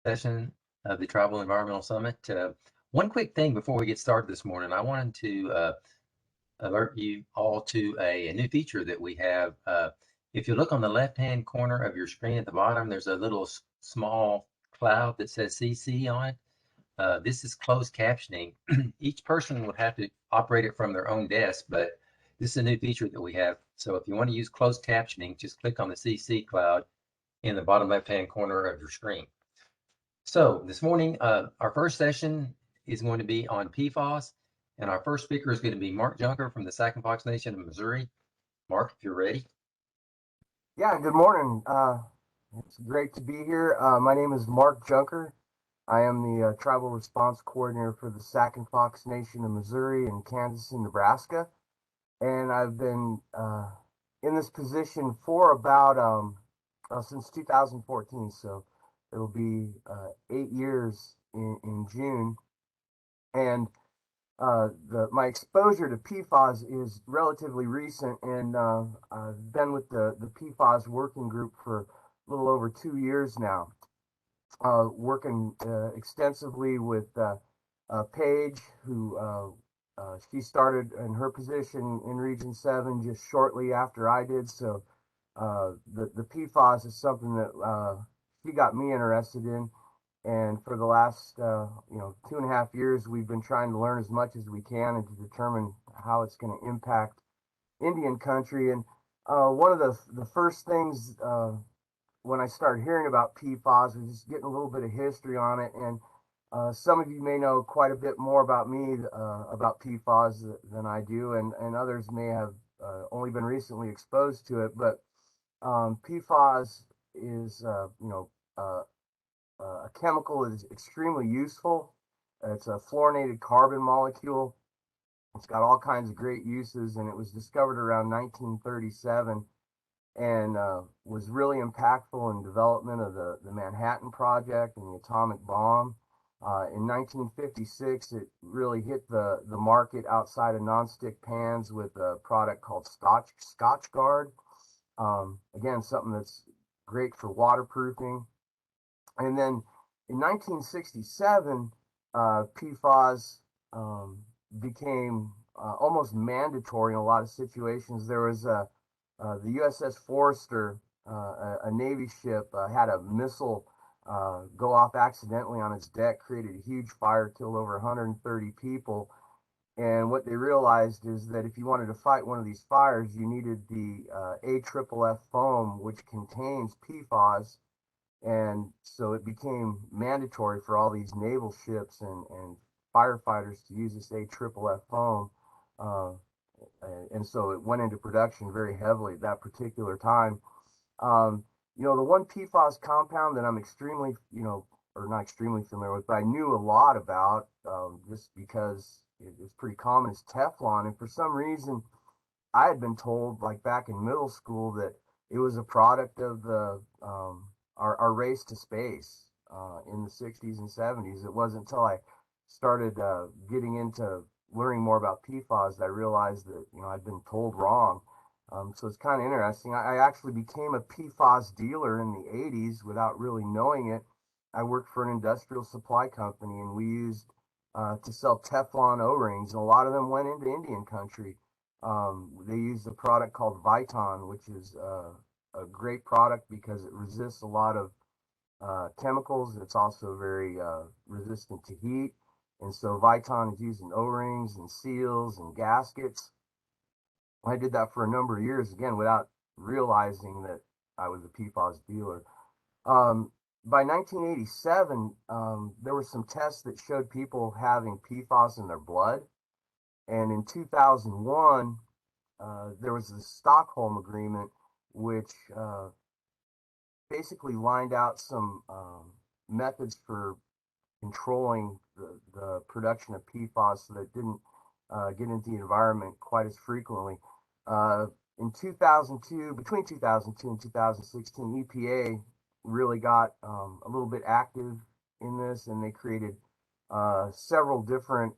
session of the Tribal Environmental Summit. One quick thing before we get started this morning, I wanted to alert you all to a new feature that we have. If you look on the left-hand corner of your screen at the bottom, there's a little small cloud that says CC on it. This is closed captioning. Each person would have to operate it from their own desk, but this is a new feature that we have. So if you want to use closed captioning, just click on the CC cloud in the bottom left-hand corner of your screen. So this morning, our first session is going to be on PFAS, and our first speaker is going to be Mark Junker from the Sac and Fox Nation of Missouri. Mark, if you're ready. Yeah, good morning. It's great to be here. My name is Mark Junker. I am the Tribal Response Coordinator for the Sac and Fox Nation of Missouri and Kansas and Nebraska. And I've been in this position for about since 2014, so it'll be 8 years in June. And my exposure to PFAS is relatively recent, and I've been with the PFAS working group for a little over 2 years now, working extensively with Paige, who she started in her position in Region 7 just shortly after I did. So the PFAS is something that she got me interested in. And for the last, 2.5 years, we've been trying to learn as much as we can and to determine how it's going to impact Indian country. And one of the first things when I started hearing about PFAS was just getting a little bit of history on it. And some of you may know quite a bit more about me about PFAS than I do, and others may have only been recently exposed to it. But PFAS is, a chemical that is extremely useful. It's a fluorinated carbon molecule. It's got all kinds of great uses, and it was discovered around 1937 and was really impactful in development of the Manhattan Project and the atomic bomb. In 1956, it really hit the market outside of nonstick pans with a product called Scotchgard. Again, something that's great for waterproofing. And then in 1967, PFAS became almost mandatory in a lot of situations. There was the USS Forester, a Navy ship, had a missile go off accidentally on its deck, created a huge fire, killed over 130 people. And what they realized is that if you wanted to fight one of these fires, you needed the AFFF foam, which contains PFAS. And so it became mandatory for all these naval ships and firefighters to use this AFFF foam. Uh, and so it went into production very heavily at that particular time. The one PFAS compound that I'm extremely, or not extremely familiar with, but I knew a lot about just because it's pretty common, is Teflon. And for some reason, I had been told, like back in middle school, that it was a product of our race to space in the 60s and 70s. It wasn't until I started getting into learning more about PFAS that I realized that I'd been told wrong. So it's kind of interesting. I actually became a PFAS dealer in the 80s without really knowing it. I worked for an industrial supply company, and we used to sell Teflon O-rings, and a lot of them went into Indian country. They used a product called Viton, which is a great product because it resists a lot of chemicals. It's also very resistant to heat. And so Viton is used in O-rings and seals and gaskets. I did that for a number of years, again, without realizing that I was a PFAS dealer. By 1987, there were some tests that showed people having PFAS in their blood. And in 2001, there was the Stockholm Agreement, which basically lined out some methods for controlling the production of PFAS so that it didn't get into the environment quite as frequently. In 2002, between 2002 and 2016, EPA really got a little bit active in this, and they created several different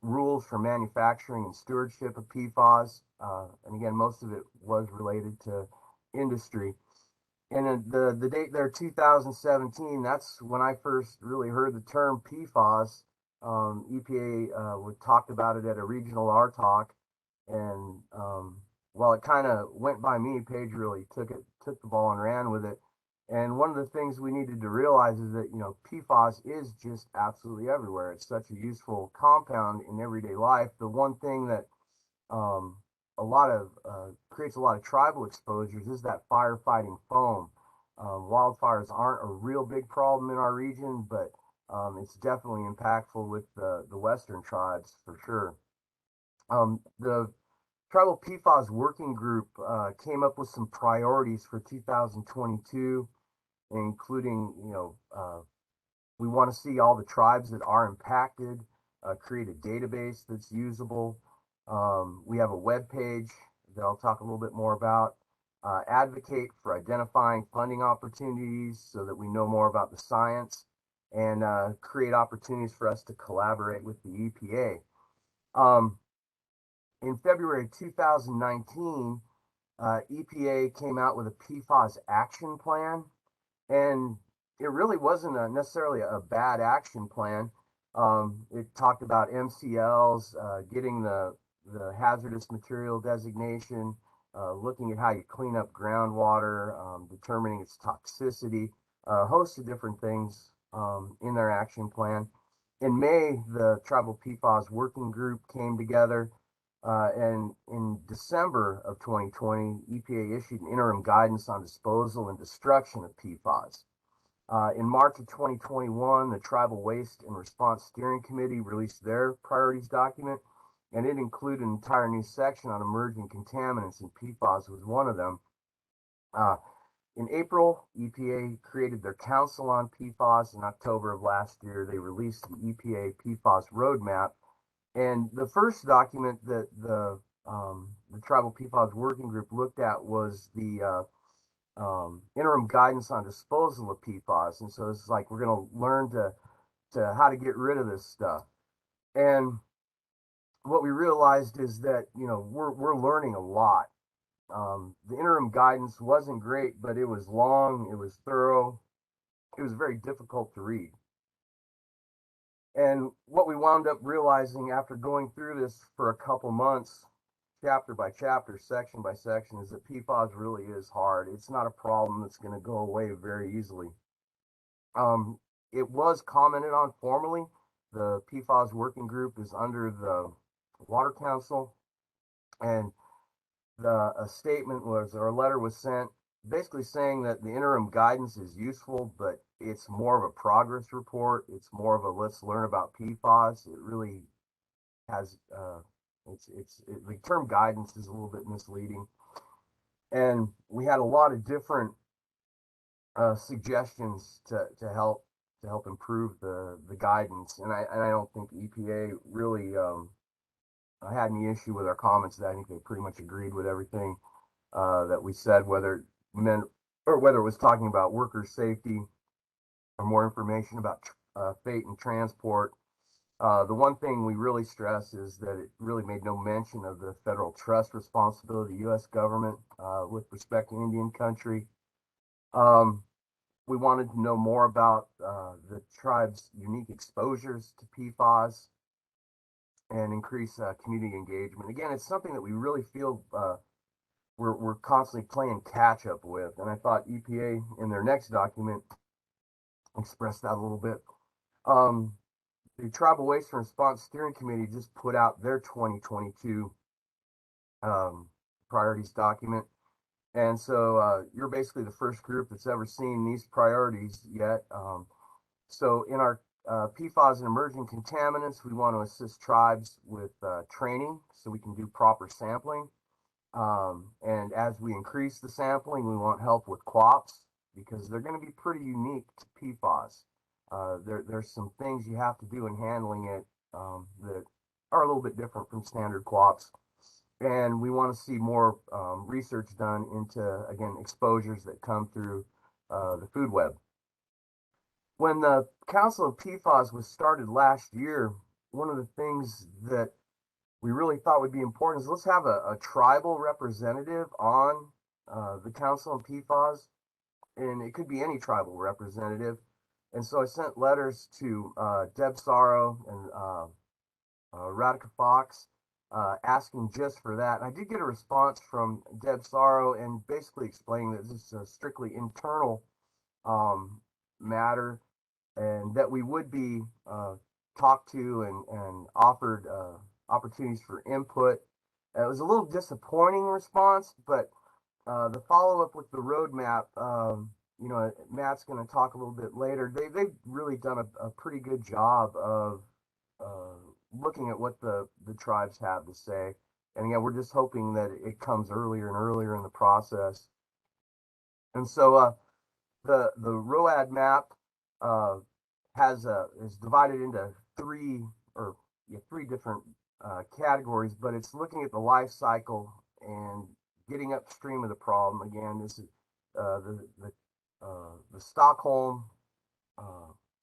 rules for manufacturing and stewardship of PFAS. And again, most of it was related to industry. And the date there, 2017, that's when I first really heard the term PFAS. EPA talked about it at a regional RTalk, and well, it kind of went by me. Paige really took the ball and ran with it. And one of the things we needed to realize is that, PFAS is just absolutely everywhere. It's such a useful compound in everyday life. The one thing that um, a lot of creates a lot of tribal exposures is that firefighting foam. Wildfires aren't a real big problem in our region, but it's definitely impactful with the Western tribes for sure. The Tribal PFAS Working Group came up with some priorities for 2022, including, we want to see all the tribes that are impacted, create a database that's usable. We have a web page that I'll talk a little bit more about. Advocate for identifying funding opportunities so that we know more about the science, and create opportunities for us to collaborate with the EPA. In February 2019, EPA came out with a PFAS action plan, and it really wasn't necessarily a bad action plan. It talked about MCLs, getting the hazardous material designation, looking at how you clean up groundwater, determining its toxicity, a host of different things in their action plan. In May, the Tribal PFAS Working Group came together, and in December of 2020, EPA issued an interim guidance on disposal and destruction of PFAS. In March of 2021, the Tribal Waste and Response Steering Committee released their priorities document, and it included an entire new section on emerging contaminants, and PFAS was one of them. In April, EPA created their Council on PFAS. In October of last year, they released the EPA PFAS Roadmap. And the first document that the Tribal PFAS Working Group looked at was the interim guidance on disposal of PFAS. And so it's like we're going to learn to how to get rid of this stuff. And what we realized is that we're learning a lot. The interim guidance wasn't great, but it was long, it was thorough, it was very difficult to read. And what we wound up realizing after going through this for a couple months, chapter by chapter, section by section, is that PFAS really is hard. It's not a problem that's going to go away very easily. It was commented on formally. The PFAS working group is under the Water Council, and a statement was, or a letter was sent basically saying that the interim guidance is useful, but it's more of a progress report. It's more of a let's learn about PFAS. It really has, the term guidance is a little bit misleading. And we had a lot of different suggestions to help improve the guidance. And I don't think EPA really had any issue with our comments. I think they pretty much agreed with everything that we said, whether it meant or whether it was talking about worker safety or more information about fate and transport. The one thing we really stress is that it really made no mention of the federal trust responsibility of the U.S. government with respect to Indian country. We wanted to know more about the tribe's unique exposures to PFAS and increase community engagement. Again, it's something that we really feel we're constantly playing catch up with. And I thought EPA in their next document expressed that a little bit. The Tribal Waste and Response Steering Committee just put out their 2022 priorities document. And so you're basically the first group that's ever seen these priorities yet. So in our PFAS and emerging contaminants, we want to assist tribes with training so we can do proper sampling. And as we increase the sampling, we want help with QAPs because they're going to be pretty unique to PFAS. There's some things you have to do in handling it that are a little bit different from standard QAPs. And we want to see more research done into, again, exposures that come through the food web. When the Council of PFAS was started last year, one of the things that we really thought would be important is let's have a tribal representative on the Council of PFAS. and it could be any tribal representative. And so I sent letters to Deb Sorrow and Radica Fox, asking just for that. And I did get a response from Deb Sorrow and basically explaining that this is a strictly internal matter, and that we would be talked to and offered opportunities for input. It was a little disappointing response, but the follow up with the roadmap, Matt's going to talk a little bit later. They've really done a pretty good job of uh, looking at what the tribes have to say. And again, we're just hoping that it comes earlier and earlier in the process. And so the ROAD map uh, is divided into three different categories, but it's looking at the life cycle and getting upstream of the problem. Again, this is the Stockholm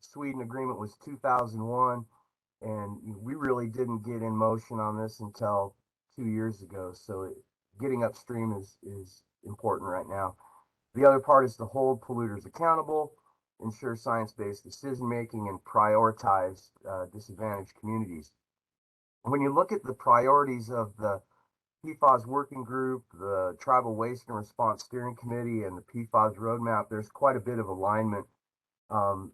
Sweden agreement was 2001, and we really didn't get in motion on this until 2 years ago. So getting upstream is important right now. The other part is to hold polluters accountable, ensure science-based decision making, and prioritize disadvantaged communities. When you look at the priorities of the PFAS working group, the Tribal Waste and Response Steering Committee, and the PFAS roadmap, there's quite a bit of alignment.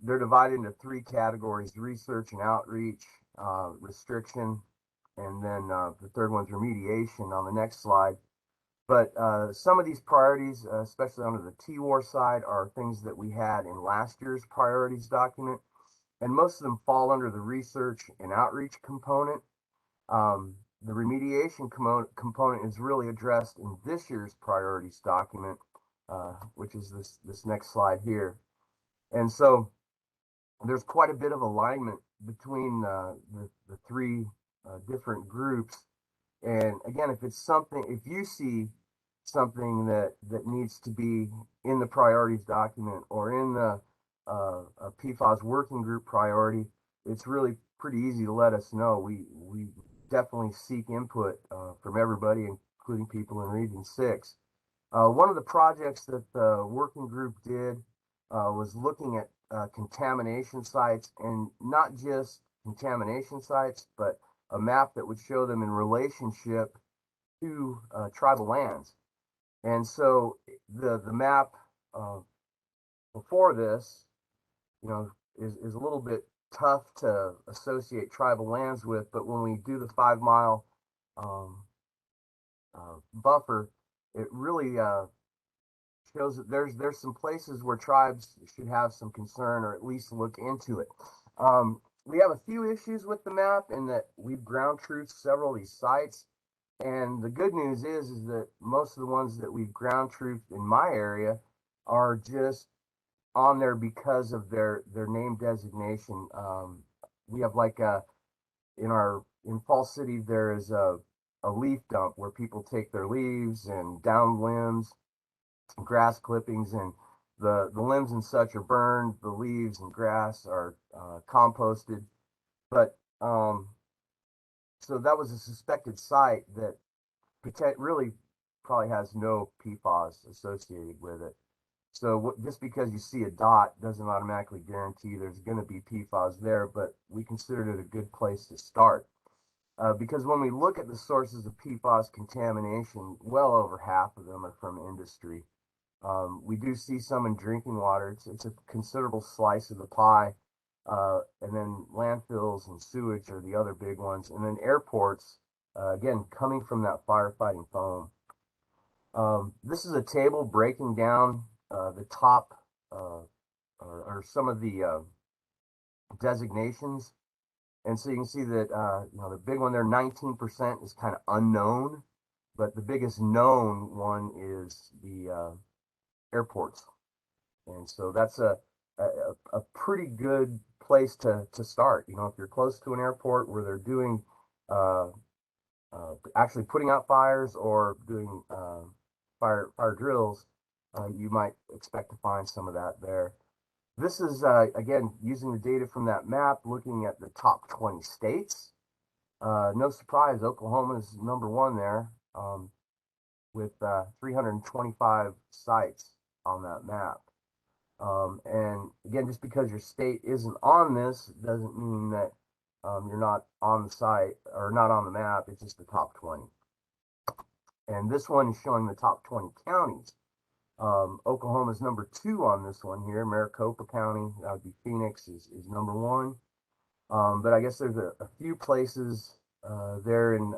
They're divided into three categories: research and outreach, restriction, and then the third one's remediation on the next slide. But some of these priorities, especially under the TWAR side, are things that we had in last year's priorities document, and most of them fall under the research and outreach component. The remediation component is really addressed in this year's priorities document, which is this next slide here. And so there's quite a bit of alignment between the three different groups. And again, if you see something that needs to be in the priorities document or in the PFAS working group priority, it's really pretty easy to let us know. We definitely seek input from everybody, including people in Region 6. One of the projects that the working group did was looking at contamination sites, and not just contamination sites, but a map that would show them in relationship to tribal lands. And so the map before this, is a little bit tough to associate tribal lands with, but when we do the 5 mile buffer, it really shows that there's some places where tribes should have some concern, or at least look into it. We have a few issues with the map in that we've ground truthed several of these sites. And the good news is that most of the ones that we've ground truthed in my area are just on there because of their name designation. We have like in Falls City, there is a leaf dump where people take their leaves and down limbs, grass clippings, and the limbs and such are burned. The leaves and grass are composted. But so that was a suspected site that really probably has no PFAS associated with it. So just because you see a dot doesn't automatically guarantee there's going to be PFAS there, but we considered it a good place to start. Because when we look at the sources of PFAS contamination, well over half of them are from industry. We do see some in drinking water. It's a considerable slice of the pie. And then landfills and sewage are the other big ones. And then airports, again, coming from that firefighting foam. This is a table breaking down the top or some of the designations. And so you can see that the big one there, 19%, is kind of unknown, but the biggest known one is the airports. And so that's a pretty good place to start. If you're close to an airport where they're doing actually putting out fires or doing fire drills, you might expect to find some of that there. This is, again, using the data from that map, looking at the top 20 states. No surprise, Oklahoma is number one there, with 325 sites on that map. And again, just because your state isn't on this doesn't mean that you're not on the site or not on the map. It's just the top 20. And this one is showing the top 20 counties. Oklahoma's number 2 on this one here. Maricopa County, that would be Phoenix, is number 1. But I guess there's a few places there in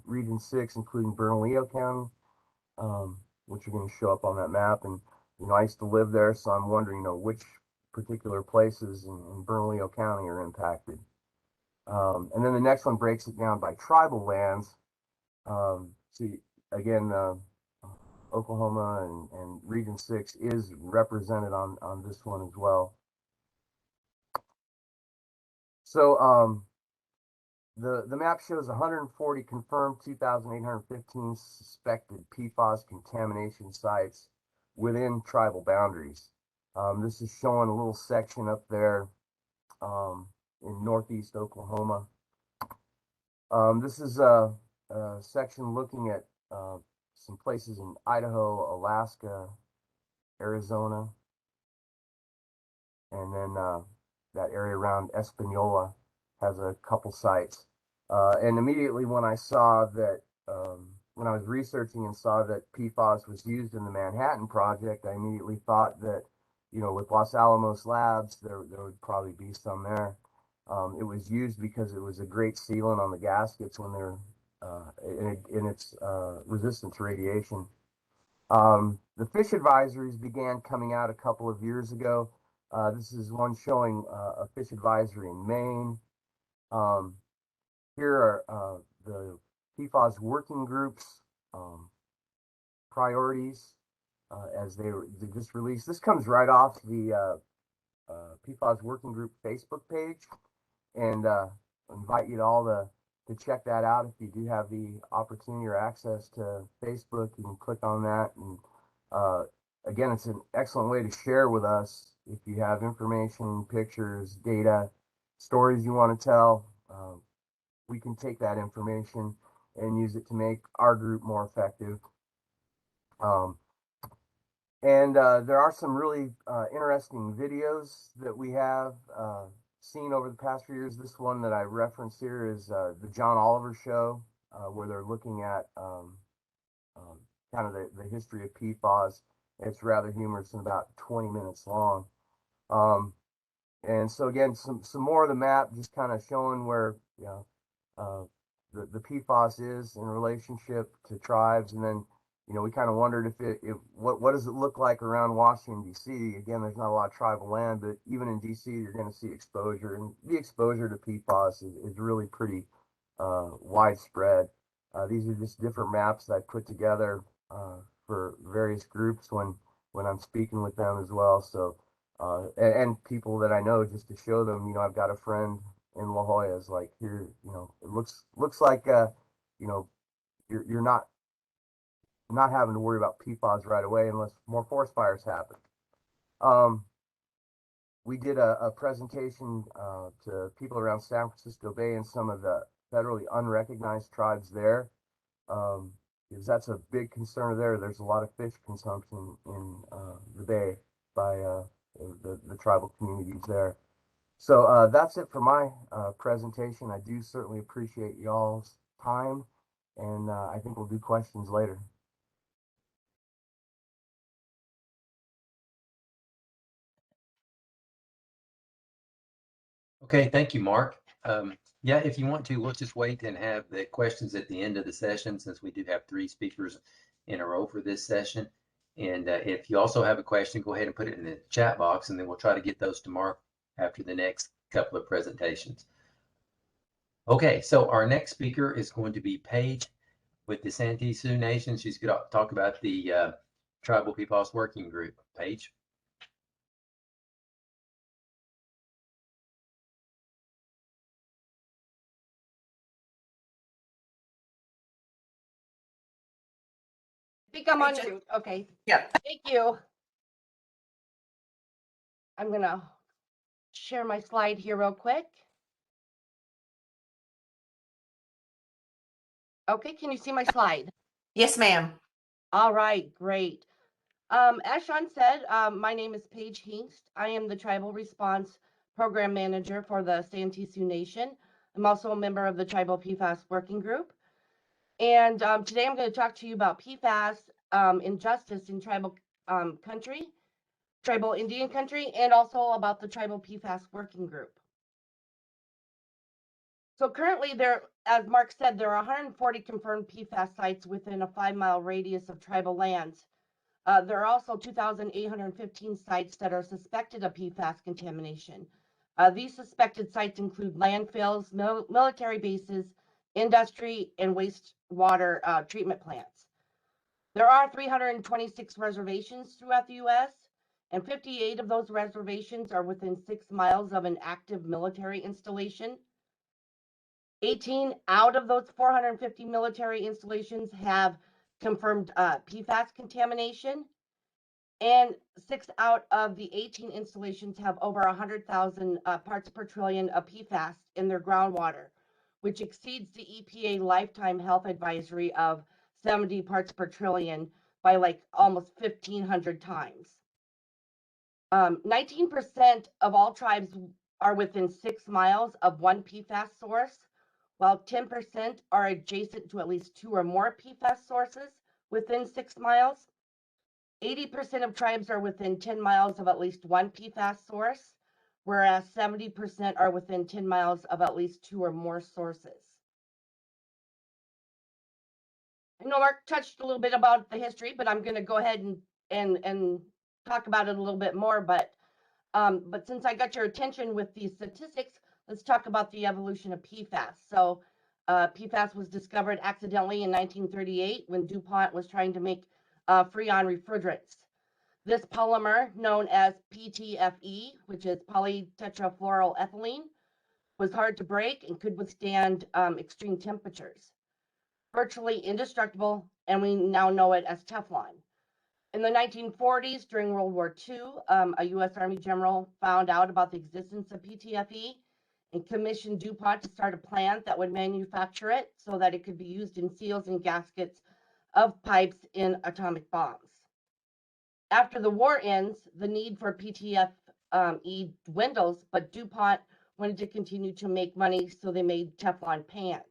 Region 6, including Bernalillo County, which are going to show up on that map. And, I used to live there, so I'm wondering, which particular places in Bernalillo County are impacted. And then the next one breaks it down by tribal lands. See, again, Oklahoma and Region 6 is represented on this one as well. So the map shows 140 confirmed, 2,815 suspected PFAS contamination sites within tribal boundaries. This is showing a little section up there in northeast Oklahoma. This is a section looking at some places in Idaho, Alaska, Arizona, and then that area around Espanola has a couple sites. And immediately when I saw that, when I was researching and saw that PFAS was used in the Manhattan Project, I immediately thought that, with Los Alamos Labs, there would probably be some there. It was used because it was a great sealant on the gaskets when they're and it's resistant to radiation. The fish advisories began coming out a couple of years ago. This is one showing a fish advisory in Maine. Here are the PFAS working groups priorities as they just released. This comes right off the PFAS working group Facebook page, and invite you all to check that out if you do have the opportunity or access to Facebook. You can click on that, and again, it's an excellent way to share with us if you have information, pictures, data, stories you want to tell. We can take that information and use it to make our group more effective. And there are some really interesting videos that we have seen over the past few years. This one that I reference here is the John Oliver Show, where they're looking at kind of the history of PFAS. It's rather humorous and about 20 minutes long. And so again, some more of the map, just kind of showing where the PFAS is in relationship to tribes, and then we kind of wondered if what does it look like around Washington D.C. Again, there's not a lot of tribal land, but even in D.C. you're going to see exposure, and the exposure to PFAS is really pretty widespread. These are just different maps that I put together for various groups when I'm speaking with them as well. So and people that I know, just to show them, I've got a friend in La Jolla, is like, here, it looks like you're not having to worry about PFAS right away unless more forest fires happen. We did a presentation to people around San Francisco Bay and some of the federally unrecognized tribes there, because that's a big concern there. There's a lot of fish consumption in the bay by the tribal communities there. So that's it for my presentation. I do certainly appreciate y'all's time, and I think we'll do questions later. Okay, thank you, Mark. Yeah, if you want to, we'll just wait and have the questions at the end of the session, since we do have 3 speakers in a row for this session. And if you also have a question, go ahead and put it in the chat box, and then we'll try to get those to Mark after the next couple of presentations. Okay, so our next speaker is going to be Paige with the Santee Sioux Nation. She's going to talk about the Tribal PFAS Working Group. Paige. I think I'm on mute. Okay. Yeah. Thank you. I'm gonna share my slide here real quick. Okay, can you see my slide? Yes, ma'am. All right, great. As Sean said, my name is Paige Hingst. I am the Tribal Response Program Manager for the Santee Sioux Nation. I'm also a member of the Tribal PFAS Working Group. And today I'm going to talk to you about PFAS injustice in tribal country, tribal Indian country, and also about the Tribal PFAS Working Group. So currently as Mark said, there are 140 confirmed PFAS sites within a 5-mile radius of tribal lands. There are also 2,815 sites that are suspected of PFAS contamination. These suspected sites include landfills, military bases, industry, and wastewater treatment plants. There are 326 reservations throughout the U.S., and 58 of those reservations are within 6 miles of an active military installation. 18 out of those 450 military installations have confirmed PFAS contamination, and 6 out of the 18 installations have over 100,000 parts per trillion of PFAS in their groundwater, which exceeds the EPA lifetime health advisory of 70 parts per trillion by like almost 1,500 times. 19% of all tribes are within 6 miles of one PFAS source, while 10% are adjacent to at least 2 or more PFAS sources within 6 miles. 80% of tribes are within 10 miles of at least one PFAS source, whereas 70% are within 10 miles of at least 2 or more sources. I know Mark touched a little bit about the history, but I'm going to go ahead and talk about it a little bit more. But since I got your attention with these statistics, let's talk about the evolution of PFAS. So PFAS was discovered accidentally in 1938 when DuPont was trying to make Freon refrigerants. This polymer, known as PTFE, which is polytetrafluoroethylene, was hard to break and could withstand extreme temperatures. Virtually indestructible, and we now know it as Teflon. In the 1940s, during World War II, a U.S. Army general found out about the existence of PTFE and commissioned DuPont to start a plant that would manufacture it so that it could be used in seals and gaskets of pipes in atomic bombs. After the war ends, the need for PTFE dwindles, but DuPont wanted to continue to make money, so they made Teflon pans.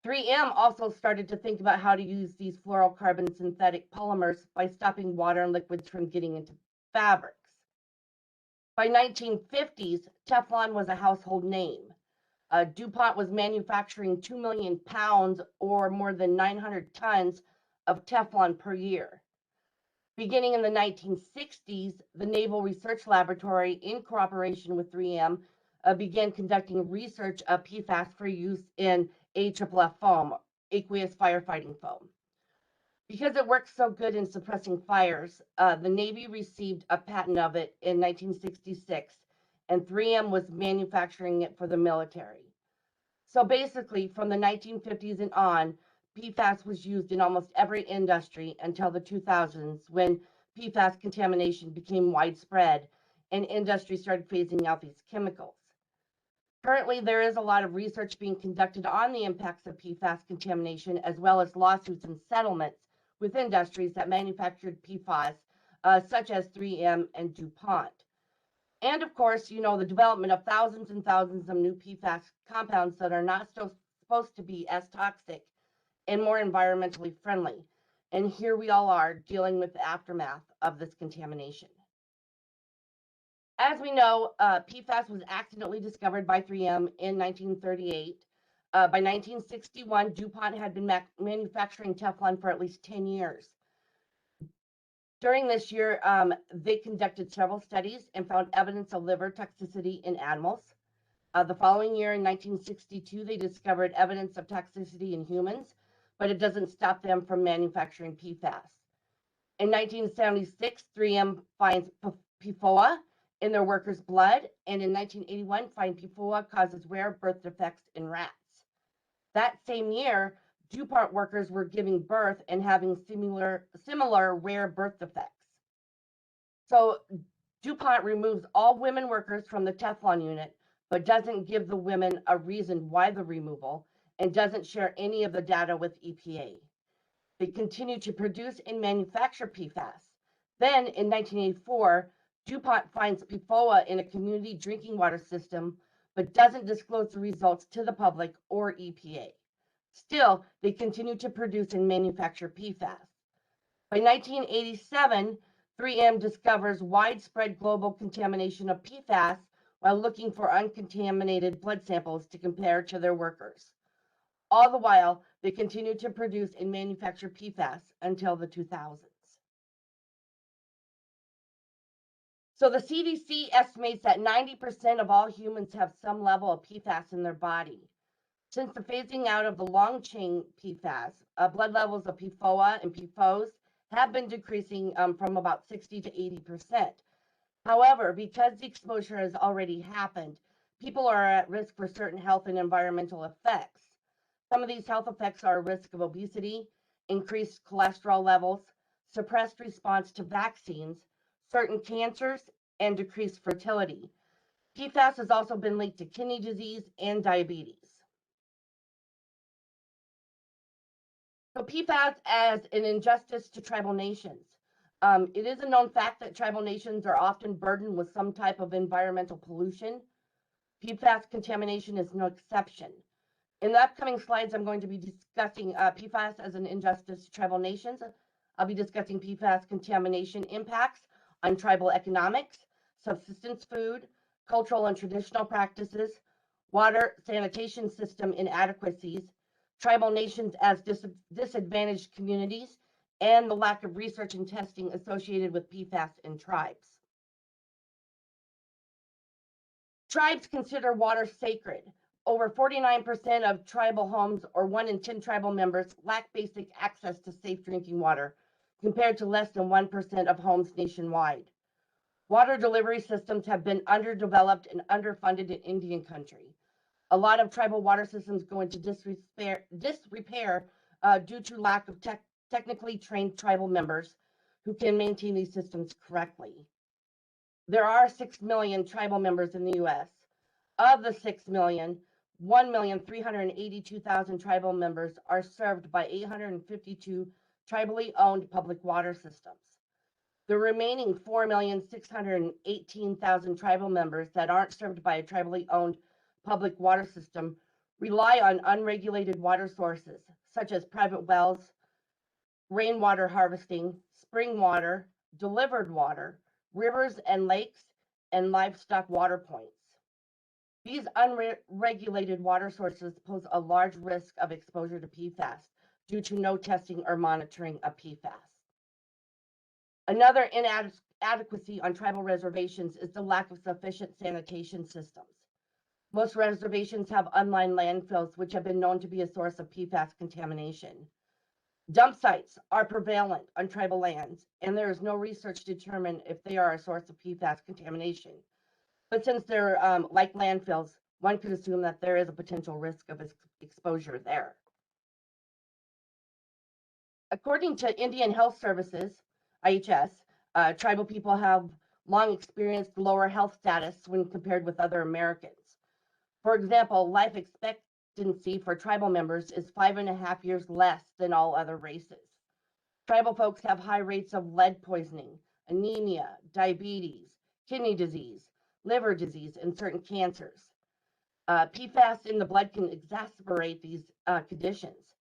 3M also started to think about how to use these fluorocarbon synthetic polymers by stopping water and liquids from getting into fabrics. By 1950s, Teflon was a household name. DuPont was manufacturing 2 million pounds or more than 900 tons of Teflon per year. Beginning in the 1960s, the Naval Research Laboratory, in cooperation with 3M, began conducting research of PFAS for use in AFFF foam, aqueous firefighting foam. Because it works so good in suppressing fires, the Navy received a patent of it in 1966, and 3M was manufacturing it for the military. So basically, from the 1950s and on, PFAS was used in almost every industry until the 2000s, when PFAS contamination became widespread and industry started phasing out these chemicals. Currently, there is a lot of research being conducted on the impacts of PFAS contamination, as well as lawsuits and settlements with industries that manufactured PFAS, such as 3M and DuPont. And of course, you know, the development of thousands and thousands of new PFAS compounds that are not supposed to be as toxic and more environmentally friendly. And here we all are dealing with the aftermath of this contamination. As we know, PFAS was accidentally discovered by 3M in 1938. By 1961, DuPont had been manufacturing Teflon for at least 10 years. During this year, they conducted several studies and found evidence of liver toxicity in animals. The following year, in 1962, they discovered evidence of toxicity in humans, but it doesn't stop them from manufacturing PFAS. In 1976, 3M finds PFOA in their workers' blood, and in 1981, find PFOA causes rare birth defects in rats. That same year, DuPont workers were giving birth and having similar rare birth defects. So DuPont removes all women workers from the Teflon unit, but doesn't give the women a reason why the removal, and doesn't share any of the data with EPA. They continue to produce and manufacture PFAS, Then in 1984, DuPont finds PFOA in a community drinking water system, but doesn't disclose the results to the public or EPA. Still, they continue to produce and manufacture PFAS. By 1987, 3M discovers widespread global contamination of PFAS while looking for uncontaminated blood samples to compare to their workers. All the while, they continue to produce and manufacture PFAS until the 2000s. So the CDC estimates that 90% of all humans have some level of PFAS in their body. Since the phasing out of the long-chain PFAS, blood levels of PFOA and PFOS have been decreasing from about 60 to 80%. However, because the exposure has already happened, people are at risk for certain health and environmental effects. Some of these health effects are a risk of obesity, increased cholesterol levels, suppressed response to vaccines, certain cancers, and decreased fertility. PFAS has also been linked to kidney disease and diabetes. So PFAS as an injustice to tribal nations. It is a known fact that tribal nations are often burdened with some type of environmental pollution. PFAS contamination is no exception. In the upcoming slides, I'm going to be discussing PFAS as an injustice to tribal nations. I'll be discussing PFAS contamination impacts on tribal economics, subsistence food, cultural and traditional practices, water sanitation system inadequacies, tribal nations as disadvantaged communities, and the lack of research and testing associated with PFAS in tribes. Tribes consider water sacred. Over 49% of tribal homes, or 1 in 10 tribal members, lack basic access to safe drinking water, compared to less than 1% of homes nationwide. Water delivery systems have been underdeveloped and underfunded in Indian country. A lot of tribal water systems go into disrepair due to lack of technically trained tribal members who can maintain these systems correctly. There are 6 million tribal members in the U.S. Of the 6 million, 1,382,000 tribal members are served by 852 tribally owned public water systems. The remaining 4,618,000 tribal members that aren't served by a tribally owned public water system rely on unregulated water sources, such as private wells, rainwater harvesting, spring water, delivered water, rivers and lakes, and livestock water points. These unregulated water sources pose a large risk of exposure to PFAS due to no testing or monitoring of PFAS. Another inadequacy on tribal reservations is the lack of sufficient sanitation systems. Most reservations have unlined landfills, which have been known to be a source of PFAS contamination. Dump sites are prevalent on tribal lands, and there is no research to determine if they are a source of PFAS contamination. But since they're like landfills, one could assume that there is a potential risk of exposure there. According to Indian Health Services, IHS, tribal people have long experienced lower health status when compared with other Americans. For example, life expectancy for tribal members is 5.5 years less than all other races. Tribal folks have high rates of lead poisoning, anemia, diabetes, kidney disease, liver disease, and certain cancers. PFAS in the blood can exacerbate these conditions.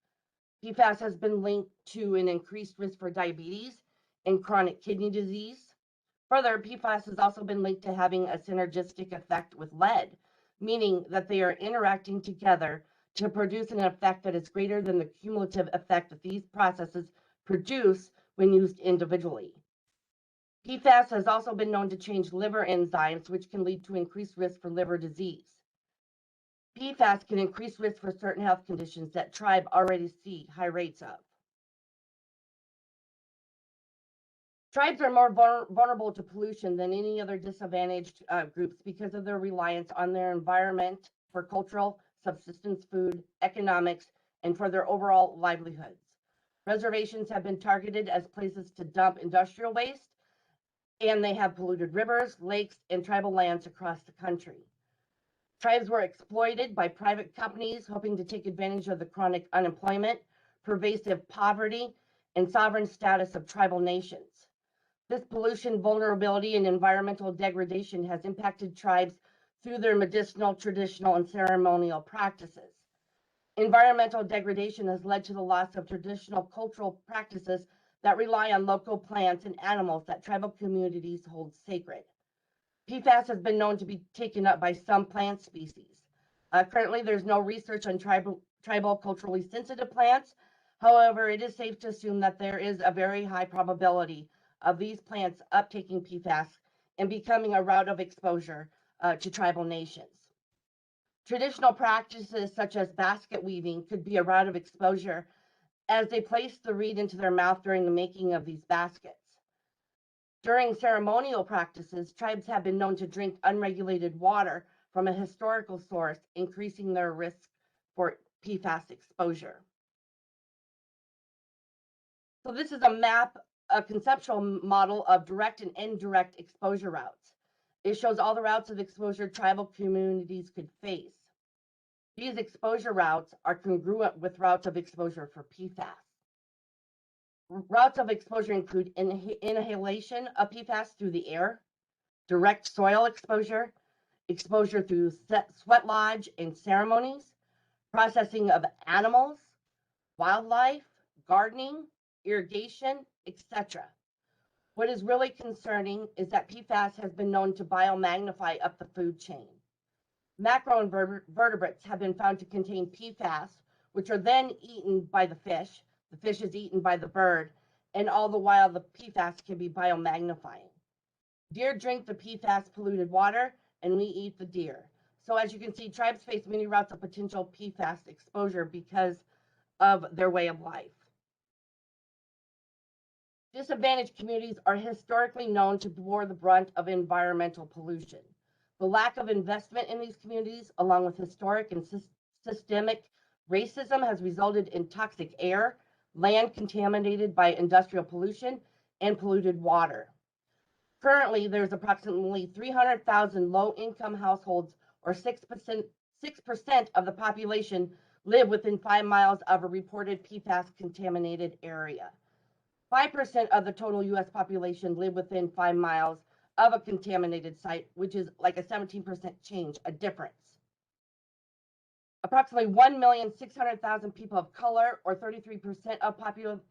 PFAS has been linked to an increased risk for diabetes and chronic kidney disease. Further, PFAS has also been linked to having a synergistic effect with lead, meaning that they are interacting together to produce an effect that is greater than the cumulative effect that these processes produce when used individually. PFAS has also been known to change liver enzymes, which can lead to increased risk for liver disease. PFAS can increase risk for certain health conditions that tribe already see high rates of. Tribes are more vulnerable to pollution than any other disadvantaged groups because of their reliance on their environment for cultural, subsistence food, economics, and for their overall livelihoods. Reservations have been targeted as places to dump industrial waste, and they have polluted rivers, lakes, and tribal lands across the country. Tribes were exploited by private companies hoping to take advantage of the chronic unemployment, pervasive poverty, and sovereign status of tribal nations. This pollution, vulnerability, and environmental degradation has impacted tribes through their medicinal, traditional, and ceremonial practices. Environmental degradation has led to the loss of traditional cultural practices that rely on local plants and animals that tribal communities hold sacred. PFAS has been known to be taken up by some plant species. Currently, there's no research on tribal culturally sensitive plants. However, it is safe to assume that there is a very high probability of these plants uptaking PFAS and becoming a route of exposure to tribal nations. Traditional practices such as basket weaving could be a route of exposure as they place the reed into their mouth during the making of these baskets. During ceremonial practices, tribes have been known to drink unregulated water from a historical source, increasing their risk for PFAS exposure. So this is a conceptual model of direct and indirect exposure routes. It shows all the routes of exposure tribal communities could face. These exposure routes are congruent with routes of exposure for PFAS. Routes of exposure include inhalation of PFAS through the air, direct soil exposure, exposure through sweat lodge and ceremonies, processing of animals, wildlife, gardening, irrigation, etc. What is really concerning is that PFAS has been known to biomagnify up the food chain. Macroinvertebrates have been found to contain PFAS, which are then eaten by the fish. The fish is eaten by the bird, and all the while the PFAS can be biomagnifying. Deer drink the PFAS polluted water, and we eat the deer. So as you can see, tribes face many routes of potential PFAS exposure because of their way of life. Disadvantaged communities are historically known to bear the brunt of environmental pollution. The lack of investment in these communities, along with historic and systemic racism, has resulted in toxic air, land contaminated by industrial pollution, and polluted water. Currently, there's approximately 300,000 low-income households, or 6% of the population live within 5 miles of a reported PFAS-contaminated area. 5% of the total U.S. population live within 5 miles of a contaminated site, which is like a 17% change, a difference. Approximately 1,600,000 people of color, or 33%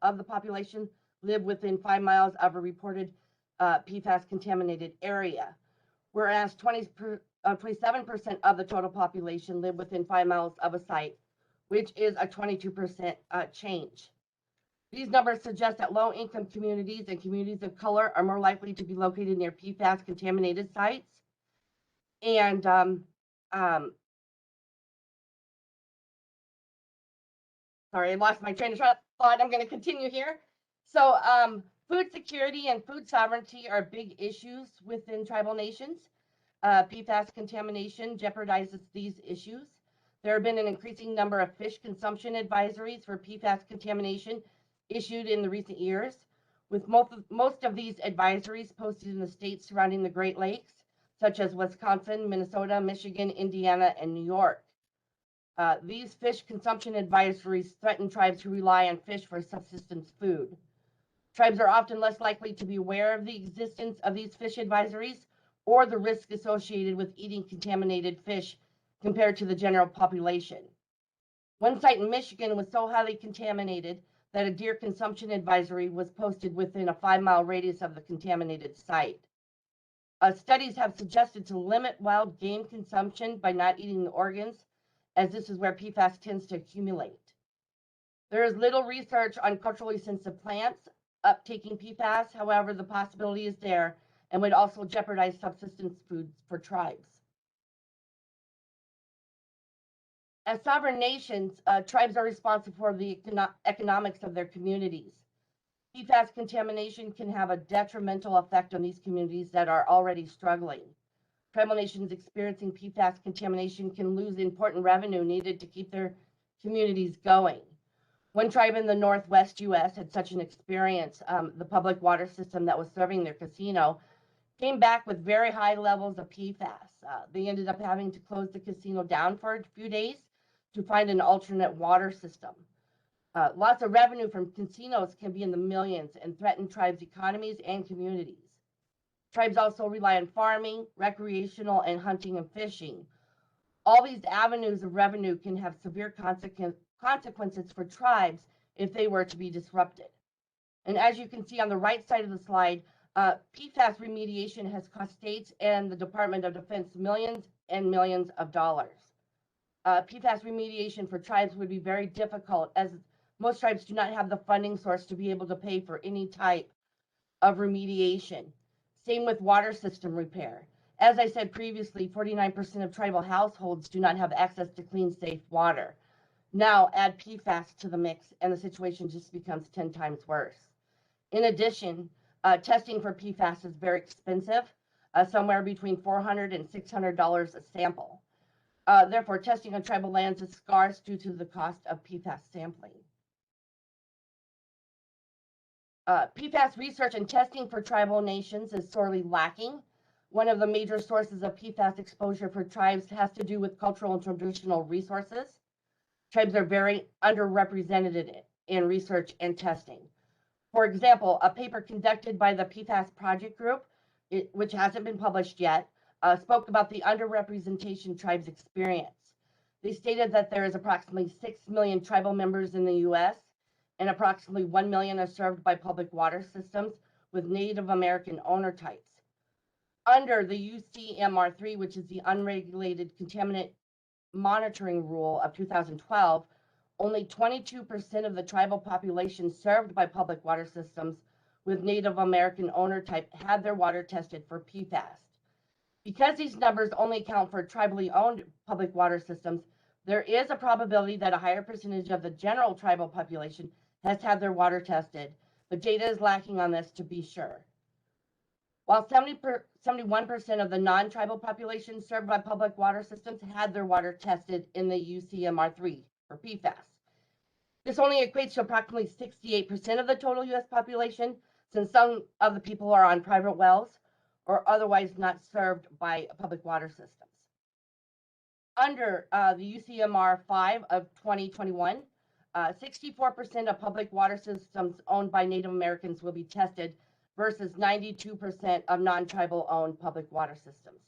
of the population, live within 5 miles of a reported PFAS contaminated area, whereas 27% of the total population live within 5 miles of a site, which is a 22% change. These numbers suggest that low-income communities and communities of color are more likely to be located near PFAS contaminated sites. And sorry, I lost my train of thought. I'm going to continue here. So food security and food sovereignty are big issues within tribal nations. PFAS contamination jeopardizes these issues. There have been an increasing number of fish consumption advisories for PFAS contamination issued in the recent years, with most of these advisories posted in the states surrounding the Great Lakes, such as Wisconsin, Minnesota, Michigan, Indiana, and New York. These fish consumption advisories threaten tribes who rely on fish for subsistence food. Tribes are often less likely to be aware of the existence of these fish advisories or the risk associated with eating contaminated fish compared to the general population. One site in Michigan was so highly contaminated that a deer consumption advisory was posted within a 5-mile radius of the contaminated site. Studies have suggested to limit wild game consumption by not eating the organs, as this is where PFAS tends to accumulate. There is little research on culturally sensitive plants uptaking PFAS. However, the possibility is there and would also jeopardize subsistence foods for tribes. As sovereign nations, tribes are responsible for the economics of their communities. PFAS contamination can have a detrimental effect on these communities that are already struggling. Tribal nations experiencing PFAS contamination can lose important revenue needed to keep their communities going. One tribe in the Northwest U.S. had such an experience. The public water system that was serving their casino came back with very high levels of PFAS. They ended up having to close the casino down for a few days to find an alternate water system. Lots of revenue from casinos can be in the millions and threaten tribes' economies and communities. Tribes also rely on farming, recreational, and hunting and fishing. All these avenues of revenue can have severe consequences for tribes if they were to be disrupted. And as you can see on the right side of the slide, PFAS remediation has cost states and the Department of Defense millions and millions of dollars. PFAS remediation for tribes would be very difficult, as most tribes do not have the funding source to be able to pay for any type of remediation. Same with water system repair. As I said previously, 49% of tribal households do not have access to clean, safe water. Now add PFAS to the mix and the situation just becomes 10 times worse. In addition, testing for PFAS is very expensive, somewhere between $400 and $600 a sample. Therefore, testing on tribal lands is scarce due to the cost of PFAS sampling. PFAS research and testing for tribal nations is sorely lacking. One of the major sources of PFAS exposure for tribes has to do with cultural and traditional resources. Tribes are very underrepresented in research and testing. For example, a paper conducted by the PFAS Project Group, which hasn't been published yet, spoke about the underrepresentation tribes experience. They stated that there is approximately 6 million tribal members in the U.S., and approximately 1 million are served by public water systems with Native American owner types. Under the UCMR3, which is the Unregulated Contaminant Monitoring Rule of 2012, only 22% of the tribal population served by public water systems with Native American owner type had their water tested for PFAS. Because these numbers only account for tribally owned public water systems, there is a probability that a higher percentage of the general tribal population has had their water tested, but data is lacking on this to be sure. While 71% of the non-tribal population served by public water systems had their water tested in the UCMR3 for PFAS. This only equates to approximately 68% of the total U.S. population, since some of the people are on private wells or otherwise not served by public water systems. Under the UCMR 5 of 2021, 64% of public water systems owned by Native Americans will be tested versus 92% of non-tribal owned public water systems.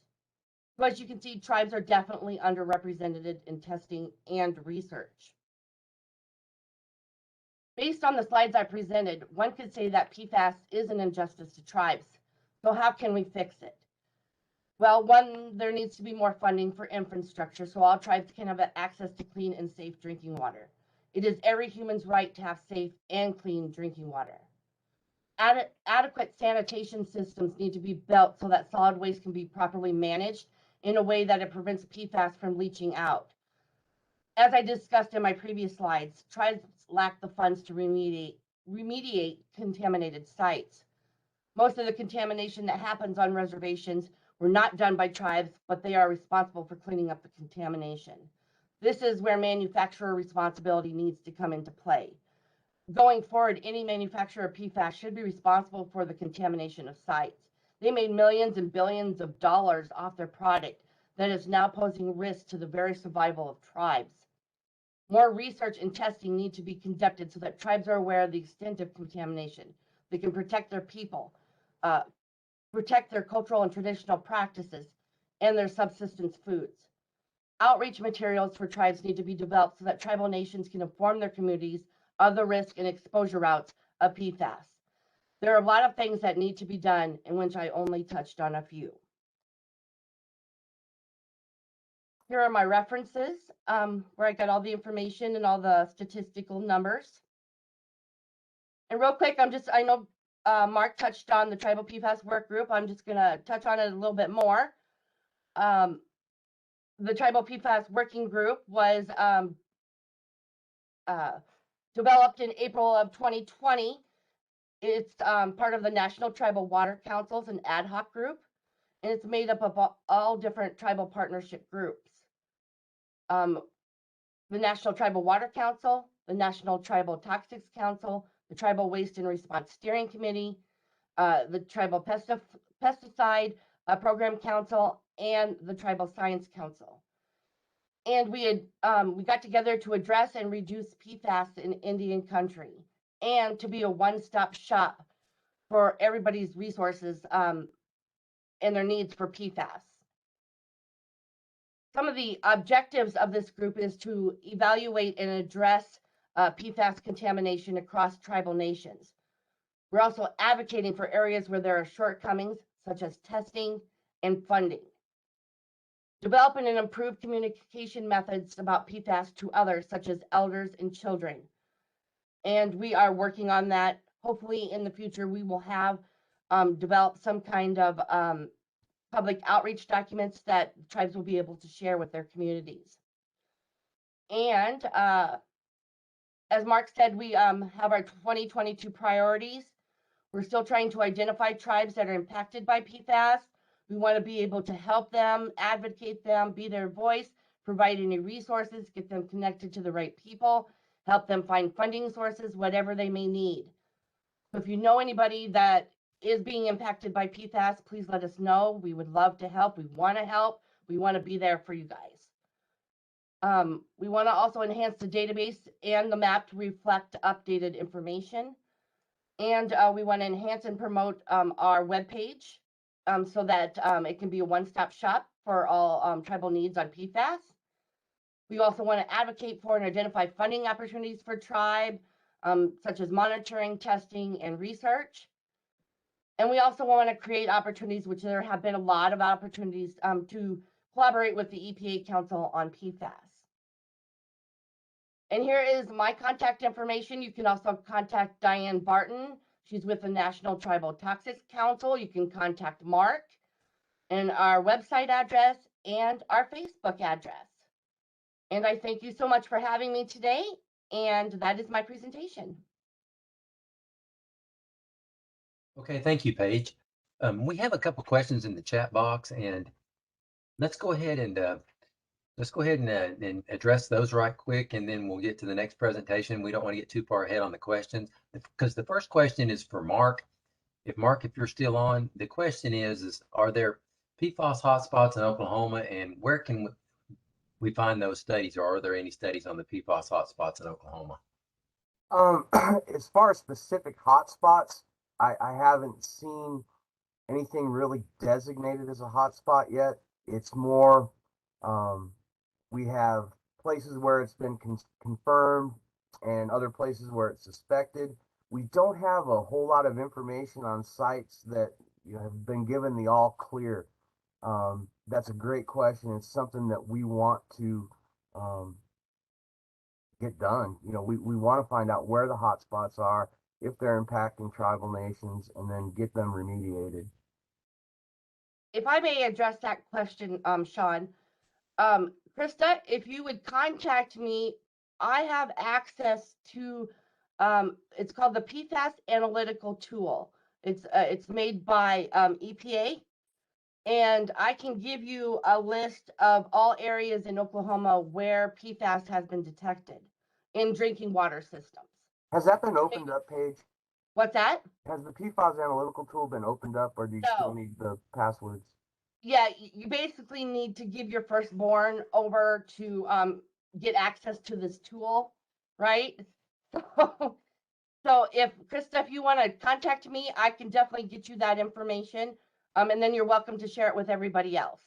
So as you can see, tribes are definitely underrepresented in testing and research. Based on the slides I presented, one could say that PFAS is an injustice to tribes. So how can we fix it? Well, one, there needs to be more funding for infrastructure so all tribes can have access to clean and safe drinking water. It is every human's right to have safe and clean drinking water. Adequate sanitation systems need to be built so that solid waste can be properly managed in a way that it prevents PFAS from leaching out. As I discussed in my previous slides, tribes lack the funds to remediate contaminated sites. Most of the contamination that happens on reservations were not done by tribes, but they are responsible for cleaning up the contamination. This is where manufacturer responsibility needs to come into play. Going forward, any manufacturer of PFAS should be responsible for the contamination of sites. They made millions and billions of dollars off their product that is now posing risk to the very survival of tribes. More research and testing need to be conducted so that tribes are aware of the extent of contamination. They can protect their people, protect their cultural and traditional practices, and their subsistence foods. Outreach materials for tribes need to be developed so that tribal nations can inform their communities of the risk and exposure routes of PFAS. There are a lot of things that need to be done, in which I only touched on a few. Here are my references, where I got all the information and all the statistical numbers. And real quick, I know Mark touched on the Tribal PFAS Work Group. I'm just going to touch on it a little bit more. The Tribal PFAS Working Group was developed in April of 2020. It's part of the National Tribal Water Councils, an ad hoc group, and it's made up of all different tribal partnership groups. The National Tribal Water Council, the National Tribal Toxics Council, the Tribal Waste and Response Steering Committee, the Tribal Pesticide Program Council, and the Tribal Science Council. And we got together to address and reduce PFAS in Indian country, and to be a one-stop shop for everybody's resources and their needs for PFAS. Some of the objectives of this group is to evaluate and address PFAS contamination across tribal nations. We're also advocating for areas where there are shortcomings, such as testing and funding. Developing and improve communication methods about PFAS to others, such as elders and children. And we are working on that. Hopefully in the future, we will have developed some kind of public outreach documents that tribes will be able to share with their communities. And as Mark said, we have our 2022 priorities. We're still trying to identify tribes that are impacted by PFAS. We want to be able to help them, advocate them, be their voice, provide any resources, get them connected to the right people, help them find funding sources, whatever they may need. So if you know anybody that is being impacted by PFAS, please let us know. We would love to help. We want to help. We want to be there for you guys. We want to also enhance the database and the map to reflect updated information. And we want to enhance and promote our webpage so that it can be a one-stop shop for all tribal needs on PFAS. We also want to advocate for and identify funding opportunities for tribe, such as monitoring, testing, and research. And we also want to create opportunities, which there have been a lot of opportunities to collaborate with the EPA Council on PFAS. And here is my contact information. You can also contact Diane Barton. She's with the National Tribal Toxics Council. You can contact Mark, and our website address and our Facebook address. And I thank you so much for having me today. And that is my presentation. Okay, thank you, Paige. We have a couple questions in the chat box, and let's go ahead and address those right quick, and then we'll get to the next presentation. We don't want to get too far ahead on the questions, because the first question is for Mark. Mark, if you're still on, the question is are there PFAS hotspots in Oklahoma, and where can we find those studies, or are there any studies on the PFAS hotspots in Oklahoma? As far as specific hotspots, I haven't seen anything really designated as a hotspot yet. It's more, we have places where it's been confirmed and other places where it's suspected. We don't have a whole lot of information on sites that have been given the all clear. That's a great question. It's something that we want to get done. We want to find out where the hotspots are, if they're impacting tribal nations, and then get them remediated. If I may address that question, Sean, Krista, if you would contact me, I have access to, it's called the PFAS Analytical Tool. It's made by EPA, and I can give you a list of all areas in Oklahoma where PFAS has been detected in drinking water systems. Has that been opened up, Paige? What's that? Has the PFAS Analytical Tool been opened up, or do you still need the passwords? Yeah, you basically need to give your firstborn over to get access to this tool, right? So if Krista, if you want to contact me, I can definitely get you that information, and then you're welcome to share it with everybody else.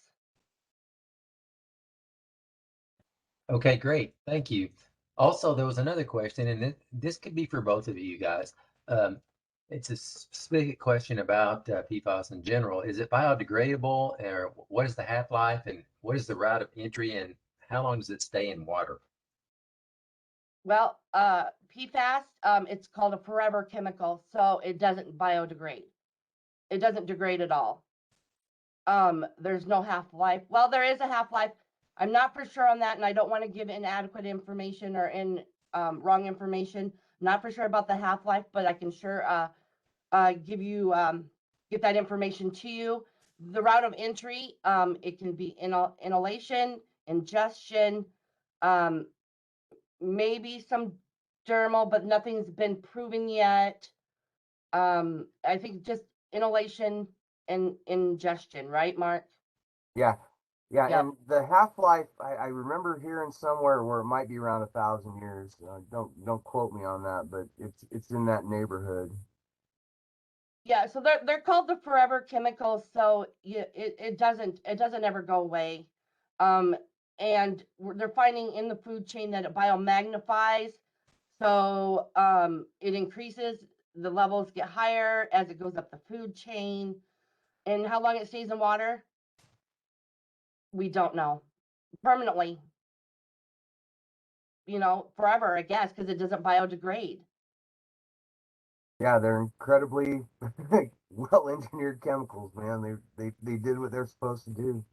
Okay, great, thank you. Also, there was another question, and this could be for both of you guys. It's a specific question about PFAS in general. Is it biodegradable, or what is the half-life, and what is the route of entry, and how long does it stay in water? Well, PFAS, it's called a forever chemical, so it doesn't biodegrade. It doesn't degrade at all. There's no half-life. Well, there is a half-life. I'm not for sure on that, and I don't want to give inadequate information or wrong information. Not for sure about the half-life, but I can sure give you get that information to you. The route of entry, it can be inhalation, ingestion, maybe some dermal, but nothing's been proven yet. I think just inhalation and ingestion, right, Mark? Yeah. Yeah, Yep. and the half-life, I remember hearing somewhere where it might be around 1,000 years. Don't quote me on that, but it's in that neighborhood. Yeah, so they're called the forever chemicals, so it doesn't ever go away. Um, and they're finding in the food chain that it biomagnifies, so it increases, the levels get higher as it goes up the food chain. And how long it stays in water, we don't know. Permanently, forever, I guess, because it doesn't biodegrade. Yeah, they're incredibly well-engineered chemicals, man. They did what they're supposed to do.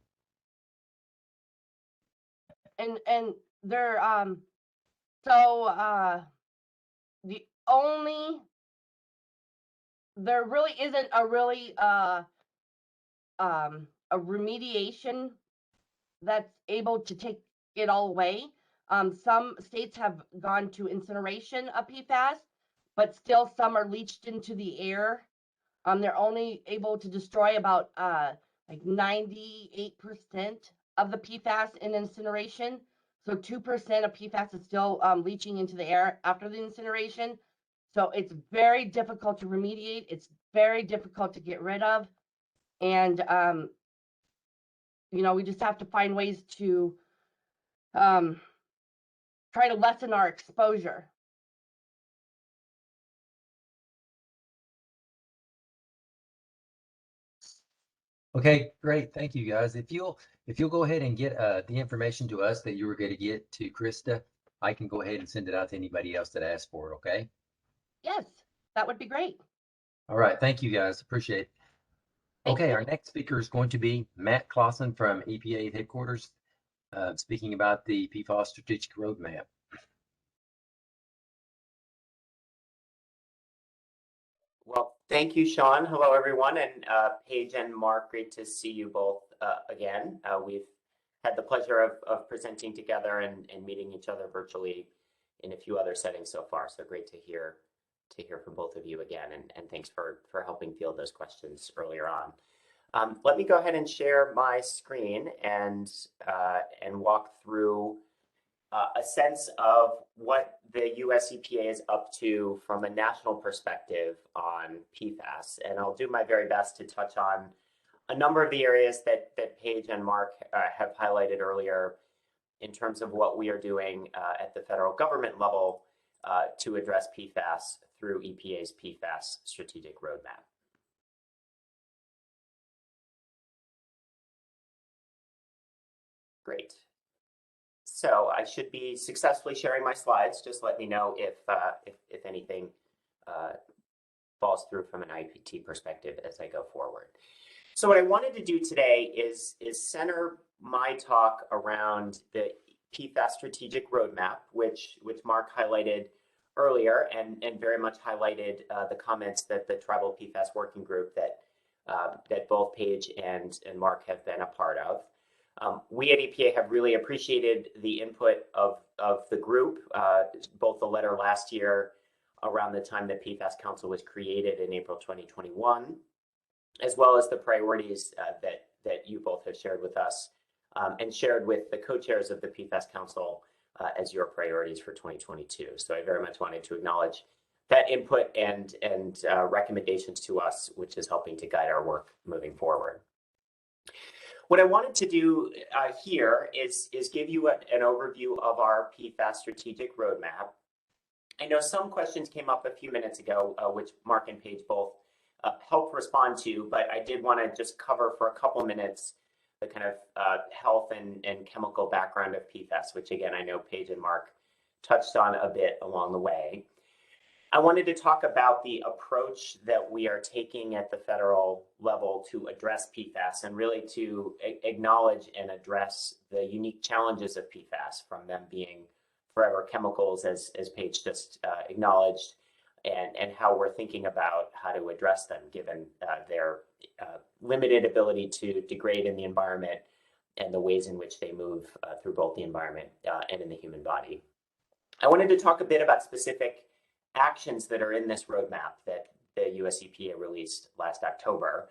And they're so the only there really isn't a remediation that's able to take it all away. Some states have gone to incineration of PFAS, but still some are leached into the air. They're only able to destroy about like 98% of the PFAS in incineration. So 2% of PFAS is still leaching into the air after the incineration. So it's very difficult to remediate. It's very difficult to get rid of. And, we just have to find ways to try to lessen our exposure. Okay, great. Thank you, guys. If you'll go ahead and get the information to us that you were going to get to Krista, I can go ahead and send it out to anybody else that asked for it. Okay. Yes, that would be great. All right. Thank you, guys. Appreciate it. Thank Okay, you. our next speaker is going to be Matt Clausen from EPA headquarters, speaking about the PFAS strategic roadmap. Well, thank you, Sean. Hello, everyone. And Paige and Mark, great to see you both again. We've had the pleasure of presenting together and meeting each other virtually in a few other settings so far. So great to hear from both of you again. And thanks for helping field those questions earlier on. Let me go ahead and share my screen and walk through a sense of what the US EPA is up to from a national perspective on PFAS. And I'll do my very best to touch on a number of the areas that Paige and Mark have highlighted earlier in terms of what we are doing at the federal government level to address PFAS through EPA's PFAS strategic roadmap. Great. So I should be successfully sharing my slides. Just let me know if anything falls through from an IPT perspective as I go forward. So what I wanted to do today is center my talk around the PFAS strategic roadmap, which Mark highlighted earlier, and very much highlighted the comments that the Tribal PFAS Working Group that both Paige and Mark have been a part of. We at EPA have really appreciated the input of the group, both the letter last year around the time that PFAS Council was created in April 2021, as well as the priorities that you both have shared with us and shared with the co-chairs of the PFAS Council as your priorities for 2022. So I very much wanted to acknowledge that input and recommendations to us, which is helping to guide our work moving forward. What I wanted to do here is give you an overview of our PFAS strategic roadmap. I know some questions came up a few minutes ago, which Mark and Paige both helped respond to, but I did want to just cover for a couple minutes the kind of health and chemical background of PFAS, which again, I know Paige and Mark touched on a bit along the way. I wanted to talk about the approach that we are taking at the federal level to address PFAS and really to acknowledge and address the unique challenges of PFAS, from them being forever chemicals, as Paige just acknowledged, and how we're thinking about how to address them given their limited ability to degrade in the environment and the ways in which they move through both the environment and in the human body. I wanted to talk a bit about specific actions that are in this roadmap that the US EPA released last October.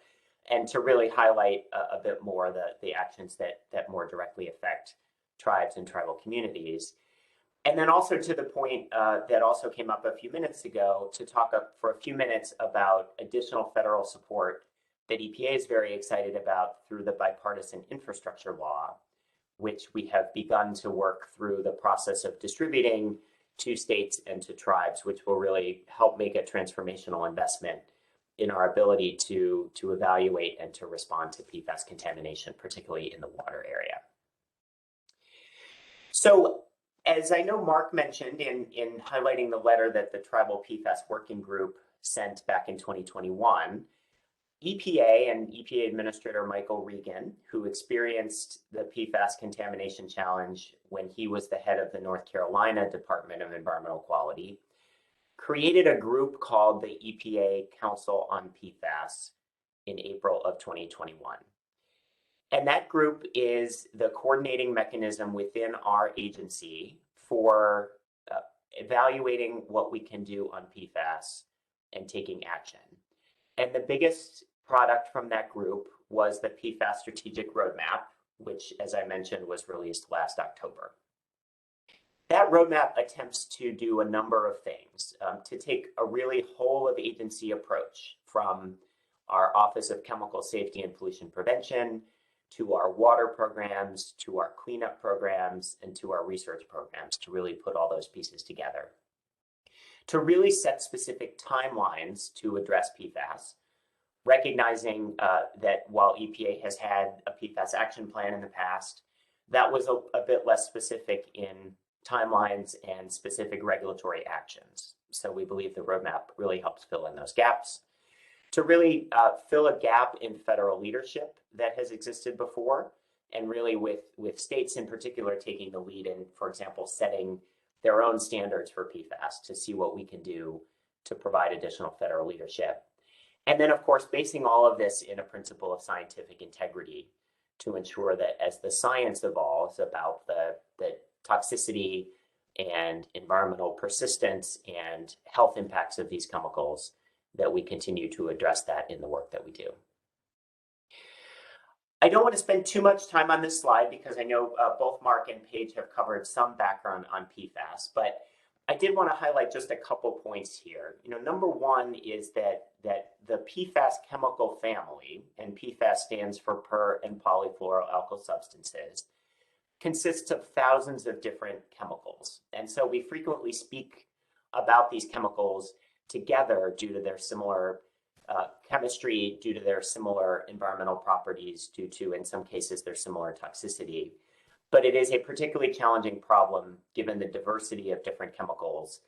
and to really highlight a bit more the actions that more directly affect tribes and tribal communities. And then also to the point that also came up a few minutes ago, to talk for a few minutes about additional federal support that EPA is very excited about through the bipartisan infrastructure law, which we have begun to work through the process of distributing to states and to tribes, which will really help make a transformational investment in our ability to evaluate and to respond to PFAS contamination, particularly in the water area. So, as I know Mark mentioned in highlighting the letter that the Tribal PFAS Working Group sent back in 2021, EPA and EPA Administrator Michael Regan, who experienced the PFAS contamination challenge when he was the head of the North Carolina Department of Environmental Quality, created a group called the EPA Council on PFAS in April of 2021. And that group is the coordinating mechanism within our agency for evaluating what we can do on PFAS and taking action. And the biggest product from that group was the PFAS Strategic Roadmap, which, as I mentioned, was released last October. That roadmap attempts to do a number of things, to take a really whole of agency approach from our Office of Chemical Safety and Pollution Prevention to our water programs, to our cleanup programs, and to our research programs, to really put all those pieces together. To really set specific timelines to address PFAS, recognizing that while EPA has had a PFAS action plan in the past, that was a bit less specific in timelines and specific regulatory actions. So we believe the roadmap really helps fill in those gaps. To really fill a gap in federal leadership that has existed before, and really with states in particular taking the lead in, for example, setting their own standards for PFAS to see what we can do to provide additional federal leadership. And then, of course, basing all of this in a principle of scientific integrity to ensure that as the science evolves about the toxicity and environmental persistence and health impacts of these chemicals, that we continue to address that in the work that we do. I don't want to spend too much time on this slide because I know both Mark and Paige have covered some background on PFAS, but I did want to highlight just a couple points here. Number one is that the PFAS chemical family, and PFAS stands for per and polyfluoroalkyl substances, consists of thousands of different chemicals. And so we frequently speak about these chemicals together due to their similar chemistry, due to their similar environmental properties, due to, in some cases, their similar toxicity. But it is a particularly challenging problem given the diversity of different chemicals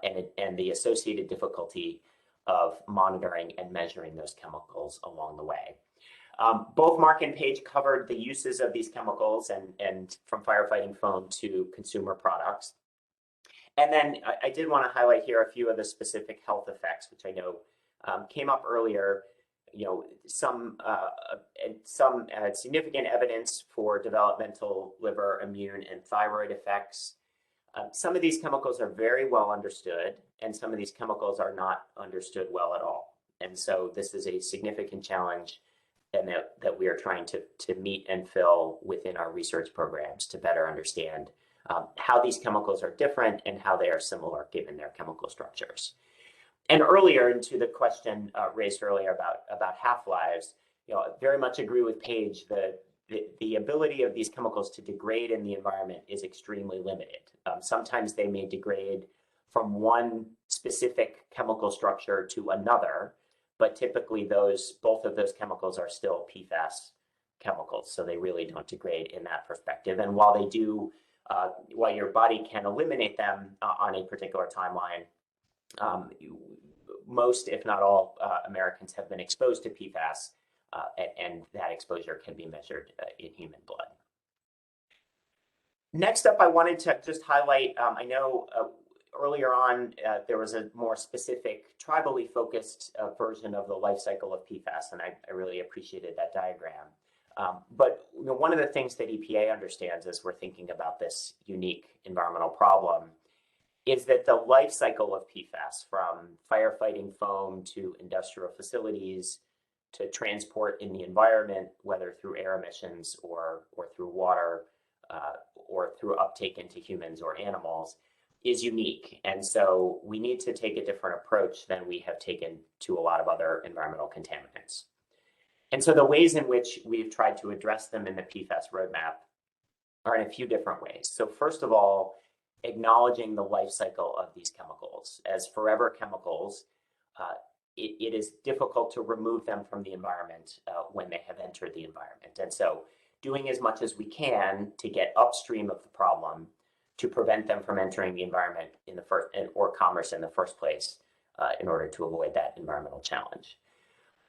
and the associated difficulty of monitoring and measuring those chemicals along the way. Both Mark and Paige covered the uses of these chemicals and from firefighting foam to consumer products. And then I did want to highlight here a few of the specific health effects, which I know came up earlier. Some significant evidence for developmental liver, immune, and thyroid effects. Some of these chemicals are very well understood, and some of these chemicals are not understood well at all. And so this is a significant challenge and that we are trying to meet and fill within our research programs to better understand how these chemicals are different and how they are similar given their chemical structures. And earlier, into the question raised earlier about half-lives, I very much agree with Paige. The ability of these chemicals to degrade in the environment is extremely limited. Sometimes they may degrade from one specific chemical structure to another, but typically both of those chemicals are still PFAS chemicals, so they really don't degrade in that perspective. And while they do, while your body can eliminate them on a particular timeline, most, if not all, Americans have been exposed to PFAS, and that exposure can be measured in human blood. Next up, I wanted to just highlight, I know earlier on there was a more specific tribally focused version of the life cycle of PFAS, and I really appreciated that diagram. But one of the things that EPA understands as we're thinking about this unique environmental problem is that the life cycle of PFAS, from firefighting foam to industrial facilities to transport in the environment, whether through air emissions or through water or through uptake into humans or animals, is unique. And so we need to take a different approach than we have taken to a lot of other environmental contaminants. And so the ways in which we've tried to address them in the PFAS roadmap are in a few different ways. So first of all, acknowledging the life cycle of these chemicals. As forever chemicals, it is difficult to remove them from the environment when they have entered the environment. And so doing as much as we can to get upstream of the problem to prevent them from entering the environment in the first or commerce in the first place in order to avoid that environmental challenge.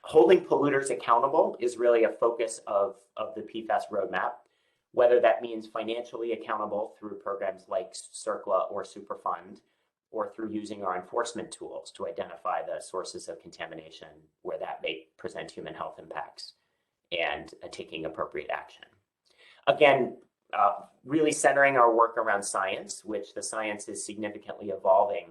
Holding polluters accountable is really a focus of the PFAS roadmap, whether that means financially accountable through programs like CERCLA or Superfund, or through using our enforcement tools to identify the sources of contamination where that may present human health impacts and taking appropriate action. Again, really centering our work around science, which the science is significantly evolving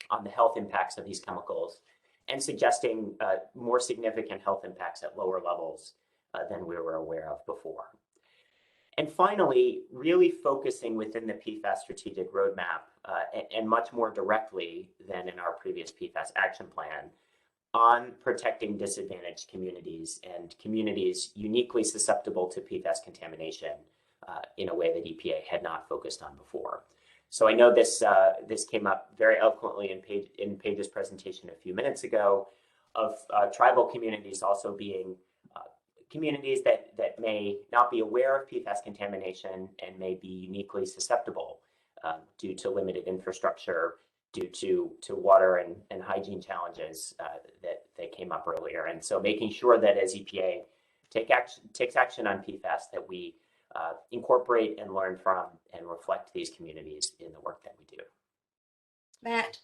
on the health impacts of these chemicals and suggesting more significant health impacts at lower levels than we were aware of before. And finally, really focusing within the PFAS strategic roadmap and much more directly than in our previous PFAS action plan on protecting disadvantaged communities and communities uniquely susceptible to PFAS contamination in a way that EPA had not focused on before. So I know this came up very eloquently in Paige's presentation a few minutes ago of tribal communities also being communities that may not be aware of PFAS contamination and may be uniquely susceptible due to limited infrastructure, due to water and hygiene challenges that came up earlier. And so making sure that as EPA takes action on PFAS, that we incorporate and learn from and reflect these communities in the work that we do. Matt,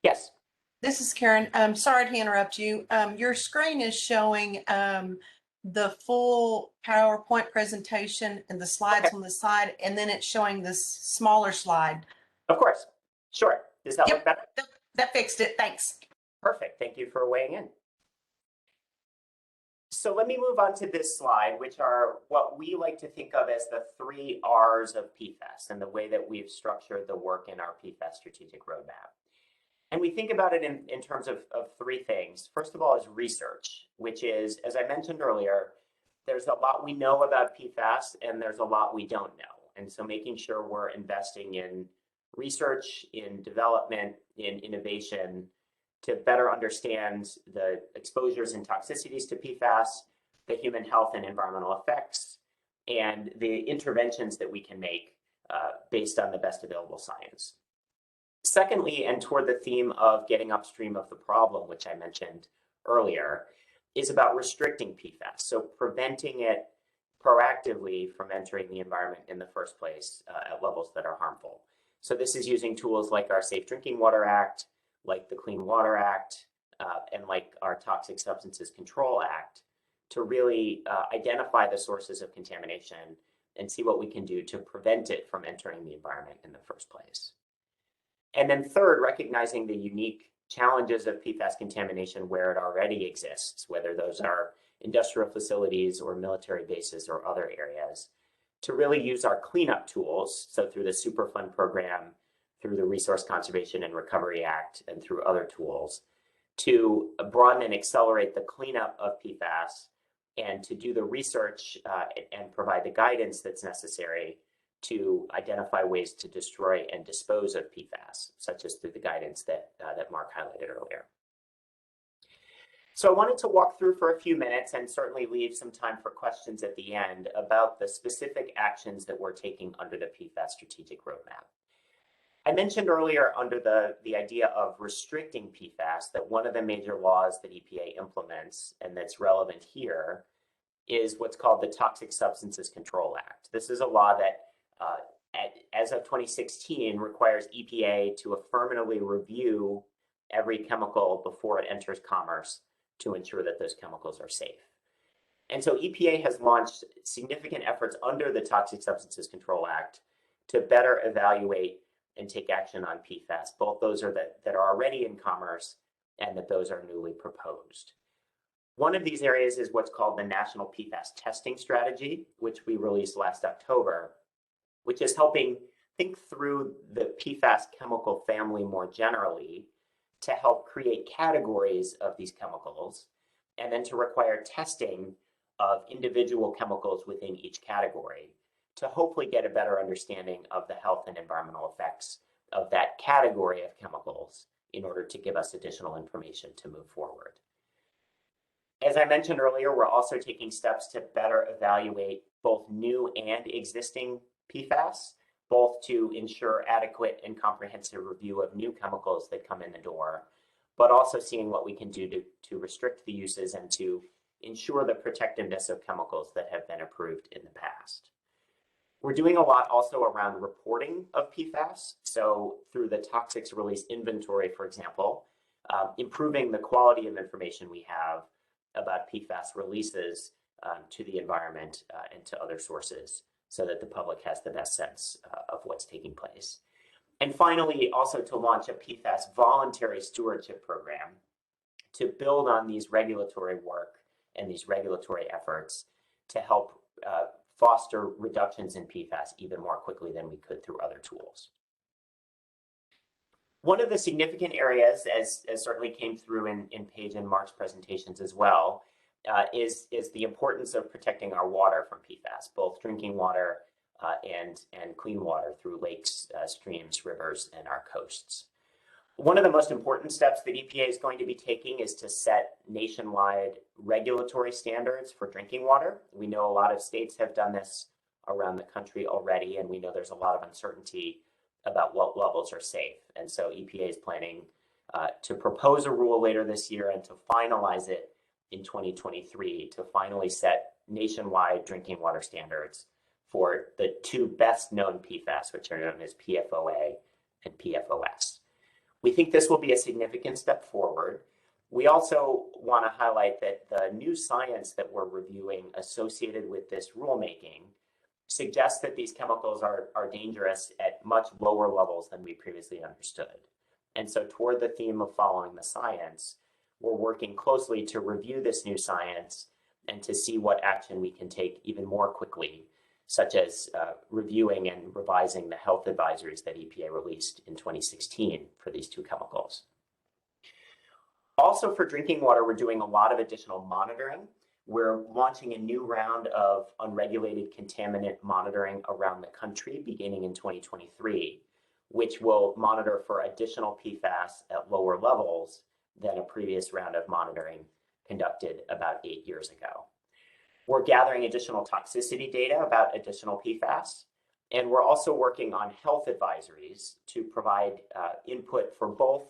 Yes. this is Karen. Sorry to interrupt you. Your screen is showing the full PowerPoint presentation and the slides Okay. on the side, and then it's showing this smaller slide. Of course. Sure. Does that look better? That fixed it. Thanks. Perfect. Thank you for weighing in. So let me move on to this slide, which are what we like to think of as the 3 R's of PFAS and the way that we've structured the work in our PFAS strategic roadmap. And we think about it in terms of 3 things. First of all is research, which is, as I mentioned earlier, there's a lot we know about PFAS and there's a lot we don't know. And so making sure we're investing in research, in development, in innovation to better understand the exposures and toxicities to PFAS, the human health and environmental effects, and the interventions that we can make based on the best available science. Secondly, and toward the theme of getting upstream of the problem, which I mentioned earlier, is about restricting PFAS. So preventing it proactively from entering the environment in the first place at levels that are harmful. So this is using tools like our Safe Drinking Water Act, like the Clean Water Act, and like our Toxic Substances Control Act to really identify the sources of contamination and see what we can do to prevent it from entering the environment in the first place. And then third, recognizing the unique challenges of PFAS contamination where it already exists, whether those are industrial facilities or military bases or other areas, to really use our cleanup tools, so through the Superfund program, through the Resource Conservation and Recovery Act, and through other tools, to broaden and accelerate the cleanup of PFAS and to do the research and provide the guidance that's necessary to identify ways to destroy and dispose of PFAS, such as through the guidance that Mark highlighted earlier. So I wanted to walk through for a few minutes and certainly leave some time for questions at the end about the specific actions that we're taking under the PFAS strategic roadmap. I mentioned earlier under the idea of restricting PFAS that one of the major laws that EPA implements and that's relevant here is what's called the Toxic Substances Control Act. This is a law that as of 2016 requires EPA to affirmatively review every chemical before it enters commerce to ensure that those chemicals are safe. And so EPA has launched significant efforts under the Toxic Substances Control Act to better evaluate and take action on PFAS, both those that are already in commerce and that those are newly proposed. One of these areas is what's called the National PFAS Testing Strategy, which we released last October, which is helping think through the PFAS chemical family more generally to help create categories of these chemicals and then to require testing of individual chemicals within each category to hopefully get a better understanding of the health and environmental effects of that category of chemicals in order to give us additional information to move forward. As I mentioned earlier, we're also taking steps to better evaluate both new and existing PFAS, both to ensure adequate and comprehensive review of new chemicals that come in the door, but also seeing what we can do to restrict the uses and to ensure the protectiveness of chemicals that have been approved in the past. We're doing a lot also around reporting of PFAS. So through the Toxics Release Inventory, for example, improving the quality of information we have about PFAS releases to the environment and to other sources so that the public has the best sense of what's taking place. And finally, also to launch a PFAS voluntary stewardship program to build on these regulatory work and these regulatory efforts to help foster reductions in PFAS even more quickly than we could through other tools. One of the significant areas, as certainly came through in Paige and Mark's presentations as well, is the importance of protecting our water from PFAS, both drinking water and clean water through lakes, streams, rivers, and our coasts. One of the most important steps that EPA is going to be taking is to set nationwide regulatory standards for drinking water. We know a lot of states have done this around the country already, and we know there's a lot of uncertainty about what levels are safe. And so EPA is planning to propose a rule later this year and to finalize it in 2023 to finally set nationwide drinking water standards for the two best known PFAS, which are known as PFOA and PFOS. We think this will be a significant step forward. We also want to highlight that the new science that we're reviewing associated with this rulemaking suggests that these chemicals are dangerous at much lower levels than we previously understood. And so toward the theme of following the science, we're working closely to review this new science and to see what action we can take even more quickly, such as reviewing and revising the health advisories that EPA released in 2016 for these two chemicals. Also for drinking water, we're doing a lot of additional monitoring. We're launching a new round of unregulated contaminant monitoring around the country beginning in 2023, which will monitor for additional PFAS at lower levels than a previous round of monitoring conducted about 8 years ago. We're gathering additional toxicity data about additional PFAS, and we're also working on health advisories to provide input for both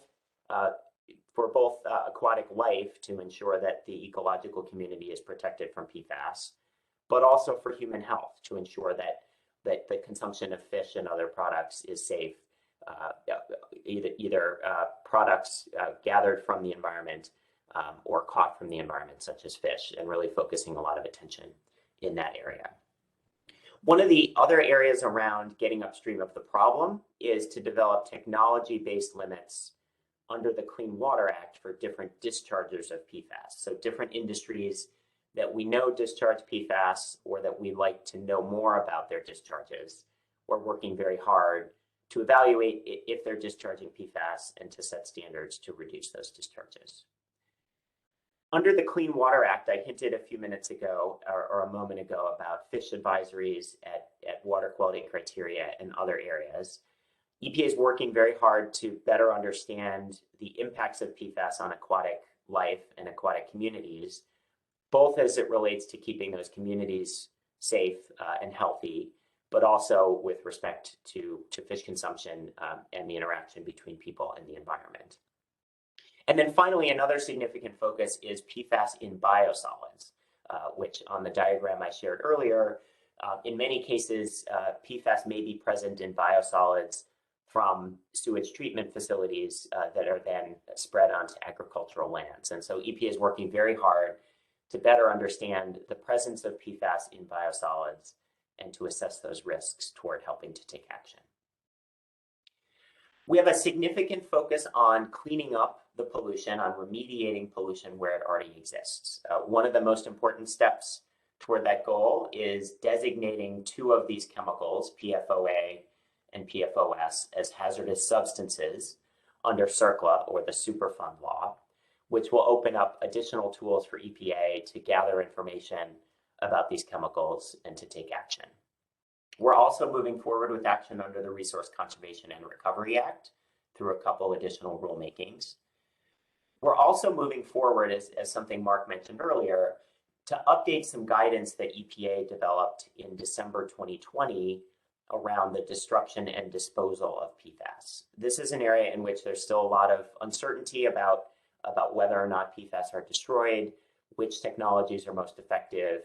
aquatic life to ensure that the ecological community is protected from PFAS, but also for human health to ensure that the consumption of fish and other products is safe, either products gathered from the environment or caught from the environment, such as fish, and really focusing a lot of attention in that area. One of the other areas around getting upstream of the problem is to develop technology-based limits under the Clean Water Act for different dischargers of PFAS. So different industries that we know discharge PFAS or that we'd like to know more about their discharges. We're working very hard to evaluate if they're discharging PFAS and to set standards to reduce those discharges. Under the Clean Water Act, I hinted a few minutes ago or a moment ago about fish advisories at water quality criteria and other areas. EPA is working very hard to better understand the impacts of PFAS on aquatic life and aquatic communities, both as it relates to keeping those communities safe and healthy, but also with respect to fish consumption and the interaction between people and the environment. And then finally, another significant focus is PFAS in biosolids, which on the diagram I shared earlier, in many cases, PFAS may be present in biosolids from sewage treatment facilities that are then spread onto agricultural lands. And so EPA is working very hard to better understand the presence of PFAS in biosolids and to assess those risks toward helping to take action. We have a significant focus on cleaning up the pollution, on remediating pollution where it already exists. One of the most important steps toward that goal is designating 2 of these chemicals, PFOA and PFOS, as hazardous substances under CERCLA, or the Superfund law, which will open up additional tools for EPA to gather information about these chemicals and to take action. We're also moving forward with action under the Resource Conservation and Recovery Act through a couple additional rulemakings. We're also moving forward, as something Mark mentioned earlier, to update some guidance that EPA developed in December 2020 around the destruction and disposal of PFAS. This is an area in which there's still a lot of uncertainty about whether or not PFAS are destroyed, which technologies are most effective,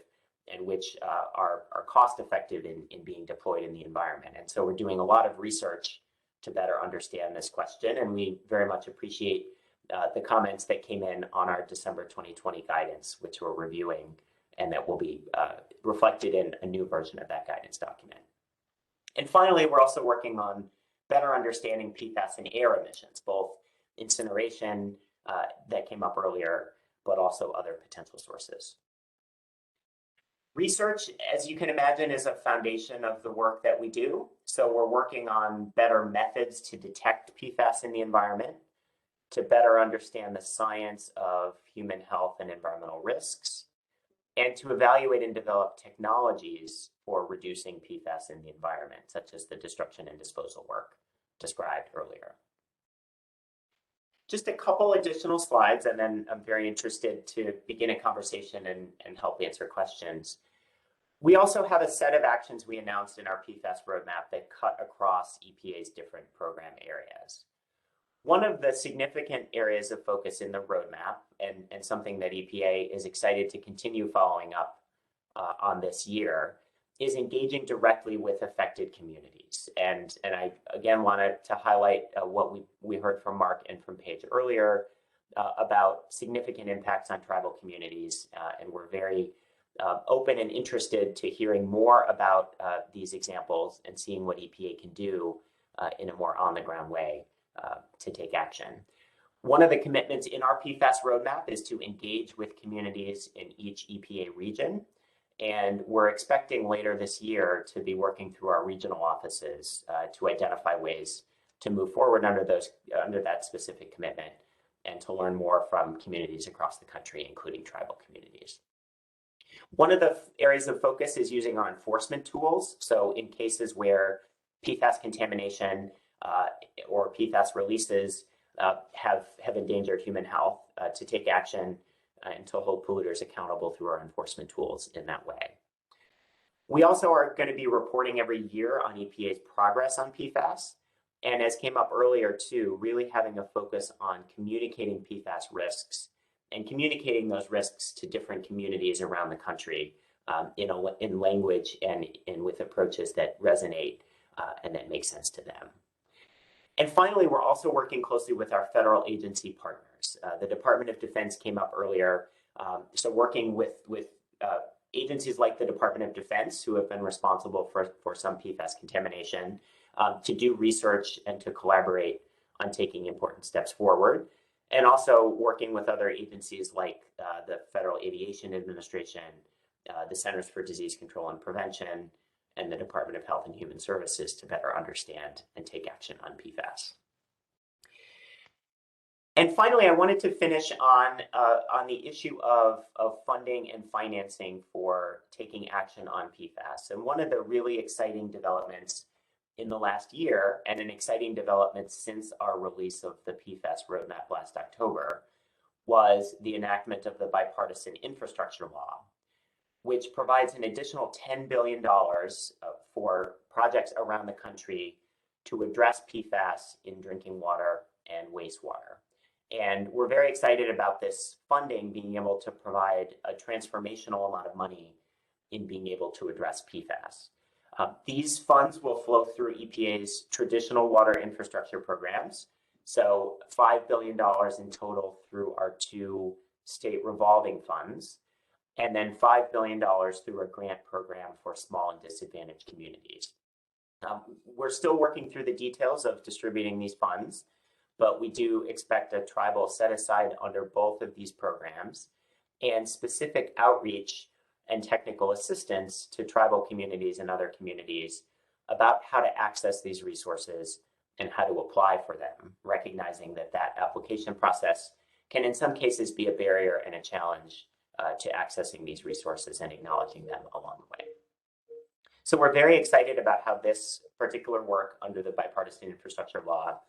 and which are cost effective in being deployed in the environment. And so we're doing a lot of research to better understand this question, and we very much appreciate the comments that came in on our December 2020 guidance, which we're reviewing, and that will be reflected in a new version of that guidance document. And finally, we're also working on better understanding PFAS in air emissions, both incineration that came up earlier, but also other potential sources. Research, as you can imagine, is a foundation of the work that we do. So we're working on better methods to detect PFAS in the environment, to better understand the science of human health and environmental risks, and to evaluate and develop technologies for reducing PFAS in the environment, such as the destruction and disposal work described earlier. Just a couple additional slides, and then I'm very interested to begin a conversation and help answer questions. We also have a set of actions we announced in our PFAS roadmap that cut across EPA's different program areas. One of the significant areas of focus in the roadmap, and something that EPA is excited to continue following up on this year, is engaging directly with affected communities. And I again wanted to highlight what we heard from Mark and from Paige earlier about significant impacts on tribal communities. And we're very open and interested to hearing more about these examples and seeing what EPA can do in a more on-the-ground way to take action. One of the commitments in our PFAS roadmap is to engage with communities in each EPA region. And we're expecting later this year to be working through our regional offices to identify ways to move forward under that specific commitment, and to learn more from communities across the country, including tribal communities. One of the areas of focus is using our enforcement tools. So in cases where PFAS contamination or PFAS releases have endangered human health, to take action and to hold polluters accountable through our enforcement tools in that way. We also are going to be reporting every year on EPA's progress on PFAS. And as came up earlier too, really having a focus on communicating PFAS risks and communicating those risks to different communities around the country in language and with approaches that resonate and that make sense to them. And finally, we're also working closely with our federal agency partners. The Department of Defense came up earlier. So working with agencies like the Department of Defense, who have been responsible for some PFAS contamination, to do research and to collaborate on taking important steps forward. And also working with other agencies like the Federal Aviation Administration, the Centers for Disease Control and Prevention, and the Department of Health and Human Services to better understand and take action on PFAS. And finally, I wanted to finish on the issue of funding and financing for taking action on PFAS. And one of the really exciting developments in the last year, and an exciting development since our release of the PFAS roadmap last October, was the enactment of the Bipartisan Infrastructure Law, which provides an additional $10 billion for projects around the country to address PFAS in drinking water and wastewater. And we're very excited about this funding being able to provide a transformational amount of money in being able to address PFAS. These funds will flow through EPA's traditional water infrastructure programs. So $5 billion in total through our 2 state revolving funds, and then $5 billion through a grant program for small and disadvantaged communities. We're still working through the details of distributing these funds, but we do expect a tribal set aside under both of these programs and specific outreach and technical assistance to tribal communities and other communities about how to access these resources and how to apply for them, recognizing that that application process can in some cases be a barrier and a challenge to accessing these resources and acknowledging them along the way. So we're very excited about how this particular work under the Bipartisan Infrastructure Law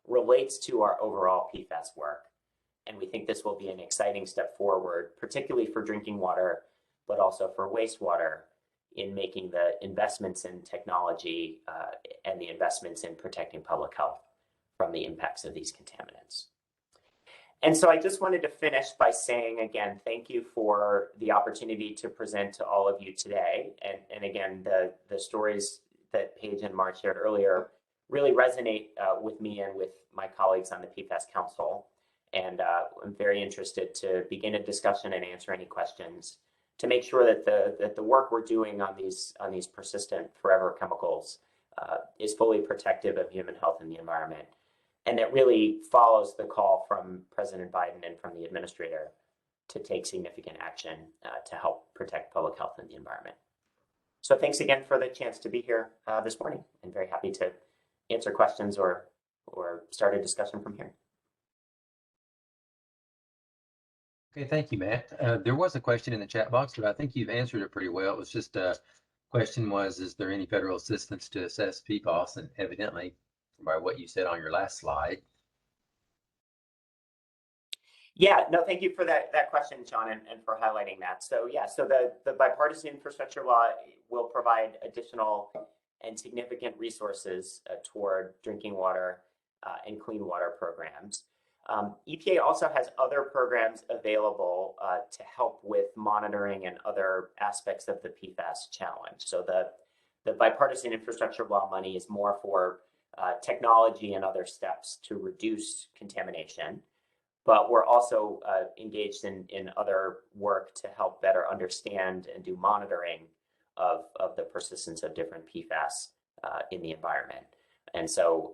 relates to our overall PFAS work. And we think this will be an exciting step forward, particularly for drinking water, but also for wastewater, in making the investments in technology and the investments in protecting public health from the impacts of these contaminants. And so I just wanted to finish by saying again, thank you for the opportunity to present to all of you today. And again, the stories that Paige and Mark shared earlier really resonate with me and with my colleagues on the PFAS Council. And I'm very interested to begin a discussion and answer any questions to make sure that the work we're doing on these persistent forever chemicals is fully protective of human health and the environment. And it really follows the call from President Biden and from the administrator to take significant action to help protect public health and the environment. So thanks again for the chance to be here this morning, and very happy to answer questions or start a discussion from here. Okay, thank you, Matt. There was a question in the chat box, but I think you've answered it pretty well. It was just a question was, is there any federal assistance to assess PFAS? And evidently, by what you said on your last slide. Yeah, no, thank you for that question, Sean, and for highlighting that. So yeah, so the Bipartisan Infrastructure Law will provide additional and significant resources toward drinking water and clean water programs. EPA also has other programs available to help with monitoring and other aspects of the PFAS challenge. So the Bipartisan Infrastructure Law money is more for technology and other steps to reduce contamination, but we're also engaged in other work to help better understand and do monitoring of the persistence of different PFAS in the environment. And so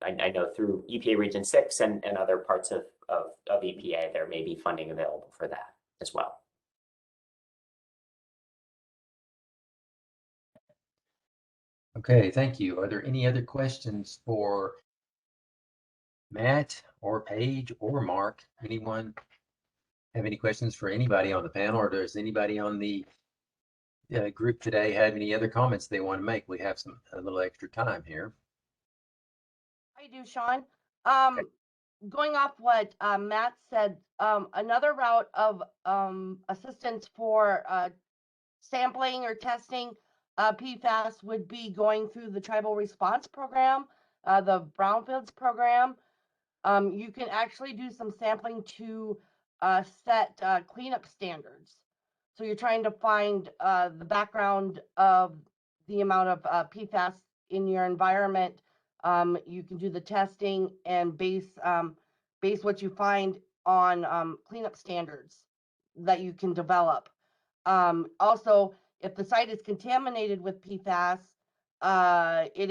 I know through EPA Region 6 and other parts of EPA, there may be funding available for that as well. Okay, thank you. Are there any other questions for Matt or Paige or Mark? Anyone have any questions for anybody on the panel, or does anybody on the group today have any other comments they want to make? We have a little extra time here. I do, Sean. Going off what Matt said, another route of assistance for sampling or testing PFAS would be going through the Tribal Response Program, the Brownfields Program. You can actually do some sampling to set cleanup standards. So you're trying to find the background of the amount of PFAS in your environment. You can do the testing and base what you find on cleanup standards that you can develop. Also, if the site is contaminated with PFAS, it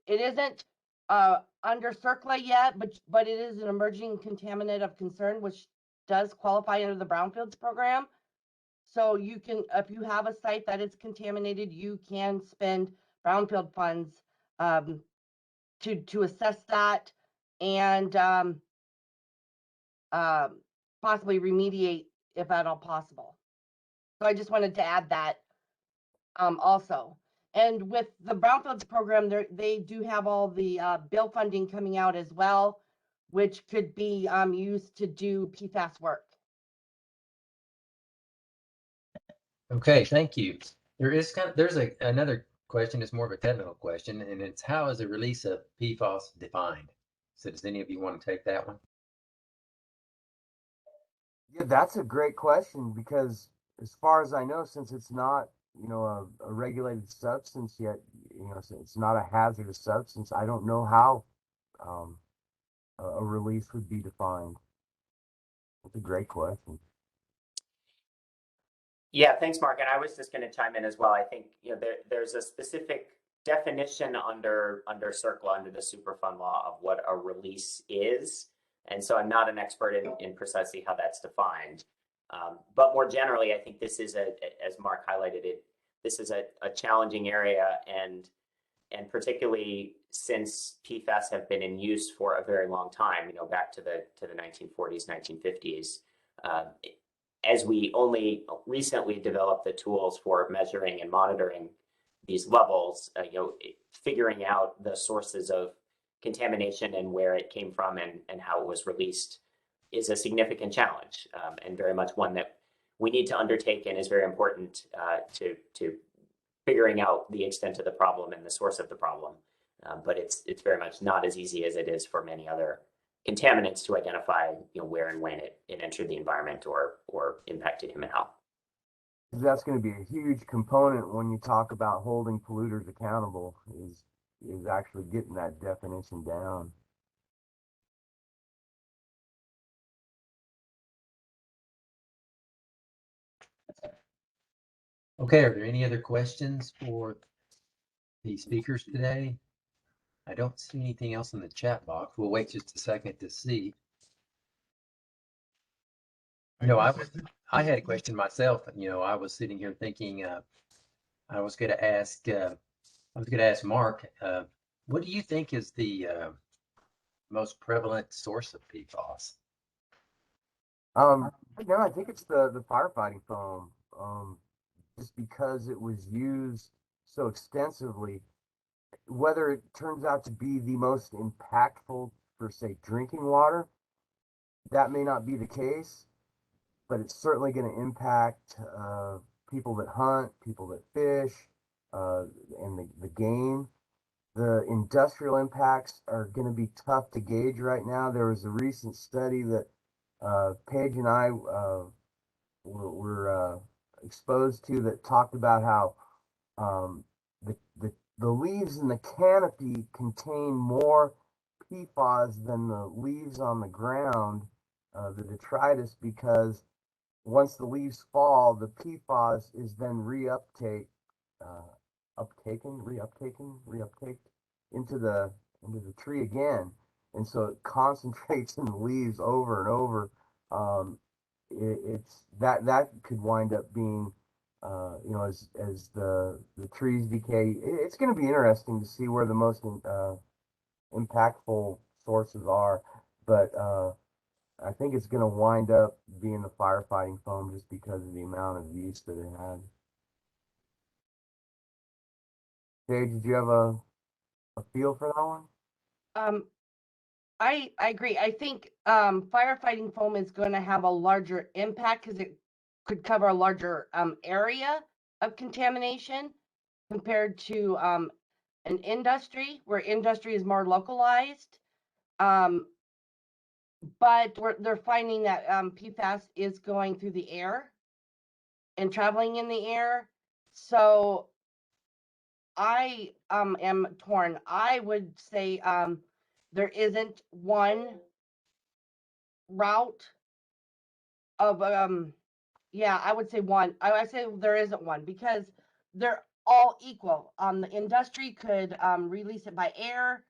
isn't under CERCLA yet, but it is an emerging contaminant of concern, which does qualify under the Brownfields program. So you can, if you have a site that is contaminated, you can spend brownfield funds to assess that and possibly remediate if at all possible. So I just wanted to add that also. And with the Brownfields program, they do have all the bill funding coming out as well, which could be used to do PFAS work. Okay, thank you. There's another question. It's more of a technical question, and it's how is the release of PFAS defined? So does any of you want to take that one? Yeah, that's a great question, because as far as I know, since it's not, a regulated substance yet, so it's not a hazardous substance, I don't know how a release would be defined. That's a great question. Yeah, thanks, Mark. And I was just going to chime in as well. I think there's a specific definition under CERCLA, under the Superfund law, of what a release is. And so I'm not an expert in precisely how that's defined. But more generally, I think this is as Mark highlighted it, this is a challenging area, and particularly since PFAS have been in use for a very long time, you know, back to the 1940s, 1950s, as we only recently developed the tools for measuring and monitoring these levels, you know, figuring out the sources of contamination and where it came from and how it was released is a significant challenge, and very much one that we need to undertake, and is very important to figuring out the extent of the problem and the source of the problem. But it's very much not as easy as it is for many other contaminants to identify, you know, where and when it entered the environment or impacted human health. That's going to be a huge component when you talk about holding polluters accountable, is actually getting that definition down. Okay, are there any other questions for the speakers today? I don't see anything else in the chat box. We'll wait just a second to see. You know, I had a question myself. You know, I was sitting here thinking, I was going to ask Mark, what do you think is the most prevalent source of PFAS? No, I think it's the firefighting foam. Just because it was used so extensively, whether it turns out to be the most impactful for, say, drinking water, that may not be the case, but it's certainly going to impact people that hunt, people that fish, and the game. The industrial impacts are going to be tough to gauge right now. There was a recent study that Paige and I were exposed to that talked about how the leaves in the canopy contain more PFAS than the leaves on the ground, the detritus, because once the leaves fall, the PFAS is then reuptaked into the tree again, and so it concentrates in the leaves over and over. It's that could wind up being, you know, as the trees decay. It's going to be interesting to see where the most impactful sources are, but I think it's going to wind up being the firefighting foam, just because of the amount of use that it had. Jay, did you have a feel for that one? I agree. I think firefighting foam is going to have a larger impact because it could cover a larger area of contamination compared to an industry, where industry is more localized. But they're finding that PFAS is going through the air and traveling in the air. So I am torn. I would say there isn't one route of yeah, I would say one. I say there isn't one, because they're all equal. The industry could release it by air.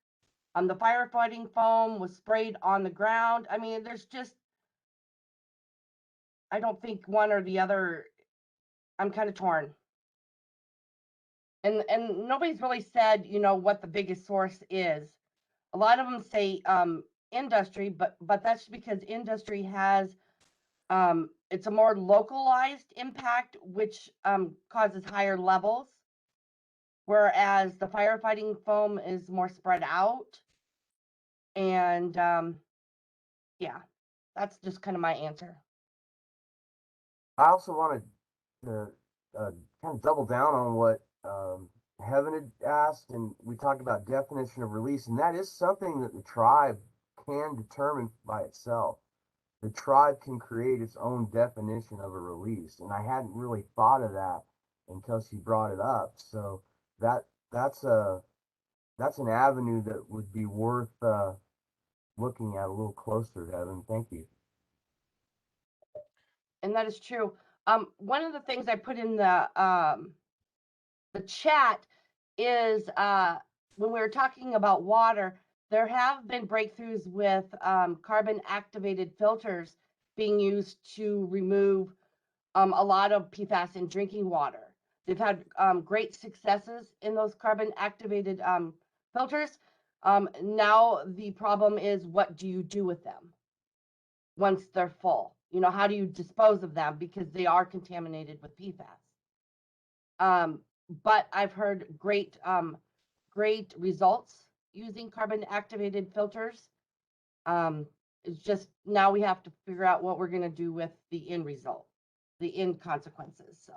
The firefighting foam was sprayed on the ground. I mean, there's just, I don't think one or the other. I'm kind of torn. And nobody's really said, you know, what the biggest source is. A lot of them say industry, but that's because industry has it's a more localized impact, which causes higher levels, whereas the firefighting foam is more spread out. And yeah, that's just kind of my answer. I also wanted to kind of double down on what Heaven had asked, and we talked about definition of release, and that is something that the tribe can determine by itself. The tribe can create its own definition of a release, and I hadn't really thought of that until she brought it up. So that's an avenue that would be worth looking at a little closer, Heaven. Thank you. And that is true. One of the things I put in the chat is when we were talking about water, there have been breakthroughs with carbon activated filters being used to remove a lot of PFAS in drinking water. They've had great successes in those carbon activated filters. Now the problem is, what do you do with them once they're full? You know, how do you dispose of them because they are contaminated with PFAS? But I've heard great results using carbon activated filters. It's just now we have to figure out what we're going to do with the end result, the end consequences. So.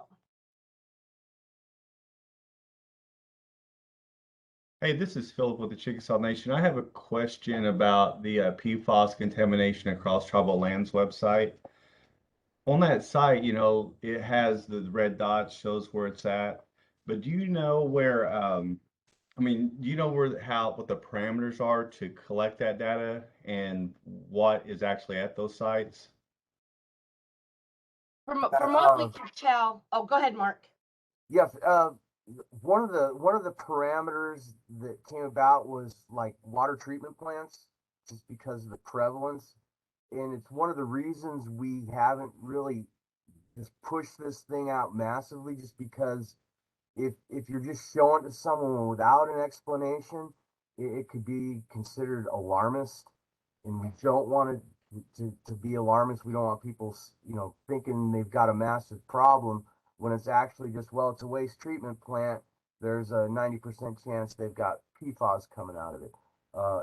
Hey, this is Philip with the Chickasaw Nation. I have a question about the PFAS contamination across tribal lands website. On that site, you know, it has the red dot, shows where it's at. But do you know where, I mean, do you know what the parameters are to collect that data and what is actually at those sites? From what we can tell, oh, go ahead, Mark. Yeah, one of the parameters that came about was like water treatment plants, just because of the prevalence, and it's one of the reasons we haven't really just pushed this thing out massively, just because if you're just showing it to someone without an explanation, it could be considered alarmist, and we don't want to be alarmist. We don't want people, you know, thinking they've got a massive problem when it's actually just, well, it's a waste treatment plant. There's a 90% chance they've got PFAS coming out of it.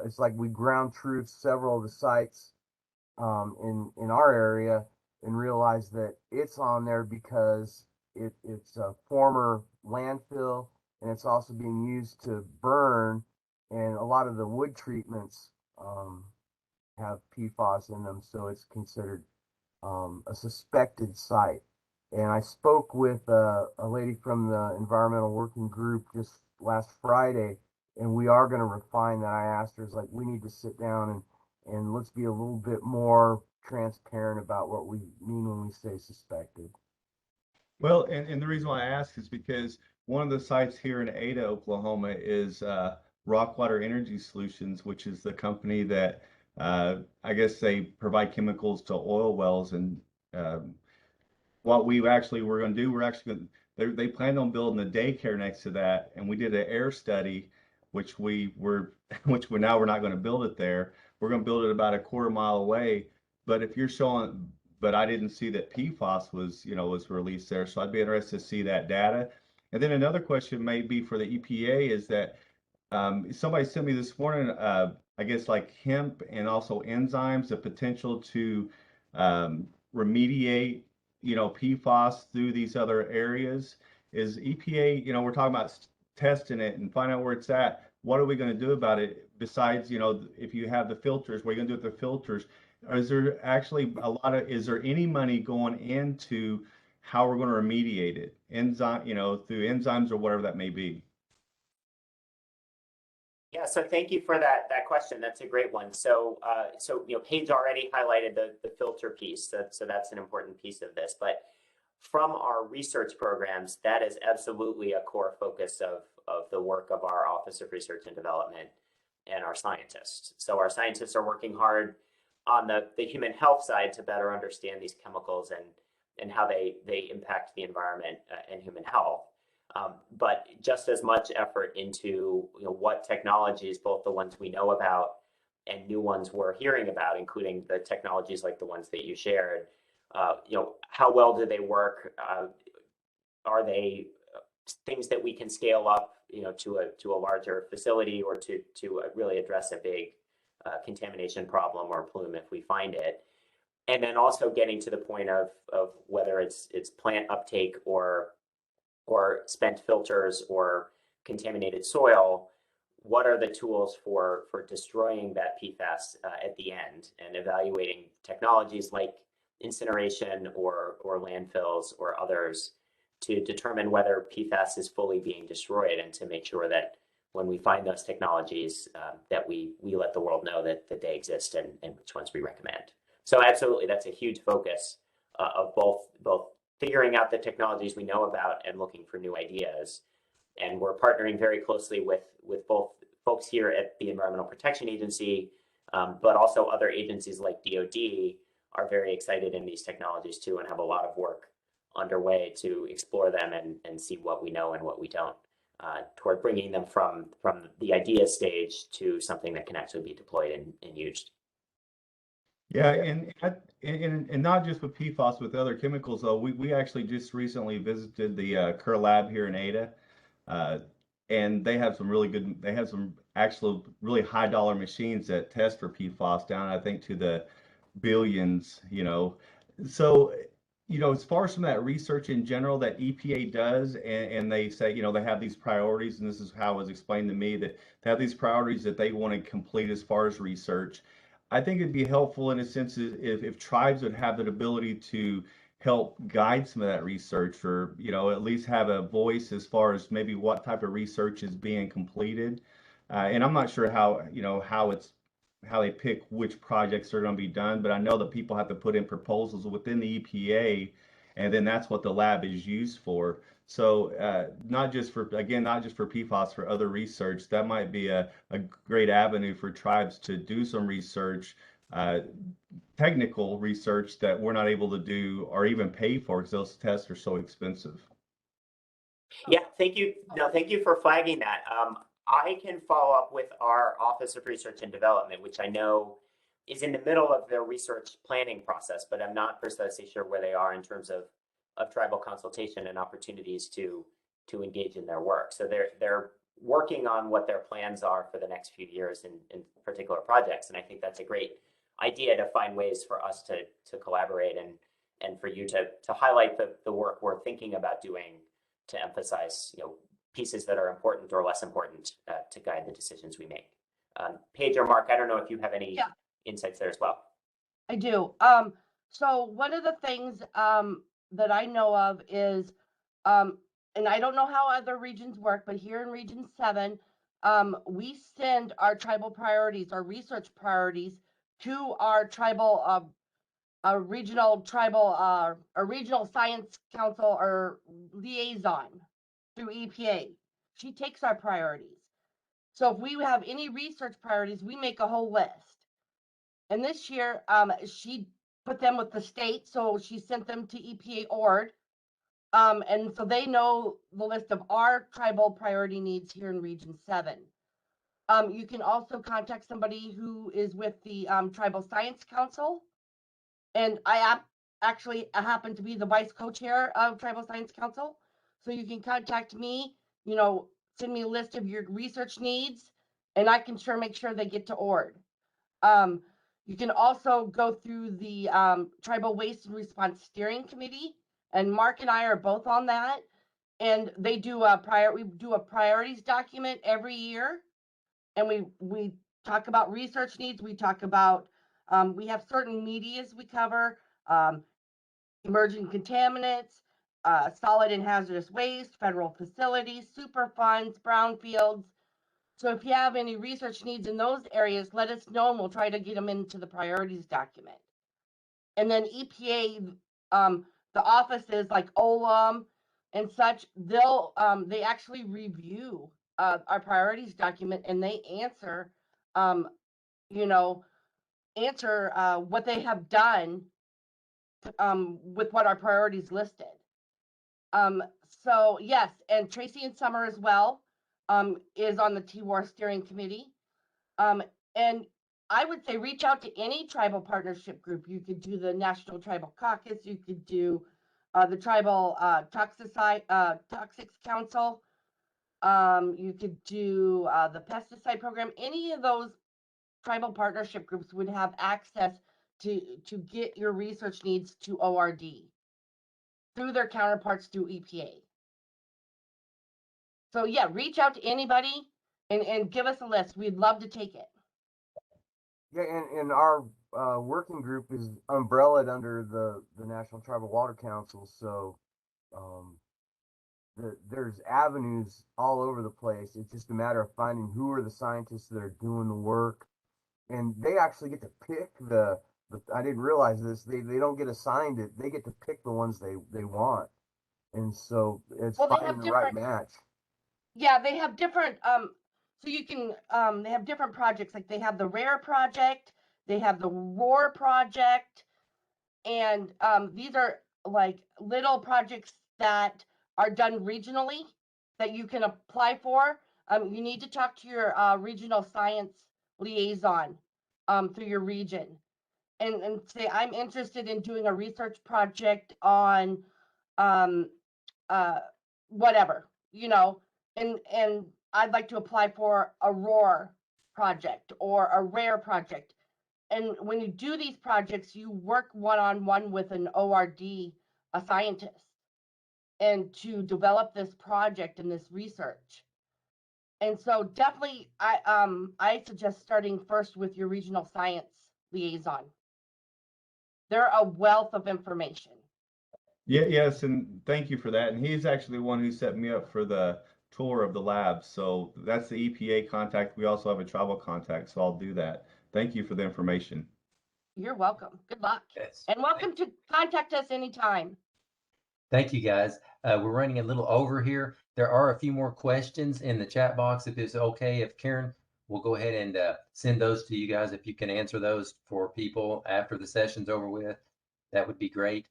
It's like we ground truth several of the sites in our area and realized that it's on there because it's a former landfill, and it's also being used to burn, and a lot of the wood treatments have PFAS in them, so it's considered a suspected site. And I spoke with a lady from the environmental working group just last Friday, and we are going to refine that. I asked her, like, we need to sit down and let's be a little bit more transparent about what we mean when we say suspected. Well, and the reason why I ask is because one of the sites here in Ada, Oklahoma is Rockwater Energy Solutions, which is the company that I guess they provide chemicals to oil wells. And what we actually were going to do, they planned on building a daycare next to that. And we did an air study, which we're now we're not going to build it there. We're going to build it about a quarter mile away. But if you're showing, but I didn't see that PFAS was released there. So I'd be interested to see that data. And then another question may be for the EPA is that somebody sent me this morning, I guess like hemp and also enzymes, the potential to remediate, PFAS through these other areas. Is EPA, we're talking about testing it and find out where it's at. What are we going to do about it? Besides, if you have the filters, what are you going to do with the filters? Is there actually is there any money going into how we're going to remediate it? Through enzymes or whatever that may be. Yeah, so thank you for that question. That's a great one. So Paige already highlighted the filter piece, so that's an important piece of this. But from our research programs, that is absolutely a core focus of the work of our Office of Research and Development and our scientists. So our scientists are working hard on the human health side to better understand these chemicals and how they impact the environment and human health. But just as much effort into what technologies, both the ones we know about and new ones we're hearing about, including the technologies like the ones that you shared. How well do they work? Are they things that we can scale up, to a larger facility or to really address a big contamination problem or plume if we find it? And then also getting to the point of whether it's plant uptake or spent filters or contaminated soil, what are the tools for destroying that PFAS at the end, and evaluating technologies like incineration or landfills or others to determine whether PFAS is fully being destroyed, and to make sure that when we find those technologies that we let the world know that they exist and which ones we recommend. So absolutely, that's a huge focus of both figuring out the technologies we know about and looking for new ideas, And we're partnering very closely with both folks here at the Environmental Protection Agency, but also other agencies like DoD are very excited in these technologies too, and have a lot of work underway to explore them and see what we know and what we don't, toward bringing them from the idea stage to something that can actually be deployed and used. Yeah, and not just with PFAS, with other chemicals though. We actually just recently visited the Kerr lab here in Ada, and they have some actual really high dollar machines that test for PFAS down, I think, to the billions, you know. So, you know, as far as some of that research in general that EPA does, and they say, you know, they have these priorities, and this is how it was explained to me, that they have these priorities that they want to complete as far as research. I think it'd be helpful in a sense if tribes would have that ability to help guide some of that research, or, you know, at least have a voice as far as maybe what type of research is being completed. And I'm not sure how, you know, how they pick which projects are going to be done, but I know that people have to put in proposals within the EPA, and then that's what the lab is used for. So not just for PFAS, for other research, that might be a great avenue for tribes to do some research, technical research that we're not able to do or even pay for because those tests are so expensive. Yeah, thank you. No, thank you for flagging that. I can follow up with our Office of Research and Development, which I know is in the middle of their research planning process, but I'm not precisely sure where they are in terms of tribal consultation and opportunities to engage in their work. So they're working on what their plans are for the next few years in particular projects, and I think that's a great idea to find ways for us to collaborate and for you to highlight the work we're thinking about doing to emphasize, you know, pieces that are important or less important to guide the decisions we make. Paige or Mark, I don't know if you have any insights there as well. I do. So one of the things that I know of is, and I don't know how other regions work, but here in Region 7, we send our tribal priorities, our research priorities, to our tribal, regional science council or liaison through EPA. She takes our priorities. So if we have any research priorities, we make a whole list. And this year, she put them with the state, so she sent them to EPA ORD. And so they know the list of our tribal priority needs here in Region 7. You can also contact somebody who is with the Tribal Science Council. And I actually happen to be the vice co-chair of Tribal Science Council. So you can contact me, you know, send me a list of your research needs, and I can make sure they get to ORD. You can also go through the Tribal Waste and Response Steering Committee, and Mark and I are both on that. And they do we do a priorities document every year, and we talk about research needs. We talk about we have certain medias we cover, emerging contaminants, solid and hazardous waste, federal facilities, super funds, brownfields. So if you have any research needs in those areas, let us know and we'll try to get them into the priorities document. And then EPA, the offices like OLUM and such, they actually review our priorities document, and they answer, what they have done with what our priorities listed. So yes, and Tracy and Summer as well is on the TWAR steering committee. And I would say reach out to any tribal partnership group. You could do the National Tribal Caucus. You could do the Tribal Toxics Council. You could do the pesticide program. Any of those tribal partnership groups would have access to get your research needs to ORD through their counterparts through EPA. So yeah, reach out to anybody and give us a list. We'd love to take it. Yeah, and our working group is umbrellaed under the National Tribal Water Council, so there's avenues all over the place. It's just a matter of finding who are the scientists that are doing the work, and they actually get to pick I didn't realize this. They don't get assigned it. They get to pick the ones they want, and so it's finding the right match. Yeah, they have different, so you can, they have different projects, like they have the Rare project, they have the Roar project, and these are like little projects that are done regionally that you can apply for. You need to talk to your regional science liaison through your region and say, I'm interested in doing a research project on um, uh, whatever, you know, and I'd like to apply for a Roar project or a Rare project. And when you do these projects, you work one-on-one with an ORD, a scientist, and to develop this project and this research. And so definitely I suggest starting first with your regional science liaison. They're a wealth of information. Yeah, yes, and thank you for that. And he's actually the one who set me up for the tour of the lab. So that's the EPA contact. We also have a travel contact, so I'll do that. Thank you for the information. You're welcome. Good luck. Yes. And welcome to contact us anytime. Thank you, guys. We're running a little over here. There are a few more questions in the chat box. If it's okay, if Karen will go ahead and send those to you guys, if you can answer those for people after the session's over with, that would be great.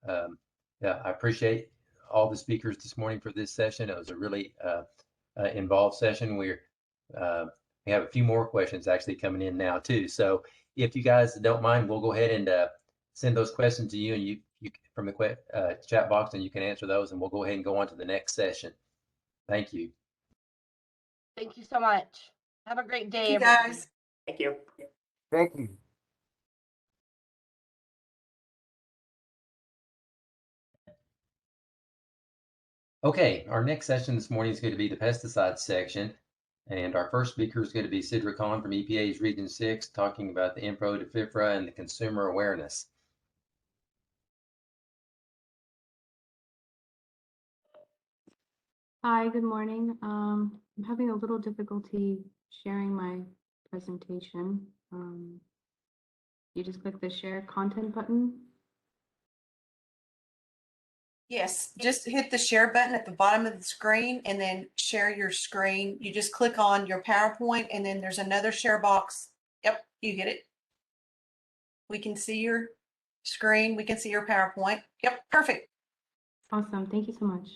Yeah, I appreciate all the speakers this morning for this session. It was a really involved session. We have a few more questions actually coming in now too. So if you guys don't mind, we'll go ahead and send those questions to you, and you from the chat box, and you can answer those, and we'll go ahead and go on to the next session. Thank you. Thank you so much. Have a great day, Thank you, everybody. guys. Thank you. Thank you. Okay, our next session this morning is going to be the pesticides section. And our first speaker is going to be Sidra Khan from EPA's Region 6, talking about the INPRO to FIFRA and the consumer awareness. Hi, good morning. I'm having a little difficulty sharing my presentation. You just click the share content button. Yes, just hit the share button at the bottom of the screen and then share your screen. You just click on your PowerPoint and then there's another share box. Yep, you get it. We can see your screen. We can see your PowerPoint. Yep, perfect. Awesome, thank you so much.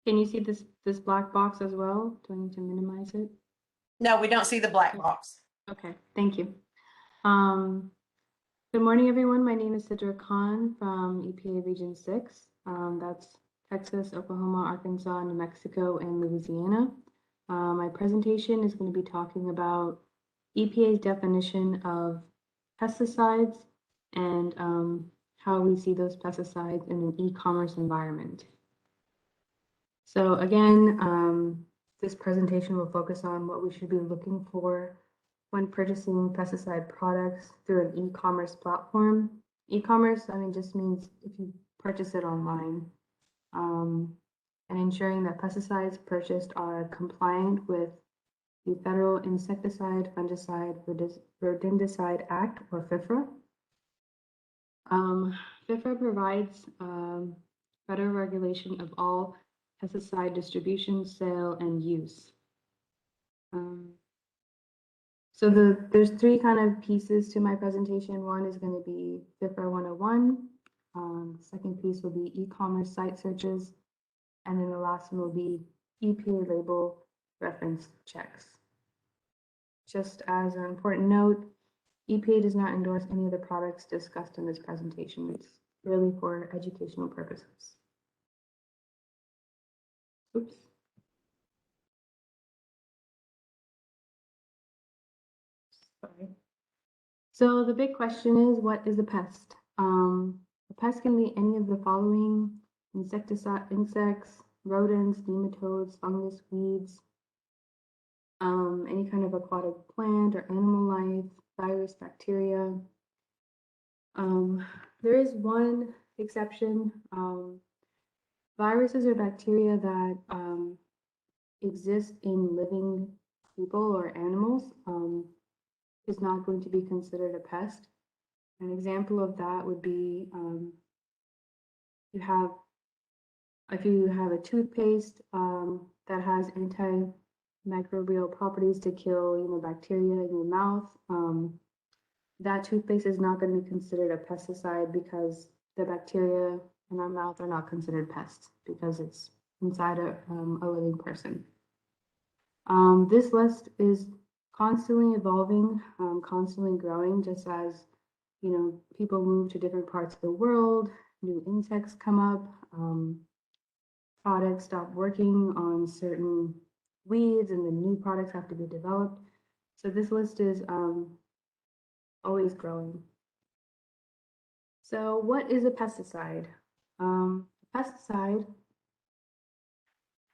Can you see this black box as well? Do I need to minimize it? No, we don't see the black box. Okay, thank you. Good morning, everyone. My name is Sidra Khan from EPA Region 6. That's Texas, Oklahoma, Arkansas, New Mexico, and Louisiana. My presentation is going to be talking about EPA's definition of pesticides and how we see those pesticides in an e-commerce environment. So again, this presentation will focus on what we should be looking for when purchasing pesticide products through an e-commerce platform. E-commerce, just means if you purchase it online, and ensuring that pesticides purchased are compliant with the Federal Insecticide, Fungicide, Rodenticide Act, or FIFRA. FIFRA provides federal regulation of all pesticide distribution, sale, and use. So there's three kind of pieces to my presentation. One is going to be FIFRA 101. The second piece will be e-commerce site searches. And then the last one will be EPA label reference checks. Just as an important note, EPA does not endorse any of the products discussed in this presentation. It's really for educational purposes. Oops. Sorry. So the big question is, what is a pest? A pest can be any of the following: insects, rodents, nematodes, fungus, weeds, any kind of aquatic plant or animal life, virus, bacteria. There is one exception. Viruses or bacteria that exist in living people or animals is not going to be considered a pest. An example of that would be you have If you have a toothpaste that has antimicrobial properties to kill, bacteria in your mouth, that toothpaste is not going to be considered a pesticide because the bacteria in our mouth are not considered pests because it's inside a living person. This list is constantly evolving, constantly growing, just as people move to different parts of the world, new insects come up, products stop working on certain weeds, and the new products have to be developed. So this list is always growing. So what is a pesticide? A pesticide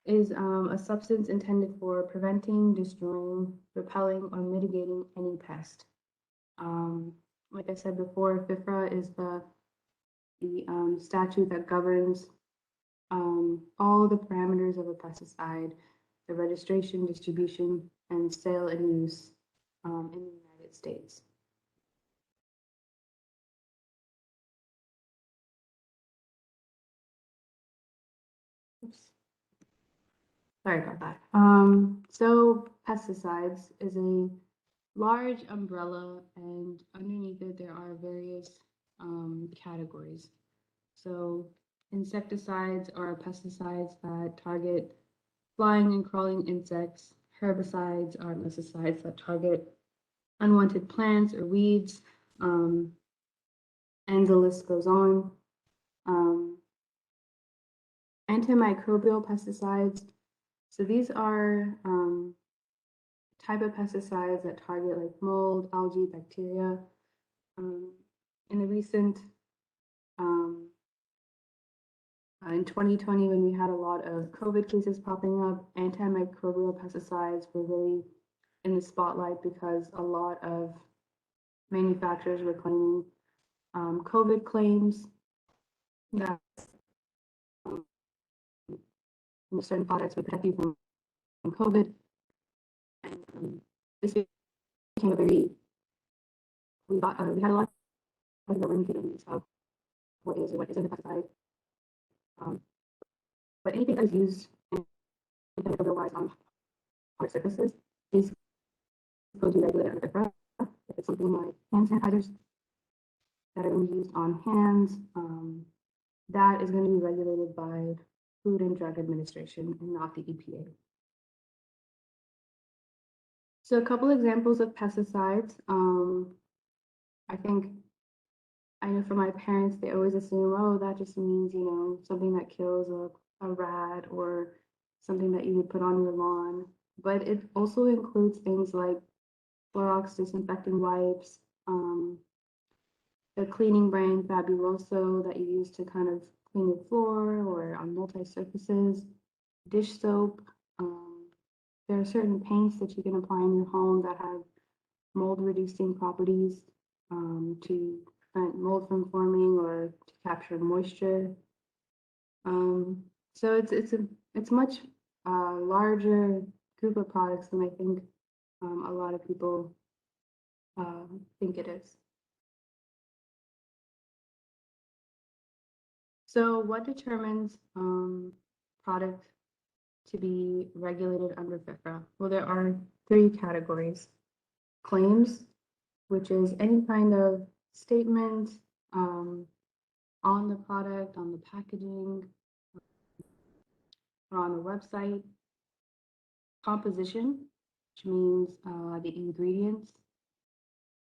is a substance intended for preventing, destroying, repelling, or mitigating any pest. Like I said before, FIFRA is the statute that governs all the parameters of a pesticide, the registration, distribution, and sale and use in the United States. Oops. Sorry about that. So pesticides is a large umbrella, and underneath it there are various categories. So insecticides are pesticides that target flying and crawling insects. Herbicides are pesticides that target unwanted plants or weeds, and the list goes on. Antimicrobial pesticides. So these are type of pesticides that target like mold, algae, bacteria. In the recent in 2020, when we had a lot of COVID cases popping up, antimicrobial pesticides were really in the spotlight because a lot of manufacturers were claiming COVID claims that certain products would protect you from COVID. And this became a very, we had a lot of meetings of what is or what isn't a pesticide. But anything that is used in otherwise on hard surfaces is going to be regulated under FIFRA. If it's something like hand sanitizers that are going to be used on hands, that is going to be regulated by Food and Drug Administration and not the EPA. So a couple examples of pesticides. I know for my parents, they always assume, oh, that just means, something that kills a rat or something that you would put on your lawn. But it also includes things like Clorox disinfecting wipes, the cleaning brand Fabuloso that you use to kind of clean your floor or on multi-surfaces, dish soap. There are certain paints that you can apply in your home that have mold reducing properties to prevent mold from forming or to capture moisture. So it's much larger group of products than I think a lot of people think it is. So what determines product to be regulated under FIFRA? Well, there are 3 categories. Claims, which is any kind of statement on the product, on the packaging, or on the website. Composition, which means the ingredients.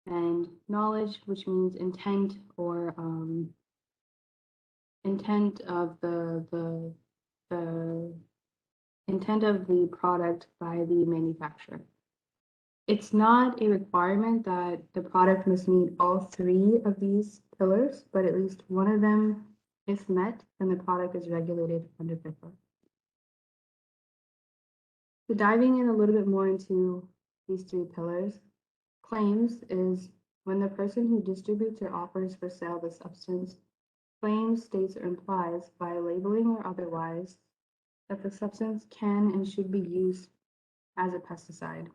And knowledge, which means intent or intent of the intent of the product by the manufacturer. It's not a requirement that the product must meet all 3 of these pillars, but at least one of them, if met, then the product is regulated under FIFRA. So diving in a little bit more into these 3 pillars, claims is when the person who distributes or offers for sale the substance claims, states, or implies by labeling or otherwise that the substance can and should be used as a pesticide.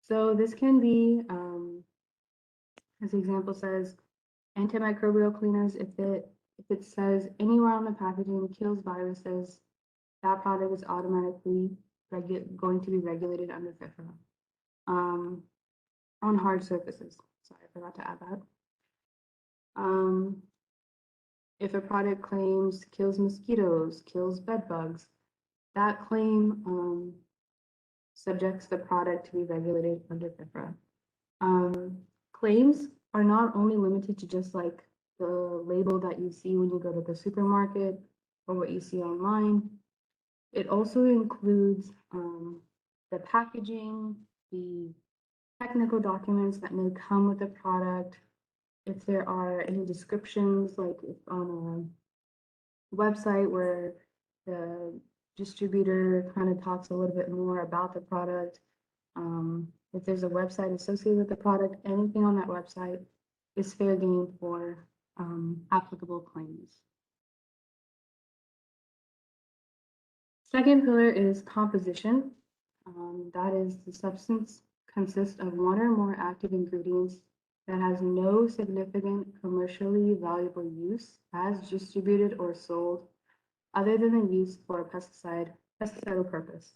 So this can be, as the example says, antimicrobial cleaners if it if it says anywhere on the packaging kills viruses, that product is automatically going to be regulated under FIFRA. On hard surfaces. Sorry, I forgot to add that. If a product claims kills mosquitoes, kills bed bugs, that claim subjects the product to be regulated under FIFRA. Claims are not only limited to just like the label that you see when you go to the supermarket or what you see online. It also includes the packaging, the technical documents that may come with the product, if there are any descriptions, like if on a website where the distributor kind of talks a little bit more about the product, if there's a website associated with the product, anything on that website is fair game for applicable claims. Second pillar is composition. That is, the substance consists of one or more active ingredients that has no significant commercially valuable use as distributed or sold other than the use for a pesticidal purpose.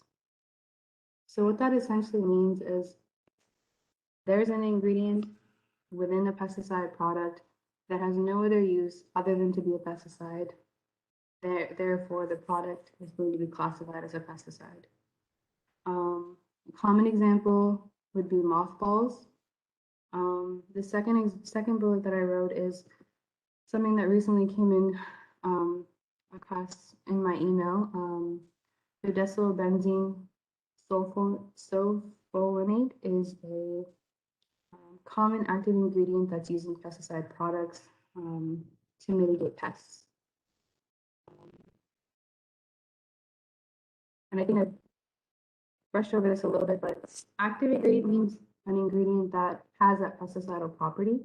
So what that essentially means is there's an ingredient within a pesticide product that has no other use other than to be a pesticide. Therefore, the product is going to be classified as a pesticide. A common example would be mothballs. The second bullet that I wrote is something that recently came in across in my email. Fludecyl-benzene sulfonate is a common active ingredient that's used in pesticide products to mitigate pests. And I think I brushed over this a little bit, but active ingredient means an ingredient that has that pesticidal property.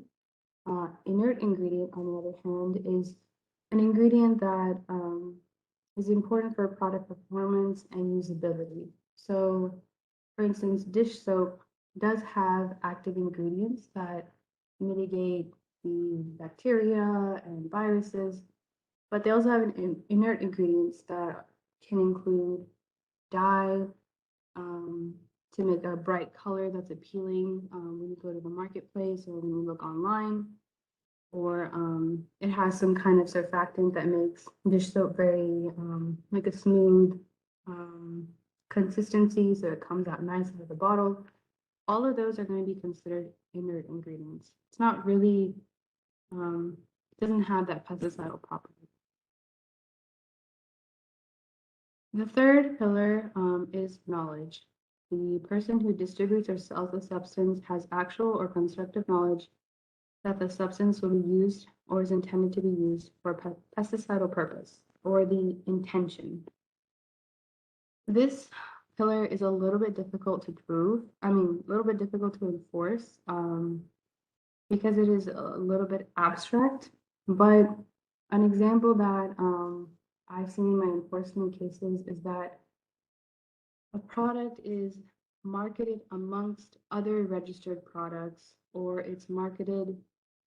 Inert ingredient, on the other hand, is an ingredient that is important for product performance and usability. So, for instance, dish soap does have active ingredients that mitigate the bacteria and viruses, but they also have inert ingredients that can include dye, to make a bright color that's appealing when you go to the marketplace or when you look online, or it has some kind of surfactant that makes dish soap very like a smooth consistency, so it comes out nice out of the bottle. All of those are going to be considered inert ingredients. It's not really, it doesn't have that pesticidal property. The third pillar is knowledge. The person who distributes or sells the substance has actual or constructive knowledge that the substance will be used or is intended to be used for a pesticidal purpose, or the intention. This pillar is a little bit difficult to prove. A little bit difficult to enforce because it is a little bit abstract. But an example that I've seen in my enforcement cases is that a product is marketed amongst other registered products, or it's marketed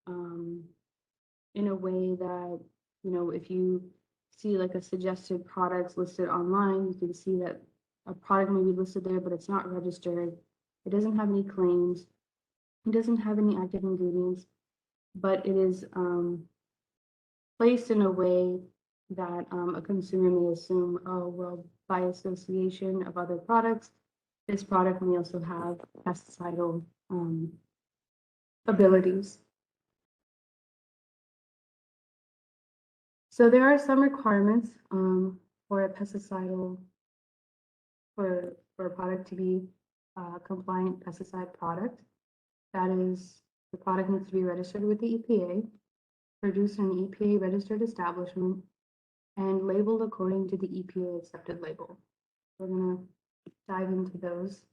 in a way that, if you see like a suggested products listed online, you can see that a product may be listed there, but it's not registered. It doesn't have any claims. It doesn't have any active ingredients, but it is placed in a way that a consumer may assume, oh, well, by association of other products, this product may also have pesticidal abilities. So there are some requirements for a pesticidal, for a product to be a compliant pesticide product. That is, the product needs to be registered with the EPA, produced in an EPA registered establishment, and labeled according to the EPA accepted label. We're going to dive into those.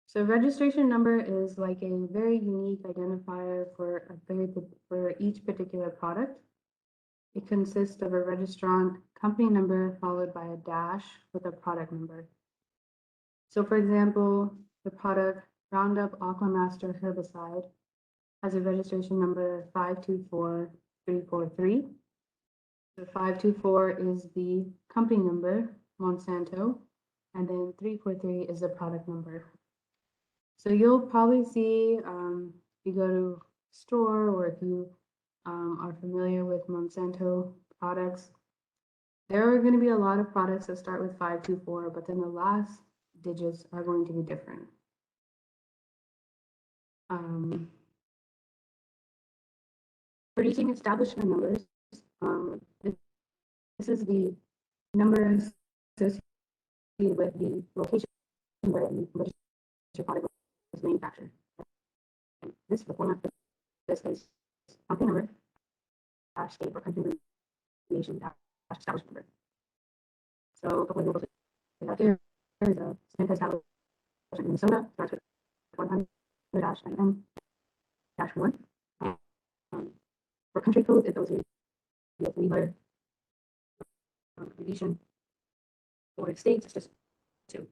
So registration number is like a very unique identifier for each particular product. It consists of a registrant company number followed by a dash with a product number. So for example, the product Roundup Aquamaster herbicide has a registration number 524 343. The 524 is the company number, Monsanto, and then 343 is the product number. So you'll probably see if you go to a store or if you are familiar with Monsanto products, there are going to be a lot of products that start with 524, but then the last digits are going to be different. Producing establishment numbers. This is the numbers associated with the location where the registered product was manufactured. This is the format of this is company number dash state or country nation dash establishment number. So before we go to that, here is a Smith establishment in Minnesota, starts with 100 dash NM dash 1. For country code, it goes in the 3-letter abbreviation. For states, it's just 2.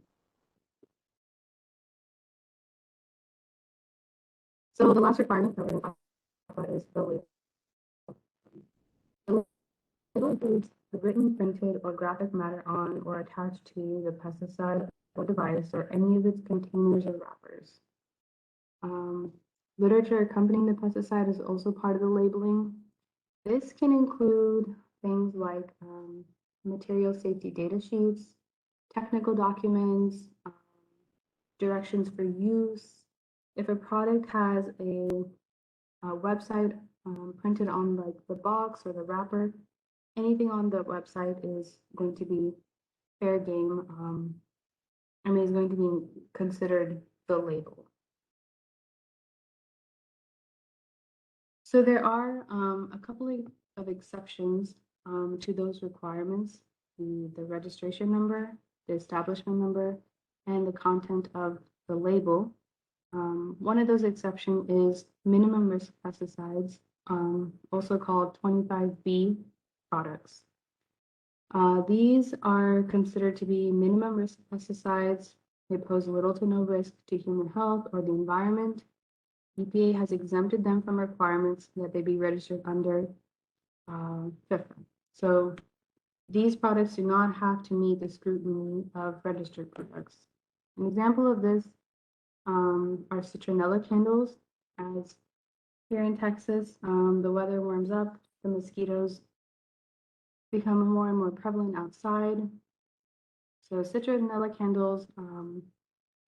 So the last requirement that we're going to talk about is the label. The label includes the written, printed, or graphic matter on or attached to the pesticide or device or any of its containers or wrappers. Literature accompanying the pesticide is also part of the labeling. This can include things like material safety data sheets, technical documents, directions for use. If a product has a website printed on like the box or the wrapper, anything on the website is going to be fair game. Is going to be considered the label. So there are a couple of exceptions to those requirements: the registration number, the establishment number, and the content of the label. One of those exceptions is minimum risk pesticides, also called 25B products. These are considered to be minimum risk pesticides. They pose little to no risk to human health or the environment. EPA has exempted them from requirements that they be registered under FIFRA. So these products do not have to meet the scrutiny of registered products. An example of this are citronella candles. As here in Texas, the weather warms up, the mosquitoes become more and more prevalent outside. So citronella candles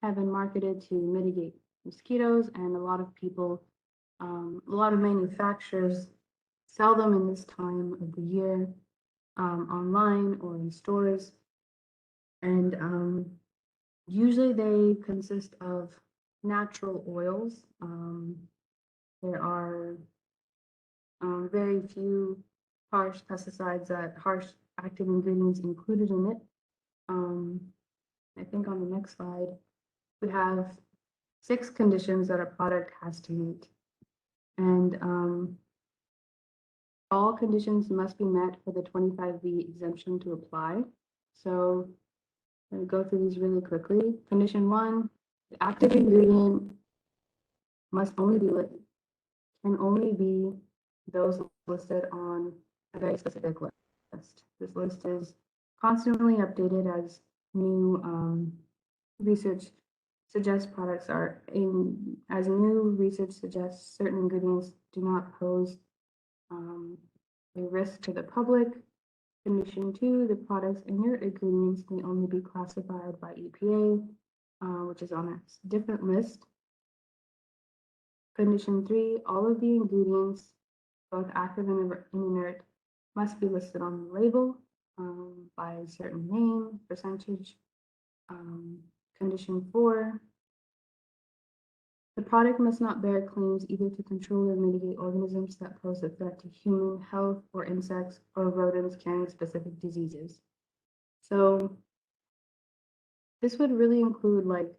have been marketed to mitigate mosquitoes, and a lot of people, a lot of manufacturers sell them in this time of the year online or in stores. And usually they consist of natural oils. There are very few harsh active ingredients included in it. I think on the next slide, we have 6 conditions that a product has to meet. And all conditions must be met for the 25B exemption to apply. So I'm going to go through these really quickly. Condition 1, the active ingredient must only be can only be those listed on a very specific list. This list is constantly updated as new research suggests products are as new research suggests certain ingredients do not pose a risk to the public. Condition 2, the products and their ingredients may only be classified by EPA, which is on a different list. Condition 3, all of the ingredients, both active and inert, must be listed on the label by a certain name, percentage. Condition 4, the product must not bear claims either to control or mitigate organisms that pose a threat to human health or insects or rodents carrying specific diseases. So this would really include like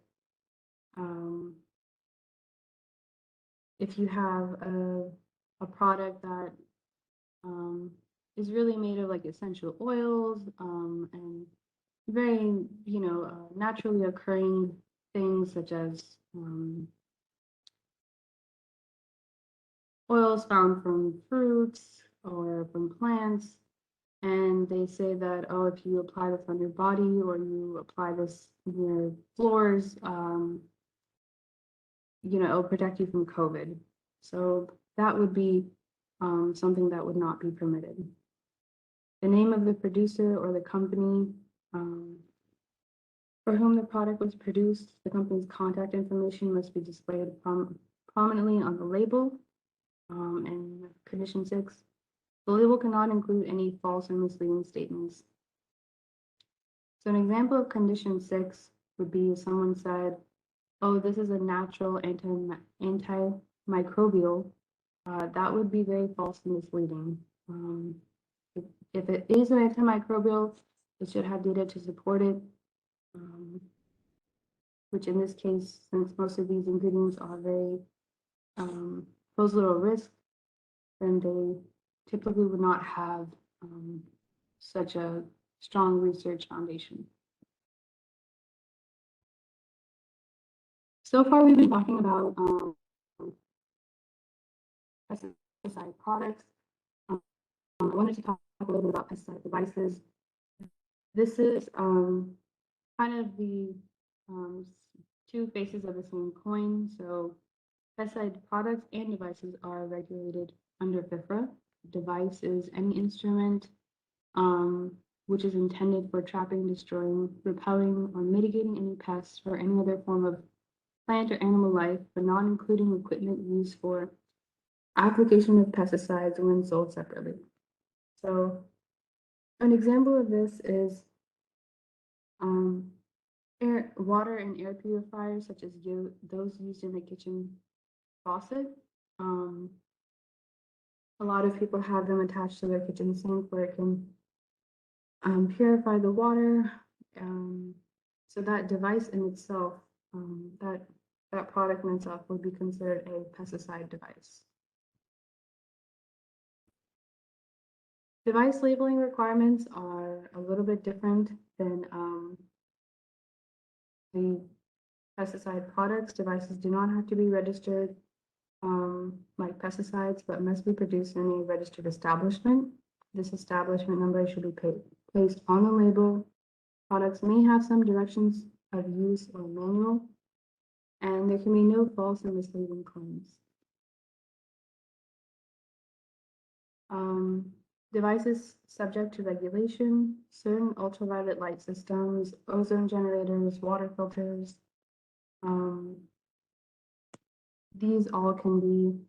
if you have a product that is really made of like essential oils and very, naturally occurring things such as oils found from fruits, or from plants. And they say that, oh, if you apply this on your body or you apply this in your floors, it'll protect you from COVID. So that would be something that would not be permitted. The name of the producer or the company for whom the product was produced, the company's contact information must be displayed prominently on the label. And condition 6, the label cannot include any false or misleading statements. So an example of condition 6 would be if someone said, oh, this is a natural antimicrobial, that would be very false and misleading. If it is an antimicrobial, it should have data to support it, which in this case, since most of these ingredients are very pose little risk, then they typically would not have such a strong research foundation. So far, we've been talking about pesticide products. I wanted to talk a little bit about pesticide devices. This is kind of the two faces of the same coin. So pesticide products and devices are regulated under FIFRA. Device is any instrument which is intended for trapping, destroying, repelling, or mitigating any pests or any other form of plant or animal life, but not including equipment used for application of pesticides when sold separately. So an example of this is water and air purifiers, such as those used in the kitchen faucet. A lot of people have them attached to their kitchen sink where it can purify the water. So that device in itself, that product in itself would be considered a pesticide device. Device labeling requirements are a little bit different than the pesticide products. Devices do not have to be registered like pesticides, but must be produced in a registered establishment. This establishment number should be placed on the label. Products may have some directions of use or manual, and there can be no false or misleading claims. Devices subject to regulation, certain ultraviolet light systems, ozone generators, water filters. These all can be,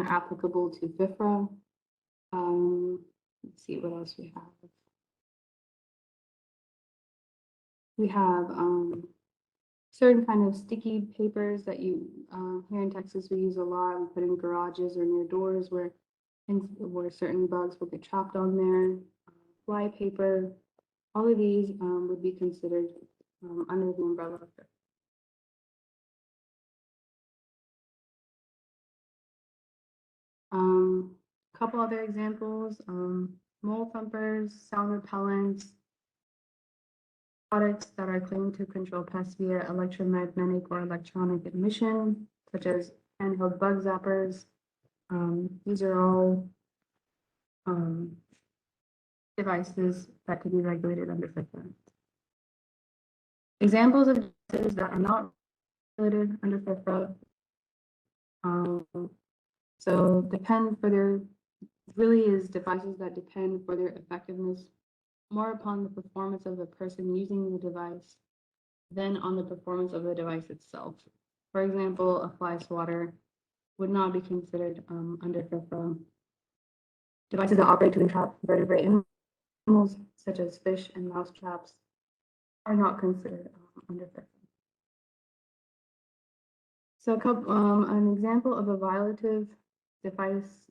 applicable to FIFRA. Let's see what else we have. We have certain kind of sticky papers that you, here in Texas, we use a lot. We put in garages or near doors where certain bugs will get trapped on there. Fly paper, all of these would be considered under the umbrella of FIFRA. A couple other examples, mole thumpers, sound repellents, products that are claimed to control pests via electromagnetic or electronic emission, such as handheld bug zappers. These are all devices that can be regulated under FIFRA. Examples of devices that are not regulated under FIFRA. So really is devices that depend for their effectiveness more upon the performance of the person using the device than on the performance of the device itself. For example, a fly swatter would not be considered under FIFRA. Devices that operate to entrap vertebrate animals, such as fish and mouse traps, are not considered under FIFRA. So an example of a violative device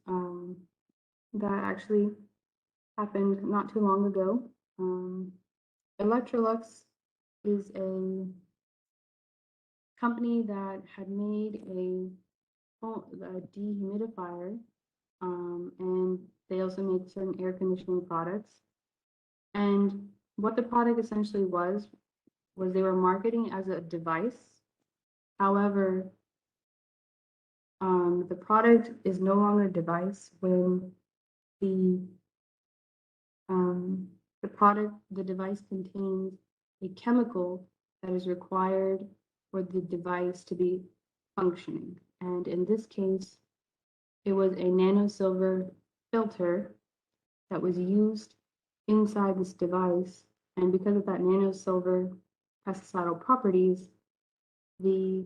that actually happened not too long ago. Electrolux is a company that had made a dehumidifier, and they also make certain air conditioning products. And what the product essentially was they were marketing as a device. However, The product is no longer a device when the the device contains a chemical that is required for the device to be functioning. And in this case, it was a nanosilver filter that was used inside this device. And because of that nanosilver pesticidal properties, the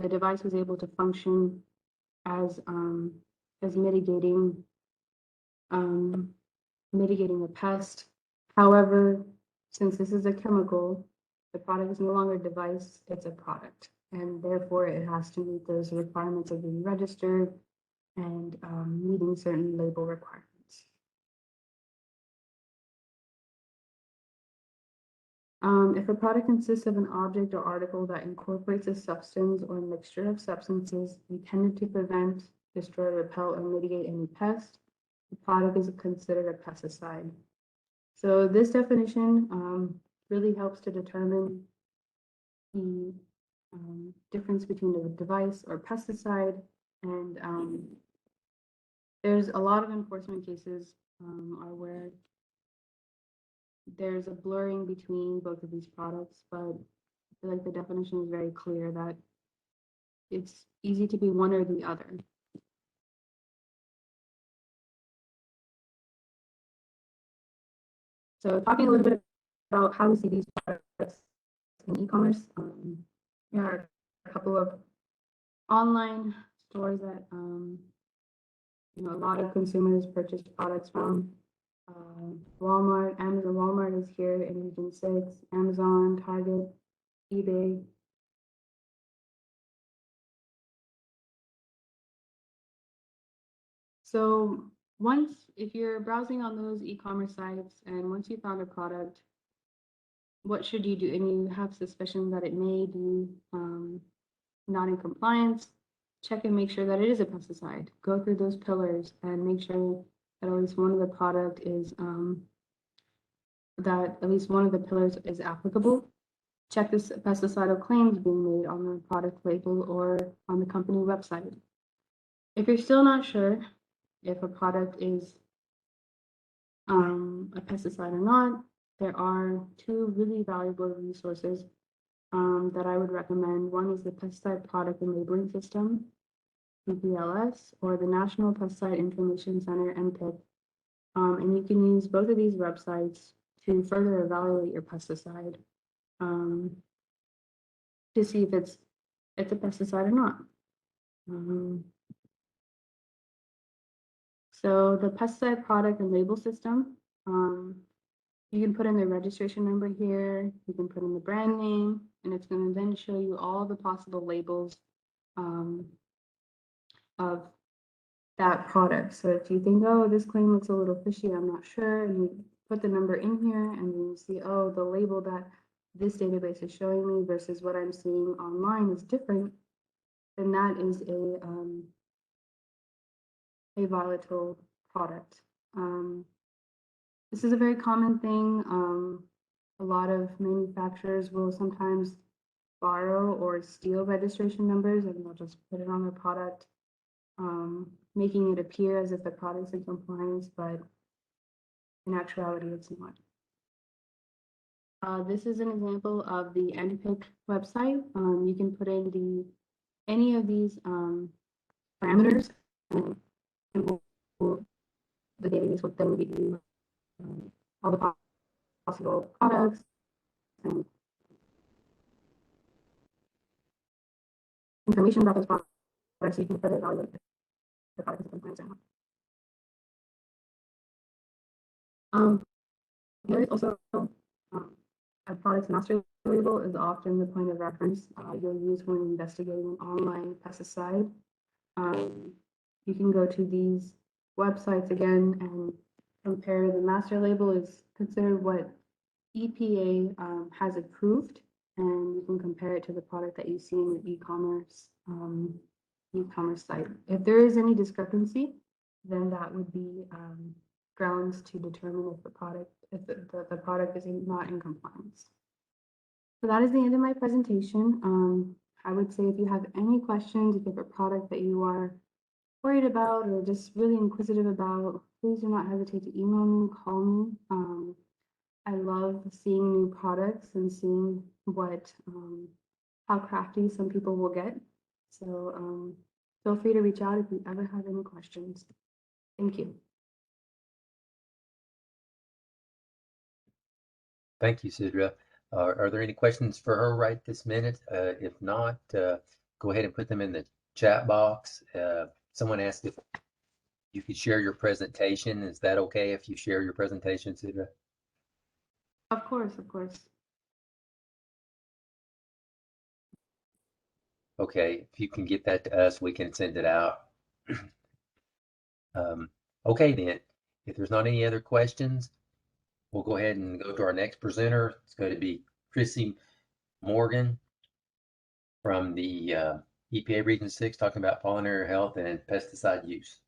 device was able to function as mitigating mitigating a pest. However, since this is a chemical, the product is no longer a device, it's a product. And therefore, it has to meet those requirements of being registered and meeting certain label requirements. If a product consists of an object or article that incorporates a substance or a mixture of substances intended to prevent, destroy, repel, or mitigate any pest, the product is considered a pesticide. So this definition really helps to determine the difference between a device or pesticide, and there's a lot of enforcement cases are where there's a blurring between both of these products, but I feel like the definition is very clear that it's easy to be one or the other. So talking a little bit about how we see these products in e-commerce, there are a couple of online stores that a lot of consumers purchase products from. Walmart, Amazon. Walmart is here in Region 6, Amazon, Target, eBay. So if you're browsing on those e-commerce sites and once you found a product, what should you do? And you have suspicion that it may be not in compliance, check and make sure that it is a pesticide. Go through those pillars and make sure that at least one of the product is that at least one of the pillars is applicable. Check the pesticidal claims being made on the product label or on the company website. If you're still not sure if a product is a pesticide or not, there are two really valuable resources that I would recommend. One is the Pesticide Product and Labeling System, PPLS, or the National Pesticide Information Center, NPIC. And you can use both of these websites to further evaluate your pesticide to see if it's a pesticide or not. So the Pesticide Product and Label System, you can put in the registration number here, you can put in the brand name, and it's going to then show you all the possible labels of that product. So if you think, oh, this claim looks a little fishy, I'm not sure, and you put the number in here and then you see, oh, the label that this database is showing me versus what I'm seeing online is different, then that is a volatile product. This is a very common thing. A lot of manufacturers will sometimes borrow or steal registration numbers and they'll just put it on their product, making it appear as if the product's in compliance, but in actuality, it's not. This is an example of the NPIC website. You can put in any of these parameters and the database will then give you all the possible products and information about those products so you can further evaluate the product is compliant or not. There is also a product's master label is often the point of reference you'll use when investigating an online pesticide. You can go to these websites again and compare. The master label is considered what EPA has approved, and you can compare it to the product that you see in the e-commerce site. If there is any discrepancy, then that would be grounds to determine if the product is not in compliance. So that is the end of my presentation. I would say if you have any questions, if you have a product that you are worried about or just really inquisitive about, please do not hesitate to email me, call me. I love seeing new products and seeing what how crafty some people will get. So feel free to reach out if you ever have any questions. Thank you. Thank you, Sidra. Are there any questions for her right this minute? If not, go ahead and put them in the chat box. Someone asked if you could share your presentation. Is that okay if you share your presentation, Sidra? Of course, of course. Okay, if you can get that to us, we can send it out. Okay, then, if there's not any other questions, we'll go ahead and go to our next presenter. It's going to be Chrissy Morgan from the EPA Region 6 talking about pollinator health and pesticide use.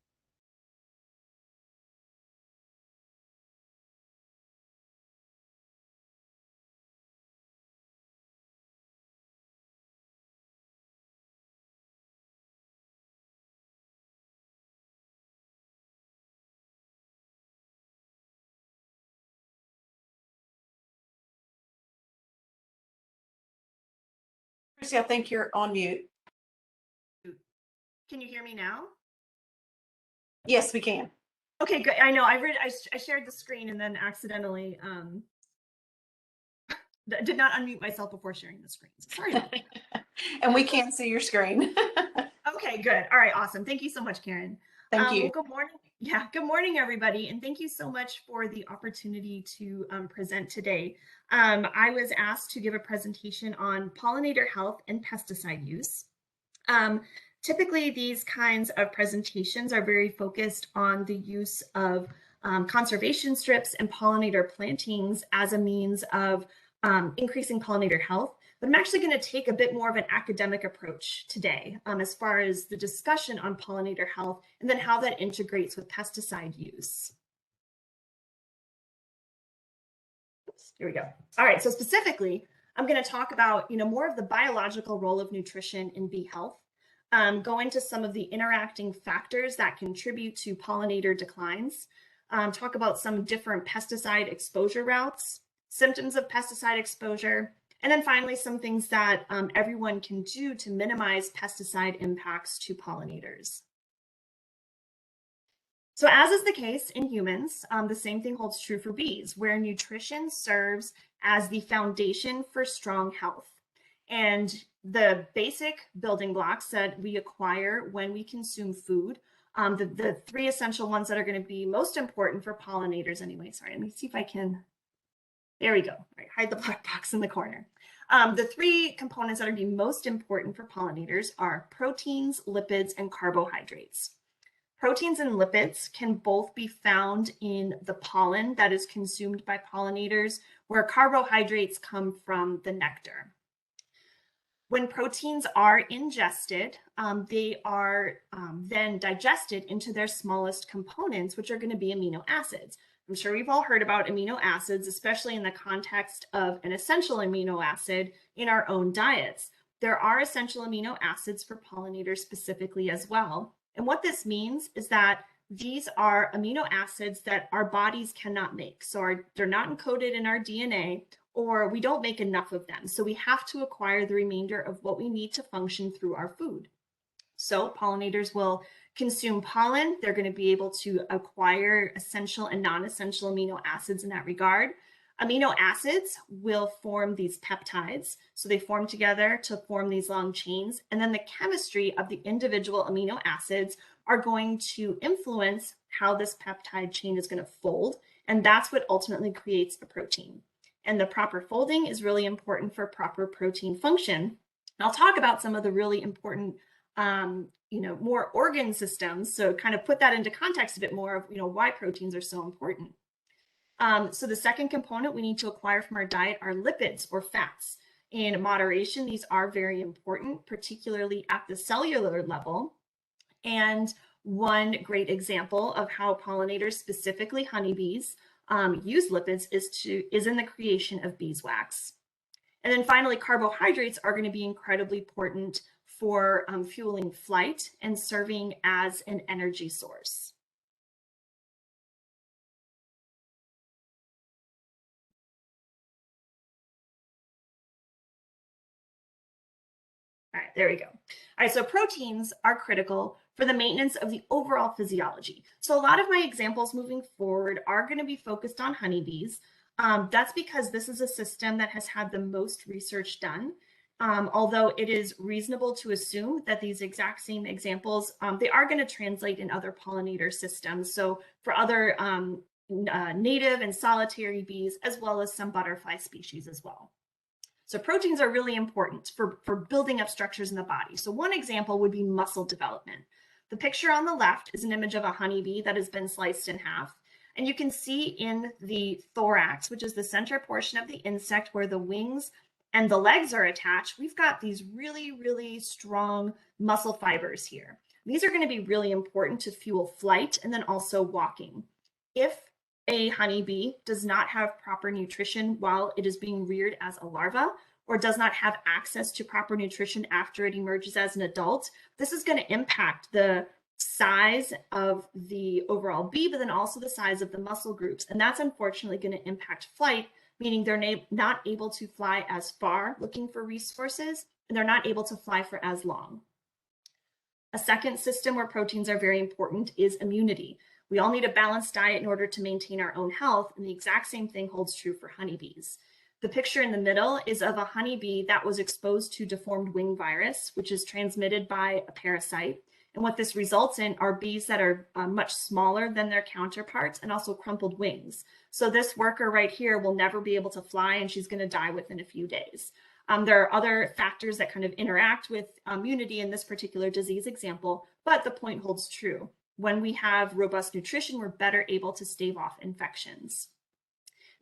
Chrissy, I think you're on mute. Can you hear me now? Yes, we can. Okay, good. I know I shared the screen and then accidentally did not unmute myself before sharing the screen. Sorry. And we can't see your screen. Okay, good. All right, awesome. Thank you so much, Karen. Thank you. Well, good morning. Yeah, good morning, everybody. And thank you so much for the opportunity to present today. I was asked to give a presentation on pollinator health and pesticide use. Typically, these kinds of presentations are very focused on the use of conservation strips and pollinator plantings as a means of increasing pollinator health. But I'm actually going to take a bit more of an academic approach today as far as the discussion on pollinator health and then how that integrates with pesticide use. Oops, here we go. All right, so specifically, I'm going to talk about more of the biological role of nutrition in bee health. Go into some of the interacting factors that contribute to pollinator declines, talk about some different pesticide exposure routes, symptoms of pesticide exposure, and then finally some things that everyone can do to minimize pesticide impacts to pollinators. So as is the case in humans, the same thing holds true for bees, where nutrition serves as the foundation for strong health. And the basic building blocks that we acquire when we consume food, the three essential ones that are going to be most important for pollinators anyway. Sorry, let me see if I can. There we go. All right, hide the black box in the corner. The three components that are going to be most important for pollinators are proteins, lipids, and carbohydrates. Proteins and lipids can both be found in the pollen that is consumed by pollinators, where carbohydrates come from the nectar. When proteins are ingested, they are then digested into their smallest components, which are going to be amino acids. I'm sure we've all heard about amino acids, especially in the context of an essential amino acid in our own diets. There are essential amino acids for pollinators specifically as well. And what this means is that these are amino acids that our bodies cannot make. So they're not encoded in our DNA, or we don't make enough of them. So we have to acquire the remainder of what we need to function through our food. So pollinators will consume pollen. They're going to be able to acquire essential and non-essential amino acids in that regard. Amino acids will form these peptides. So they form together to form these long chains. And then the chemistry of the individual amino acids are going to influence how this peptide chain is going to fold. And that's what ultimately creates a protein. And the proper folding is really important for proper protein function. And I'll talk about some of the really important more organ systems. So kind of put that into context a bit more of, why proteins are so important. So the second component we need to acquire from our diet are lipids or fats. In moderation, these are very important, particularly at the cellular level. And one great example of how pollinators, specifically honeybees, use lipids is in the creation of beeswax. And then finally, carbohydrates are going to be incredibly important for fueling flight and serving as an energy source. All right, there we go. All right, so proteins are critical for the maintenance of the overall physiology. So a lot of my examples moving forward are going to be focused on honeybees. That's because this is a system that has had the most research done. Although it is reasonable to assume that these exact same examples, they are going to translate in other pollinator systems. So for other native and solitary bees, as well as some butterfly species as well. So proteins are really important for building up structures in the body. So one example would be muscle development. The picture on the left is an image of a honeybee that has been sliced in half. And you can see in the thorax, which is the center portion of the insect where the wings and the legs are attached, we've got these really, really strong muscle fibers here. These are going to be really important to fuel flight and then also walking. If a honeybee does not have proper nutrition while it is being reared as a larva, or does not have access to proper nutrition after it emerges as an adult, this is going to impact the size of the overall bee, but then also the size of the muscle groups. And that's unfortunately going to impact flight, meaning they're not able to fly as far looking for resources, and they're not able to fly for as long. A second system where proteins are very important is immunity. We all need a balanced diet in order to maintain our own health, and the exact same thing holds true for honeybees. The picture in the middle is of a honeybee that was exposed to deformed wing virus, which is transmitted by a parasite. And what this results in are bees that are much smaller than their counterparts and also crumpled wings. So this worker right here will never be able to fly, and she's going to die within a few days. There are other factors that kind of interact with immunity in this particular disease example, but the point holds true. When we have robust nutrition, we're better able to stave off infections.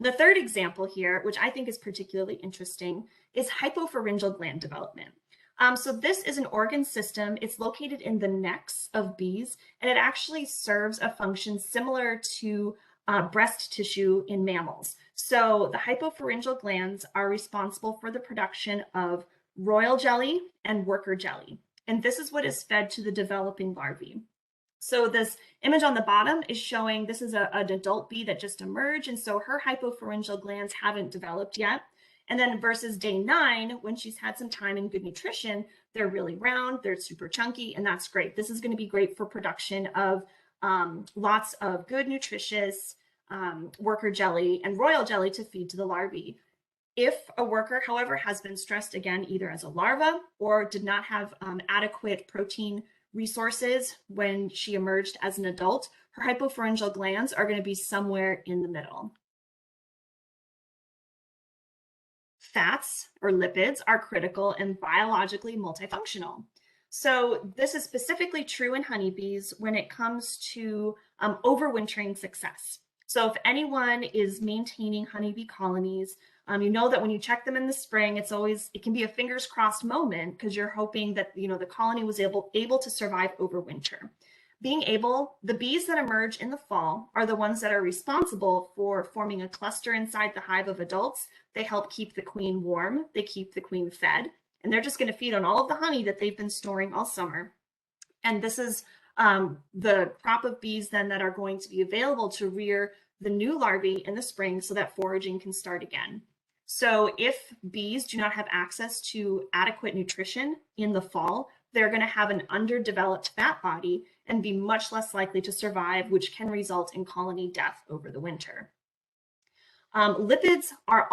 The third example here, which I think is particularly interesting, is hypopharyngeal gland development. So this is an organ system. It's located in the necks of bees, and it actually serves a function similar to breast tissue in mammals. So the hypopharyngeal glands are responsible for the production of royal jelly and worker jelly. And this is what is fed to the developing larvae. So this image on the bottom is showing this is an adult bee that just emerged, and so her hypopharyngeal glands haven't developed yet. And then versus day 9, when she's had some time and good nutrition, they're really round, they're super chunky, and that's great. This is going to be great for production of lots of good, nutritious worker jelly and royal jelly to feed to the larvae. If a worker, however, has been stressed again, either as a larva or did not have adequate protein resources when she emerged as an adult, her hypopharyngeal glands are going to be somewhere in the middle. Fats or lipids are critical and biologically multifunctional. So this is specifically true in honeybees when it comes to overwintering success. So if anyone is maintaining honeybee colonies, you know that when you check them in the spring, it can be a fingers crossed moment because you're hoping that the colony was able to survive over winter. The bees that emerge in the fall are the ones that are responsible for forming a cluster inside the hive of adults. They help keep the queen warm, they keep the queen fed, and they're just going to feed on all of the honey that they've been storing all summer. And this is the crop of bees then that are going to be available to rear the new larvae in the spring so that foraging can start again. So if bees do not have access to adequate nutrition in the fall, they're going to have an underdeveloped fat body and be much less likely to survive, which can result in colony death over the winter. Lipids are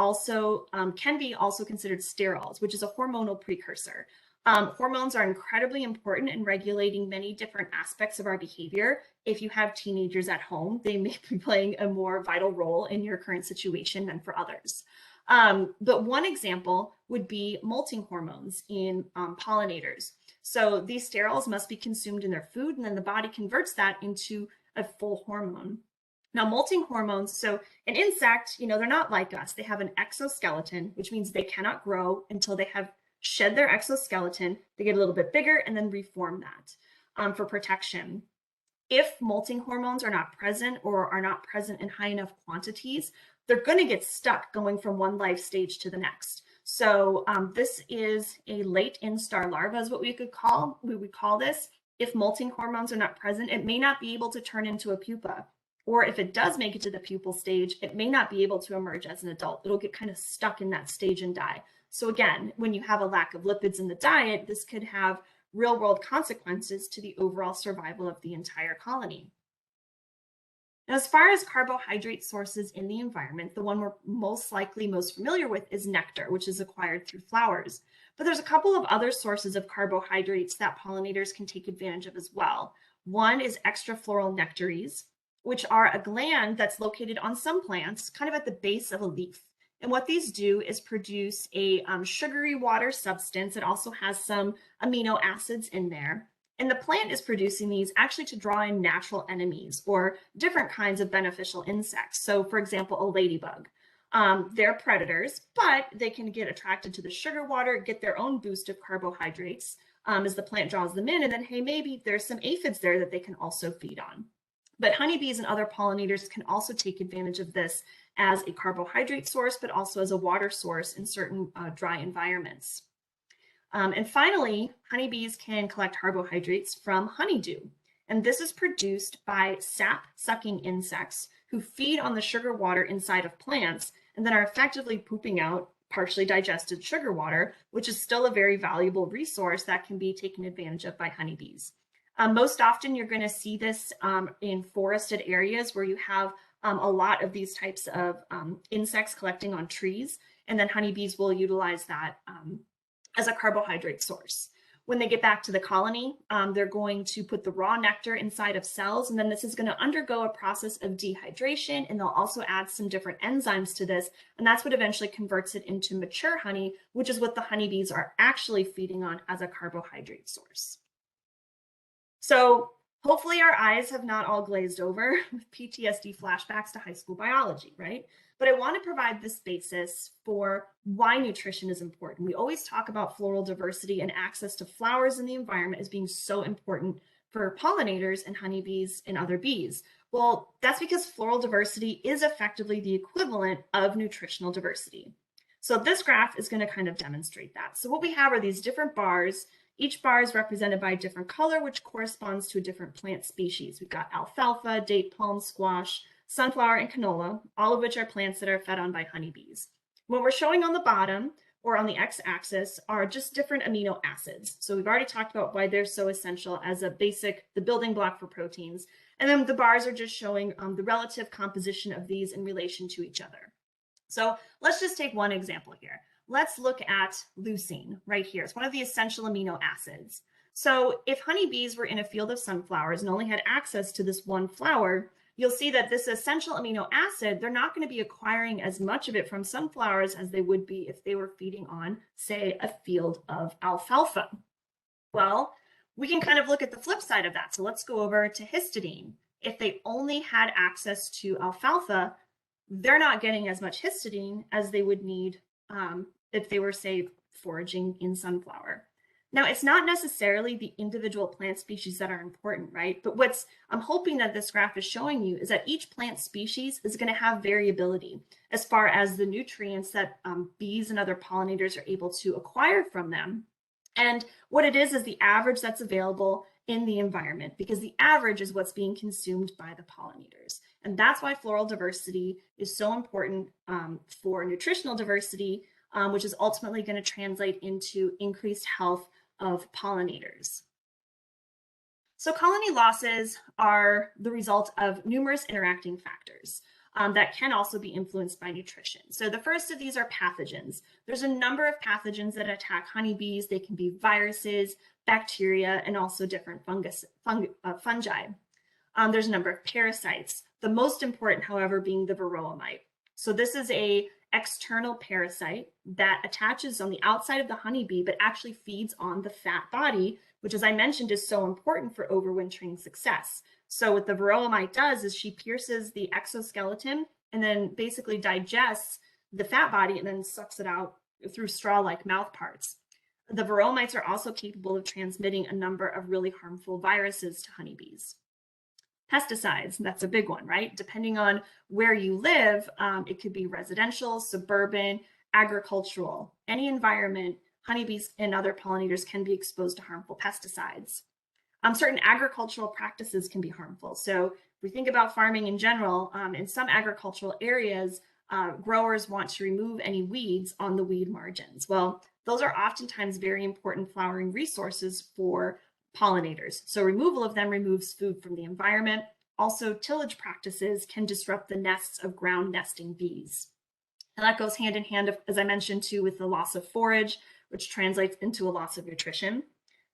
can be also considered sterols, which is a hormonal precursor. Hormones are incredibly important in regulating many different aspects of our behavior. If you have teenagers at home, they may be playing a more vital role in your current situation than for others. But one example would be molting hormones in pollinators. So these sterols must be consumed in their food, and then the body converts that into a full hormone. Now, molting hormones, so an insect, they're not like us. They have an exoskeleton, which means they cannot grow until they have shed their exoskeleton. They get a little bit bigger and then reform that for protection. If molting hormones are not present or are not present in high enough quantities, they're going to get stuck going from one life stage to the next. So this is a late instar larva is what we would call this. If molting hormones are not present, it may not be able to turn into a pupa. Or if it does make it to the pupal stage, it may not be able to emerge as an adult. It'll get kind of stuck in that stage and die. So again, when you have a lack of lipids in the diet, this could have real world consequences to the overall survival of the entire colony. Now, as far as carbohydrate sources in the environment, the one we're most familiar with is nectar, which is acquired through flowers. But there's a couple of other sources of carbohydrates that pollinators can take advantage of as well. One is extrafloral nectaries, which are a gland that's located on some plants, kind of at the base of a leaf. And what these do is produce a sugary water substance. It also has some amino acids in there. And the plant is producing these actually to draw in natural enemies or different kinds of beneficial insects. So for example, a ladybug. They're predators, but they can get attracted to the sugar water, get their own boost of carbohydrates as the plant draws them in. And then, hey, maybe there's some aphids there that they can also feed on. But honeybees and other pollinators can also take advantage of this as a carbohydrate source, but also as a water source in certain dry environments. And finally, honeybees can collect carbohydrates from honeydew. And this is produced by sap-sucking insects who feed on the sugar water inside of plants and then are effectively pooping out partially digested sugar water, which is still a very valuable resource that can be taken advantage of by honeybees. Most often, you're going to see this in forested areas where you have a lot of these types of insects collecting on trees, and then honeybees will utilize that as a carbohydrate source. When they get back to the colony, they're going to put the raw nectar inside of cells, and then this is going to undergo a process of dehydration, and they'll also add some different enzymes to this, and that's what eventually converts it into mature honey, which is what the honeybees are actually feeding on as a carbohydrate source. So hopefully our eyes have not all glazed over with PTSD flashbacks to high school biology, right? But I want to provide this basis for why nutrition is important. We always talk about floral diversity and access to flowers in the environment as being so important for pollinators and honeybees and other bees. Well, that's because floral diversity is effectively the equivalent of nutritional diversity. So this graph is going to kind of demonstrate that. So what we have are these different bars. Each bar is represented by a different color, which corresponds to a different plant species. We've got alfalfa, date palm, squash, sunflower, and canola, all of which are plants that are fed on by honeybees. What we're showing on the bottom or on the x-axis are just different amino acids. So we've already talked about why they're so essential as the building block for proteins. And then the bars are just showing the relative composition of these in relation to each other. So let's just take one example here. Let's look at leucine right here. It's one of the essential amino acids. So if honeybees were in a field of sunflowers and only had access to this one flower, you'll see that this essential amino acid, they're not going to be acquiring as much of it from sunflowers as they would be if they were feeding on, say, a field of alfalfa. Well, we can kind of look at the flip side of that. So let's go over to histidine. If they only had access to alfalfa, they're not getting as much histidine as they would need if they were, say, foraging in sunflower. Now, it's not necessarily the individual plant species that are important, right? But what I'm hoping that this graph is showing you is that each plant species is going to have variability as far as the nutrients that bees and other pollinators are able to acquire from them. And what it is the average that's available in the environment, because the average is what's being consumed by the pollinators. And that's why floral diversity is so important for nutritional diversity, which is ultimately going to translate into increased health of pollinators. So colony losses are the result of numerous interacting factors that can also be influenced by nutrition. So the first of these are pathogens. There's a number of pathogens that attack honeybees. They can be viruses, bacteria, and also different fungi. There's a number of parasites. The most important, however, being the varroa mite. So this is a external parasite that attaches on the outside of the honeybee, but actually feeds on the fat body, which, as I mentioned, is so important for overwintering success. So what the varroa mite does is she pierces the exoskeleton and then basically digests the fat body and then sucks it out through straw-like mouth parts. The varroa mites are also capable of transmitting a number of really harmful viruses to honeybees. Pesticides, that's a big one, right? Depending on where you live, it could be residential, suburban, agricultural, any environment, honeybees and other pollinators can be exposed to harmful pesticides. Certain agricultural practices can be harmful. So if we think about farming in general, in some agricultural areas, growers want to remove any weeds on the weed margins. Well, those are oftentimes very important flowering resources for pollinators. So removal of them removes food from the environment. Also, tillage practices can disrupt the nests of ground nesting bees. And that goes hand in hand, as I mentioned too, with the loss of forage, which translates into a loss of nutrition,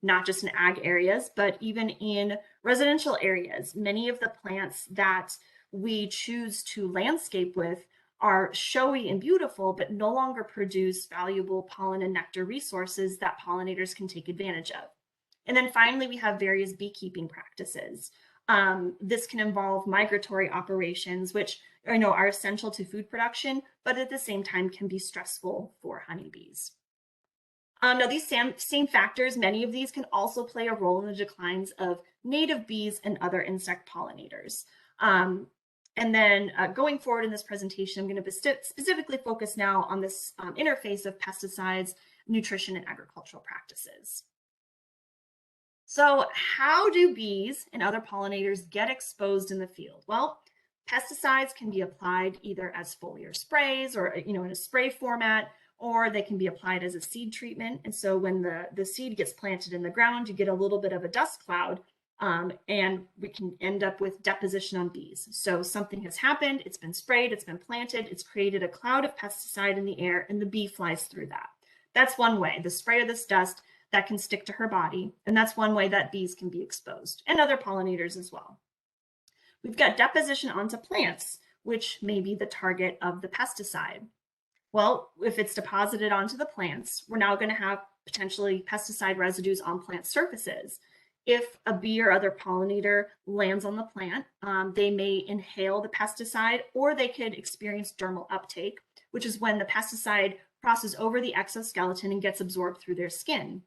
not just in ag areas, but even in residential areas. Many of the plants that we choose to landscape with are showy and beautiful, but no longer produce valuable pollen and nectar resources that pollinators can take advantage of. And then finally, we have various beekeeping practices. This can involve migratory operations, which are essential to food production, but at the same time can be stressful for honeybees. Now, these same factors, many of these can also play a role in the declines of native bees and other insect pollinators. And then going forward in this presentation, I'm going to specifically focus now on this interface of pesticides, nutrition, and agricultural practices. So how do bees and other pollinators get exposed in the field? Well, pesticides can be applied either as foliar sprays or in a spray format, or they can be applied as a seed treatment. And so when the seed gets planted in the ground, you get a little bit of a dust cloud, and we can end up with deposition on bees. So something has happened, it's been sprayed, it's been planted, it's created a cloud of pesticide in the air, and the bee flies through that. That's one way, the spray of this dust that can stick to her body. And that's one way that bees can be exposed, and other pollinators as well. We've got deposition onto plants, which may be the target of the pesticide. Well, if it's deposited onto the plants, we're now going to have potentially pesticide residues on plant surfaces. If a bee or other pollinator lands on the plant, they may inhale the pesticide, or they could experience dermal uptake, which is when the pesticide crosses over the exoskeleton and gets absorbed through their skin.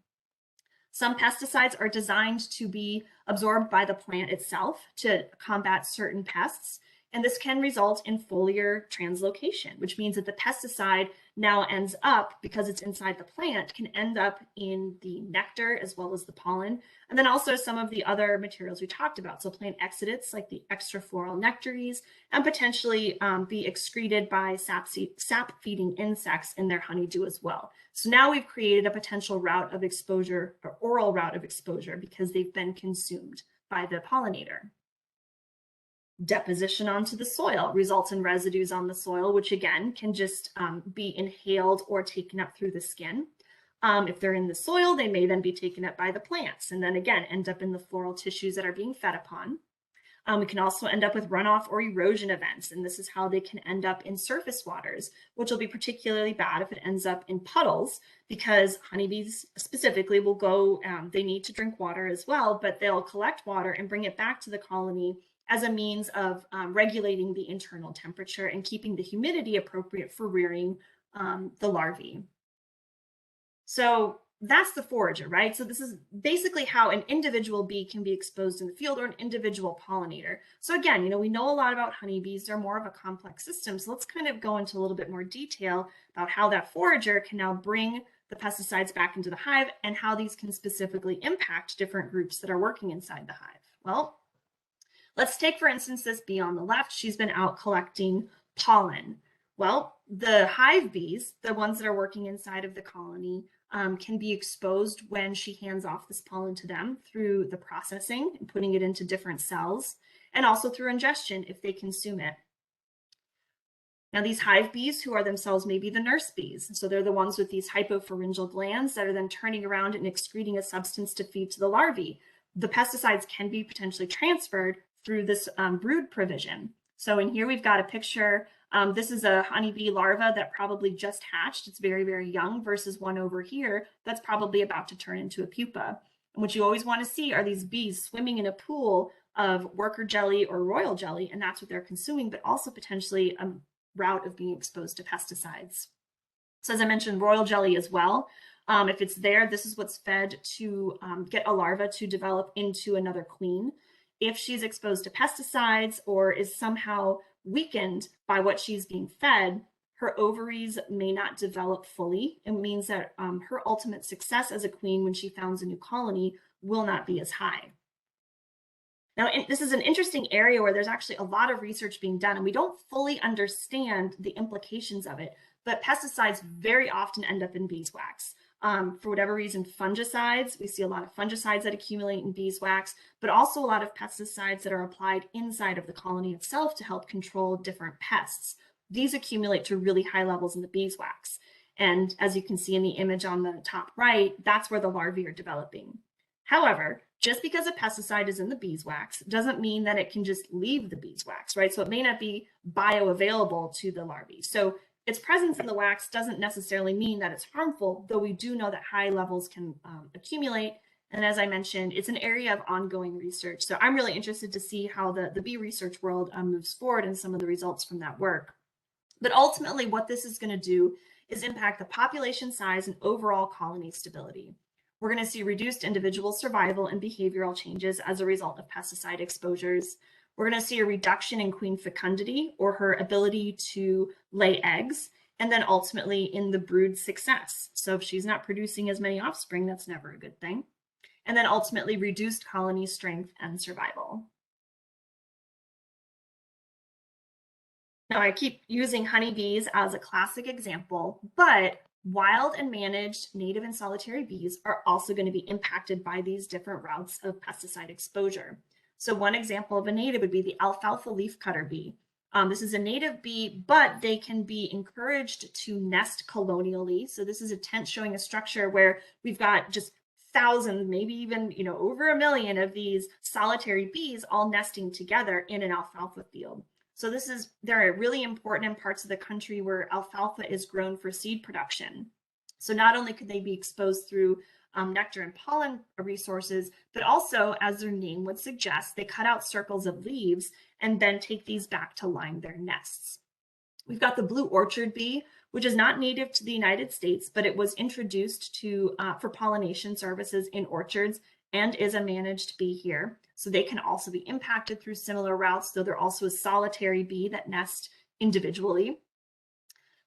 Some pesticides are designed to be absorbed by the plant itself to combat certain pests, and this can result in foliar translocation, which means that the pesticide now ends up, because it's inside the plant, can end up in the nectar as well as the pollen, and then also some of the other materials we talked about. So plant exudates like the extrafloral nectaries, and potentially be excreted by sap-feeding insects in their honeydew as well. So now we've created a potential route of exposure, or oral route of exposure, because they've been consumed by the pollinator. Deposition onto the soil results in residues on the soil, which again can just be inhaled or taken up through the skin. If they're in the soil, they may then be taken up by the plants, and then again end up in the floral tissues that are being fed upon. We can also end up with runoff or erosion events, and this is how they can end up in surface waters, which will be particularly bad if it ends up in puddles, because honeybees specifically will go, they need to drink water as well, but they'll collect water and bring it back to the colony as a means of regulating the internal temperature and keeping the humidity appropriate for rearing the larvae. So that's the forager, right? So this is basically how an individual bee can be exposed in the field, or an individual pollinator. So again, we know a lot about honeybees. They're more of a complex system. So let's kind of go into a little bit more detail about how that forager can now bring the pesticides back into the hive, and how these can specifically impact different groups that are working inside the hive. Well, let's take, for instance, this bee on the left. She's been out collecting pollen. Well, the hive bees, the ones that are working inside of the colony, can be exposed when she hands off this pollen to them through the processing and putting it into different cells, and also through ingestion if they consume it. Now, these hive bees, who are themselves maybe the nurse bees, so they're the ones with these hypopharyngeal glands that are then turning around and excreting a substance to feed to the larvae. The pesticides can be potentially transferred through this brood provision. So in here we've got a picture. This is a honeybee larva that probably just hatched. It's very, very young, versus one over here that's probably about to turn into a pupa. And what you always want to see are these bees swimming in a pool of worker jelly or royal jelly, and that's what they're consuming, but also potentially a route of being exposed to pesticides. So as I mentioned, royal jelly as well. If it's there, this is what's fed to get a larva to develop into another queen. If she's exposed to pesticides or is somehow weakened by what she's being fed, her ovaries may not develop fully. It means that her ultimate success as a queen when she founds a new colony will not be as high. Now, this is an interesting area where there's actually a lot of research being done, and we don't fully understand the implications of it, but pesticides very often end up in beeswax. For whatever reason, fungicides, we see a lot of fungicides that accumulate in beeswax, but also a lot of pesticides that are applied inside of the colony itself to help control different pests. These accumulate to really high levels in the beeswax. And as you can see in the image on the top right, that's where the larvae are developing. However, just because a pesticide is in the beeswax doesn't mean that it can just leave the beeswax, right? So it may not be bioavailable to the larvae. So its presence in the wax doesn't necessarily mean that it's harmful, though we do know that high levels can accumulate. And as I mentioned, it's an area of ongoing research. So I'm really interested to see how the bee research world moves forward and some of the results from that work. But ultimately, what this is going to do is impact the population size and overall colony stability. We're going to see reduced individual survival and behavioral changes as a result of pesticide exposures. We're going to see a reduction in queen fecundity, or her ability to lay eggs, and then ultimately in the brood success. So if she's not producing as many offspring, that's never a good thing. And then ultimately reduced colony strength and survival. Now, I keep using honeybees as a classic example, but wild and managed native and solitary bees are also going to be impacted by these different routes of pesticide exposure. So one example of a native would be the alfalfa leafcutter bee. This is a native bee, but they can be encouraged to nest colonially. So this is a tent showing a structure where we've got just thousands, maybe even over 1 million of these solitary bees all nesting together in an alfalfa field. So they're really important in parts of the country where alfalfa is grown for seed production. So not only could they be exposed through nectar and pollen resources, but also, as their name would suggest, they cut out circles of leaves and then take these back to line their nests. We've got the blue orchard bee, which is not native to the United States, but it was introduced for pollination services in orchards and is a managed bee here. So they can also be impacted through similar routes, though they're also a solitary bee that nest individually.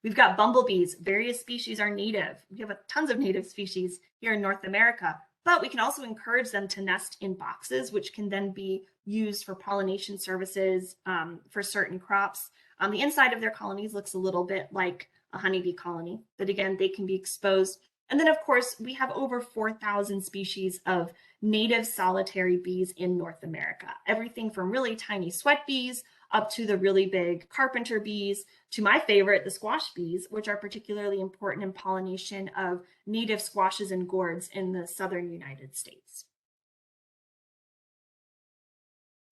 We've got bumblebees. Various species are native. We have tons of native species here in North America, but we can also encourage them to nest in boxes, which can then be used for pollination services for certain crops. The inside of their colonies looks a little bit like a honeybee colony, but again, they can be exposed. And then, of course, we have over 4,000 species of native solitary bees in North America. Everything from really tiny sweat bees up to the really big carpenter bees, to my favorite, the squash bees, which are particularly important in pollination of native squashes and gourds in the southern United States.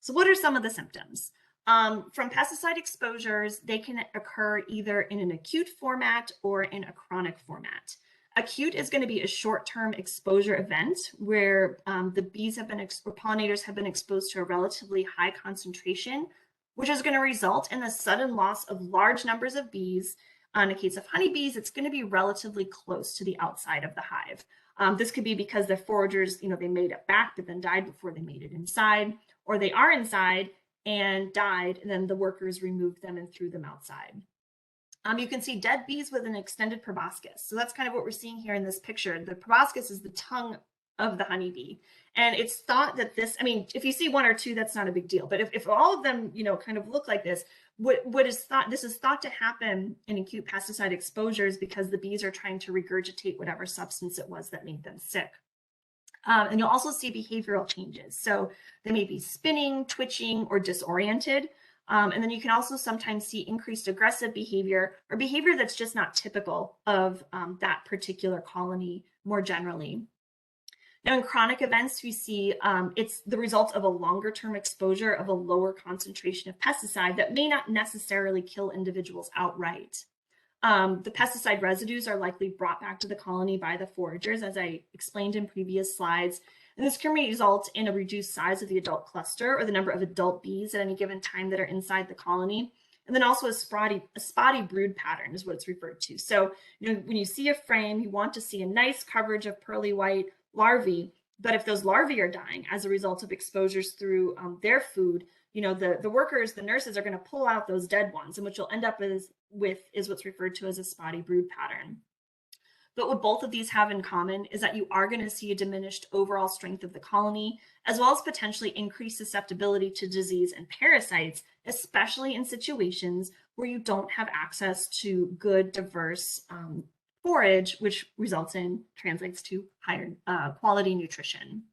So what are some of the symptoms? From pesticide exposures, they can occur either in an acute format or in a chronic format. Acute is going to be a short-term exposure event where the bees have been, or pollinators have been exposed to a relatively high concentration, which is going to result in the sudden loss of large numbers of bees. In the case of honeybees, it's going to be relatively close to the outside of the hive. This could be because the foragers, they made it back, but then died before they made it inside, or they are inside and died, and then the workers removed them and threw them outside. You can see dead bees with an extended proboscis. So that's kind of what we're seeing here in this picture. The proboscis is the tongue of the honeybee. And it's thought that this, if you see one or two, that's not a big deal. But if all of them, kind of look like this, this is thought to happen in acute pesticide exposures because the bees are trying to regurgitate whatever substance it was that made them sick. And you'll also see behavioral changes. So they may be spinning, twitching, or disoriented. And then you can also sometimes see increased aggressive behavior or behavior that's just not typical of that particular colony more generally. Now, in chronic events, we see it's the result of a longer term exposure of a lower concentration of pesticide that may not necessarily kill individuals outright. The pesticide residues are likely brought back to the colony by the foragers, as I explained in previous slides. And this can result in a reduced size of the adult cluster or the number of adult bees at any given time that are inside the colony. And then also a spotty brood pattern is what it's referred to. So when you see a frame, you want to see a nice coverage of pearly white larvae. But if those larvae are dying as a result of exposures through their food, you know, the workers, the nurses are going to pull out those dead ones, and what you'll end up with is what's referred to as a spotty brood pattern. But what both of these have in common is that you are going to see a diminished overall strength of the colony, as well as potentially increased susceptibility to disease and parasites, especially in situations where you don't have access to good, diverse forage, which translates to higher quality nutrition.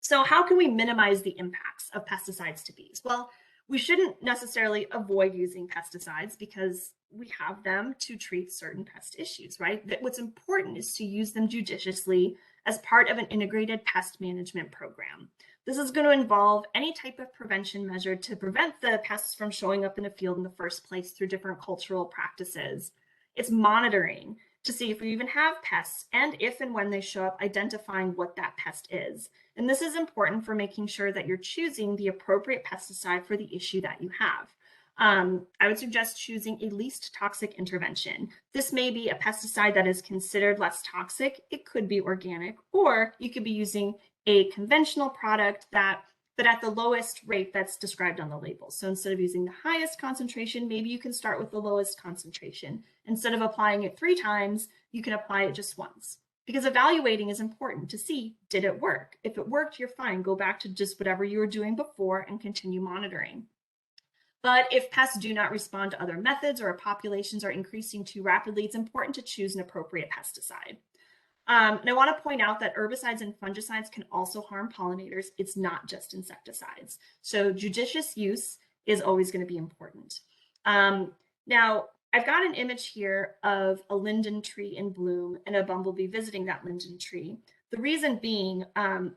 So how can we minimize the impacts of pesticides to bees? Well, we shouldn't necessarily avoid using pesticides because we have them to treat certain pest issues, right? That what's important is to use them judiciously as part of an integrated pest management program. This is going to involve any type of prevention measure to prevent the pests from showing up in a field in the first place through different cultural practices. It's monitoring to see if we even have pests, and if and when they show up, identifying what that pest is. And this is important for making sure that you're choosing the appropriate pesticide for the issue that you have. I would suggest choosing a least toxic intervention. This may be a pesticide that is considered less toxic. It could be organic, or you could be using a conventional product but at the lowest rate that's described on the label. So instead of using the highest concentration, maybe you can start with the lowest concentration. Instead of applying it 3 times, you can apply it just once. Because evaluating is important to see, did it work? If it worked, you're fine. Go back to just whatever you were doing before and continue monitoring. But if pests do not respond to other methods or populations are increasing too rapidly, it's important to choose an appropriate pesticide. And I want to point out that herbicides and fungicides can also harm pollinators. It's not just insecticides. So judicious use is always going to be important. Now, I've got an image here of a linden tree in bloom and a bumblebee visiting that linden tree. The reason being,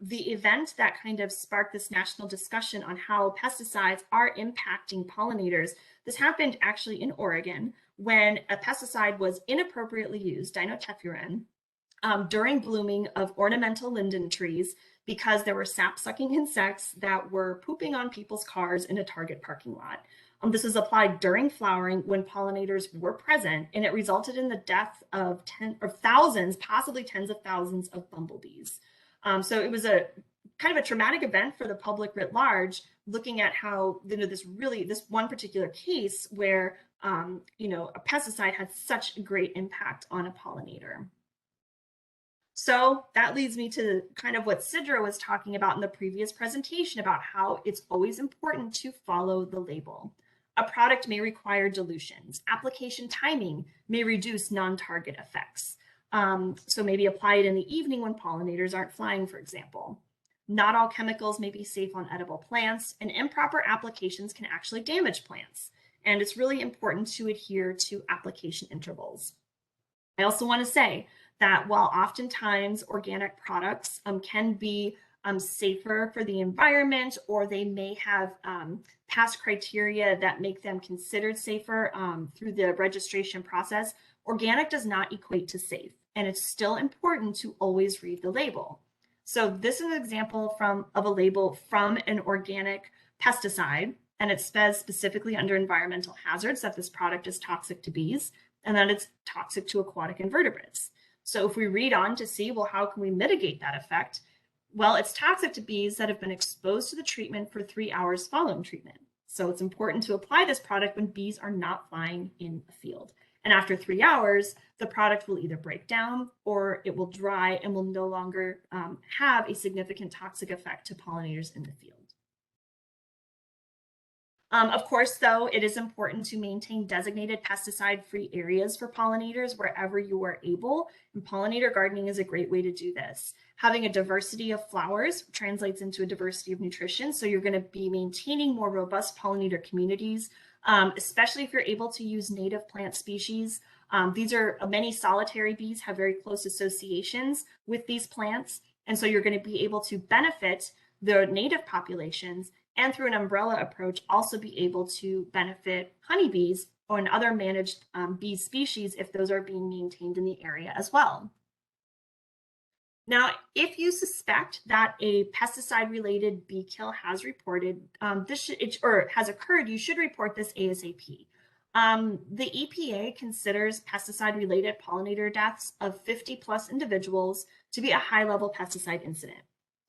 the event that kind of sparked this national discussion on how pesticides are impacting pollinators, this happened actually in Oregon when a pesticide was inappropriately used, dinotefuran, during blooming of ornamental linden trees because there were sap-sucking insects that were pooping on people's cars in a Target parking lot. This was applied during flowering when pollinators were present, and it resulted in the death of thousands, possibly tens of thousands of bumblebees. So it was a kind of a traumatic event for the public writ large, looking at how, you know, this one particular case where, you know, a pesticide had such a great impact on a pollinator. So that leads me to kind of what Sidra was talking about in the previous presentation about how it's always important to follow the label. A product may require dilutions. Application timing may reduce non-target effects. So maybe apply it in the evening when pollinators aren't flying, for example. Not all chemicals may be safe on edible plants, and improper applications can actually damage plants. And it's really important to adhere to application intervals. I also want to say that while oftentimes organic products can be safer for the environment, or they may have past criteria that make them considered safer through the registration process, organic does not equate to safe, and it's still important to always read the label. So this is an example of a label from an organic pesticide, and it says specifically under environmental hazards that this product is toxic to bees and that it's toxic to aquatic invertebrates. So if we read on to see, well, how can we mitigate that effect? Well, it's toxic to bees that have been exposed to the treatment for 3 hours following treatment. So it's important to apply this product when bees are not flying in a field. And after 3 hours, the product will either break down or it will dry and will no longer have a significant toxic effect to pollinators in the field. Of course, though, it is important to maintain designated pesticide-free areas for pollinators wherever you are able, and pollinator gardening is a great way to do this. Having a diversity of flowers translates into a diversity of nutrition, so you're going to be maintaining more robust pollinator communities, especially if you're able to use native plant species. Many solitary bees have very close associations with these plants, and so you're going to be able to benefit the native populations, and through an umbrella approach, also be able to benefit honeybees or other managed bee species if those are being maintained in the area as well. Now, if you suspect that a pesticide-related bee kill has has occurred, you should report this ASAP. The EPA considers pesticide-related pollinator deaths of 50+ individuals to be a high-level pesticide incident.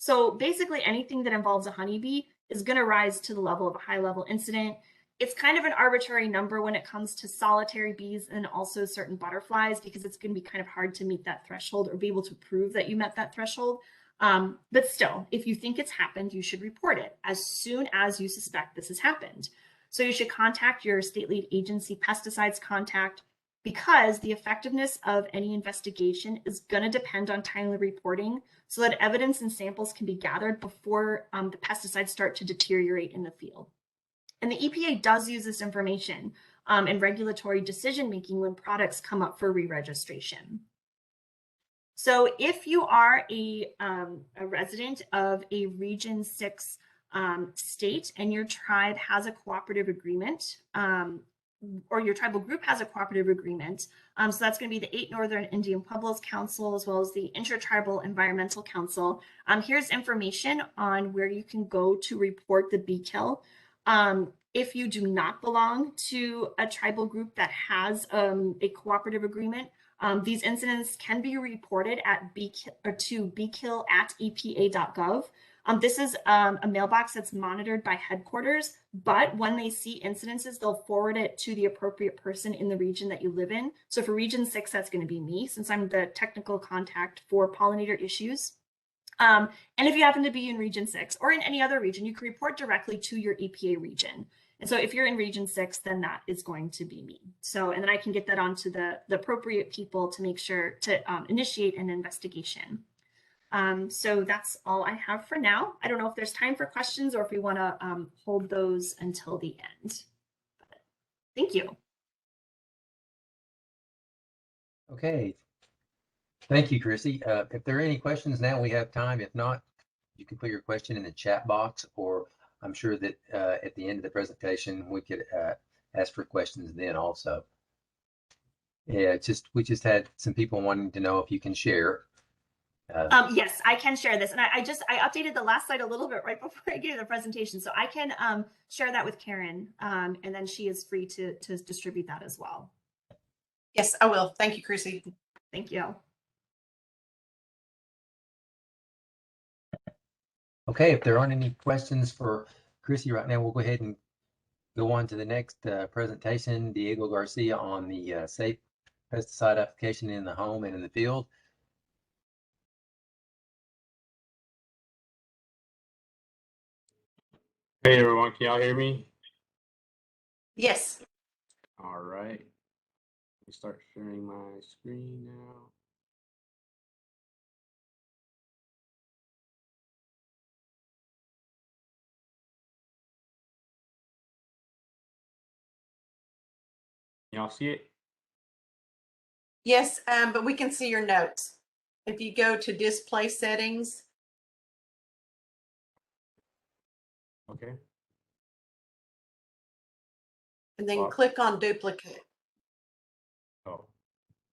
So basically anything that involves a honeybee is going to rise to the level of a high level incident. It's kind of an arbitrary number when it comes to solitary bees and also certain butterflies, because it's going to be kind of hard to meet that threshold or be able to prove that you met that threshold. But still, if you think it's happened, you should report it as soon as you suspect this has happened. So you should contact your state lead agency pesticides contact, because the effectiveness of any investigation is going to depend on timely reporting so that evidence and samples can be gathered before the pesticides start to deteriorate in the field. And the EPA does use this information in regulatory decision making when products come up for re-registration. So if you are a resident of a Region 6 state and your tribe has a cooperative agreement, or your tribal group has a cooperative agreement, so that's going to be the 8 Northern Indian Pueblos Council, as well as the Intertribal Environmental Council. Here's information on where you can go to report the bee kill. If you do not belong to a tribal group that has a cooperative agreement, these incidents can be reported at beekill@epa.gov. This is a mailbox that's monitored by headquarters, but when they see incidences, they'll forward it to the appropriate person in the region that you live in. So for Region 6, that's going to be me, since I'm the technical contact for pollinator issues. And if you happen to be in Region 6 or in any other region, you can report directly to your EPA region. And so if you're in Region 6, then that is going to be me. So, and then I can get that onto the appropriate people to make sure to initiate an investigation. So that's all I have for now. I don't know if there's time for questions or if we want to hold those until the end. Thank you. Okay. Thank you, Chrissy. If there are any questions now, we have time. If not, you can put your question in the chat box, or I'm sure that at the end of the presentation, we could ask for questions then also. Yeah, we just had some people wanting to know if you can share. Yes, I can share this. And I updated the last slide a little bit right before I gave the presentation. So I can share that with Karen, and then she is free to distribute that as well. Yes, I will. Thank you, Chrissy. Thank you. Okay, if there aren't any questions for Chrissy right now, we'll go ahead and go on to the next presentation, Diego Garcia on the safe pesticide application in the home and in the field. Hey everyone, can y'all hear me? Yes. All right. Let me start sharing my screen now. Y'all see it? Yes, but we can see your notes. If you go to display settings. Okay. And then Well, click on duplicate. oh,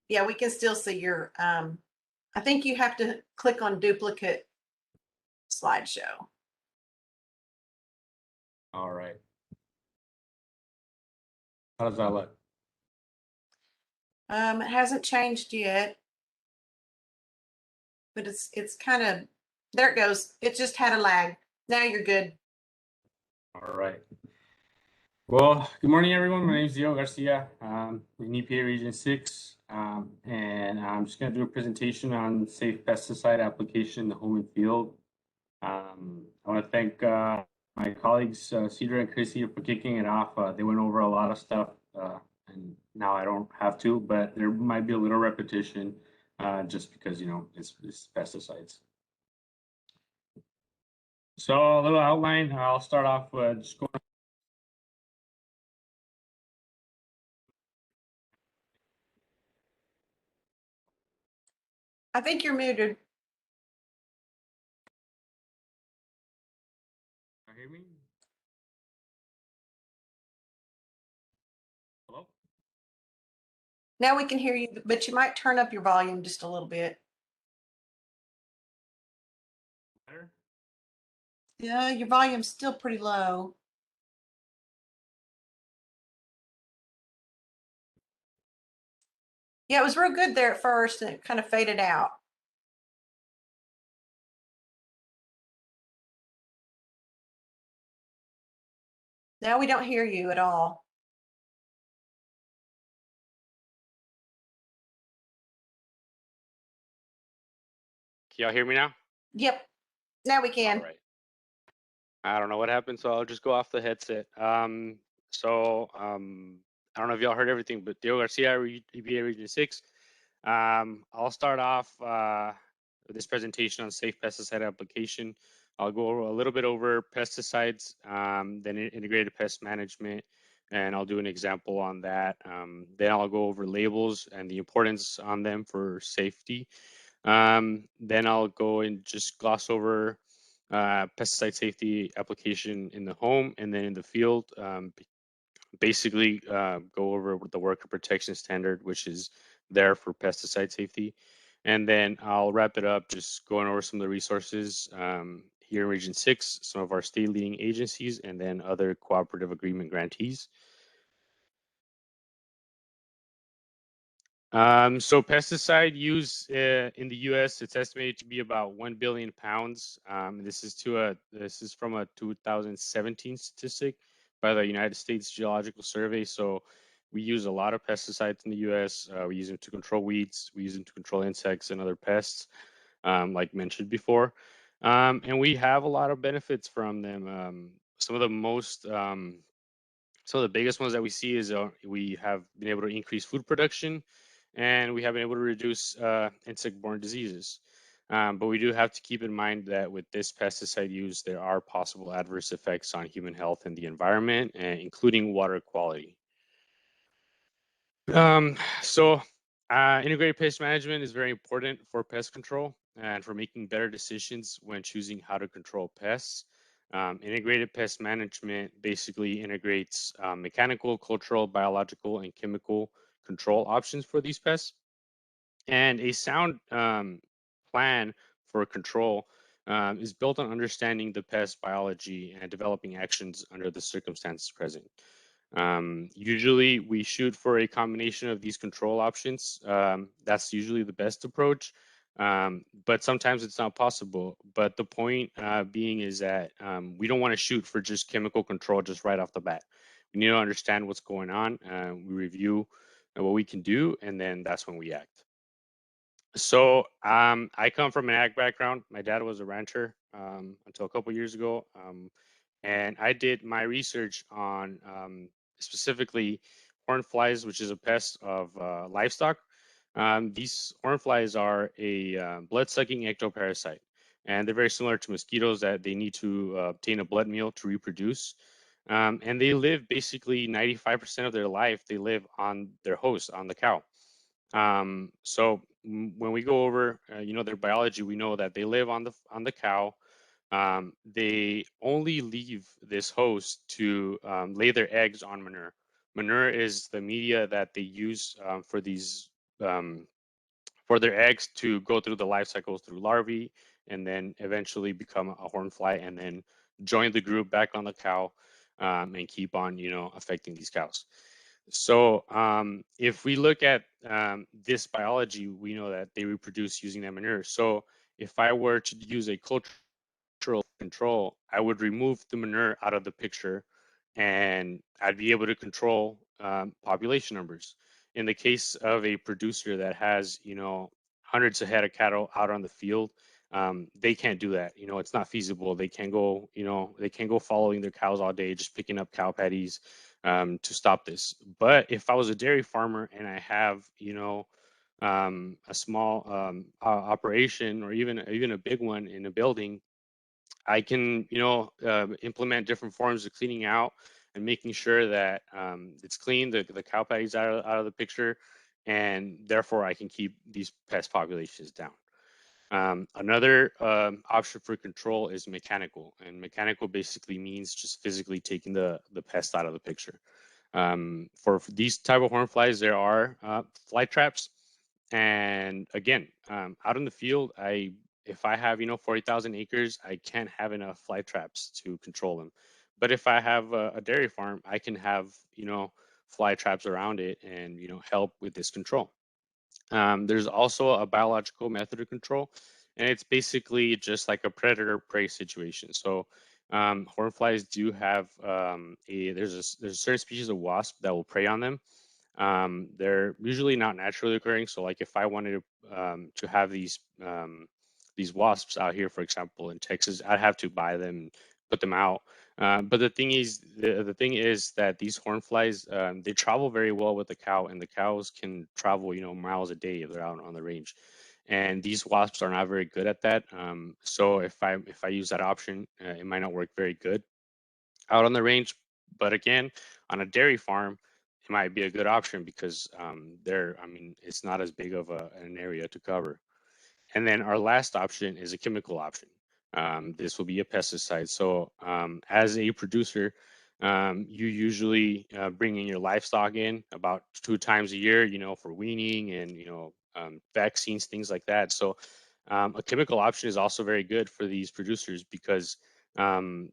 Yeah, we can still see your, I think you have to click on duplicate slideshow. all right. How does that look? It hasn't changed yet, but it's kind of, there it goes. It just had a lag. Now you're good. All right. Well, good morning, everyone. My name is Diego Garcia. I'm in EPA Region 6, and I'm just going to do a presentation on safe pesticide application in the home and field. I want to thank my colleagues, Cedra and Chrissy, for kicking it off. They went over a lot of stuff, and now I don't have to, but there might be a little repetition just because, you know, it's pesticides. So a little outline, I'll start off just going. I think you're muted. Can you hear me? Hello? Now we can hear you, but you might turn up your volume just a little bit. Better? Yeah, your volume's still pretty low. Yeah, it was real good there at first and it kind of faded out. Now we don't hear you at all. Can y'all hear me now? Yep. Now we All can. right. I don't know what happened, so I'll just go off the headset. I don't know if y'all heard everything, but Diego Garcia, EPA Region 6. I'll start off with this presentation on safe pesticide application. I'll go a little bit over pesticides, then integrated pest management, and I'll do an example on that. Then I'll go over labels and the importance on them for safety. Then I'll go and just gloss over pesticide safety application in the home and then in the field. Basically, go over the worker protection standard, which is there for pesticide safety. And then I'll wrap it up just going over some of the resources here in Region 6, some of our state leading agencies, and then other cooperative agreement grantees. So pesticide use in the U.S. it's estimated to be about 1 billion pounds. This is from a 2017 statistic by the United States Geological Survey. So we use a lot of pesticides in the U.S. We use them to control weeds. We use them to control insects and other pests, like mentioned before. And we have a lot of benefits from them. Some of the biggest ones that we see is we have been able to increase food production, and we have been able to reduce insect-borne diseases. But we do have to keep in mind that with this pesticide use, there are possible adverse effects on human health and the environment, including water quality. Integrated pest management is very important for pest control and for making better decisions when choosing how to control pests. Integrated pest management basically integrates mechanical, cultural, biological, and chemical control options for these pests. And a sound plan for control is built on understanding the pest biology and developing actions under the circumstances present. Usually we shoot for a combination of these control options. That's usually the best approach, but sometimes it's not possible. But the point being is that we don't want to shoot for just chemical control just right off the bat. We need to understand what's going on. We review what we can do, and then that's when we act. So I come from an ag background. My dad was a rancher until a couple years ago. And I did my research on specifically horn flies, which is a pest of livestock. These horn flies are a blood-sucking ectoparasite, and they're very similar to mosquitoes that they need to obtain a blood meal to reproduce. And they live basically 95% of their life, they live on their host, on the cow. So when we go over, their biology, we know that they live on the cow. They only leave this host to lay their eggs on manure. Manure is the media that they use for these for their eggs to go through the life cycle through larvae and then eventually become a horn fly and then join the group back on the cow and keep on affecting these cows. So if we look at this biology, we know that they reproduce using that manure. So if I were to use a cultural control, I would remove the manure out of the picture and I'd be able to control population numbers. In the case of a producer that has, hundreds of head of cattle out on the field, they can't do that. It's not feasible. They can't go, following their cows all day, just picking up cow patties to stop this. But if I was a dairy farmer and I have, a small operation or even a big one in a building, I can, implement different forms of cleaning out and making sure that it's clean, the cow patties out of the picture, and therefore I can keep these pest populations down. Another option for control is mechanical, and mechanical basically means just physically taking the pest out of the picture. For these type of horn flies, there are fly traps, and again, out in the field, if I have 40,000 acres, I can't have enough fly traps to control them. But if I have a dairy farm, I can have fly traps around it and help with this control. There's also a biological method of control, and it's basically just like a predator-prey situation. So Hornflies do have there's a certain species of wasp that will prey on them. They're usually not naturally occurring. So like if I wanted to have these wasps out here, for example, in Texas, I'd have to buy them and put them out. But the thing is that these hornflies, they travel very well with the cow, and the cows can travel, miles a day if they're out on the range. And these wasps are not very good at that. So if I use that option, it might not work very good out on the range. But again, on a dairy farm, it might be a good option because it's not as big of an area to cover. And then our last option is a chemical option. This will be a pesticide. So as a producer, you usually bring in your livestock in about 2 times a year, for weaning and, vaccines, things like that. So a chemical option is also very good for these producers because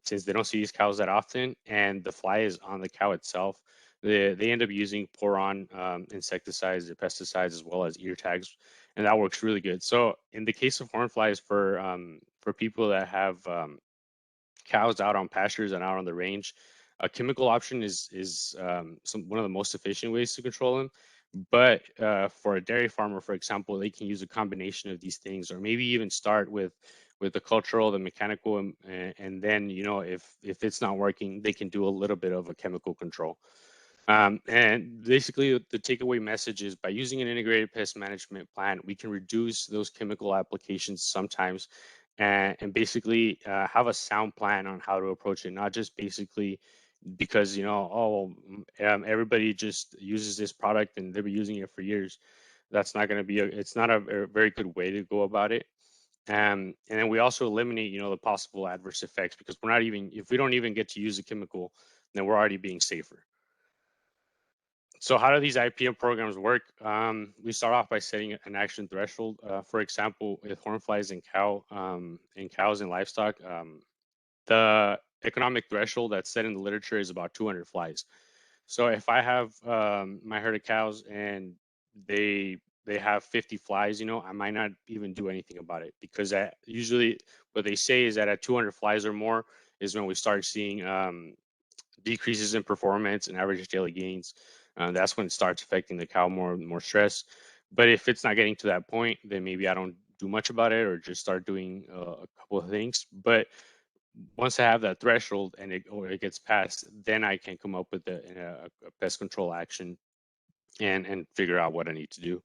since they don't see these cows that often and the fly is on the cow itself, they end up using pour-on insecticides or pesticides as well as ear tags, and that works really good. So in the case of hornflies, for people that have cows out on pastures and out on the range, a chemical option is one of the most efficient ways to control them. But for a dairy farmer, for example, they can use a combination of these things, or maybe even start with the cultural, the mechanical, and then if it's not working, they can do a little bit of a chemical control. And basically, the takeaway message is by using an integrated pest management plan, we can reduce those chemical applications sometimes, and basically have a sound plan on how to approach it, not just basically because everybody just uses this product and they've been using it for years. That's not going to be it's not a very good way to go about it. And then we also eliminate the possible adverse effects, because if we don't even get to use a chemical, then we're already being safer. So how do these IPM programs work? We start off by setting an action threshold. For example, with hornflies and cows and livestock, the economic threshold that's set in the literature is about 200 flies. So if I have my herd of cows and they have 50 flies, I might not even do anything about it, because usually what they say is that at 200 flies or more is when we start seeing decreases in performance and average daily gains. That's when it starts affecting the cow more stress. But if it's not getting to that point, then maybe I don't do much about it, or just start doing a couple of things. But once I have that threshold and it gets passed, then I can come up with a pest control action and figure out what I need to do.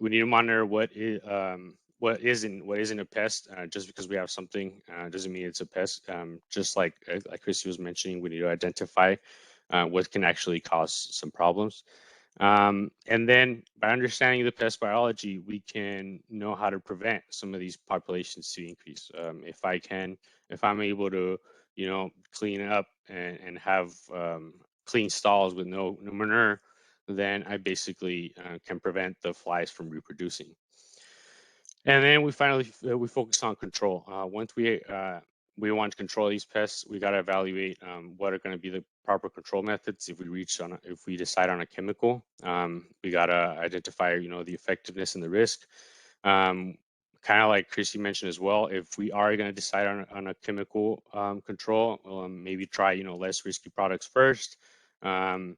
We need to monitor what isn't a pest. Just because we have something doesn't mean it's a pest. Just like Christy was mentioning, we need to identify what can actually cause some problems. And then by understanding the pest biology, we can know how to prevent some of these populations to increase. If I'm able to, clean up and have clean stalls with no manure, then I basically can prevent the flies from reproducing. And then we focus on control. Once we want to control these pests, we got to evaluate what are going to be the proper control methods. If we decide on a chemical, we got to identify the effectiveness and the risk. Kind of like Chrissy mentioned as well, if we are going to decide on a chemical control, maybe try less risky products first, and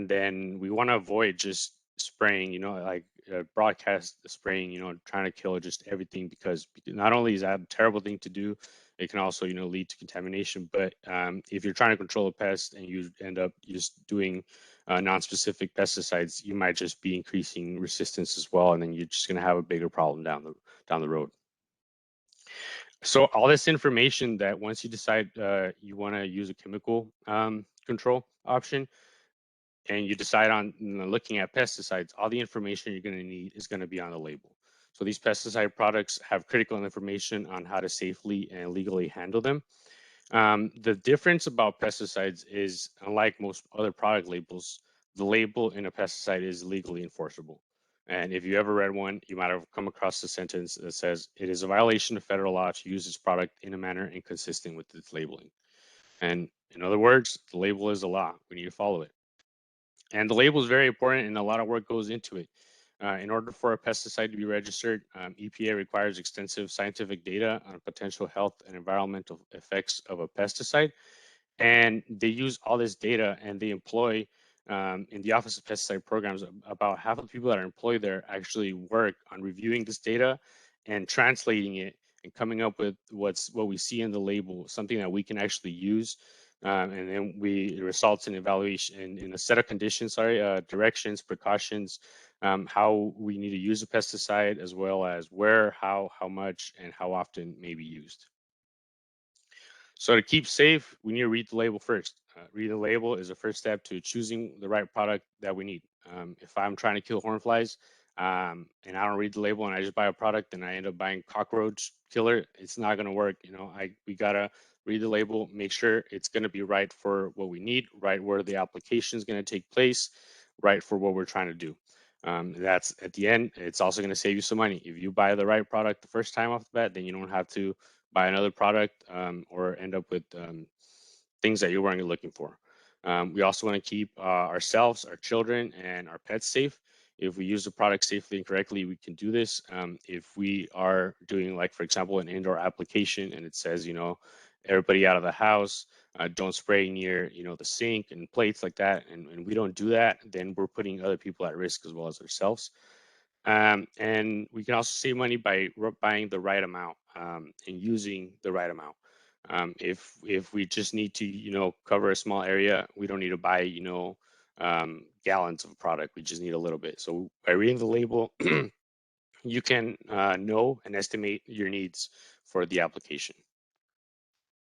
then we want to avoid just spraying, like broadcast spraying, trying to kill just everything, because not only is that a terrible thing to do, it can also lead to contamination. But if you're trying to control a pest and you end up just doing non-specific pesticides, you might just be increasing resistance as well, and then you're just going to have a bigger problem down the road. So all this information, that once you decide you want to use a chemical control option, and you decide on looking at pesticides, all the information you're going to need is going to be on the label. So these pesticide products have critical information on how to safely and legally handle them. The difference about pesticides is, unlike most other product labels, the label in a pesticide is legally enforceable. And if you ever read one, you might have come across the sentence that says, "It is a violation of federal law to use this product in a manner inconsistent with its labeling." And in other words, the label is a law. We need to follow it. And the label is very important, and a lot of work goes into it. In order for a pesticide to be registered, EPA requires extensive scientific data on potential health and environmental effects of a pesticide. And they use all this data and they employ in the Office of Pesticide Programs, about half of the people that are employed there actually work on reviewing this data and translating it and coming up with what we see in the label, something that we can actually use. And then it results in evaluation in a set of conditions, directions, precautions, how we need to use a pesticide, as well as where, how much, and how often it may be used. So to keep safe, we need to read the label first. Reading the label is the first step to choosing the right product that we need. If I'm trying to kill hornflies and I don't read the label and I just buy a product and I end up buying cockroach killer, it's not going to work. We gotta read the label, make sure it's going to be right for what we need, right where the application is going to take place, right for what we're trying to do. That's at the end. It's also going to save you some money. If you buy the right product the first time off the bat, then you don't have to buy another product or end up with things that you weren't looking for. We also want to keep ourselves, our children, and our pets safe. If we use the product safely and correctly, we can do this. If we are doing, like, for example, an indoor application and it says, everybody out of the house, don't spray near, the sink and plates like that, and we don't do that, then we're putting other people at risk as well as ourselves. And we can also save money by buying the right amount and using the right amount. If we just need to, cover a small area, we don't need to buy, gallons of product. We just need a little bit. So by reading the label, you can know and estimate your needs for the application.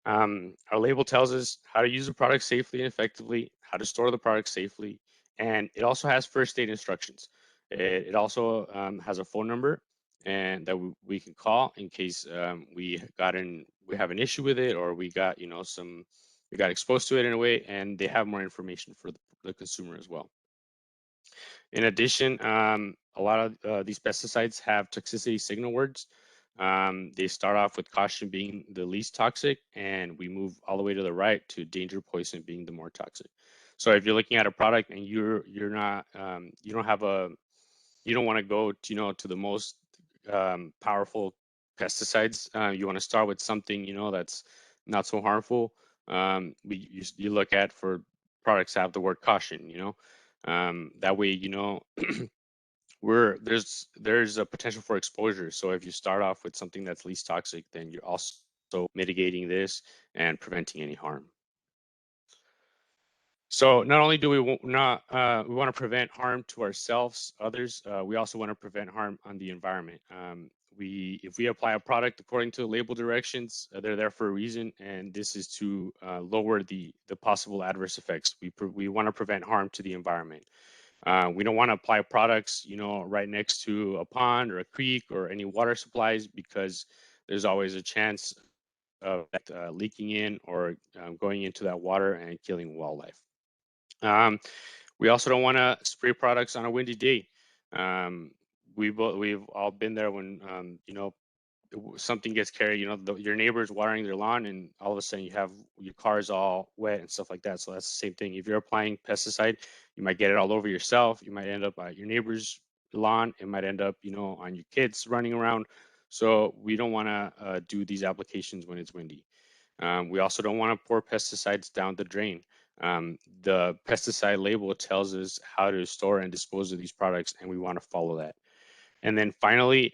Our label tells us how to use the product safely and effectively, how to store the product safely, and it also has first aid instructions. It also has a phone number and that we can call in case we have an issue with it, or we got we got exposed to it in a way, and they have more information for the consumer as well. In addition, a lot of these pesticides have toxicity signal words. They start off with caution being the least toxic, and we move all the way to the right to danger, poison being the more toxic. So if you're looking at a product and you're not you don't want to go to the most powerful pesticides, you want to start with something that's not so harmful. You look at for products that have the word caution. That way there's a potential for exposure. So if you start off with something that's least toxic, then you're also mitigating this and preventing any harm. So not only do we want to prevent harm to ourselves, others, we also want to prevent harm on the environment. If we apply a product according to the label directions, they're there for a reason, and this is to lower the possible adverse effects. We want to prevent harm to the environment. We don't want to apply products, right next to a pond or a creek or any water supplies, because there's always a chance of that leaking in or going into that water and killing wildlife. We also don't want to spray products on a windy day. We've all been there when something gets carried. Your neighbor's watering their lawn, and all of a sudden you have your car's all wet and stuff like that. So that's the same thing. If you're applying pesticide, you might get it all over yourself. You might end up at your neighbor's lawn. It might end up, on your kids running around. So we don't want to do these applications when it's windy. We also don't want to pour pesticides down the drain. The pesticide label tells us how to store and dispose of these products, and we want to follow that. And then finally,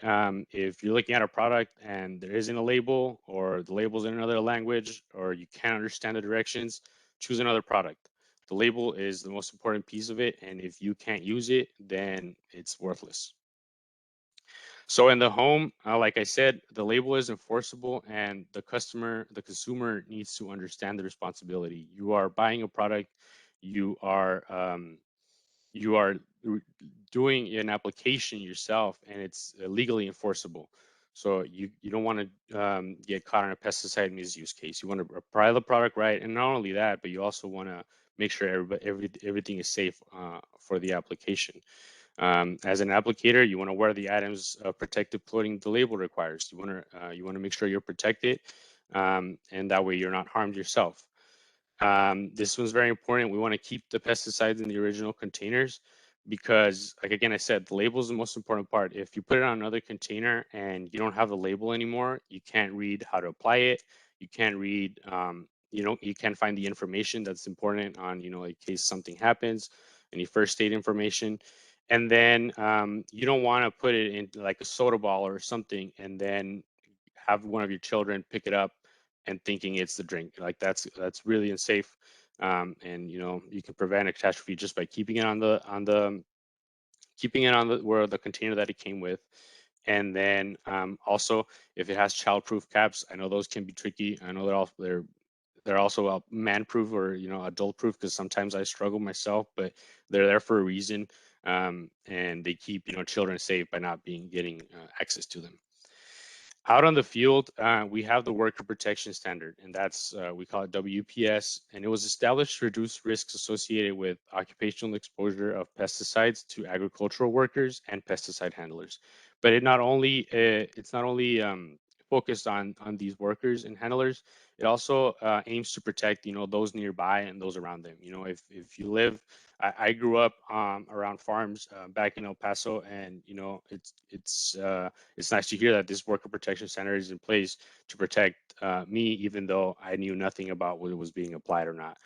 if you're looking at a product and there isn't a label, or the label's in another language, or you can't understand the directions, choose another product. The label is the most important piece of it, and if you can't use it, then it's worthless. So in the home, like I said, the label is enforceable, and the consumer needs to understand the responsibility. You are buying a product, you are doing an application yourself, and it's legally enforceable. So you don't want to get caught in a pesticide misuse case. You want to apply the product right, and not only that, but you also want to make sure everything is safe for the application. As an applicator, you want to wear the items of protective clothing the label requires. You want to make sure you're protected, and that way you're not harmed yourself. This one's very important. We want to keep the pesticides in the original containers. because, like again, I said, the label is the most important part. If you put it on another container and you don't have the label anymore, you can't read how to apply it. You can't read, you can't find the information that's important on, in case something happens, any first aid information. And then you don't want to put it in like a soda ball or something, and then have one of your children pick it up and thinking it's the drink. Like that's really unsafe. And you can prevent a catastrophe just by keeping it on the where the container that it came with. And then also, if it has childproof caps, I know those can be tricky. I know they're also man-proof or adult-proof, because sometimes I struggle myself, but they're there for a reason, and they keep children safe by not getting access to them. Out on the field, we have the Worker Protection Standard, and that's we call it WPS, and it was established to reduce risks associated with occupational exposure of pesticides to agricultural workers and pesticide handlers. But it's not only focused on these workers and handlers. It also aims to protect those nearby and those around them. If you live, I grew up around farms back in El Paso, and it's nice to hear that this Worker Protection Center is in place to protect me, even though I knew nothing about whether it was being applied or not.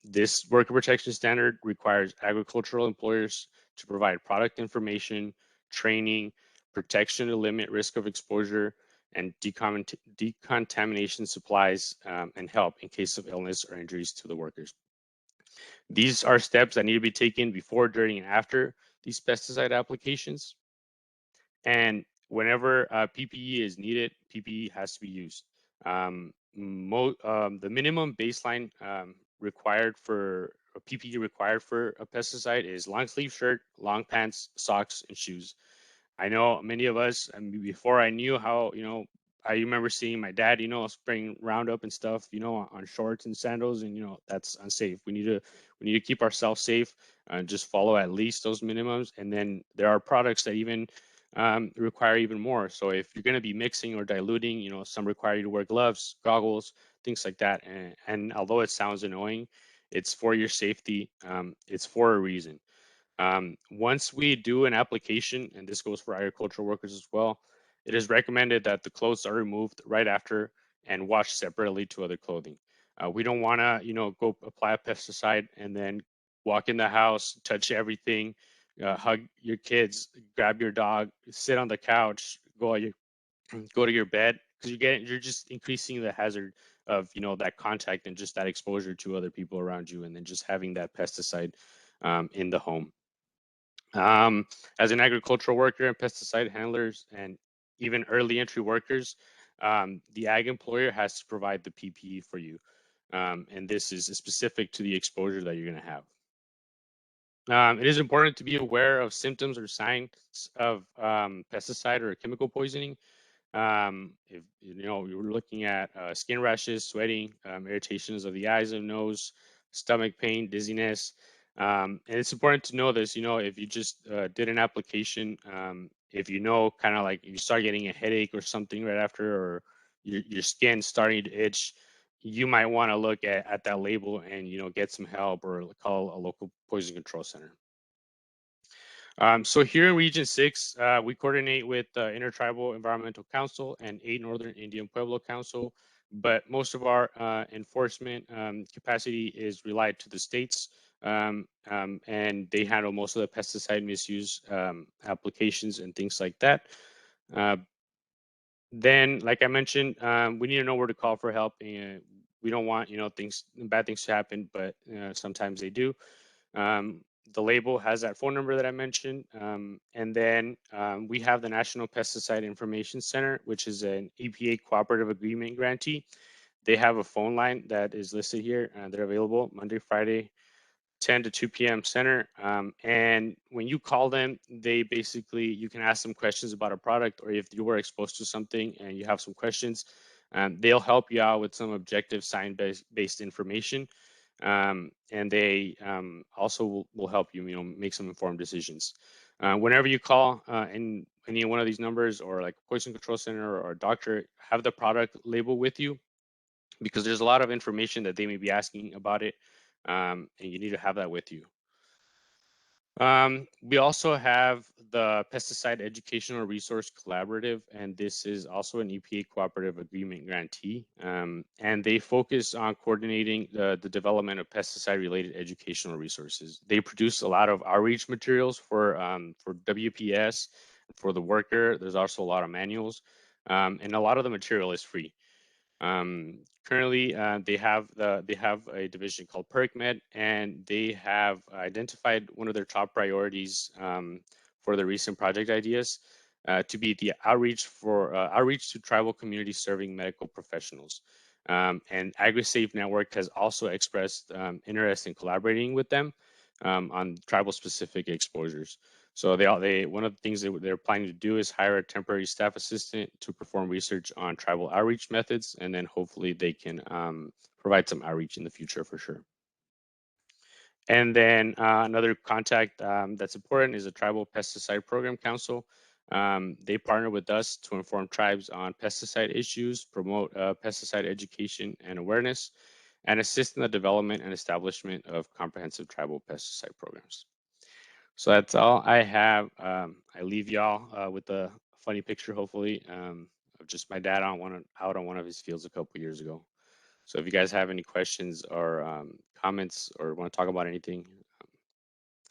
This Worker Protection Standard requires agricultural employers to provide product information, training, protection to limit risk of exposure, and decontamination supplies and help in case of illness or injuries to the workers. These are steps that need to be taken before, during, and after these pesticide applications. And whenever PPE is needed, PPE has to be used. The minimum baseline required for a PPE required for a pesticide is long sleeve shirt, long pants, socks, and shoes. I know many of us, before I knew how, I remember seeing my dad, spraying Roundup and stuff, on shorts and sandals, and that's unsafe. We need to keep ourselves safe and just follow at least those minimums. And then there are products that even require even more. So if you're going to be mixing or diluting, some require you to wear gloves, goggles, things like that. And although it sounds annoying, it's for your safety. It's for a reason. Once we do an application, and this goes for agricultural workers as well, it is recommended that the clothes are removed right after and washed separately to other clothing. We don't want to, go apply a pesticide and then walk in the house, touch everything, hug your kids, grab your dog, sit on the couch, go to your bed, because you're just increasing the hazard of that contact and just that exposure to other people around you, and then just having that pesticide in the home. As an agricultural worker and pesticide handlers and even early entry workers, the ag employer has to provide the PPE for you. And this is specific to the exposure that you're going to have. It is important to be aware of symptoms or signs of pesticide or chemical poisoning. If you're looking at skin rashes, sweating, irritations of the eyes and nose, stomach pain, dizziness. And it's important to know this, if you just did an application, if kind of like you start getting a headache or something right after, or your skin starting to itch, you might want to look at that label and, get some help or call a local poison control center. So here in Region 6, we coordinate with the Intertribal Environmental Council and 8 Northern Indian Pueblo Council, but most of our enforcement capacity is relied to the states, and they handle most of the pesticide misuse applications and things like that. Then, like I mentioned, we need to know where to call for help, and we don't want bad things to happen, but sometimes they do. The label has that phone number that I mentioned. And then we have the National Pesticide Information Center, which is an EPA Cooperative Agreement grantee. They have a phone line that is listed here. They're available Monday, Friday, 10 to 2 p.m. center. And when you call them, you can ask them questions about a product, or if you were exposed to something and you have some questions, they'll help you out with some objective science-based information. And they also will help you, make some informed decisions. Whenever you call any one of these numbers, or like a poison control center or a doctor, have the product label with you, because there's a lot of information that they may be asking about it, and you need to have that with you. We also have the Pesticide Educational Resource Collaborative, and this is also an EPA Cooperative Agreement grantee. And they focus on coordinating the development of pesticide-related educational resources. They produce a lot of outreach materials for WPS, for the worker. There's also a lot of manuals, and a lot of the material is free. Currently, they have a division called PerkMed, and they have identified one of their top priorities for the recent project ideas to be the outreach to tribal communities serving medical professionals. And AgriSafe Network has also expressed interest in collaborating with them on tribal specific exposures. So one of the things that they're planning to do is hire a temporary staff assistant to perform research on tribal outreach methods, and then hopefully they can provide some outreach in the future for sure. And then another contact that's important is the Tribal Pesticide Program Council. They partner with us to inform tribes on pesticide issues, promote pesticide education and awareness, and assist in the development and establishment of comprehensive tribal pesticide programs. So that's all I have. I leave y'all with a funny picture, hopefully, of just my dad out on one of his fields a couple years ago. So if you guys have any questions or comments or want to talk about anything,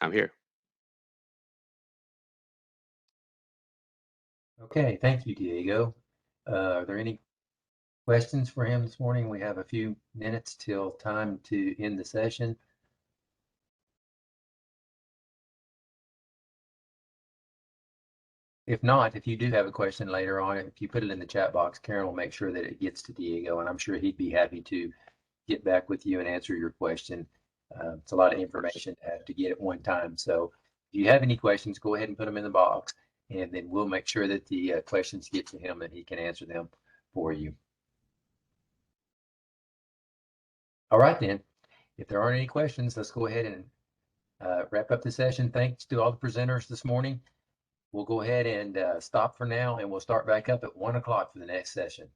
I'm here. Okay, thank you, Diego. Are there any questions for him this morning? We have a few minutes till time to end the session. If not, if you do have a question later on, if you put it in the chat box, Karen will make sure that it gets to Diego, and I'm sure he'd be happy to get back with you and answer your question. It's a lot of information to have to get at one time. So if you have any questions, go ahead and put them in the box, and then we'll make sure that the questions get to him and he can answer them for you. All right, then. If there aren't any questions, let's go ahead and wrap up the session. Thanks to all the presenters this morning. We'll go ahead and stop for now, and we'll start back up at 1 o'clock for the next session.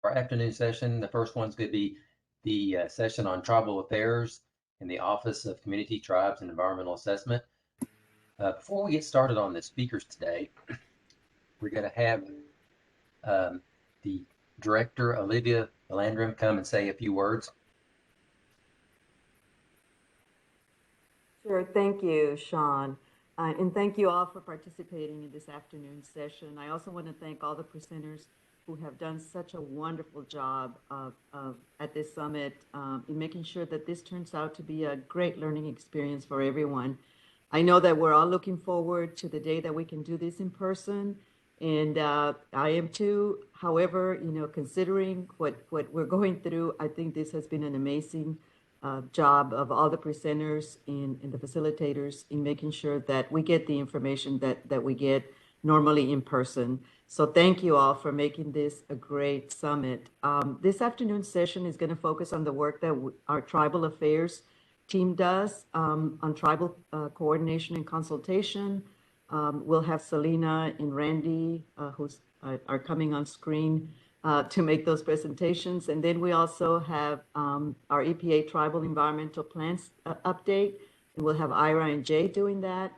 Our afternoon session, the first one's going to be the session on tribal affairs in the Office of Community, Tribes, and Environmental Assessment. Before we get started on the speakers today, we're going to have the director, Olivia Landrum, come and say a few words. Sure. Thank you, Sean. And thank you all for participating in this afternoon session. I also want to thank all the presenters who have done such a wonderful job at this summit in making sure that this turns out to be a great learning experience for everyone. I know that we're all looking forward to the day that we can do this in person, and I am too. However, considering what we're going through, I think this has been an amazing job of all the presenters and the facilitators in making sure that we get the information that we get normally in person. So thank you all for making this a great summit. This afternoon session is going to focus on the work that our tribal affairs team does on tribal coordination and consultation. We'll have Selena and Randy, who are coming on screen to make those presentations. And then we also have our EPA Tribal Environmental Plans update, and we'll have Ira and Jay doing that.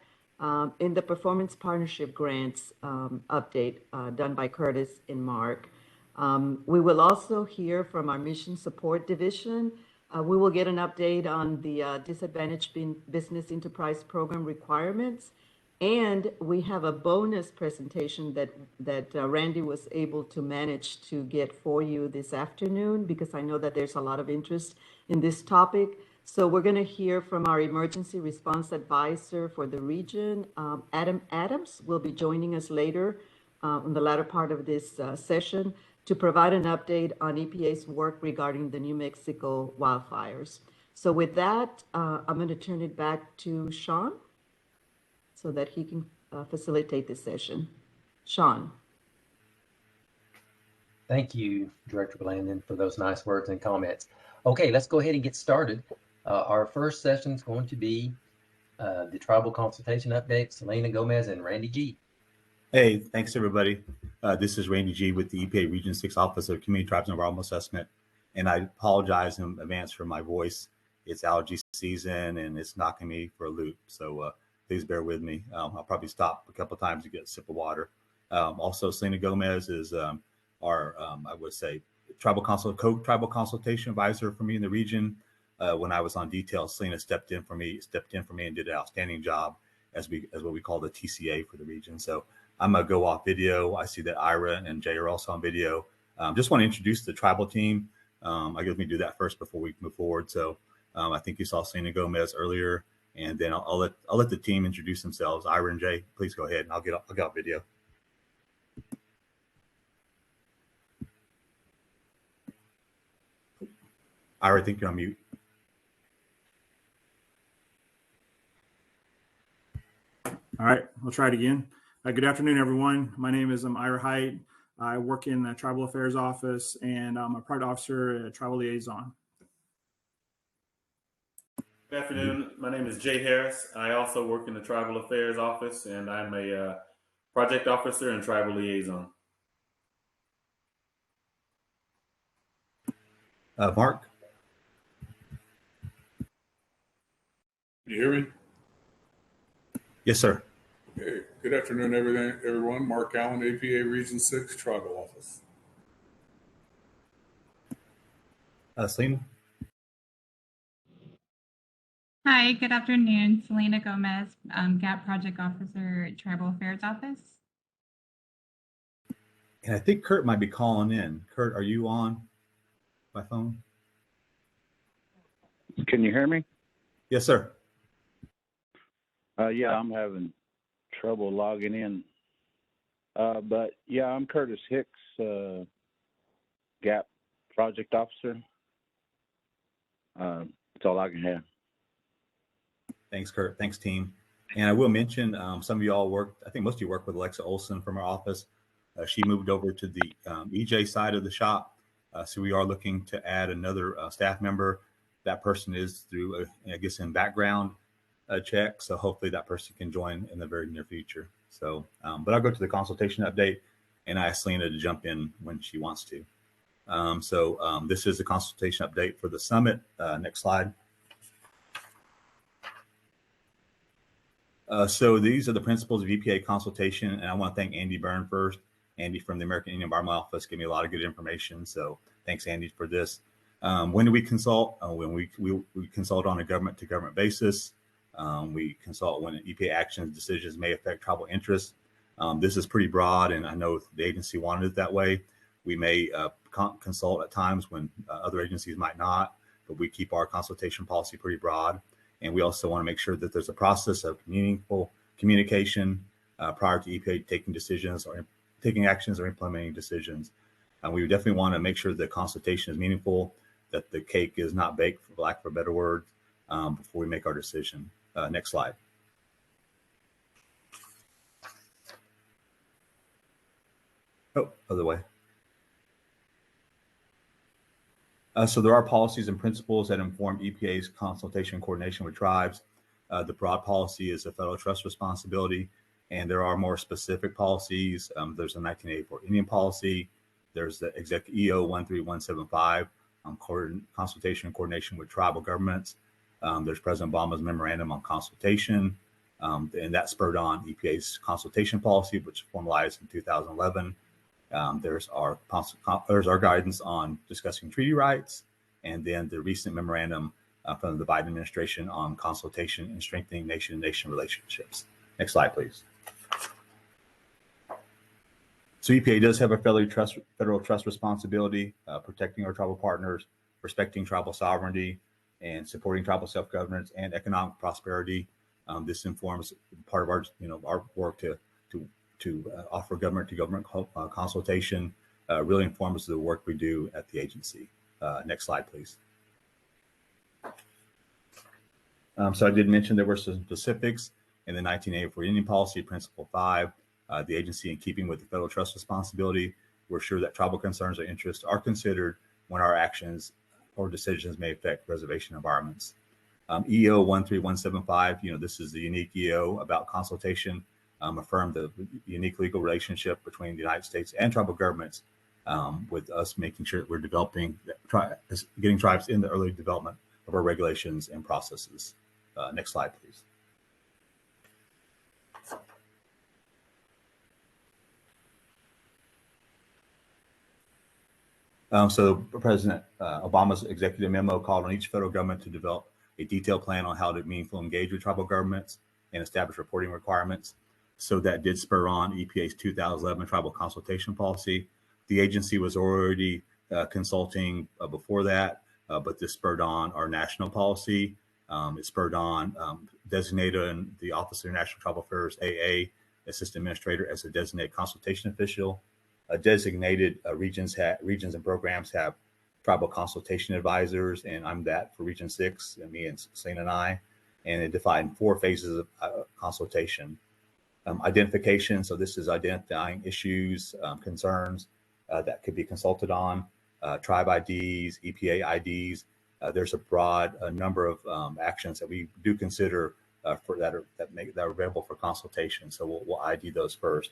In the Performance Partnership Grants update done by Curtis and Mark. We will also hear from our Mission Support Division. We will get an update on the Disadvantaged Business Enterprise Program requirements. And we have a bonus presentation that Randy was able to manage to get for you this afternoon, because I know that there's a lot of interest in this topic. So we're going to hear from our Emergency Response Advisor for the region. Adam Adams will be joining us later in the latter part of this session to provide an update on EPA's work regarding the New Mexico wildfires. So with that, I'm going to turn it back to Sean, so that he can facilitate this session. Sean. Thank you, Director Blandon, for those nice words and comments. Okay, let's go ahead and get started. Our first session is going to be the tribal consultation update, Selena Gomez and Randy G. Hey, thanks everybody. This is Randy G with the EPA Region 6 Office of Community, Tribes, and Environmental Assessment. And I apologize in advance for my voice. it's allergy season and it's knocking me for a loop. So please bear with me. I'll probably stop a couple of times to get a sip of water. Also, Selena Gomez is our, I would say, tribal consultation advisor for me in the region. When I was on detail, Selena stepped in for me and did an outstanding job as what we call the TCA for the region. So I'm gonna go off video. I see that Ira and Jay are also on video. Just want to introduce the tribal team. I guess we do that first before we move forward. So I think you saw Selena Gomez earlier, and then I'll let the team introduce themselves. Ira and Jay, please go ahead, and I'll get off video. Ira, I think you're on mute. All right, we'll try it again. Good afternoon, everyone. My name is Ira Height. I work in the Tribal Affairs Office, and I'm a project officer at Tribal Liaison. Good afternoon. My name is Jay Harris. I also work in the Tribal Affairs Office, and I'm a project officer and Tribal Liaison. Mark? Can you hear me? Yes, sir. Okay. Good afternoon, everyone. Mark Allen, APA Region 6 Tribal Office. Selena? Hi, good afternoon. Selena Gomez, GAP Project Officer at Tribal Affairs Office. And I think Kurt might be calling in. Kurt, are you on my phone? Can you hear me? Yes, sir. Yeah, I'm having trouble logging in. But yeah, I'm Curtis Hicks, GAP Project Officer. That's all I can have. Thanks, Kurt. Thanks, team. And I will mention some of you all I think most of you work with Alexa Olson from our office. She moved over to the EJ side of the shop. So we are looking to add another staff member. That person is through, I guess, in background check. So hopefully that person can join in the very near future. So, but I'll go to the consultation update and I ask Selena to jump in when she wants to. This is the consultation update for the summit. Next slide. So these are the principles of EPA consultation, and I want to thank Andy Byrne first. Andy from the American Indian Environmental Office gave me a lot of good information. So thanks, Andy, for this. When do we consult? When we consult on a government-to-government basis. We consult when EPA actions, decisions may affect tribal interests. This is pretty broad, and I know the agency wanted it that way. We may consult at times when other agencies might not, but we keep our consultation policy pretty broad. And we also want to make sure that there's a process of meaningful communication prior to EPA taking decisions or taking actions or implementing decisions. We definitely want to make sure the consultation is meaningful, that the cake is not baked, for lack of a better word, before we make our decision. Next slide. Oh, other way. So there are policies and principles that inform EPA's consultation and coordination with tribes. The broad policy is a federal trust responsibility, and there are more specific policies. There's a 1984 Indian policy. There's the Executive EO 13175 consultation and coordination with tribal governments. There's President Obama's memorandum on consultation, and that spurred on EPA's consultation policy, which formalized in 2011. There's our guidance on discussing treaty rights, and then the recent memorandum from the Biden administration on consultation and strengthening nation-to-nation relationships. Next slide, please. So EPA does have a federal trust responsibility, protecting our tribal partners, respecting tribal sovereignty, and supporting tribal self-governance and economic prosperity. This informs part of our, our work to offer government-to-government consultation. Really informs the work we do at the agency. Next slide, please. So I did mention there were some specifics in the 1984 Indian Policy, Principle 5. The agency, in keeping with the federal trust responsibility, we're sure that tribal concerns or interests are considered when our actions or decisions may affect reservation environments. EO 13175, this is the unique EO about consultation, affirmed the unique legal relationship between the United States and tribal governments, with us making sure that we're developing, getting tribes in the early development of our regulations and processes. Next slide, please. So President Obama's executive memo called on each federal government to develop a detailed plan on how to meaningfully engage with tribal governments and establish reporting requirements. So that did spur on EPA's 2011 tribal consultation policy. The agency was already consulting before that, but this spurred on our national policy. It spurred on designated in the Office of International Tribal Affairs, AA, Assistant Administrator as a designated consultation official. Designated regions and programs have tribal consultation advisors, and I'm that for Region 6, and me and Selena and I, and it defined 4 phases of consultation. Identification, so this is identifying issues, concerns that could be consulted on, tribe IDs, EPA IDs. There's a broad number of actions that we do consider that are available for consultation, so we'll ID those first.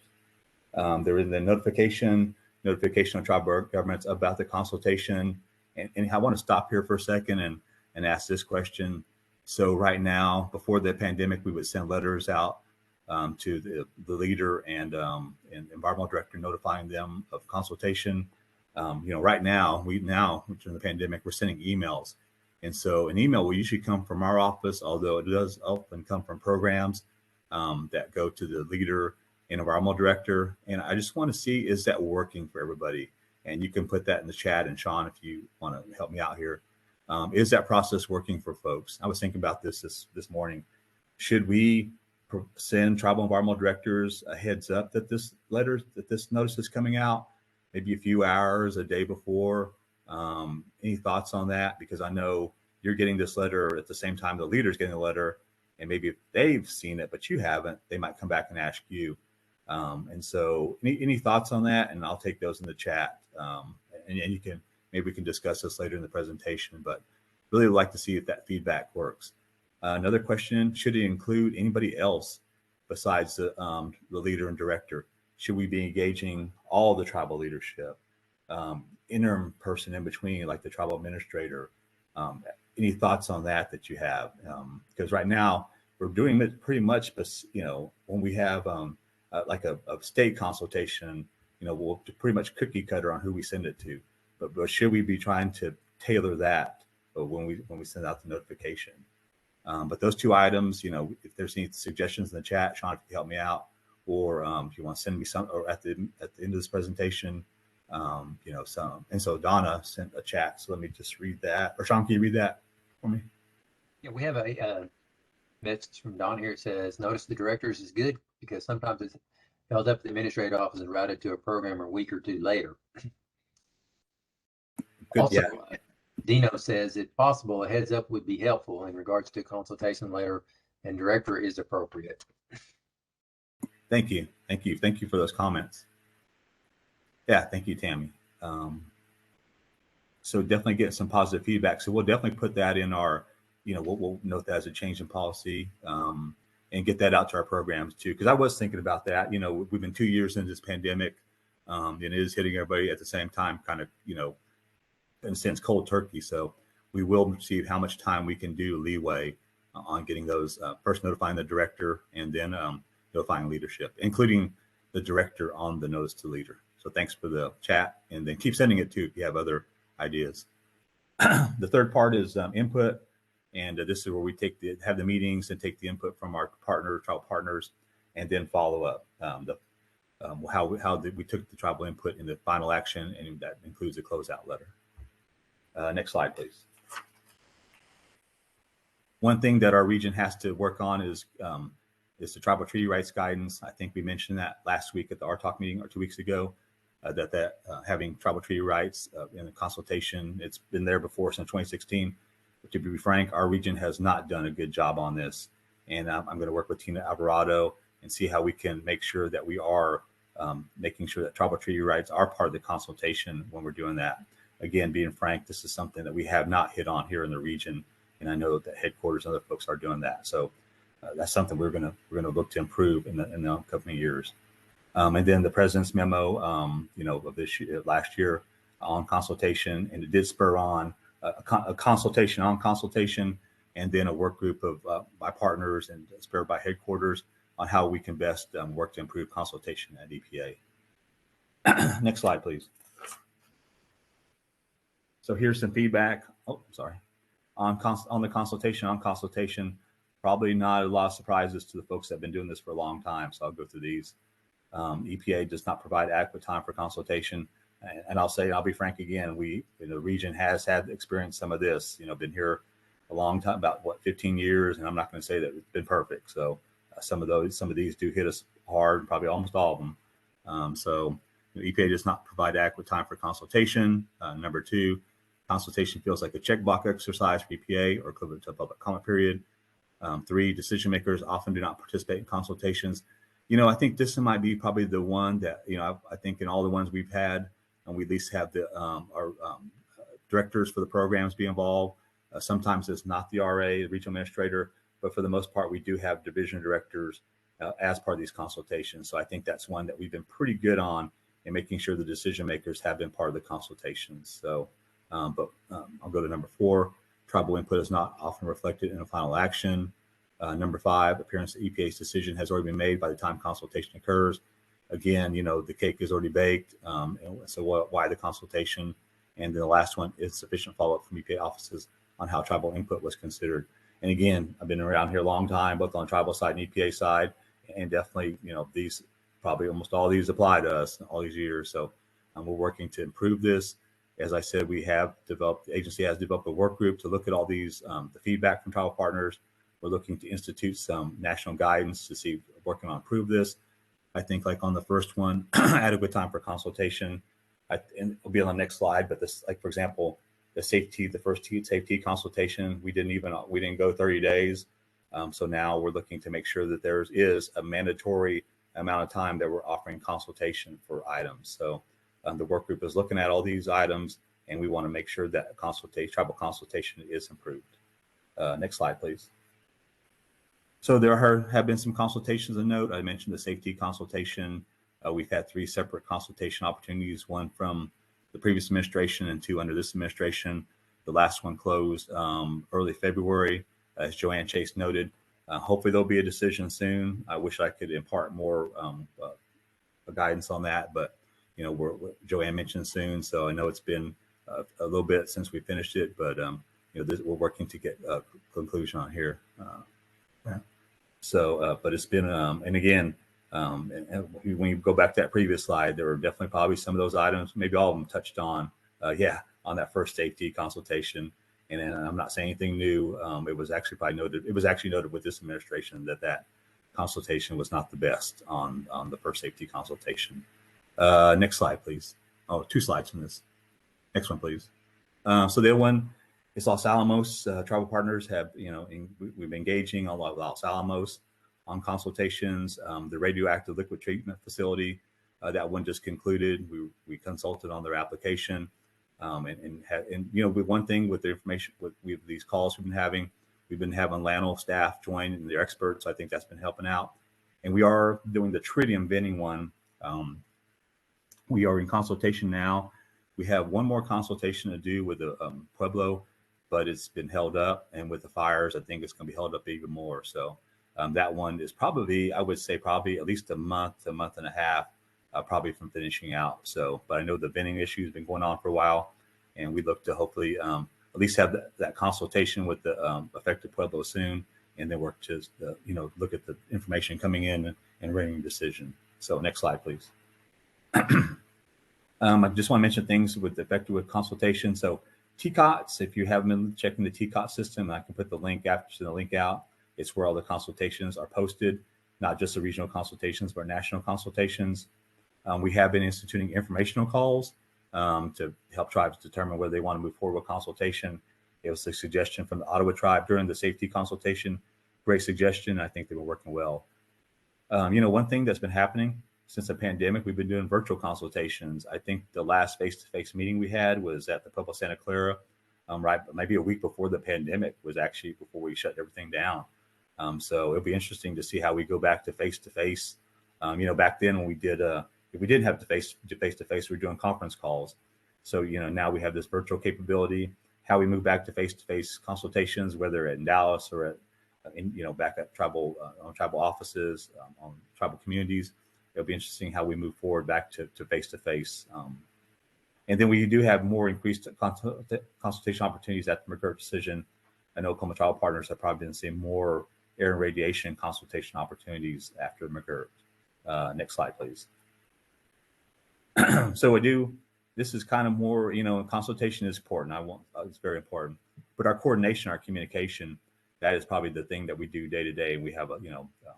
There is the notification of tribal governments about the consultation. And I want to stop here for a second and ask this question. So right now, before the pandemic, we would send letters out to the leader and environmental director notifying them of consultation. Right now, during the pandemic, we're sending emails. And so an email will usually come from our office, although it does often come from programs that go to the leader and environmental director. And I just want to see, is that working for everybody? And you can put that in the chat. And Sean, if you want to help me out here, is that process working for folks? I was thinking about this morning. Should we send tribal environmental directors a heads up that this notice is coming out, maybe a few hours, a day before? Any thoughts on that? Because I know you're getting this letter at the same time the leader's getting the letter, and maybe if they've seen it but you haven't, they might come back and ask you. And so any thoughts on that? And I'll take those in the chat. And you can, maybe we can discuss this later in the presentation, but really would like to see if that feedback works. Another question, should it include anybody else besides the leader and director? Should we be engaging all the tribal leadership, interim person in between, like the tribal administrator? Any thoughts on that you have? Because right now we're doing it pretty much, but when we have like a state consultation, we'll pretty much cookie cutter on who we send it to. But should we be trying to tailor that when we send out the notification? But those 2 items, if there's any suggestions in the chat, Sean, if you help me out, or if you want to send me some, or at the end of this presentation, some. And so Donna sent a chat, so let me just read that. Or Sean, can you read that for me? Yeah, we have a message from Don here. It says, notice the directors is good because sometimes it's held up at the administrative office and routed to a program a week or 2 later. Good, also, yeah. Dino says, if possible, a heads up would be helpful in regards to consultation later and director is appropriate. Thank you for those comments. Yeah, thank you, Tammy. So definitely get some positive feedback. So we'll definitely put that in our, we'll note that as a change in policy, and get that out to our programs too. Because I was thinking about that. We've been 2 years into this pandemic, and it is hitting everybody at the same time, kind of, in a sense, cold turkey. So we will see how much time we can do leeway on getting those, first notifying the director and then notifying leadership, including the director on the notice to leader. So thanks for the chat, and then keep sending it too if you have other ideas. The third part is input, and this is where we have the meetings and take the input from our tribal partners, and then follow up how we took the tribal input in the final action, and that includes a closeout letter. Next slide, please. One thing that our region has to work on is the tribal treaty rights guidance. I think we mentioned that last week at the RTALK meeting or 2 weeks ago, that having tribal treaty rights in the consultation, it's been there before since 2016. But to be frank, our region has not done a good job on this. And I'm going to work with Tina Alvarado and see how we can make sure that we are making sure that tribal treaty rights are part of the consultation when we're doing that. Again, being frank, this is something that we have not hit on here in the region. And I know that headquarters and other folks are doing that. So that's something we're going to look to improve in the upcoming years. And then the president's memo, of this year, last year on consultation, and it did spur on a consultation on consultation, and then a work group of my partners and spurred by headquarters on how we can best work to improve consultation at EPA. Next slide, please. So here's some feedback. Oh, sorry. On the consultation on consultation, probably not a lot of surprises to the folks that have been doing this for a long time. So I'll go through these. EPA does not provide adequate time for consultation. And I'll say, I'll be frank again, the region has had experience some of this, been here a long time, about 15 years. And I'm not going to say that it's been perfect. So some of these do hit us hard, probably almost all of them. EPA does not provide adequate time for consultation. Number 2, consultation feels like a checkbox exercise for EPA or equivalent to a public comment period. 3, decision makers often do not participate in consultations. I think this might be probably the one that, I think in all the ones we've had, and we at least have our directors for the programs be involved. Sometimes it's not the RA, the regional administrator, but for the most part, we do have division directors as part of these consultations. So I think that's one that we've been pretty good on in making sure the decision makers have been part of the consultations. So, I'll go to number 4. Tribal input is not often reflected in a final action. Number 5, appearance that EPA's decision has already been made by the time consultation occurs. Again, the cake is already baked. So why the consultation? And then the last one is sufficient follow-up from EPA offices on how tribal input was considered. And again, I've been around here a long time, both on the tribal side and EPA side, and definitely, these probably almost all these apply to us all these years. So we're working to improve this. As I said, the agency has developed a work group to look at all these, the feedback from tribal partners. We're looking to institute some national guidance to see working on improve this. I think like on the first one, adequate time for consultation, and it'll be on the next slide, but this, like, for example, the first safety consultation, we didn't go 30 days. So now we're looking to make sure that there is a mandatory amount of time that we're offering consultation for items. So the work group is looking at all these items, and we want to make sure that tribal consultation is improved. Next slide, please. So there have been some consultations of note. I mentioned the safety consultation. We've had 3 separate consultation opportunities, 1 from the previous administration and 2 under this administration. The last one closed early February, as Joanne Chase noted. Hopefully there'll be a decision soon. I wish I could impart more guidance on that, but Joanne mentioned soon, so I know it's been a little bit since we finished it, but we're working to get a conclusion on here. But it's been, and again, and when you go back to that previous slide, there were definitely probably some of those items, maybe all of them touched on, on that first safety consultation. And I'm not saying anything new. It was actually noted with this administration that consultation was not the best on the first safety consultation. Next slide, please. Oh, 2 slides from this. Next one, please. So the other one is Los Alamos. Tribal partners have, we've been engaging a lot with Los Alamos on consultations. The radioactive liquid treatment facility, that one just concluded. We consulted on their application. With one thing with the information, with these calls we've been having LANL staff join and their experts. I think that's been helping out. And we are doing the tritium venting one. We are in consultation now. We have one more consultation to do with the Pueblo, but it's been held up. And with the fires, I think it's going to be held up even more. So that one is probably, I would say probably at least a month and a half, probably from finishing out. So, but I know the venting issue has been going on for a while, and we look to hopefully at least have that consultation with the affected Pueblo soon, and then work to look at the information coming in and rendering a decision. So next slide, please. I just want to mention things with effective with consultation. So TCOTS, if you haven't been checking the TCOT system, I can put the link after the link out. It's where all the consultations are posted, not just the regional consultations, but national consultations. We have been instituting informational calls to help tribes determine whether they want to move forward with consultation. It was a suggestion from the Ottawa tribe during the safety consultation. Great suggestion. I think they were working well. One thing that's been happening since the pandemic, we've been doing virtual consultations. I think the last face-to-face meeting we had was at the Pueblo Santa Clara, right, maybe a week before the pandemic was actually before we shut everything down. So it'll be interesting to see how we go back to face-to-face. Back then when we did, if we didn't have the face-to-face, we were doing conference calls. So, now we have this virtual capability. how we move back to face-to-face consultations, whether in Dallas or at, back at tribal on tribal offices, on tribal communities. It'll be interesting how we move forward back to face-to-face. And then we do have more increased consultation opportunities at the McGirt decision. I know Oklahoma Tribal Partners have probably been seeing more air and radiation consultation opportunities after McGirt. Next slide, please. So this is kind of more, consultation is important. It's very important, but our coordination, our communication, that is probably the thing that we do day to day. And we have,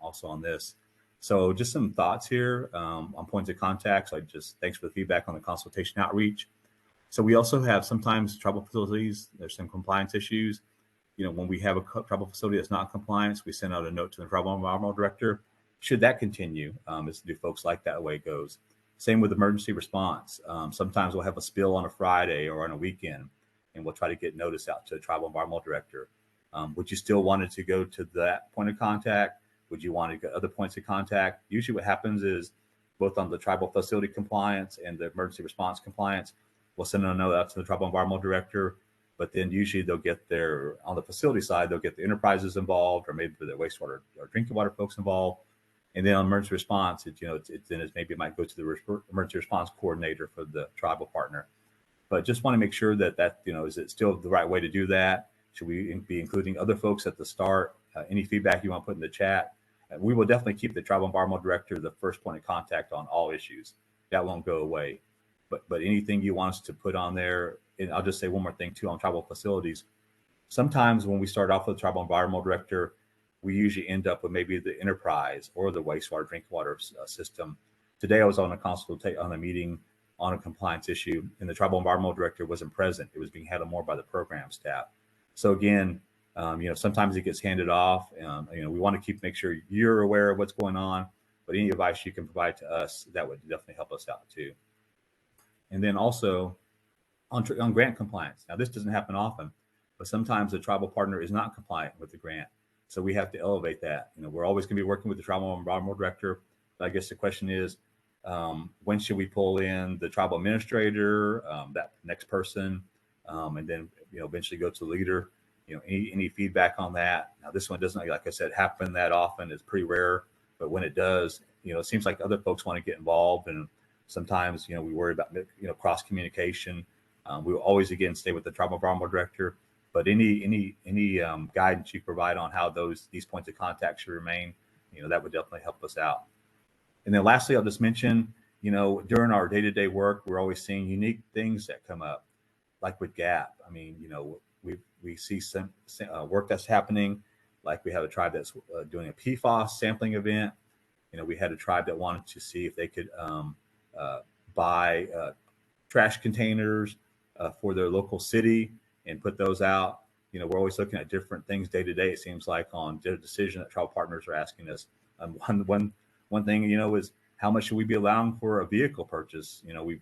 also on this. So just some thoughts here on points of contact. So thanks for the feedback on the consultation outreach. So we also have sometimes tribal facilities, there's some compliance issues. When we have a tribal facility that's not in compliance, we send out a note to the tribal environmental director. Should that continue, do folks like that the way it goes? Same with emergency response. Sometimes we'll have a spill on a Friday or on a weekend, and we'll try to get notice out to the tribal environmental director. Would you still want it to go to that point of contact? Would you want to get other points of contact? Usually what happens is both on the tribal facility compliance and the emergency response compliance, we'll send a note out to the tribal environmental director, but then usually they'll get on the facility side, they'll get the enterprises involved, or maybe the wastewater or drinking water folks involved. And then on emergency response, maybe it might go to the emergency response coordinator for the tribal partner. But just want to make sure that is it still the right way to do that? Should we be including other folks at the start? Any feedback you want to put in the chat? We will definitely keep the tribal environmental director the first point of contact on all issues. That won't go away. But anything you want us to put on there, and I'll just say one more thing too on tribal facilities. Sometimes when we start off with the tribal environmental director, we usually end up with maybe the enterprise or the wastewater drinking water system. Today I was on a meeting on a compliance issue, and the tribal environmental director wasn't present. It was being handled more by the program staff. So again, sometimes it gets handed off. We want to make sure you're aware of what's going on, but any advice you can provide to us, that would definitely help us out too. And then also on grant compliance. Now this doesn't happen often, but sometimes the tribal partner is not compliant with the grant. So we have to elevate that. We're always going to be working with the tribal environmental director. But I guess the question is, when should we pull in the tribal administrator, that next person, and then eventually go to the leader? Any feedback on that? Now this one doesn't, like I said, happen that often. It's pretty rare, but when it does, it seems like other folks want to get involved, and sometimes we worry about cross communication. We will always again stay with the tribal environmental director. But any guidance you provide on how these points of contact should remain, that would definitely help us out. And then lastly, I'll just mention, during our day-to-day work, we're always seeing unique things that come up, like with GAP. I mean, we see some work that's happening, like we have a tribe that's doing a PFAS sampling event. We had a tribe that wanted to see if they could buy trash containers for their local city and put those out. We're always looking at different things day to day, it seems like, on their decision that tribal partners are asking us. One thing, is how much should we be allowing for a vehicle purchase? We've,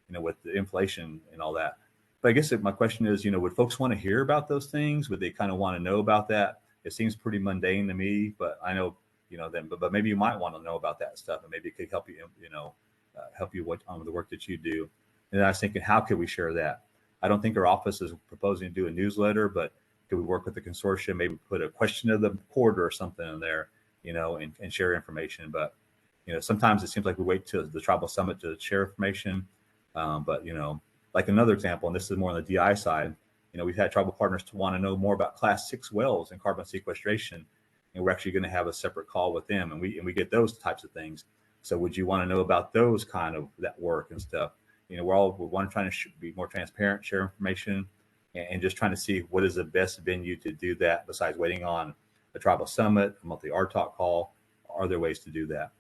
with the inflation and all that. But I guess my question is, would folks want to hear about those things? Would they kind of want to know about that? It seems pretty mundane to me, but I know, but maybe you might want to know about that stuff, and maybe it could help you, help you on the work that you do. And I was thinking, how could we share that? I don't think our office is proposing to do a newsletter, but could we work with the consortium, maybe put a question of the quarter or something in there, and share information. But, sometimes it seems like we wait till the tribal summit to share information. But, like another example, and this is more on the DI side, we've had tribal partners to want to know more about Class 6 wells and carbon sequestration, and we're actually going to have a separate call with them, and we get those types of things. So would you want to know about those kind of that work and stuff? We're trying to be more transparent, share information, and just trying to see what is the best venue to do that besides waiting on a tribal summit, a monthly RTALK call. Are there ways to do that?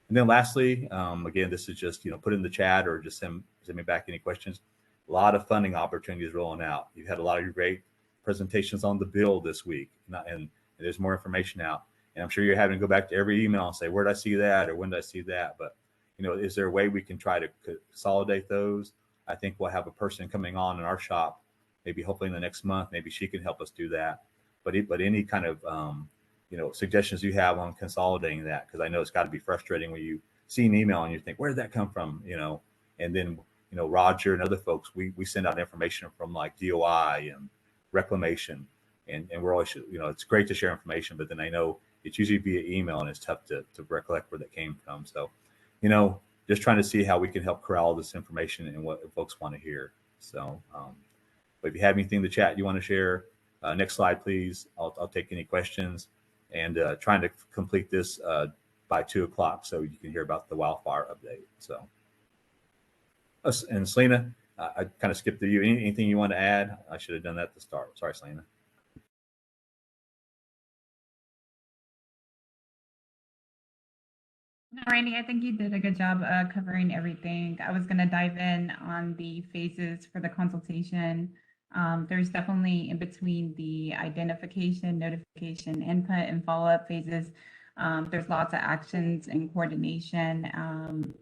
And then lastly, again, this is just, put in the chat or just send me back any questions. A lot of funding opportunities rolling out. You've had a lot of great presentations on the bill this week, and there's more information out. And I'm sure you're having to go back to every email and say, where did I see that? Or when did I see that? But is there a way we can try to consolidate those? I think we'll have a person coming on in our shop, maybe hopefully in the next month. Maybe she can help us do that. But any kind of, suggestions you have on consolidating that, because I know it's got to be frustrating when you see an email and you think, where did that come from? And then Roger and other folks, we send out information from like DOI and reclamation, and we're always, it's great to share information, but then I know it's usually via email and it's tough to recollect where that came from. So, just trying to see how we can help corral this information and what folks want to hear. So, but if you have anything in the chat you want to share, next slide, please. I'll take any questions, and trying to complete this by 2:00 so you can hear about the wildfire update. So, and Selena, I kind of skipped through you. Anything you want to add? I should have done that at the start. Sorry, Selena. No, Randy, I think you did a good job covering everything. I was going to dive in on the phases for the consultation. There's definitely in between the identification, notification, input, and follow-up phases. There's lots of actions and coordination.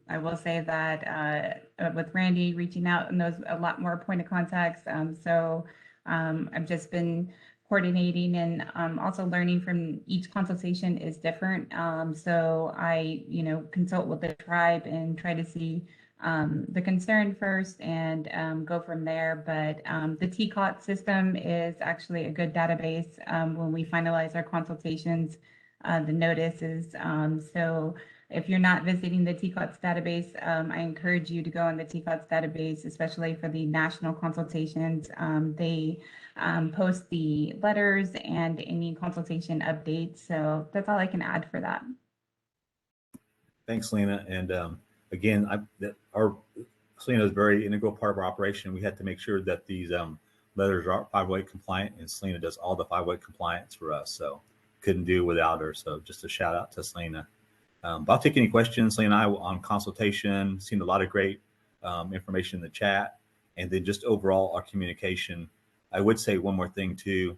I will say that with Randy reaching out and knows a lot more point of contacts. I've just been coordinating and also learning from each consultation is different. So I, consult with the tribe and try to see the concern first and go from there. But the TCOT system is actually a good database when we finalize our consultations, the notices. So if you're not visiting the TCOTS database, I encourage you to go on the TCOTS database, especially for the national consultations. They post the letters and any consultation updates. So that's all I can add for that. Thanks, Selena. And again, Selena is a very integral part of our operation. We had to make sure that these letters are 508 compliant, and Selena does all the 508 compliance for us. So couldn't do without her. So just a shout out to Selena. But I'll take any questions. Selena and I on consultation, seen a lot of great information in the chat, and then just overall our communication. I would say one more thing too,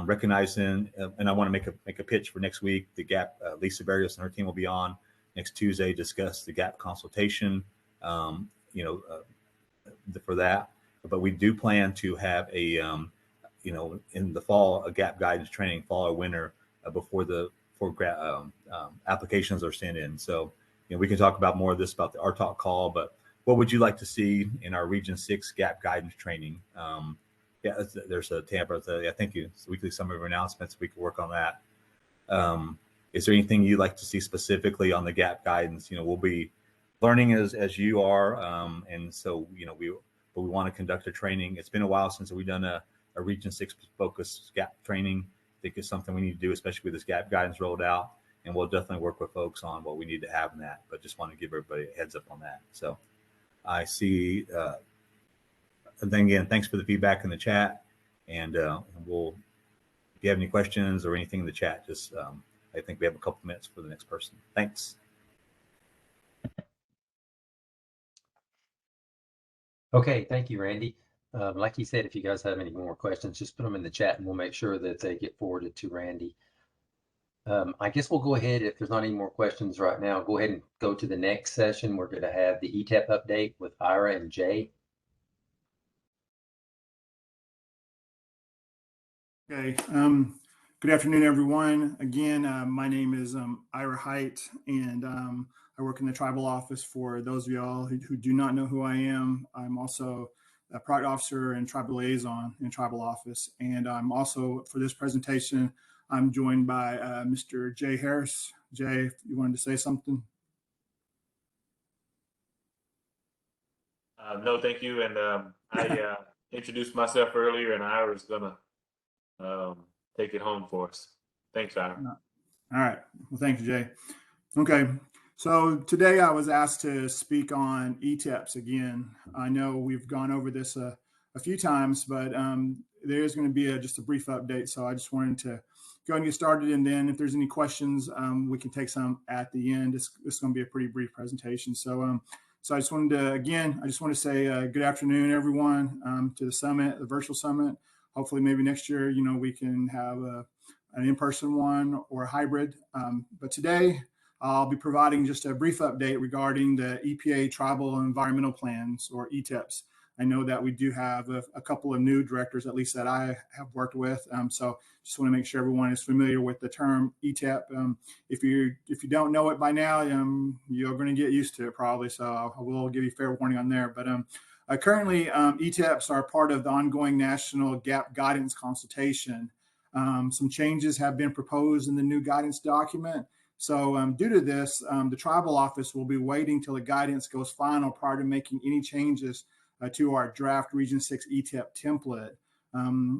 recognizing, and I want to make a pitch for next week. The GAP, Lisa Barrios and her team will be on next Tuesday, discuss the GAP consultation, for that. But we do plan to have a, in the fall, a GAP guidance training, fall or winter, before applications are sent in. So, we can talk about more of this about the RTALK call, but what would you like to see in our Region 6 GAP guidance training? There's a Tampa, I think it's weekly summary of announcements. We can work on that. Is there anything you'd like to see specifically on the GAP guidance? We'll be learning as you are. And so, we want to conduct a training. It's been a while since we've done a Region 6 focused GAP training. I think it's something we need to do, especially with this GAP guidance rolled out. And we'll definitely work with folks on what we need to have in that. But just want to give everybody a heads up on that. So I see, and then again, thanks for the feedback in the chat. And if you have any questions or anything in the chat, just, I think we have a couple minutes for the next person. Thanks. Okay, thank you, Randy. Like you said, if you guys have any more questions, just put them in the chat and we'll make sure that they get forwarded to Randy. I guess we'll go ahead, if there's not any more questions right now, go ahead and go to the next session. We're going to have the ETEP update with Ira and Jay. Okay. Good afternoon, everyone. Again, my name is Ira Height, and I work in the tribal office. For those of y'all who do not know who I am, I'm also a product officer and tribal liaison in tribal office. And I'm also, for this presentation, I'm joined by Mr. Jay Harris. Jay, if you wanted to say something. No, thank you. And I introduced myself earlier, and Ira's gonna take it home for us. Thanks, Ira. All right. Well, thank you, Jay. Okay. So today I was asked to speak on ETEPs again. I know we've gone over this a few times, but there is going to be just a brief update. So I just wanted to go and get started. And then if there's any questions, we can take some at the end. This is going to be a pretty brief presentation. So I just wanted to, say good afternoon, everyone, to the summit, the virtual summit. Hopefully maybe next year, we can have an in-person one or a hybrid. But today I'll be providing just a brief update regarding the EPA Tribal Environmental Plans, or ETEPs. I know that we do have a couple of new directors, at least that I have worked with. So just want to make sure everyone is familiar with the term ETEP. If you don't know it by now, you're going to get used to it probably. So I will give you fair warning on there. But currently, ETEPs are part of the ongoing National GAP Guidance Consultation. Some changes have been proposed in the new guidance document. So due to this, the tribal office will be waiting till the guidance goes final prior to making any changes to our draft Region 6 ETEP template.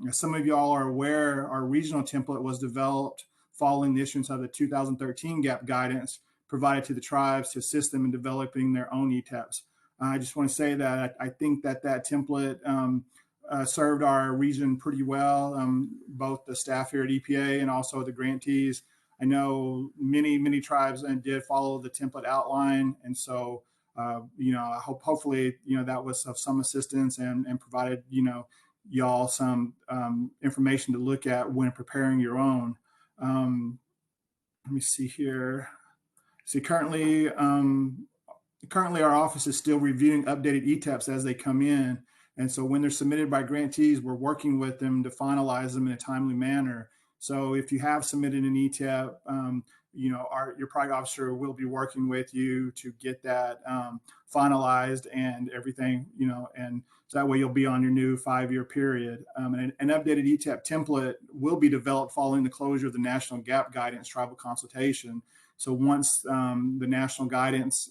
As some of y'all are aware, our regional template was developed following the issuance of the 2013 GAP guidance provided to the tribes to assist them in developing their own ETEPs. I just want to say that I think that template served our region pretty well, both the staff here at EPA and also the grantees. I know many tribes did follow the template outline, and so I hopefully that was of some assistance and provided y'all some information to look at when preparing your own. Let me see here. See, currently our office is still reviewing updated ETEPs as they come in. And so when they're submitted by grantees, we're working with them to finalize them in a timely manner. So if you have submitted an ETEP, your project officer will be working with you to get that finalized and everything, and so that way you'll be on your new 5-year period. And an updated ETEP template will be developed following the closure of the National GAP Guidance Tribal Consultation. So once the national guidance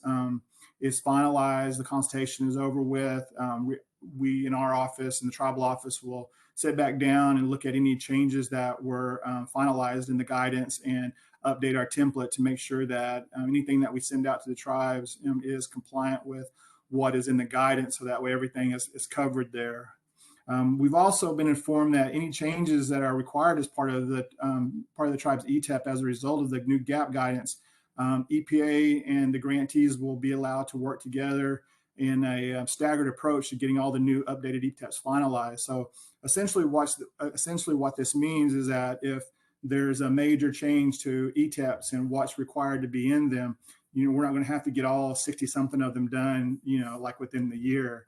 is finalized, the consultation is over with, we in our office and the tribal office will sit back down and look at any changes that were finalized in the guidance and update our template to make sure that anything that we send out to the tribes is compliant with what is in the guidance, so that way everything is covered there. We've also been informed that any changes that are required as part of the tribe's ETEP as a result of the new GAP guidance, EPA and the grantees will be allowed to work together in a staggered approach to getting all the new updated ETEPs finalized. So essentially what this means is that if there's a major change to ETEPs and what's required to be in them, we're not going to have to get all 60 something of them done, like within the year.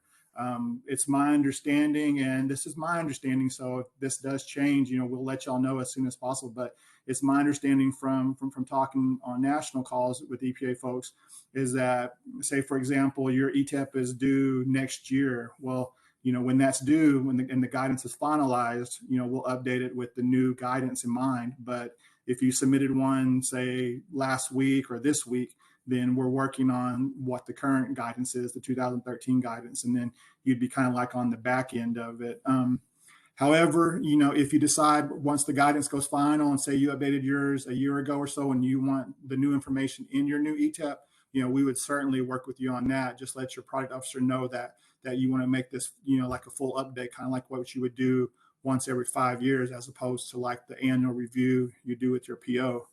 It's my understanding, and this is my understanding, so if this does change, we'll let y'all know as soon as possible. But it's my understanding from talking on national calls with EPA folks is that, say, for example, your ETEP is due next year. Well, when that's due, and the guidance is finalized, we'll update it with the new guidance in mind. But if you submitted one, say, last week or this week, then we're working on what the current guidance is, the 2013 guidance, and then you'd be kind of like on the back end of it. However, if you decide once the guidance goes final and say you updated yours a year ago or so and you want the new information in your new ETEP, we would certainly work with you on that. Just let your product officer know that you want to make this, like a full update, kind of like what you would do once every 5 years, as opposed to like the annual review you do with your PO.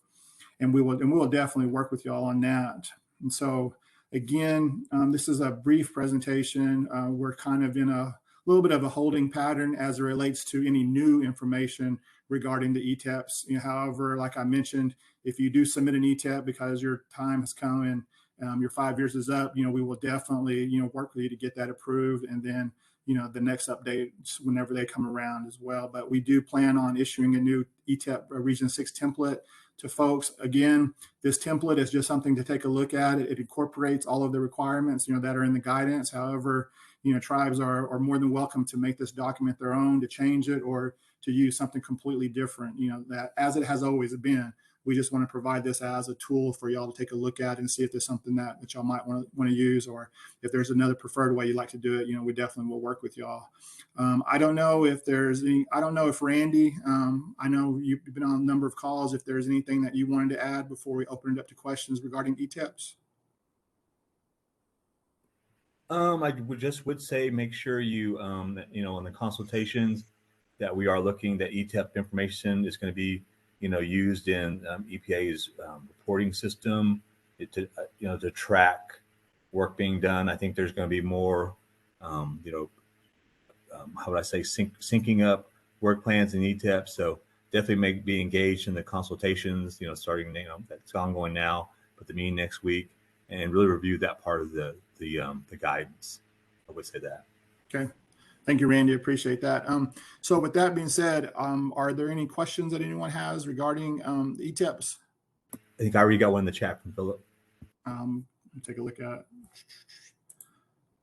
And we will definitely work with y'all on that. And so again, this is a brief presentation. We're kind of in a little bit of a holding pattern as it relates to any new information regarding the ETEPs. However, like I mentioned, if you do submit an ETEP because your time has come and your 5 years is up, we will definitely, work with you to get that approved. And then, the next update whenever they come around as well. But we do plan on issuing a new ETEP Region 6 template to folks. Again, this template is just something to take a look at. It incorporates all of the requirements, that are in the guidance. However, tribes are more than welcome to make this document their own, to change it, or to use something completely different, that as it has always been. We just want to provide this as a tool for y'all to take a look at and see if there's something that y'all might want to use, or if there's another preferred way you'd like to do it. We definitely will work with y'all. I don't know if Randy, I know you've been on a number of calls, if there's anything that you wanted to add before we open it up to questions regarding ETEPs. I would say make sure you, in the consultations that we are looking, that ETEP information is going to be, used in EPA's reporting system to track work being done. I think there's going to be more, how would I say, syncing up work plans and ETEP. So definitely be engaged in the consultations, starting, that's ongoing now, but the meeting next week, and really review that part of the guidance. I would say that. Okay. Thank you, Randy. Appreciate that. So with that being said, are there any questions that anyone has regarding the ETEPs? I think I already got one in the chat from Philip. Take a look at. Let's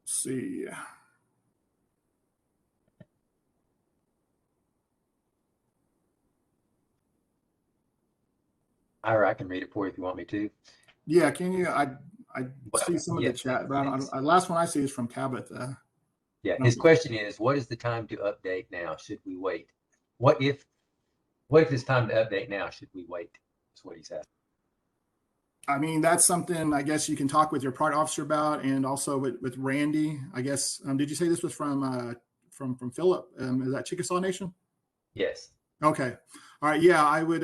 see. Ira, I can read it for you if you want me to. Yeah, can you? I see some of yeah, the chat, but last one I see is from Tabitha. Yeah, his question is, what is the time to update now? Should we wait? What if it's time to update now? Should we wait? That's what he's asking. I mean, that's something I guess you can talk with your product officer about, and also with Randy. I guess. Did you say this was from Philip? Is that Chickasaw Nation? Yes. Okay. All right. Yeah, I would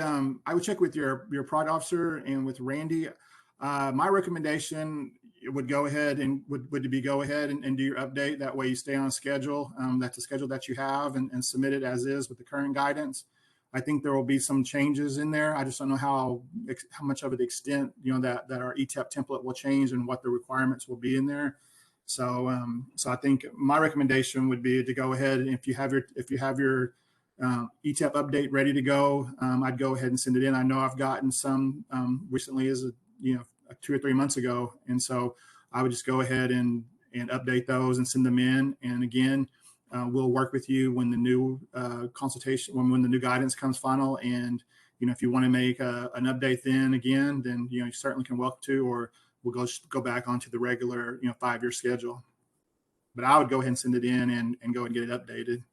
check with your product officer and with Randy. My recommendation would go ahead and would be go ahead and do your update. That way you stay on schedule. That's the schedule that you have and submit it as is with the current guidance. I think there will be some changes in there. I just don't know how much of an extent, that our ETEP template will change and what the requirements will be in there. So I think my recommendation would be to go ahead, and if you have your ETEP update ready to go, I'd go ahead and send it in. I know I've gotten some recently, as 2 or 3 months ago, and so I would just go ahead and update those and send them in. And again, we'll work with you when the new consultation, when the new guidance comes final. And if you want to make an update then you certainly can welcome to, or we'll go back onto the regular 5-year schedule. But I would go ahead and send it in and go and get it updated.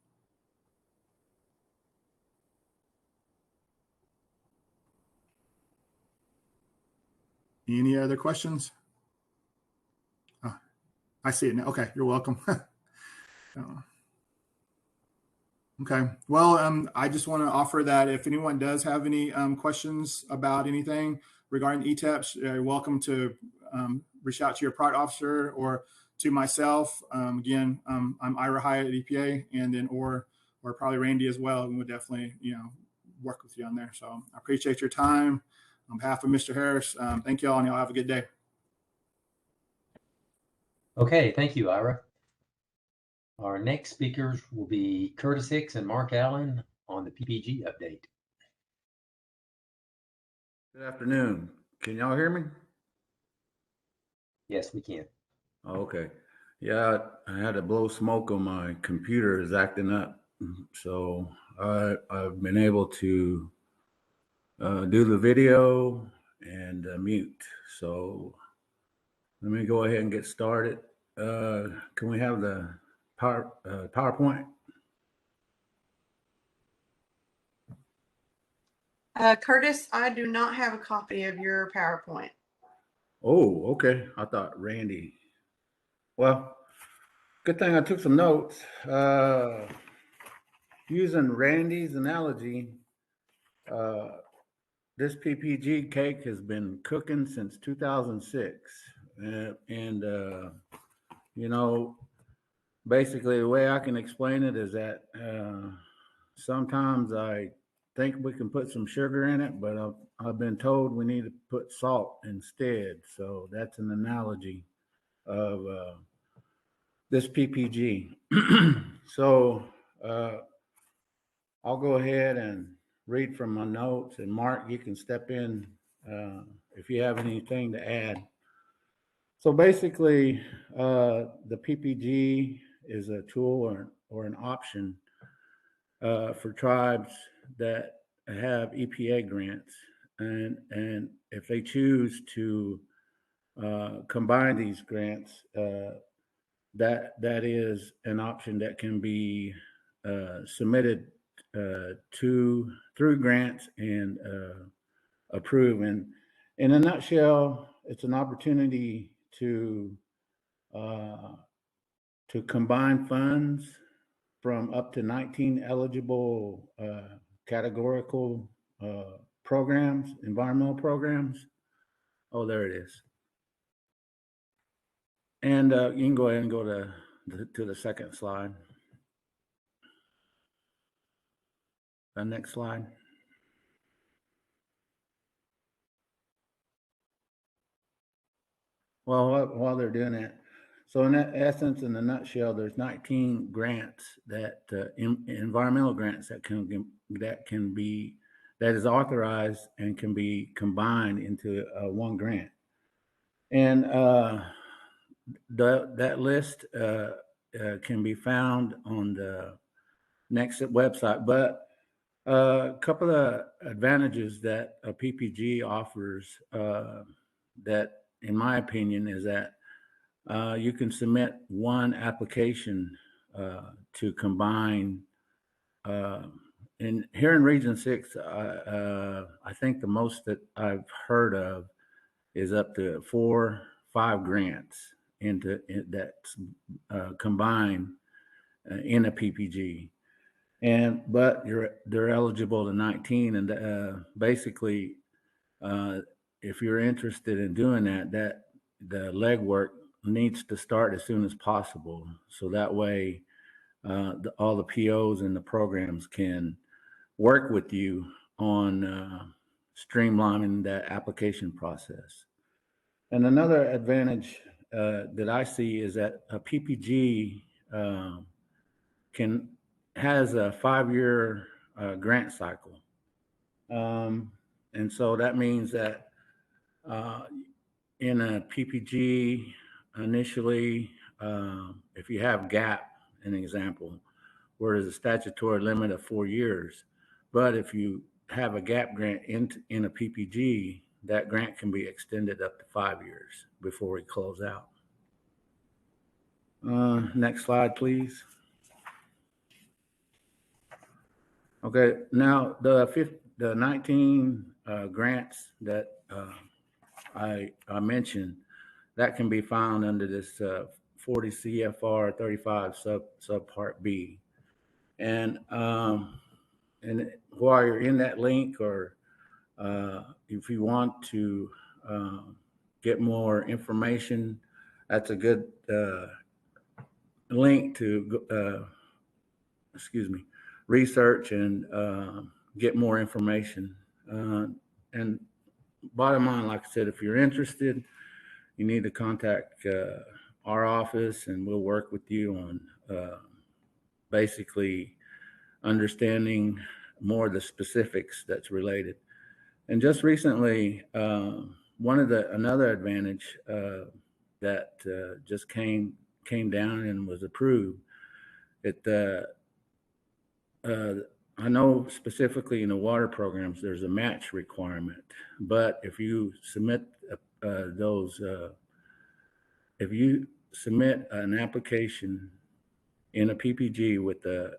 Any other questions? Oh, I see it now. Okay, you're welcome. Okay. Well, I just want to offer that if anyone does have any questions about anything regarding ETEPs, you're welcome to reach out to your product officer or to myself. Again, I'm Ira Hyatt at EPA, and then or probably Randy as well, and we'll definitely work with you on there. So I appreciate your time. On behalf of Mr. Harris, thank you all, and y'all have a good day. Okay, thank you, Ira. Our next speakers will be Curtis Hicks and Mark Allen on the PPG update. Good afternoon. Can y'all hear me? Yes, we can. Okay. Yeah, I had to blow smoke on my computer. Is acting up. So I've been able to do the video and mute. So let me go ahead and get started. Can we have the PowerPoint? Curtis, I do not have a copy of your PowerPoint. Oh, okay. I thought Randy. Well, good thing I took some notes. Using Randy's analogy, this PPG cake has been cooking since 2006. Basically the way I can explain it is that sometimes I think we can put some sugar in it, but I've been told we need to put salt instead. So that's an analogy of this PPG. So I'll go ahead and read from my notes, and Mark, you can step in if you have anything to add. So basically, the PPG is a tool or an option for tribes that have EPA grants, and if they choose to combine these grants, that is an option that can be submitted through grants and approved. And in a nutshell, it's an opportunity to combine funds from up to 19 eligible categorical programs, environmental programs. Oh, there it is. And you can go ahead and go to the second slide. The next slide. Well, while they're doing that, So in essence, in a nutshell, there's 19 grants that environmental grants that is authorized and can be combined into one grant. And that list can be found on the next website. But a couple of advantages that a PPG offers that, in my opinion, is that you can submit one application to combine. And here in Region 6, I think the most that I've heard of is up to 4-5 grants that's combined in a PPG. But they're eligible to 19, and basically, if you're interested in doing that the legwork needs to start as soon as possible, so that way all the POs and the programs can work with you on streamlining that application process. And another advantage that I see is that a PPG has a 5-year grant cycle. And so that means that in a PPG initially, if you have GAP, an example, where there's a statutory limit of 4 years, but if you have a GAP grant in a PPG, that grant can be extended up to 5 years before we close out. Next slide, please. Okay, now the 19 grants that I mentioned, that can be found under this 40 CFR 35 subpart B. And while you're in that link, or if you want to get more information, that's a good link to research and get more information. And bottom line, like I said, if you're interested, you need to contact our office, and we'll work with you on basically understanding more of the specifics that's related. And just recently, another advantage that just came down and was approved. I know specifically in the water programs, there's a match requirement, but if you submit if you submit an application in a PPG with the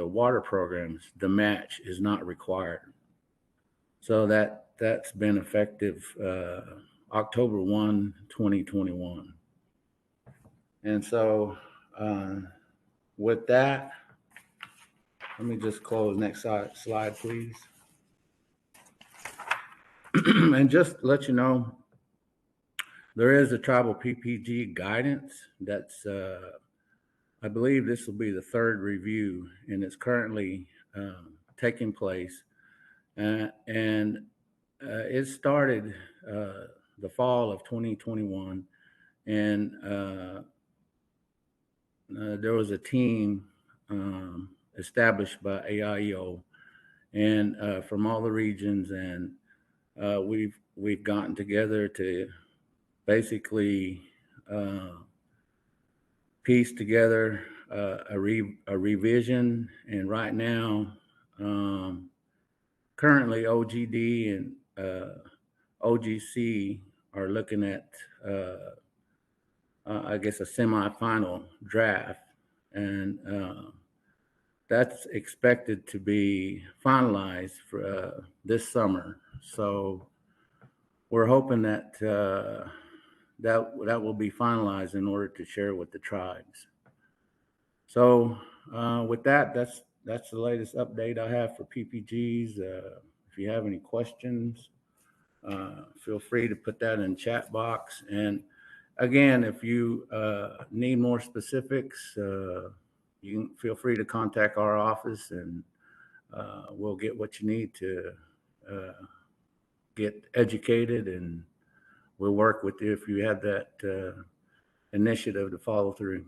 water programs, the match is not required. So that's been effective October 1, 2021. And so with that, let me just close. Next slide, please. And just to let you know, there is a tribal PPG guidance that's, I believe this will be the 3rd review, and it's currently taking place. And it started the fall of 2021, and there was a team established by AIEO and from all the regions, and we've gotten together to basically piece together a revision. And right now, currently OGD and OGC are looking at I guess a semifinal draft, and that's expected to be finalized for this summer. So we're hoping that that will be finalized in order to share with the tribes. So with that, that's the latest update I have for PPGs. If you have any questions, feel free to put that in the chat box. And again, if you need more specifics, you can feel free to contact our office, and we'll get what you need to get educated, and we'll work with you if you have that initiative to follow through.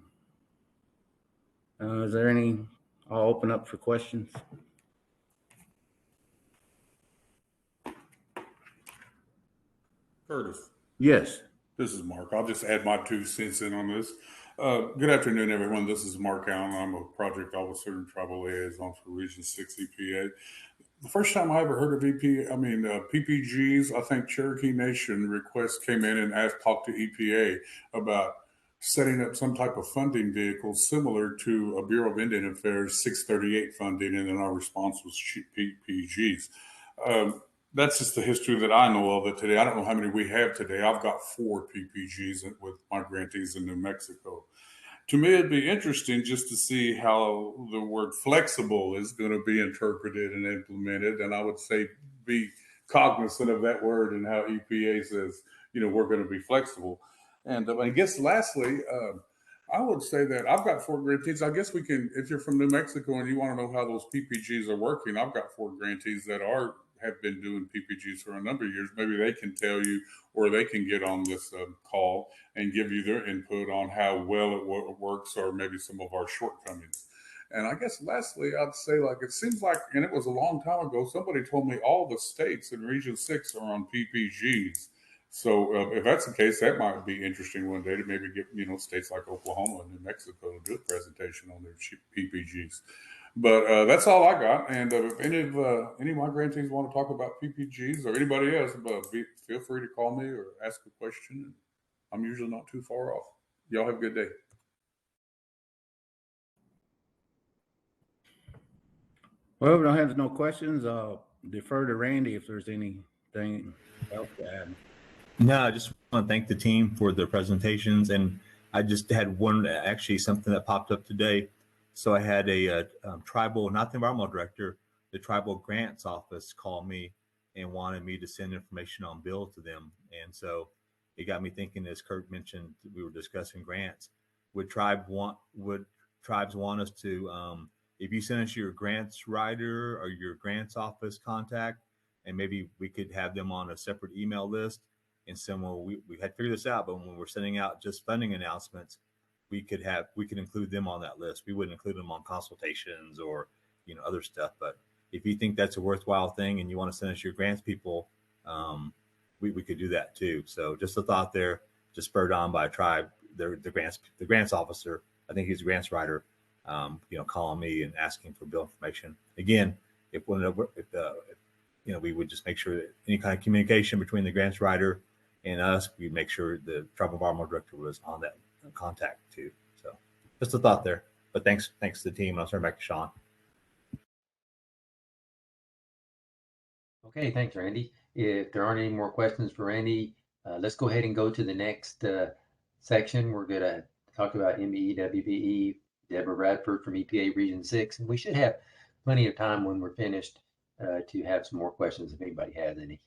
Is there any? I'll open up for questions. Curtis. Yes. This is Mark. I'll just add my 2 cents in on this. Good afternoon, everyone. This is Mark Allen. I'm a project officer and tribal liaison for Region 6 EPA. The first time I ever heard of PPGs, I think Cherokee Nation request came in and talked to EPA about setting up some type of funding vehicle similar to a Bureau of Indian Affairs 638 funding, and then our response was PPGs. That's just the history that I know of it today. I don't know how many we have today. I've got 4 PPGs with my grantees in New Mexico. To me, it'd be interesting just to see how the word flexible is going to be interpreted and implemented. And I would say be cognizant of that word and how EPA says, we're going to be flexible. And I guess lastly, I would say that I've got 4 grantees. I guess we can, if you're from New Mexico and you want to know how those PPGs are working, I've got 4 grantees that have been doing PPGs for a number of years. Maybe they can tell you, or they can get on this call and give you their input on how well it works, or maybe some of our shortcomings. And I guess lastly, I'd say, it seems like, and it was a long time ago, somebody told me all the states in Region 6 are on PPGs. So if that's the case, that might be interesting one day to maybe get, states like Oklahoma and New Mexico to do a presentation on their PPGs. But that's all I got. And if any of my grantees want to talk about PPGs or anybody else, feel free to call me or ask a question. I'm usually not too far off. Y'all have a good day. Well, if we don't have no questions, I'll defer to Randy if there's anything else to add. No, I just want to thank the team for their presentations. And I just had something that popped up today. So I had a tribal, not the environmental director, the tribal grants office call me and wanted me to send information on bills to them. And so it got me thinking, as Kurt mentioned, we were discussing grants. Would tribes want us to, if you send us your grants writer or your grants office contact, and maybe we could have them on a separate email list. And so we had to figure this out, but when we're sending out just funding announcements, we could include them on that list. We wouldn't include them on consultations or, other stuff. But if you think that's a worthwhile thing and you want to send us your grants people, we could do that too. So just a thought there, just spurred on by a tribe, the grants officer, I think he's a grants writer, calling me and asking for bill information. Again, we would just make sure that any kind of communication between the grants writer and us, we make sure the tribal environmental director was on that contact too. So just a thought there, but thanks to the team. I'll turn back to Sean. Okay, thanks, Randy. If there aren't any more questions for Randy, let's go ahead and go to the next section. We're going to talk about MBE-WBE, Deborah Bradford from EPA Region 6, and we should have plenty of time when we're finished to have some more questions if anybody has any.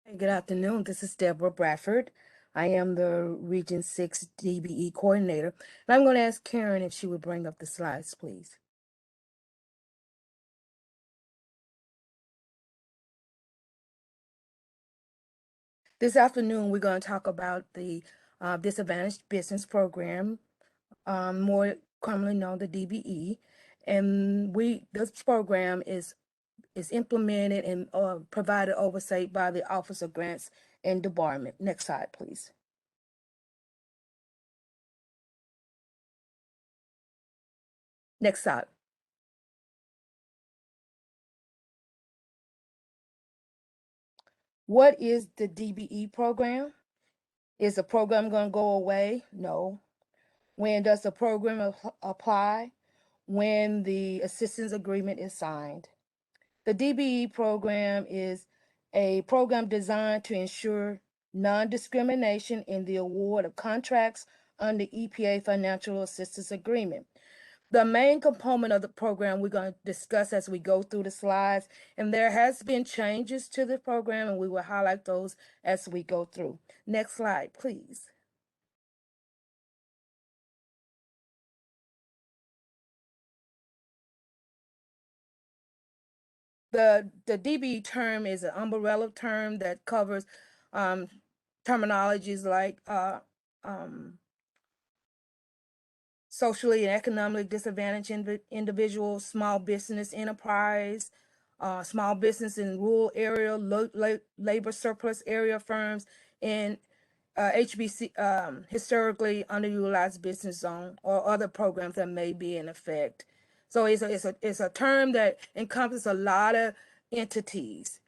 Hey, good afternoon. This is Deborah Bradford. I am the Region 6 DBE coordinator, and I'm going to ask Karen if she would bring up the slides, please. This afternoon, we're going to talk about the Disadvantaged Business Program, more commonly known the DBE, and this program is implemented and provided oversight by the Office of Grants and Debarment. Next slide, please. Next slide. What is the DBE program? Is the program going to go away? No. When does the program apply? When the assistance agreement is signed. The DBE program is a program designed to ensure non-discrimination in the award of contracts under EPA Financial Assistance Agreement. The main component of the program we're going to discuss as we go through the slides, and there has been changes to the program, and we will highlight those as we go through. Next slide, please. the DBE term is an umbrella term that covers terminologies like socially and economically disadvantaged individuals, small business enterprise, small business in rural area, labor surplus area firms, and HBC, historically underutilized business zone, or other programs that may be in effect. So it's a term that encompasses a lot of entities,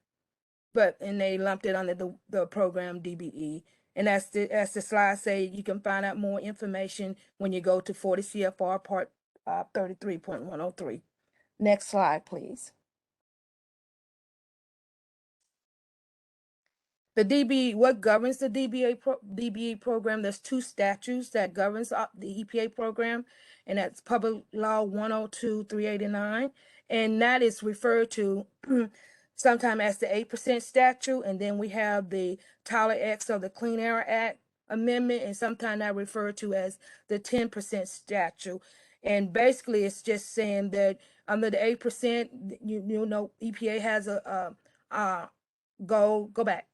and they lumped it under the program DBE. And as the slide say, you can find out more information when you go to 40 CFR Part 33.103. Next slide, please. The DBE, what governs the DBE program? There's two statutes that governs the EPA program, and that's Public Law 102-389, and that is referred to sometime as the 8% statute, and then we have the Title X of the Clean Air Act amendment, and sometimes that referred to as the 10% statute. And basically, it's just saying that under the 8%, you know, EPA has a go back.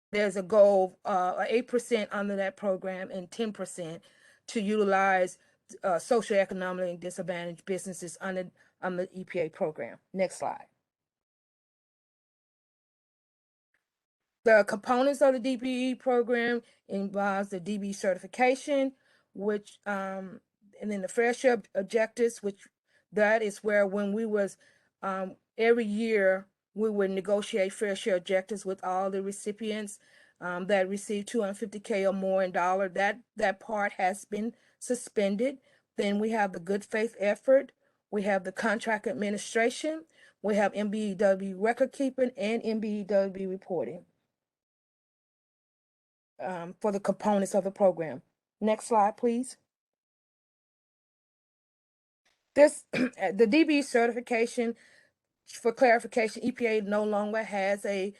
There's a goal, 8% under that program and 10% to utilize socioeconomically disadvantaged businesses under the EPA program. Next slide. The components of the DBE program involves the DBE certification, which and then the fair share objectives, which that is where when we was every year we would negotiate fair share objectives with all the recipients that received $250K or more in dollar. That part has been suspended. Then we have the good faith effort. We have the contract administration. We have MBEW record keeping and MBEW reporting for the components of the program. Next slide, please. This the DBE certification. For clarification, EPA no longer has a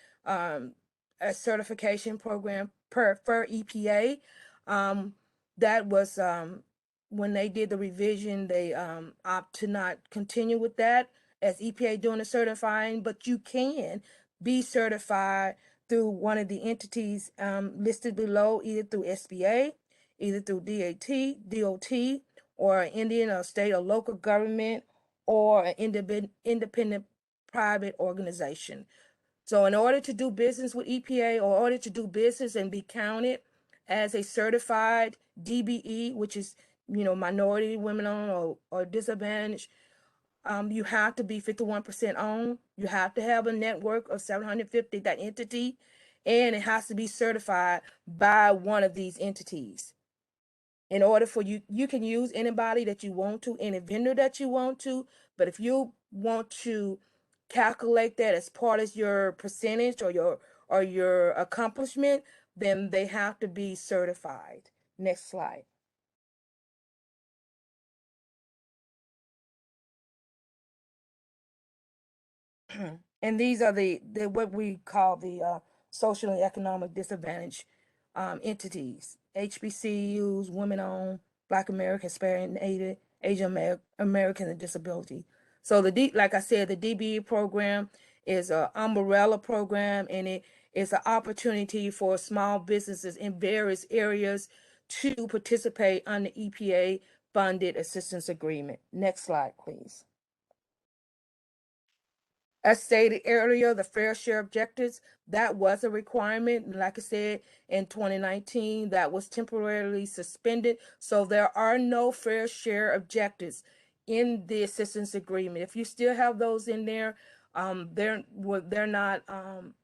certification program for EPA. That was when they did the revision, they opt to not continue with that as EPA doing the certifying, but you can be certified through one of the entities listed below, either through SBA, either through DOT, or Indian or state or local government, or an independent private organization. So in order to do business with EPA, or in order to do business and be counted as a certified DBE, which is, you know, minority, women-owned, or disadvantaged, you have to be 51% owned. You have to have a network of 750, that entity, and it has to be certified by one of these entities. In order for you can use anybody that you want to, any vendor that you want to, but if you want to calculate that as part of your percentage or your accomplishment, then they have to be certified. Next slide. And these are the what we call the social and economic disadvantage entities: HBCUs, women-owned, Black American, Hispanic, Native, Asian American, and disability. So like I said, the DBE program is an umbrella program, and it is an opportunity for small businesses in various areas to participate on the EPA funded assistance agreement. Next slide, please. As stated earlier, the fair share objectives, that was a requirement. Like I said, in 2019, that was temporarily suspended. So there are no fair share objectives in the assistance agreement. If you still have those in there, they're not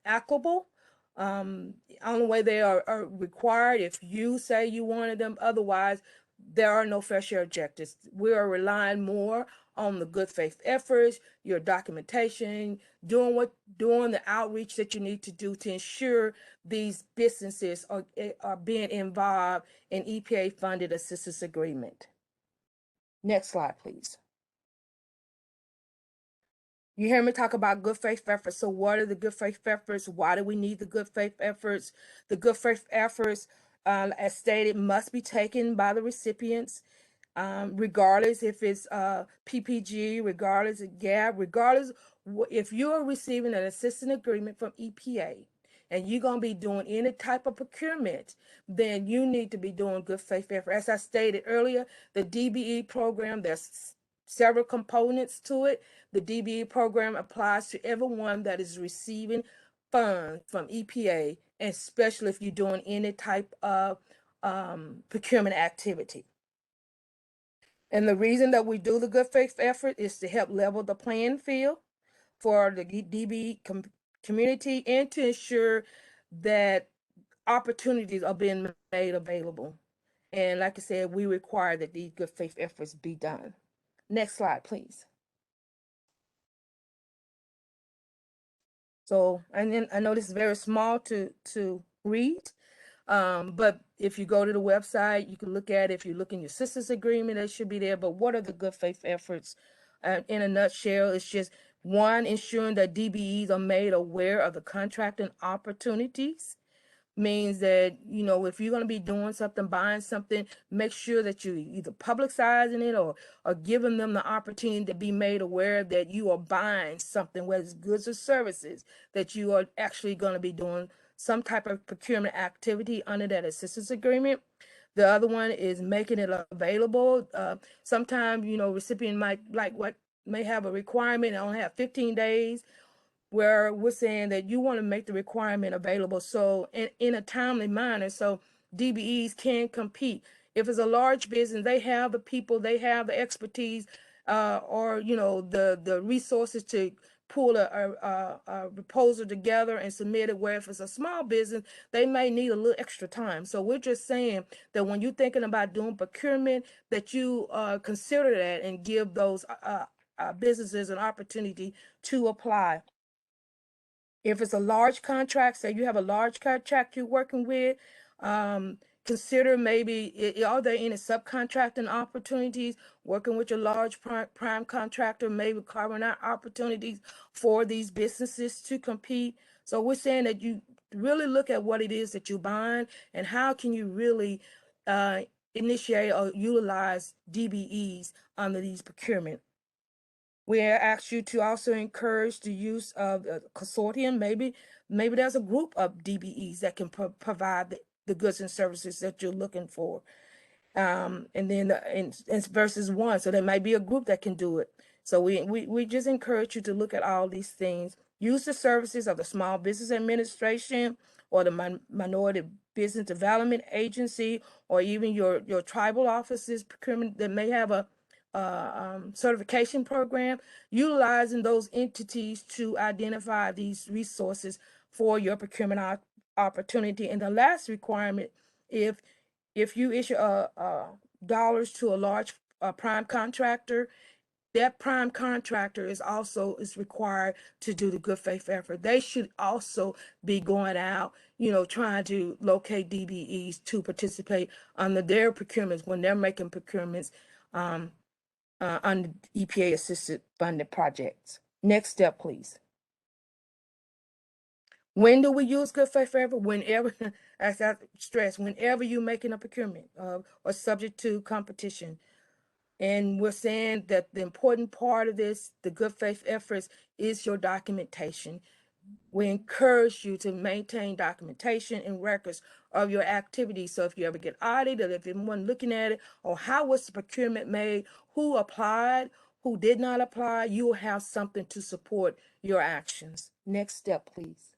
applicable. Only way they are required if you say you wanted them. Otherwise, there are no fair share objectives. We are relying more on the good faith efforts, your documentation, doing the outreach that you need to do to ensure these businesses are being involved in EPA funded assistance agreement. Next slide, please. You hear me talk about good faith efforts. So what are the good faith efforts? Why do we need the good faith efforts? The good faith efforts, as stated, must be taken by the recipients. regardless if it's PPG, regardless of GAP, regardless if you're receiving an assistance agreement from EPA and you're going to be doing any type of procurement, then you need to be doing good faith effort. As I stated earlier, the DBE program, there's several components to it. The DBE program applies to everyone that is receiving funds from EPA, and especially if you're doing any type of procurement activity. And the reason that we do the good faith effort is to help level the playing field for the DBE community and to ensure that opportunities are being made available. And like I said, we require that these good faith efforts be done. Next slide, please. So, and then I know this is very small to read, but if you go to the website, you can look at it. If you look in your assistance agreement, it should be there. But what are the good faith efforts? In a nutshell, it's just one, ensuring that DBEs are made aware of the contracting opportunities. Means that, you know, if you're going to be doing something, buying something, make sure that you either publicizing it or giving them the opportunity to be made aware that you are buying something, whether it's goods or services, that you are actually going to be doing some type of procurement activity under that assistance agreement. The other one is making it available. Sometimes, you know, recipient might may have a requirement and only have 15 days, where we're saying that you want to make the requirement available so in a timely manner so DBEs can compete. If it's a large business, they have the people, they have the expertise, or you know the resources to pull a proposal together and submit it. Where if it's a small business, they may need a little extra time. So we're just saying that when you're thinking about doing procurement, that you consider that and give those businesses an opportunity to apply. If it's a large contract, say you have a large contract you're working with, consider maybe, are there any subcontracting opportunities, working with your large prime contractor, maybe carving out opportunities for these businesses to compete. So we're saying that you really look at what it is that you're buying and how can you really initiate or utilize DBEs under these procurement. We ask you to also encourage the use of a consortium. Maybe there's a group of DBEs that can provide the goods and services that you're looking for. And then it's versus one. So there might be a group that can do it. So we just encourage you to look at all these things. Use the services of the Small Business Administration or the Minority Business Development Agency, or even your tribal offices procurement that may have a certification program, utilizing those entities to identify these resources for your procurement opportunity. And the last requirement, if you issue dollars to a large prime contractor, that prime contractor is required to do the good faith effort. They should also be going out, you know, trying to locate DBEs to participate under their procurements when they're making procurements under EPA assisted funded projects. Next step, please. When do we use good faith effort? Whenever, as I stress, whenever you're making a procurement or subject to competition. And we're saying that the important part of this, the good faith efforts, is your documentation. We encourage you to maintain documentation and records of your activities. So if you ever get audited, if anyone looking at it, or how was the procurement made, who applied, who did not apply, you will have something to support your actions. Next step, please.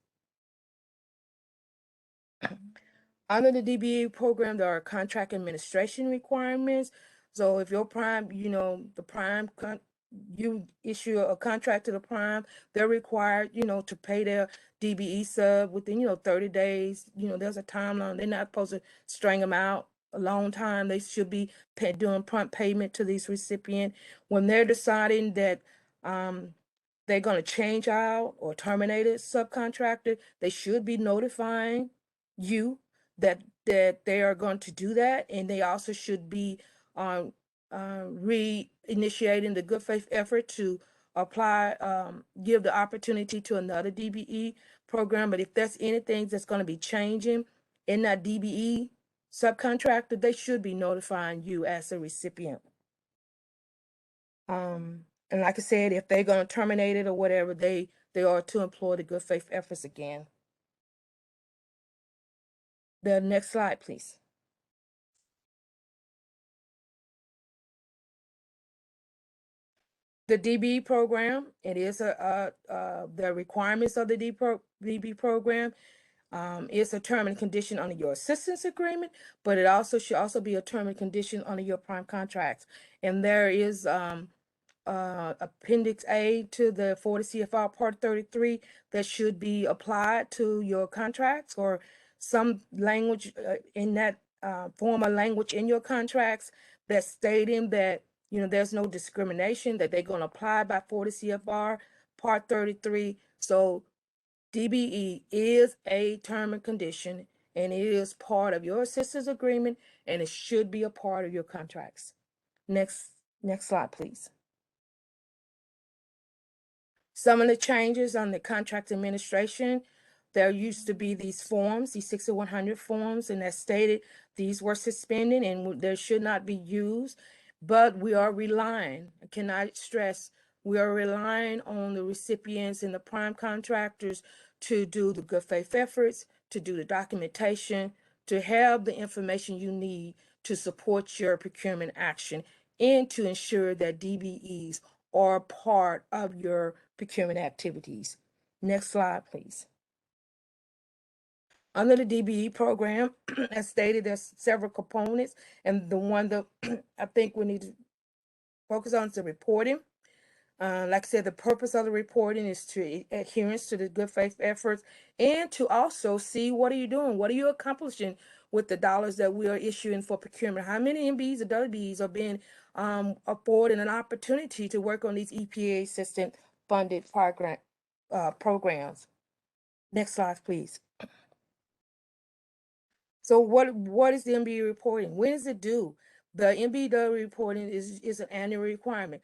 Under the DBE program, there are contract administration requirements. So if your prime, you know, the prime, you issue a contract to the prime, they're required, you know, to pay their DBE sub within, you know, 30 days. You know, there's a timeline. They're not supposed to string them out a long time. They should be doing prompt payment to these recipients. When they're deciding that they're going to change out or terminate a subcontractor, they should be notifying you that they are going to do that, and they also should be re-initiating the good faith effort to apply, give the opportunity to another DBE program. But if there's anything that's going to be changing in that DBE subcontractor, they should be notifying you as a recipient. And like I said, if they're going to terminate it or whatever, they are to employ the good faith efforts again. The next slide, please. The DBE program, it is the requirements of the DBE program. It's a term and condition under your assistance agreement, but it also should also be a term and condition under your prime contracts. And there is Appendix A to the 40 CFR Part 33 that should be applied to your contracts, or some language in that form of language in your contracts that's stating that, you know, there's no discrimination, that they're going to apply by 40 CFR Part 33. So DBE is a term and condition, and it is part of your assistance agreement, and it should be a part of your contracts. Next slide, please. Some of the changes on the contract administration, there used to be these forms, these 6100 forms, and as stated, these were suspended and they should not be used, but we are relying, I cannot stress, we are relying on the recipients and the prime contractors to do the good faith efforts, to do the documentation, to have the information you need to support your procurement action, and to ensure that DBEs are part of your procurement activities. Next slide, please. Under the DBE program, as stated, there's several components, and the one that I think we need to focus on is the reporting. Like I said, the purpose of the reporting is to adherence to the good faith efforts, and to also see what are you doing, what are you accomplishing with the dollars that we are issuing for procurement. How many MBEs or WBEs are being afforded an opportunity to work on these EPA system funded programs. Next slide, please. So what is the MBE reporting? When is it due? The MBE reporting is an annual requirement.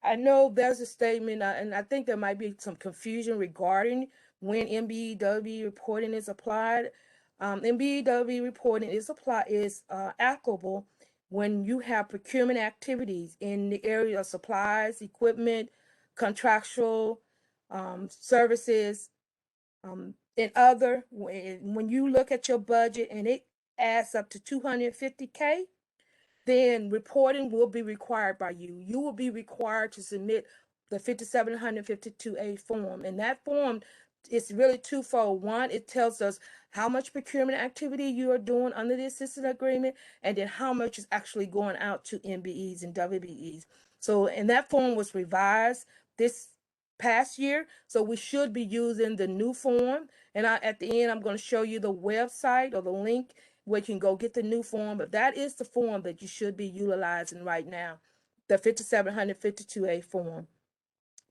I know there's a statement, and I think there might be some confusion regarding when MBEW reporting is applied. MBEW reporting is applicable when you have procurement activities in the area of supplies, equipment, contractual services, and other. When you look at your budget and it adds up to $250K, then reporting will be required by you. You will be required to submit the 5752A form. And that form is really twofold. One, it tells us how much procurement activity you are doing under the assistance agreement, and then how much is actually going out to MBEs and WBEs. So, and that form was revised this past year, so we should be using the new form. And at the end, I'm going to show you the website or the link where you can go get the new form, but that is the form that you should be utilizing right now, the 5752A form.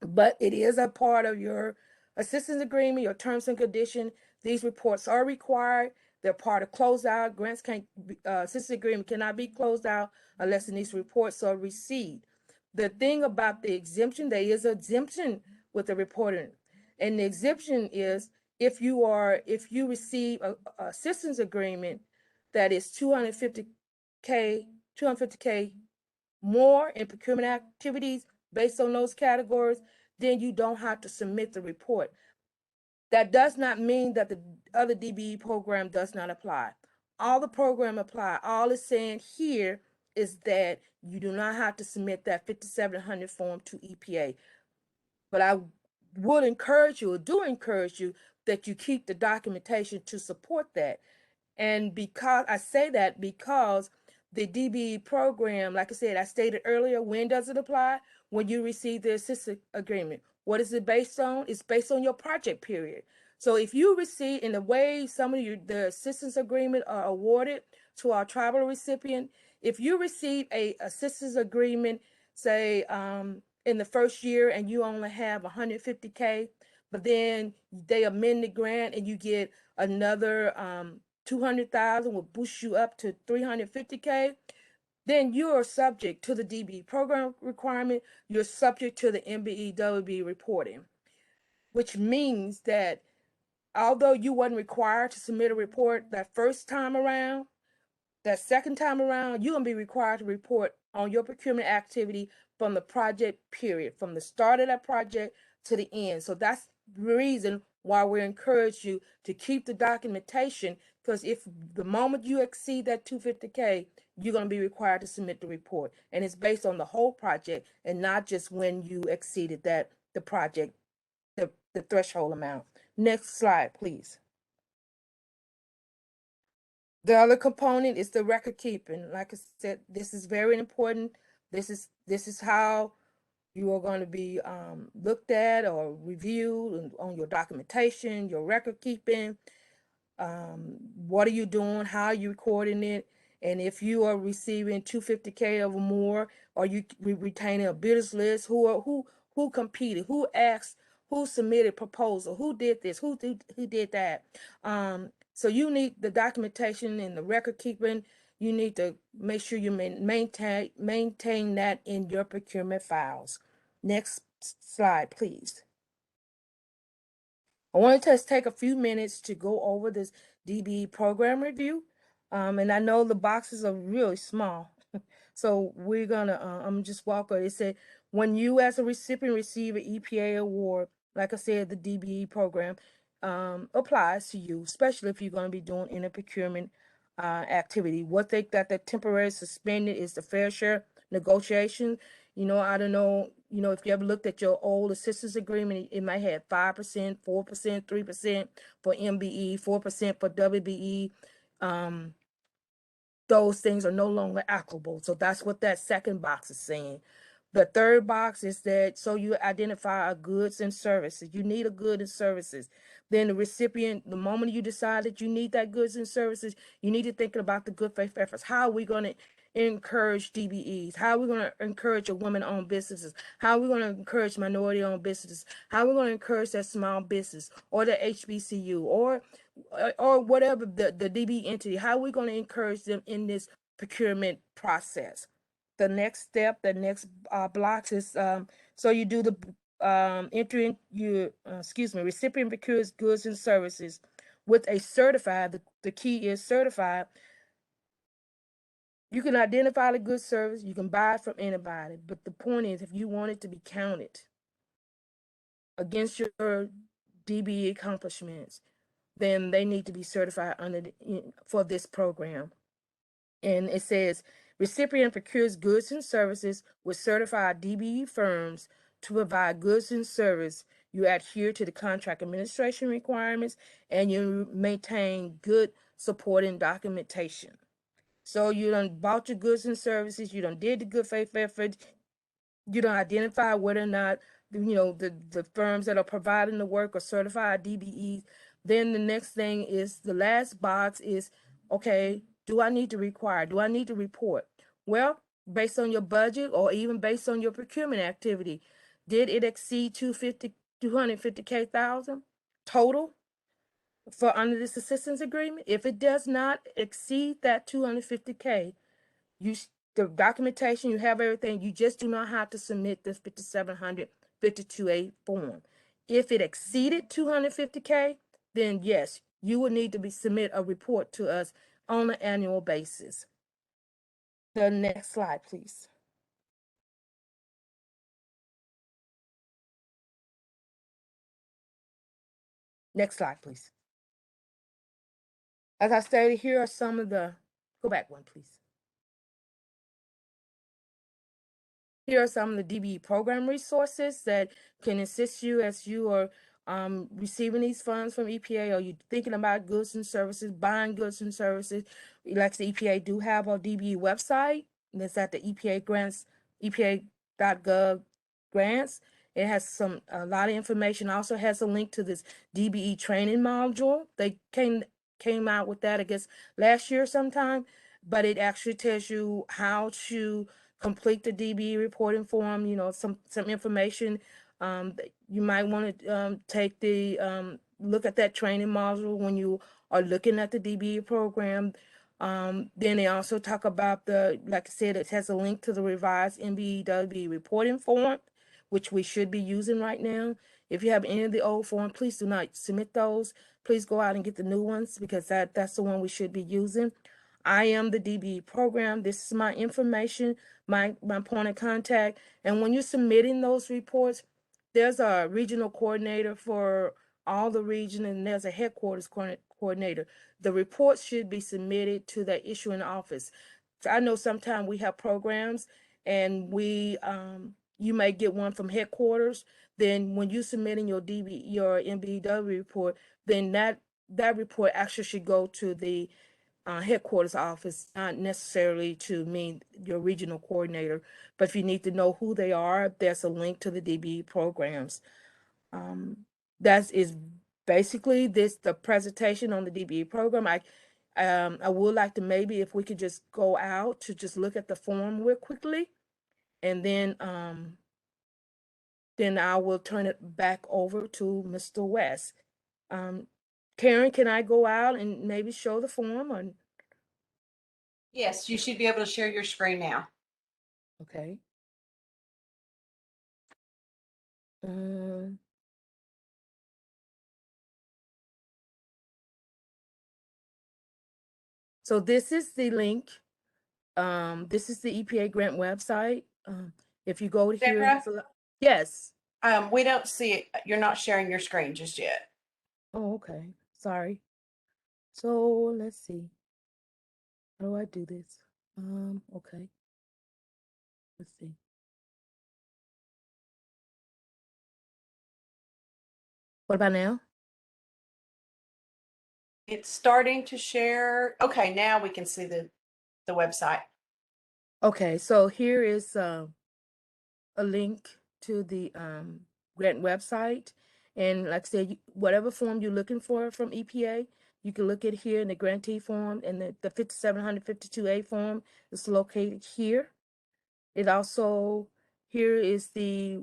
But it is a part of your assistance agreement, your terms and conditions. These reports are required. They're part of closeout. Grants can't, assistance agreement cannot be closed out unless these reports are received. The thing about the exemption, there is an exemption with the reporting. And the exemption is if you receive a assistance agreement that is 250K more in procurement activities based on those categories, then you don't have to submit the report. That does not mean that the other DBE program does not apply. All the program apply. All it's saying here is that you do not have to submit that 5700 form to EPA. But I would encourage you, or do encourage you, that you keep the documentation to support that. And because I say that, because the DBE program, like I said, I stated earlier, when does it apply? When you receive the assistance agreement. What is it based on? It's based on your project period. So if you receive, in the way some of the assistance agreement are awarded to our tribal recipient, if you receive a assistance agreement, say in the first year, and you only have 150K, but then they amend the grant and you get another 200,000 will boost you up to 350K, then you are subject to the DBE program requirement. You're subject to the MBEWB reporting, which means that although you wasn't required to submit a report that first time around, that second time around, you're gonna be required to report on your procurement activity from the project period, from the start of that project to the end. So that's the reason why we encourage you to keep the documentation, because if the moment you exceed that 250K, you're gonna be required to submit the report. And it's based on the whole project and not just when you exceeded the project, the threshold amount. Next slide, please. The other component is the record keeping. Like I said, this is very important. This is how you are going to be looked at or reviewed on your documentation, your record keeping. What are you doing? How are you recording it? And if you are receiving 250K or more, are you retaining a bidders list? Who competed? Who asked? Who submitted proposal? Who did this? Who did that? So you need the documentation and the record keeping. You need to make sure you maintain that in your procurement files. Next slide, please. I want to just take a few minutes to go over this DBE program review. And I know the boxes are really small. So we're gonna, I'm just walk over. It said, when you as a recipient receive an EPA award, like I said, the DBE program applies to you, especially if you're gonna be doing any procurement activity. What they got that temporary suspended is the fair share negotiation. You know, I don't know, if you ever looked at your old assistance agreement, it might have 5%, 4%, 3% for MBE, 4% for WBE. Those things are no longer applicable. So that's what that second box is saying. The third box is that so you identify a goods and services. You need a good and services. Then the recipient, the moment you decide that you need that goods and services, you need to think about the good faith efforts. How are we going to encourage DBEs? How are we going to encourage your women-owned businesses? How are we going to encourage minority-owned businesses? How are we going to encourage that small business or the HBCU or whatever the DB entity? How are we going to encourage them in this procurement process? The next step, the next blocks is so you do the entering your recipient procures goods and services with a certified. The key is certified. You can identify the good service. You can buy it from anybody, but the point is, if you want it to be counted against your DBE accomplishments, then they need to be certified for this program. And it says, recipient procures goods and services with certified DBE firms to provide goods and service. You adhere to the contract administration requirements and you maintain good supporting documentation. So you done bought your goods and services, you done did the good faith effort, you done identify whether or not the firms that are providing the work are certified DBEs. Then the next thing is the last box is, okay, do I need to report? Well, based on your budget or even based on your procurement activity, did it exceed 250K total for under this assistance agreement? If it does not exceed that 250K, the documentation, you have everything, you just do not have to submit this 5700 52A form. If it exceeded 250K, then yes, you would need to submit a report to us on an annual basis. The next slide, please. Next slide, please. As I stated, here are some of the, go back one, please. Here are some of the DBE program resources that can assist you as you are receiving these funds from EPA, or you thinking about goods and services, buying goods and services. Like the EPA do have a DBE website, and it's at the EPA grants, EPA.gov grants. It has a lot of information. Also has a link to this DBE training module. They came out with that, I guess, last year sometime, but it actually tells you how to complete the DBE reporting form, some information. You might want to take look at that training module when you are looking at the DBE program. Then they also talk about like I said, it has a link to the revised MBE reporting form, which we should be using right now. If you have any of the old forms, please do not submit those. Please go out and get the new ones, because that's the one we should be using. I am the DBE program. This is my information, my point of contact. And when you're submitting those reports, there's a regional coordinator for all the region, and there's a headquarters coordinator. The reports should be submitted to the issuing office. So I know sometimes we have programs and you may get one from headquarters. Then when you're submitting your MBW report, then that report actually should go to the headquarters office, not necessarily to me, your regional coordinator. But if you need to know who they are, there's a link to the DBE programs. That is basically the presentation on the DBE program. I would like to maybe if we could just go out to just look at the form real quickly, and then I will turn it back over to Mr. West. Karen, can I go out and maybe show the form? Or... Yes, you should be able to share your screen now. Okay. So this is the link. This is the EPA grant website. If you go to here, yes. We don't see it. You're not sharing your screen just yet. Oh, okay. Sorry. So let's see. How do I do this? Okay. Let's see. What about now? It's starting to share. Okay, now we can see the website. Okay, so here is a link to the grant website. And like I said, whatever form you're looking for from EPA, you can look at here in the grantee form, and the 5752A form is located here. It also, here is the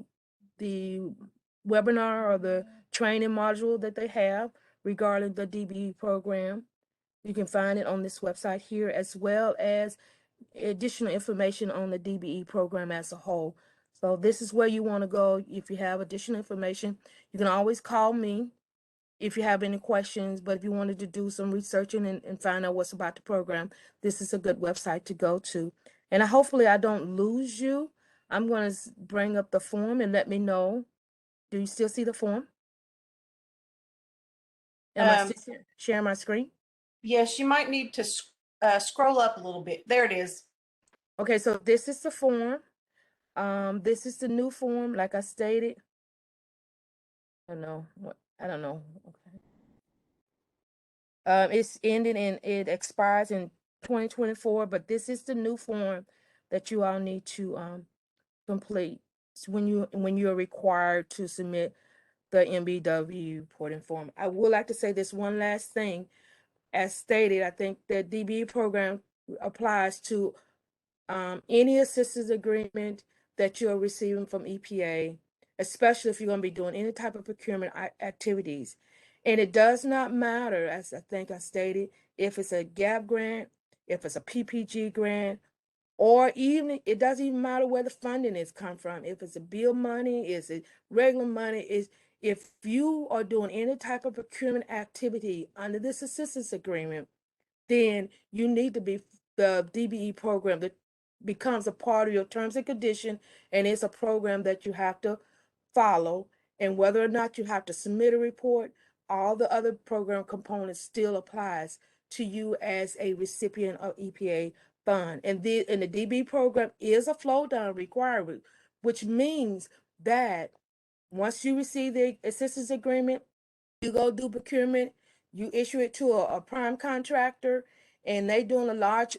webinar or the training module that they have regarding the DBE program. You can find it on this website here, as well as additional information on the DBE program as a whole. So this is where you want to go if you have additional information. You can always call me if you have any questions, but if you wanted to do some researching and find out what's about the program, this is a good website to go to. And hopefully I don't lose you. I'm going to bring up the form and let me know. Do you still see the form? Am I still sharing my screen? Yes, you might need to scroll up a little bit. There it is. Okay, so this is the form. This is the new form, like I stated. I don't know. Okay. It's ending and it expires in 2024, but this is the new form that you all need to complete when you're required to submit the MBW reporting form. I would like to say this one last thing. As stated, I think the DBE program applies to any assistance agreement that you're receiving from EPA, especially if you're going to be doing any type of procurement activities. And it does not matter, as I think I stated, if it's a GAP grant, if it's a PPG grant, or even, it doesn't even matter where the funding is come from. If it's a bill money, is it regular money, if you are doing any type of procurement activity under this assistance agreement, then you need to be the DBE program that becomes a part of your terms and condition, and it's a program that you have to follow. And whether or not you have to submit a report, all the other program components still applies to you as a recipient of EPA fund. And the DBE program is a flow down requirement, which means that once you receive the assistance agreement, you go do procurement, you issue it to a prime contractor, and they doing a lot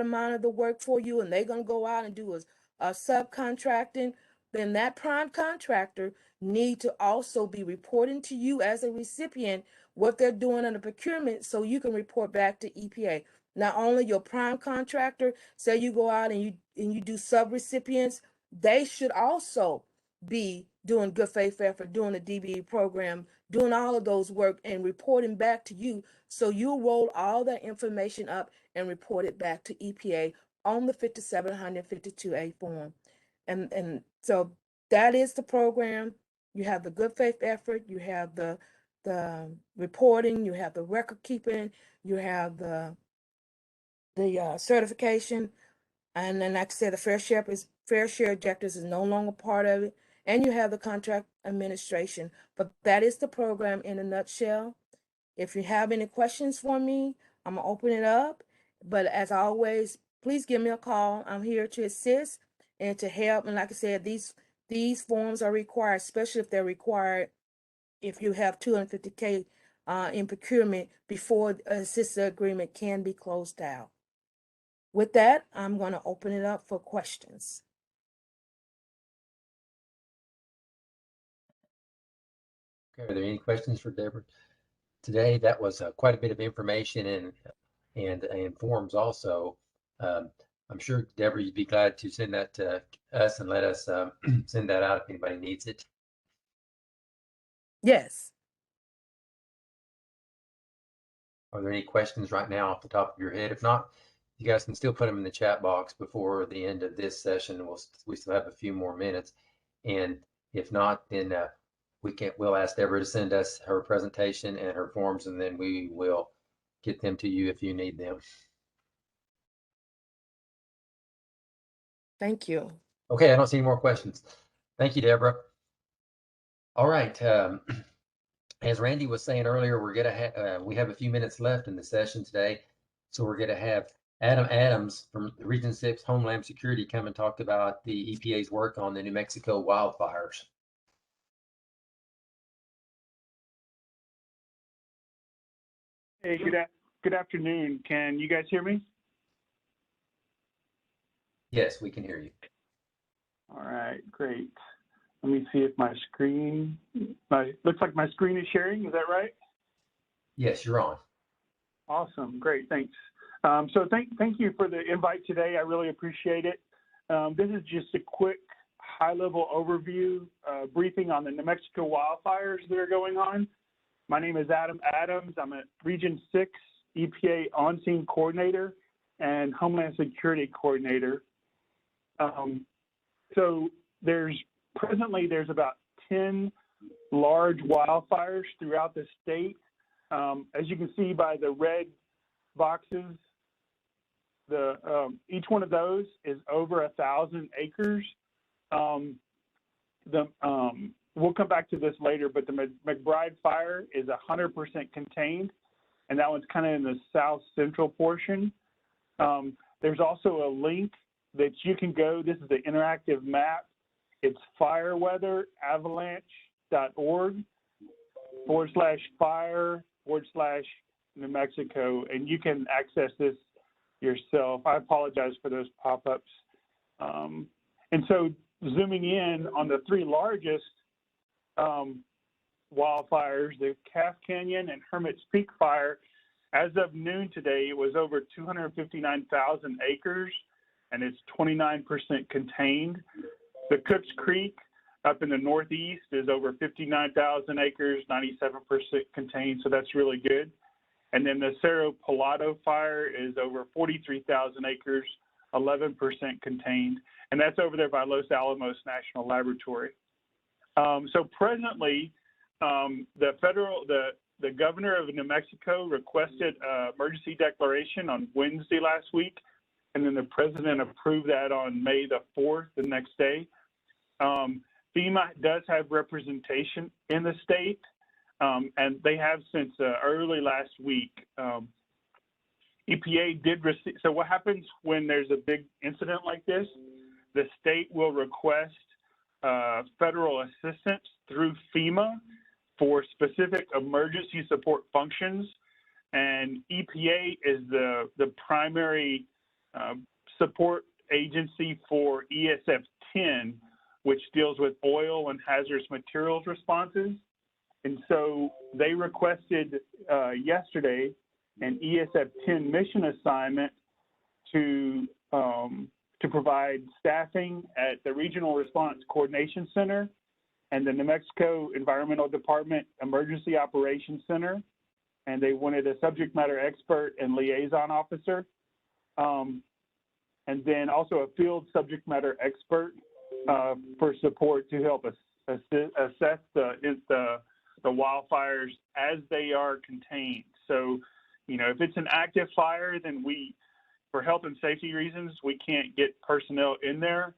amount of the work for you, and they're gonna go out and do a subcontracting. Then that prime contractor need to also be reporting to you as a recipient what they're doing on the procurement, so you can report back to EPA. Not only your prime contractor, say you go out and you do sub-recipients, they should also be doing good faith effort, doing the DBE program, doing all of those work and reporting back to you. So you roll all that information up and report it back to EPA on the 5752A form. And so that is the program. You have the good faith effort, you have the reporting, you have the record keeping, you have the the certification. And then, like I said, the fair share objectives is no longer part of it. And you have the contract administration. But that is the program in a nutshell. If you have any questions for me, I'm gonna open it up. But as always, please give me a call. I'm here to assist and to help. And like I said, these forms are required, especially if they're required if you have 250K in procurement before a assistance agreement can be closed out. With that, I'm going to open it up for questions. Okay, are there any questions for Deborah today? That was quite a bit of information and forms also. I'm sure, Deborah, you'd be glad to send that to us and let us send that out if anybody needs it. Yes. Are there any questions right now off the top of your head? If not, you guys can still put them in the chat box before the end of this session. We still have a few more minutes. And if not, then we'll ask Deborah to send us her presentation and her forms, and then we will get them to you if you need them. Thank you. Okay, I don't see any more questions. Thank you, Deborah. All right. As Randy was saying earlier, we're gonna we have a few minutes left in the session today, so we're gonna have Adam Adams from Region 6 Homeland Security come and talk about the EPA's work on the New Mexico wildfires. Hey, good afternoon. Can you guys hear me? Yes, we can hear you. All right, great. Let me see if my screen, looks like my screen is sharing. Is that right? Yes, you're on. Awesome, great, thanks. So thank you for the invite today. I really appreciate it. This is just a quick high-level overview briefing on the New Mexico wildfires that are going on. My name is Adam Adams. I'm a Region 6 EPA on-scene coordinator and Homeland Security coordinator. So presently there's about 10 large wildfires throughout the state. As you can see by the red boxes, each one of those is over 1,000 acres. We'll come back to this later, but the McBride fire is 100% contained, and that one's kind of in the south central portion. There's also a link that you can go. This is the interactive map. It's fireweather/avalanche.org/fire/New Mexico, and you can access this yourself. I apologize for those pop-ups. And so zooming in on the three largest wildfires, the Calf Canyon and Hermit's Peak fire, as of noon today, it was over 259,000 acres, and it's 29% contained. The Cooks Creek up in the northeast is over 59,000 acres, 97% contained, so that's really good. And then the Cerro Pilado fire is over 43,000 acres, 11% contained, and that's over there by Los Alamos National Laboratory. So presently, the governor of New Mexico requested an emergency declaration on Wednesday last week, and then the president approved that on May the 4th, the next day. FEMA does have representation in the state, and they have since early last week. EPA did receive, so what happens when there's a big incident like this? The state will request federal assistance through FEMA for specific emergency support functions, and EPA is the primary support agency for ESF 10, which deals with oil and hazardous materials responses. And so they requested yesterday an ESF 10 mission assignment to provide staffing at the Regional Response Coordination Center and the New Mexico Environmental Department Emergency Operations Center. And they wanted a subject matter expert and liaison officer. And then also a field subject matter expert for support to help assess the wildfires as they are contained. So, you know, if it's an active fire, then for health and safety reasons, we can't get personnel in there.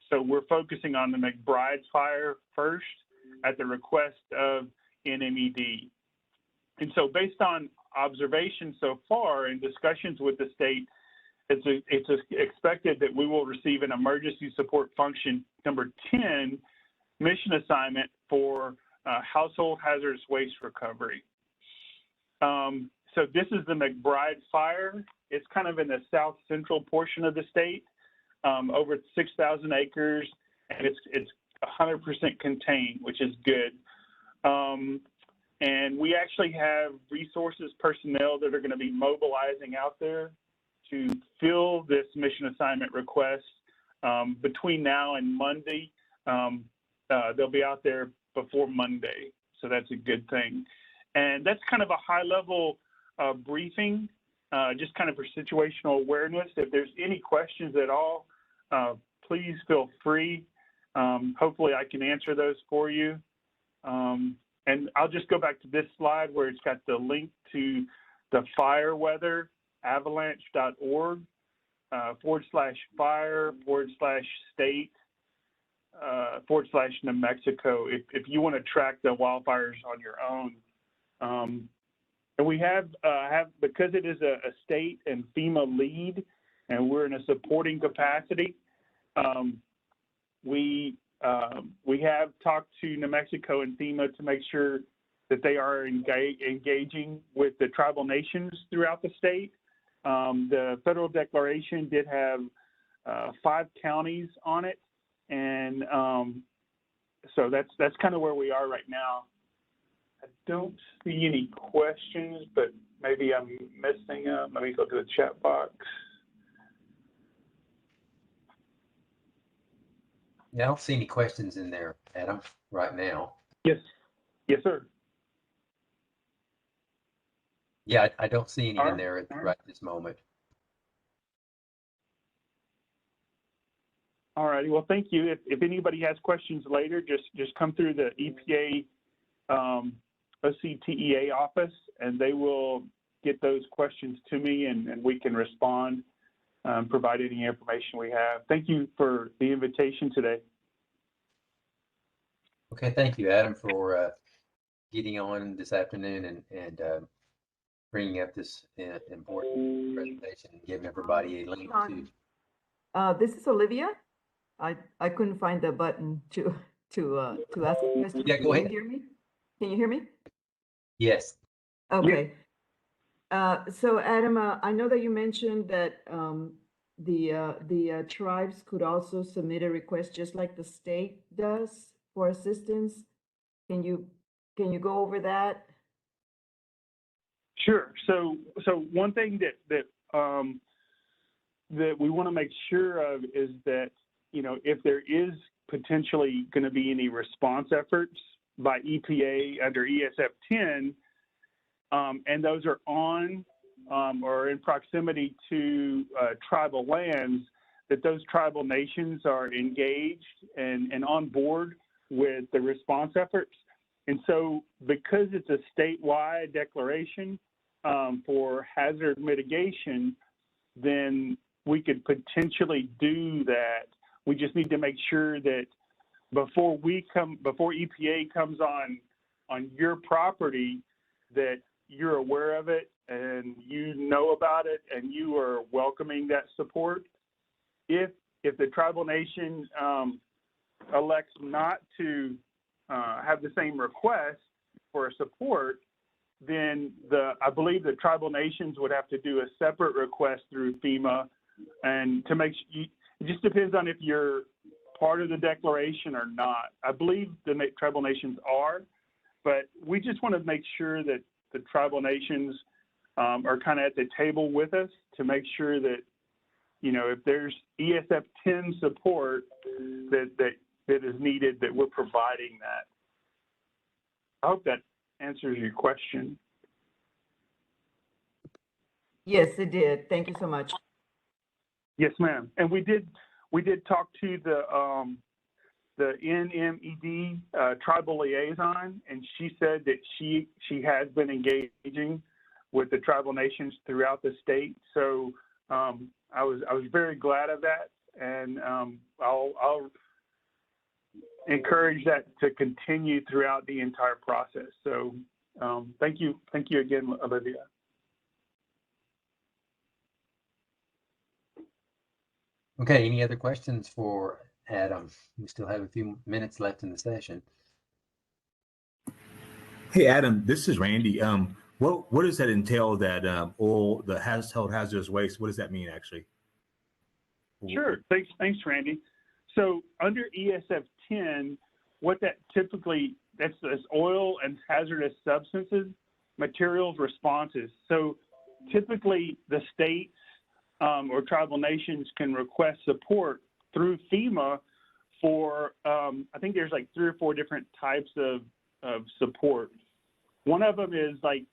So we're focusing on the McBride fire first at the request of NMED. And so based on observations so far and discussions with the state, it's expected that we will receive an emergency support function number 10 mission assignment for household hazardous waste recovery. So this is the McBride fire. It's kind of in the south central portion of the state, over 6,000 acres, and it's 100% contained, which is good. And we actually have resources, personnel that are going to be mobilizing out there to fill this mission assignment request between now and Monday. They'll be out there before Monday, so that's a good thing. And that's kind of a high-level briefing, just kind of for situational awareness. If there's any questions at all, please feel free. Hopefully I can answer those for you. And I'll just go back to this slide where it's got the link to the fire weather, avalanche.org /fire/state /New Mexico if you want to track the wildfires on your own. And we have because it is a state and FEMA lead, and we're in a supporting capacity. We have talked to New Mexico and FEMA to make sure that they are engaging with the tribal nations throughout the state. The federal declaration did have 5 counties on it, and so that's kind of where we are right now. I don't see any questions, but maybe I'm missing them. Let me go to the chat box. Yeah, I don't see any questions in there, Adam, right now. Yes. Yes, sir. Yeah, I don't see any in there right this moment. All righty. Well, thank you. If anybody has questions later, just come through the EPA OCTEA office, and they will get those questions to me, and we can respond, provide any information we have. Thank you for the invitation today. Okay, thank you, Adam, for getting on this afternoon and bringing up this important presentation and giving everybody a link to. This is Olivia. I couldn't find the button to ask a question. Yeah, go ahead. Can you hear me? Can you hear me? Yes. Okay. So Adam, I know that you mentioned that the tribes could also submit a request just like the state does for assistance. Can you go over that? Sure. So one thing that we want to make sure of is that, you know, if there is potentially going to be any response efforts by EPA under ESF 10, and those are on or in proximity to tribal lands, that those tribal nations are engaged and on board with the response efforts. And so because it's a statewide declaration for hazard mitigation, then we could potentially do that. We just need to make sure that before EPA comes on your property, that you're aware of it and you know about it and you are welcoming that support. If the tribal nation elects not to have the same request for support, then I believe the tribal nations would have to do a separate request through FEMA, and to make it just depends on if you're part of the declaration or not. I believe the tribal nations are, but we just want to make sure that the tribal nations are kind of at the table with us to make sure that, you know, if there's ESF 10 support that is needed, that we're providing that. I hope that answers your question. Yes, it did. Thank you so much. Yes, ma'am. And we did talk to the NMED tribal liaison, and she said that she has been engaging with the tribal nations throughout the state. So I was very glad of that, and I'll encourage that to continue throughout the entire process. So thank you again, Olivia. Okay, any other questions for Adam? We still have a few minutes left in the session. Hey, Adam, this is Randy. What does that entail, that oil, the household hazardous waste? What does that mean, actually? Sure. Thanks, Randy. So under ESF 10, what that typically, that's oil and hazardous substances, materials, responses. So typically the states or tribal nations can request support through FEMA for, I think there's like 3 or 4 different types of support. One of them is like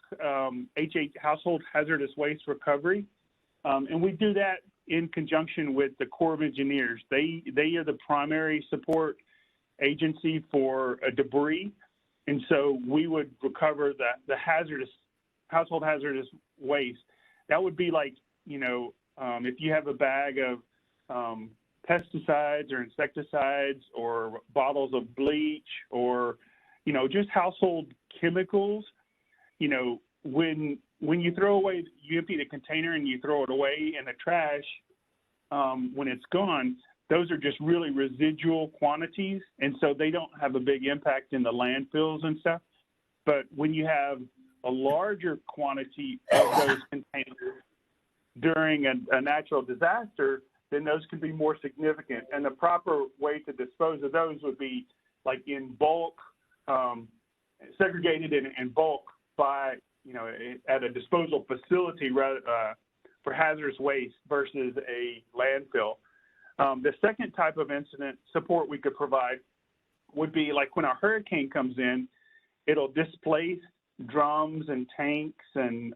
household hazardous waste recovery. And we do that in conjunction with the Corps of Engineers. They are the primary support agency for debris. And so we would recover the household hazardous waste. That would be like, if you have a bag of pesticides or insecticides or bottles of bleach or, just household chemicals, when you throw away, you empty the container and you throw it away in the trash, when it's gone, those are just really residual quantities. And so they don't have a big impact in the landfills and stuff. But when you have a larger quantity of those containers during a natural disaster, then those can be more significant. And the proper way to dispose of those would be like in bulk, segregated in bulk by, at a disposal facility rather, for hazardous waste versus a landfill. The second type of incident support we could provide would be like when a hurricane comes in, it'll displace drums and tanks and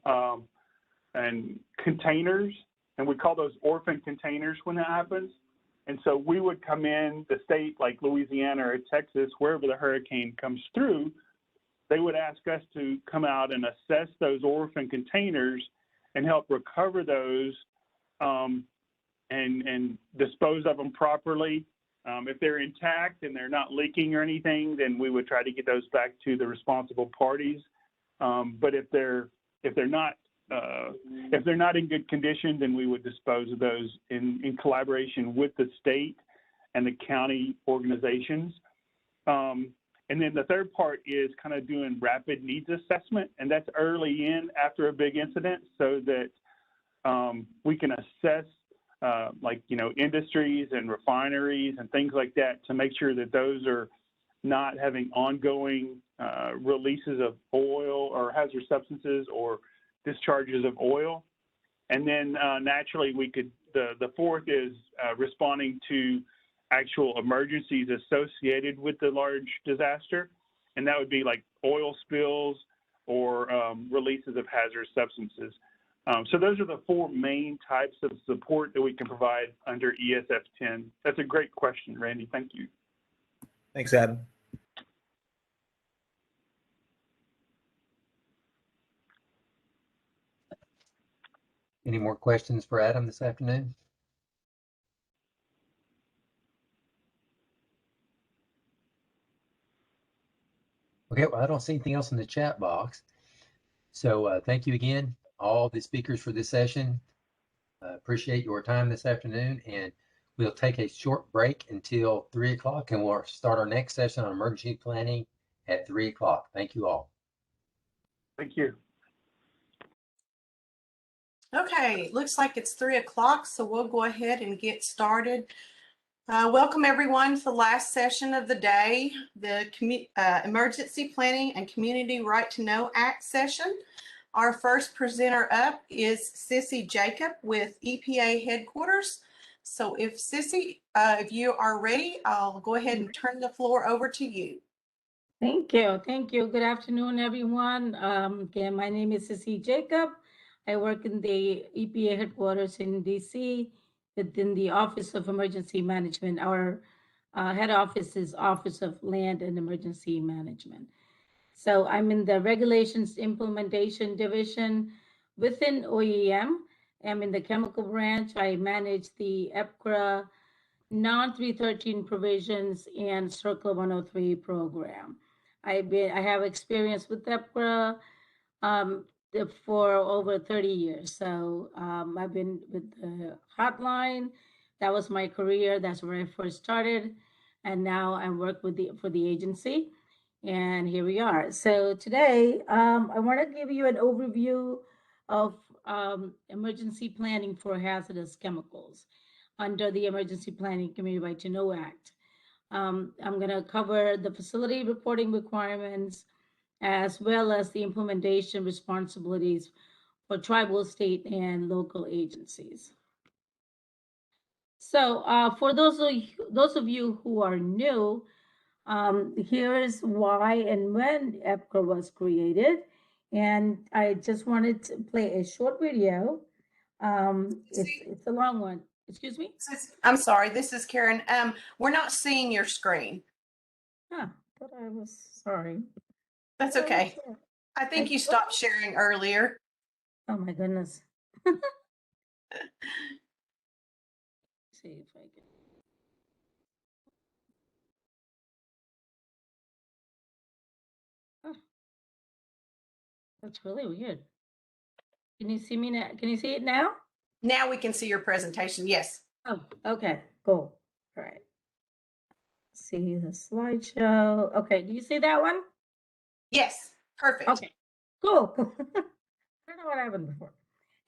containers, and we call those orphan containers when that happens. And so we would come in, the state like Louisiana or Texas, wherever the hurricane comes through, they would ask us to come out and assess those orphan containers and help recover those and dispose of them properly. If they're intact and they're not leaking or anything, then we would try to get those back to the responsible parties. But if they're not in good condition, then we would dispose of those in collaboration with the state and the county organizations. And then the third part is kind of doing rapid needs assessment, and that's early in after a big incident so that we can assess industries and refineries and things like that to make sure that those are not having ongoing releases of oil or hazardous substances or discharges of oil. And then naturally the fourth is responding to actual emergencies associated with the large disaster. And that would be like oil spills or releases of hazardous substances. So those are the 4 main types of support that we can provide under ESF 10. That's a great question, Randy. Thank you. Thanks, Adam. Any more questions for Adam this afternoon? Okay, well, I don't see anything else in the chat box. So thank you again, all the speakers for this session. Appreciate your time this afternoon, and we'll take a short break until 3 o'clock, and we'll start our next session on emergency planning at 3 o'clock. Thank you all. Thank you. Okay, looks like it's 3 o'clock, so we'll go ahead and get started. Welcome everyone to the last session of the day, the Emergency Planning and Community Right to Know Act session. Our first presenter up is Sissy Jacob with EPA headquarters. So if Sissy, if you are ready, I'll go ahead and turn the floor over to you. Thank you. Thank you. Good afternoon, everyone. Again, my name is Sissy Jacob. I work in the EPA headquarters in DC within the Office of Emergency Management. Our head office is Office of Land and Emergency Management. So I'm in the Regulations Implementation Division within OEM, am in the chemical branch. I manage the EPCRA non-313 provisions and Circle 103 program. I have experience with EPCRA for over 30 years. So I've been with the hotline. That was my career. That's where I first started. And now I work for the agency. And here we are. So today, I want to give you an overview of emergency planning for hazardous chemicals under the Emergency Planning Community Right to Know Act. I'm going to cover the facility reporting requirements as well as the implementation responsibilities for tribal, state, and local agencies. So for those of you who are new, here is why and when EPCRA was created. And I just wanted to play a short video. It's a long one. Excuse me? I'm sorry, this is Karen. We're not seeing your screen. Huh, thought I was sorry. That's okay. I think you stopped sharing earlier. Oh my goodness. See if I can. Huh. That's really weird. Can you see me now? Can you see it now? Now we can see your presentation. Yes. Oh, okay, cool. All right. See the slideshow. Okay, do you see that one? Yes. Perfect. Okay, cool. I don't know what happened before.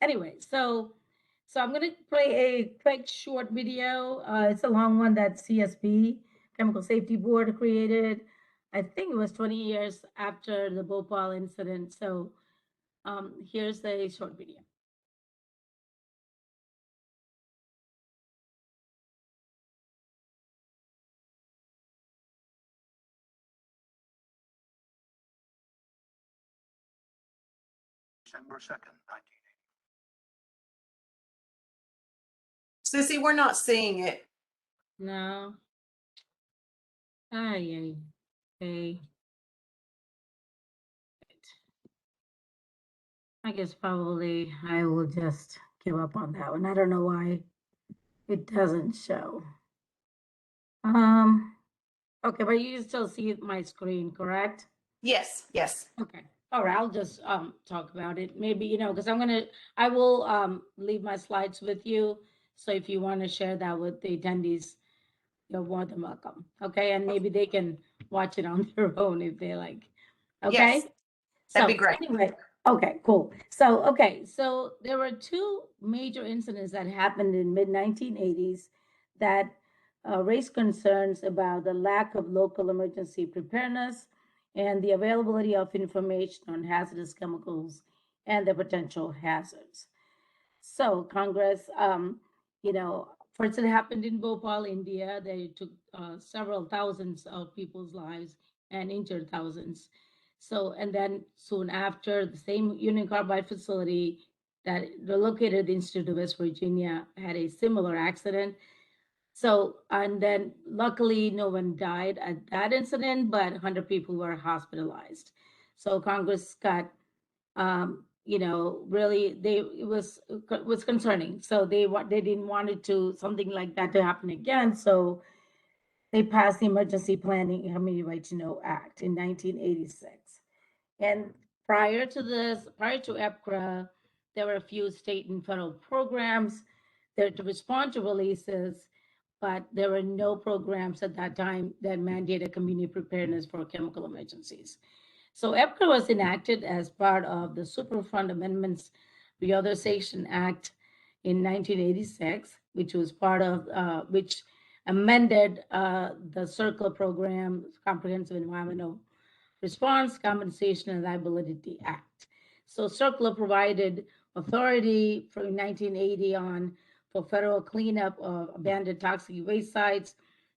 Anyway, so I'm going to play a quick short video. It's a long one that CSB, Chemical Safety Board, created. I think it was 20 years after the Bhopal incident. So here's the short video. December 2nd, 1980. Sissy, we're not seeing it. No. Ay, okay. I guess probably I will just give up on that one. I don't know why it doesn't show. Okay, but you still see my screen, correct? Yes, yes. Okay. All right, I'll just talk about it. Maybe, because I will leave my slides with you. So if you want to share that with the attendees, you're more than welcome. Okay, and maybe they can watch it on their own if they like. Okay. Yes, that'd be great. Anyway, okay, cool. So there were two major incidents that happened in mid-1980s that raised concerns about the lack of local emergency preparedness and the availability of information on hazardous chemicals and their potential hazards. So Congress, first it happened in Bhopal, India. They took several thousands of people's lives and injured thousands. So, and then soon after, the same Union Carbide facility that located at the Institute of West Virginia had a similar accident. So, and then luckily no one died at that incident, but 100 people were hospitalized. So Congress got, really, it was concerning. So they didn't want something like that to happen again. So they passed the Emergency Planning and Community Right to Know Act in 1986. And prior to EPCRA, there were a few state and federal programs there to respond to releases, but there were no programs at that time that mandated community preparedness for chemical emergencies. So EPCRA was enacted as part of the Superfund Amendments Reauthorization Act in 1986, which was part of, which amended the CERCLA program, Comprehensive Environmental Response, Compensation, and Liability Act. So CERCLA provided authority from 1980 on for federal cleanup of abandoned toxic waste sites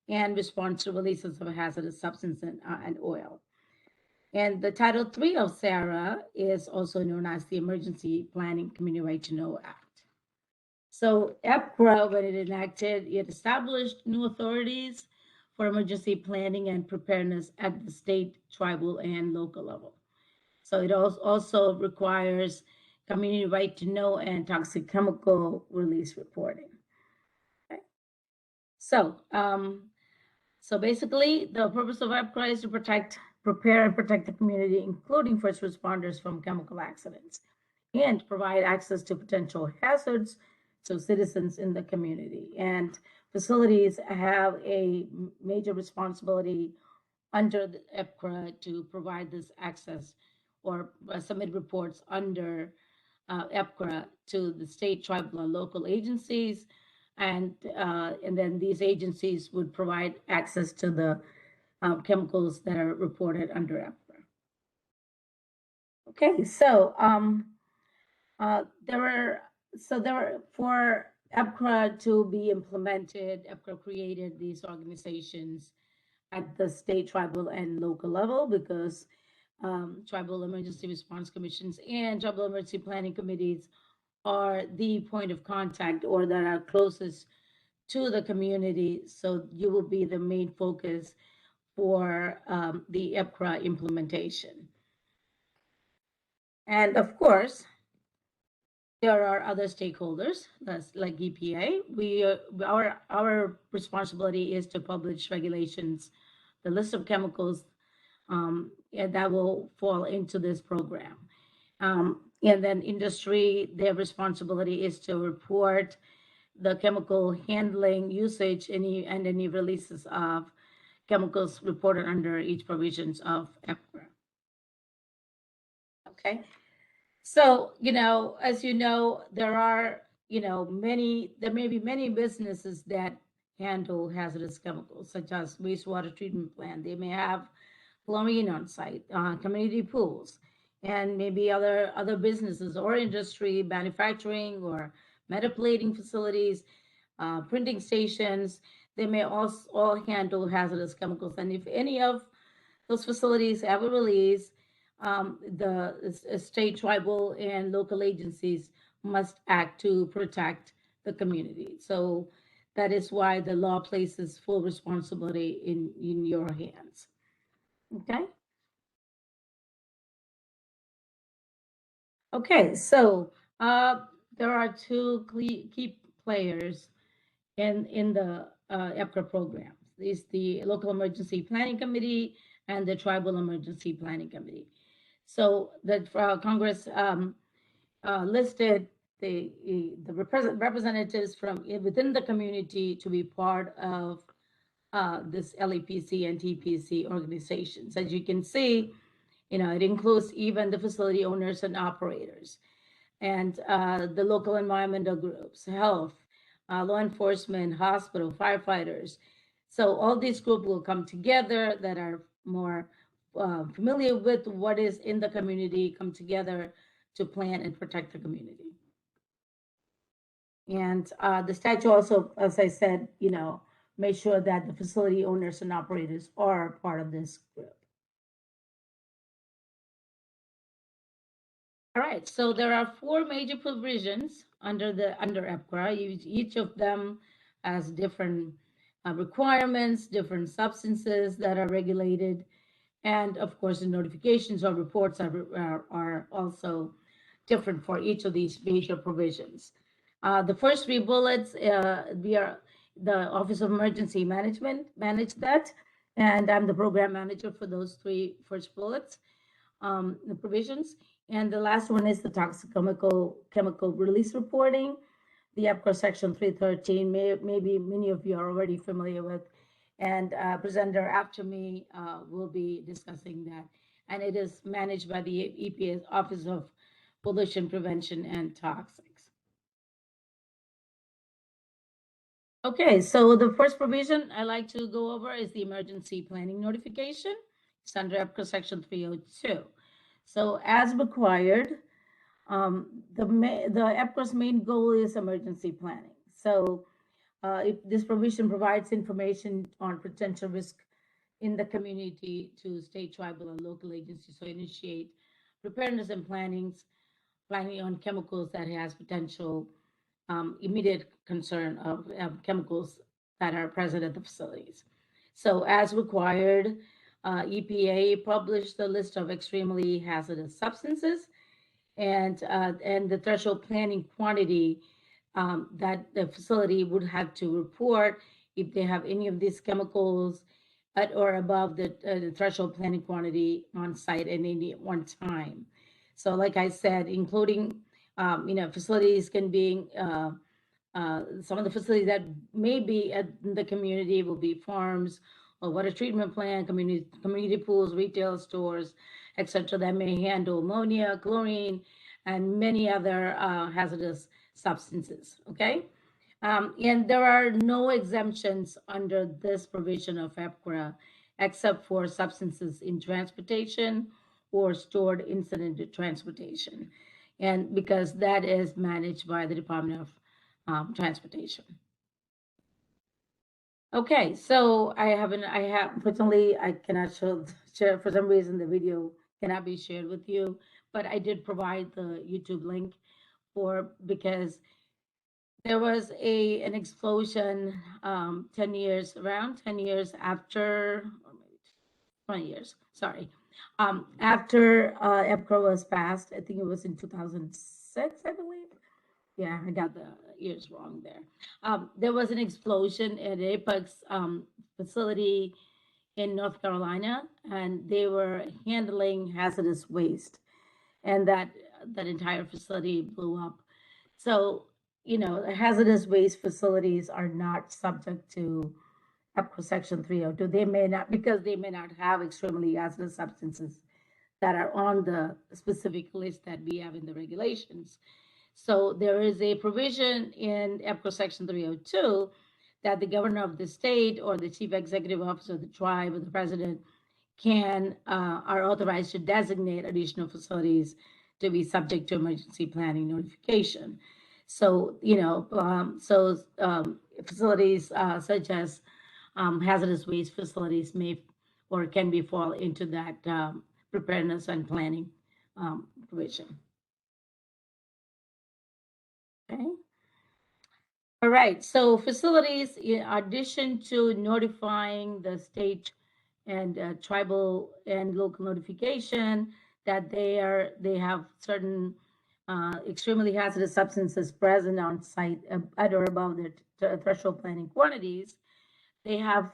and response to releases of hazardous substance and oil. And the Title III of SARA is also known as the Emergency Planning Community Right to Know Act. So EPCRA, when it enacted, it established new authorities for emergency planning and preparedness at the state, tribal, and local level. So it also requires community right to know, and toxic chemical release reporting. Okay. So, so basically, the purpose of EPCRA is to prepare and protect the community, including first responders, from chemical accidents, and provide access to potential hazards to citizens in the community. And facilities have a major responsibility under the EPCRA to provide this access or submit reports under EPCRA to the state, tribal, and local agencies. And then these agencies would provide access to the chemicals that are reported under EPCRA. Okay, so for EPCRA to be implemented, EPCRA created these organizations at the state, tribal, and local level because tribal emergency response commissions and tribal emergency planning committees are the point of contact or that are closest to the community. So you will be the main focus for the EPCRA implementation. And of course, there are other stakeholders, that's like EPA. Our responsibility is to publish regulations, the list of chemicals that will fall into this program. And then industry, their responsibility is to report the chemical handling usage and any releases of chemicals reported under each provisions of EPCRA. Okay. So, as you know, there may be many businesses that handle hazardous chemicals, such as wastewater treatment plant. They may have chlorine on site, community pools, and maybe other businesses or industry, manufacturing or metaplating facilities, printing stations. They may also all handle hazardous chemicals. And if any of those facilities have a release, the state, tribal, and local agencies must act to protect the community. So that is why the law places full responsibility in your hands. Okay. Okay, so there are two key players in the EPCRA program. It's the Local Emergency Planning Committee and the Tribal Emergency Planning Committee. So the Congress listed the representatives from within the community to be part of this LEPC and TPC organizations. As you can see, it includes even the facility owners and operators, and the local environmental groups, health, law enforcement, hospital, firefighters. So all these groups will come together that are more familiar with what is in the community, come together to plan and protect the community. And the statute also, as I said, make sure that the facility owners and operators are part of this group. All right, so there are 4 major provisions under EPCRA. Each of them has different requirements, different substances that are regulated, and of course, the notifications or reports are also different for each of these major provisions. The first 3 bullets, the Office of Emergency Management manage that, and I'm the program manager for those 3 first bullets, the provisions. And the last one is the toxic chemical release reporting, the EPCRA Section 313. Maybe many of you are already familiar with, and presenter after me will be discussing that. And it is managed by the EPA's Office of Pollution Prevention and Toxics. Okay, so the first provision I like to go over is the emergency planning notification. It's under EPCRA Section 302. So as required, the EPCRA's main goal is emergency planning. So if this provision provides information on potential risk in the community to state, tribal, and local agencies to initiate preparedness and planning on chemicals that has potential immediate concern of chemicals that are present at the facilities. So as required, EPA published the list of extremely hazardous substances, and the threshold planning quantity that the facility would have to report if they have any of these chemicals at or above the threshold planning quantity on site at any one time. So like I said, including, facilities can be, some of the facilities that may be at the community will be farms or water treatment plant, community pools, retail stores, etc., that may handle ammonia, chlorine, and many other hazardous substances. Okay. And there are no exemptions under this provision of EPCRA except for substances in transportation or stored incident to transportation. And because that is managed by the Department of Transportation. Okay, so unfortunately, I cannot share, for some reason, the video cannot be shared with you, but I did provide the YouTube link because there was an explosion around 10 years after, or maybe 20 years, sorry, after EPCRA was passed. I think it was in 2006, I believe. Yeah, I got the years wrong there. There was an explosion at Apex facility in North Carolina, and they were handling hazardous waste, and that entire facility blew up. So, hazardous waste facilities are not subject to EPCRA Section 302. They may not, because they may not have extremely hazardous substances that are on the specific list that we have in the regulations. So there is a provision in EPCRA Section 302 that the governor of the state or the chief executive officer of the tribe or the president are authorized to designate additional facilities to be subject to emergency planning notification. So, facilities such as hazardous waste facilities may or can fall into that preparedness and planning provision. Okay. All right. So facilities, in addition to notifying the state and tribal and local notification that they have certain extremely hazardous substances present on site at or above the threshold planning quantities, they have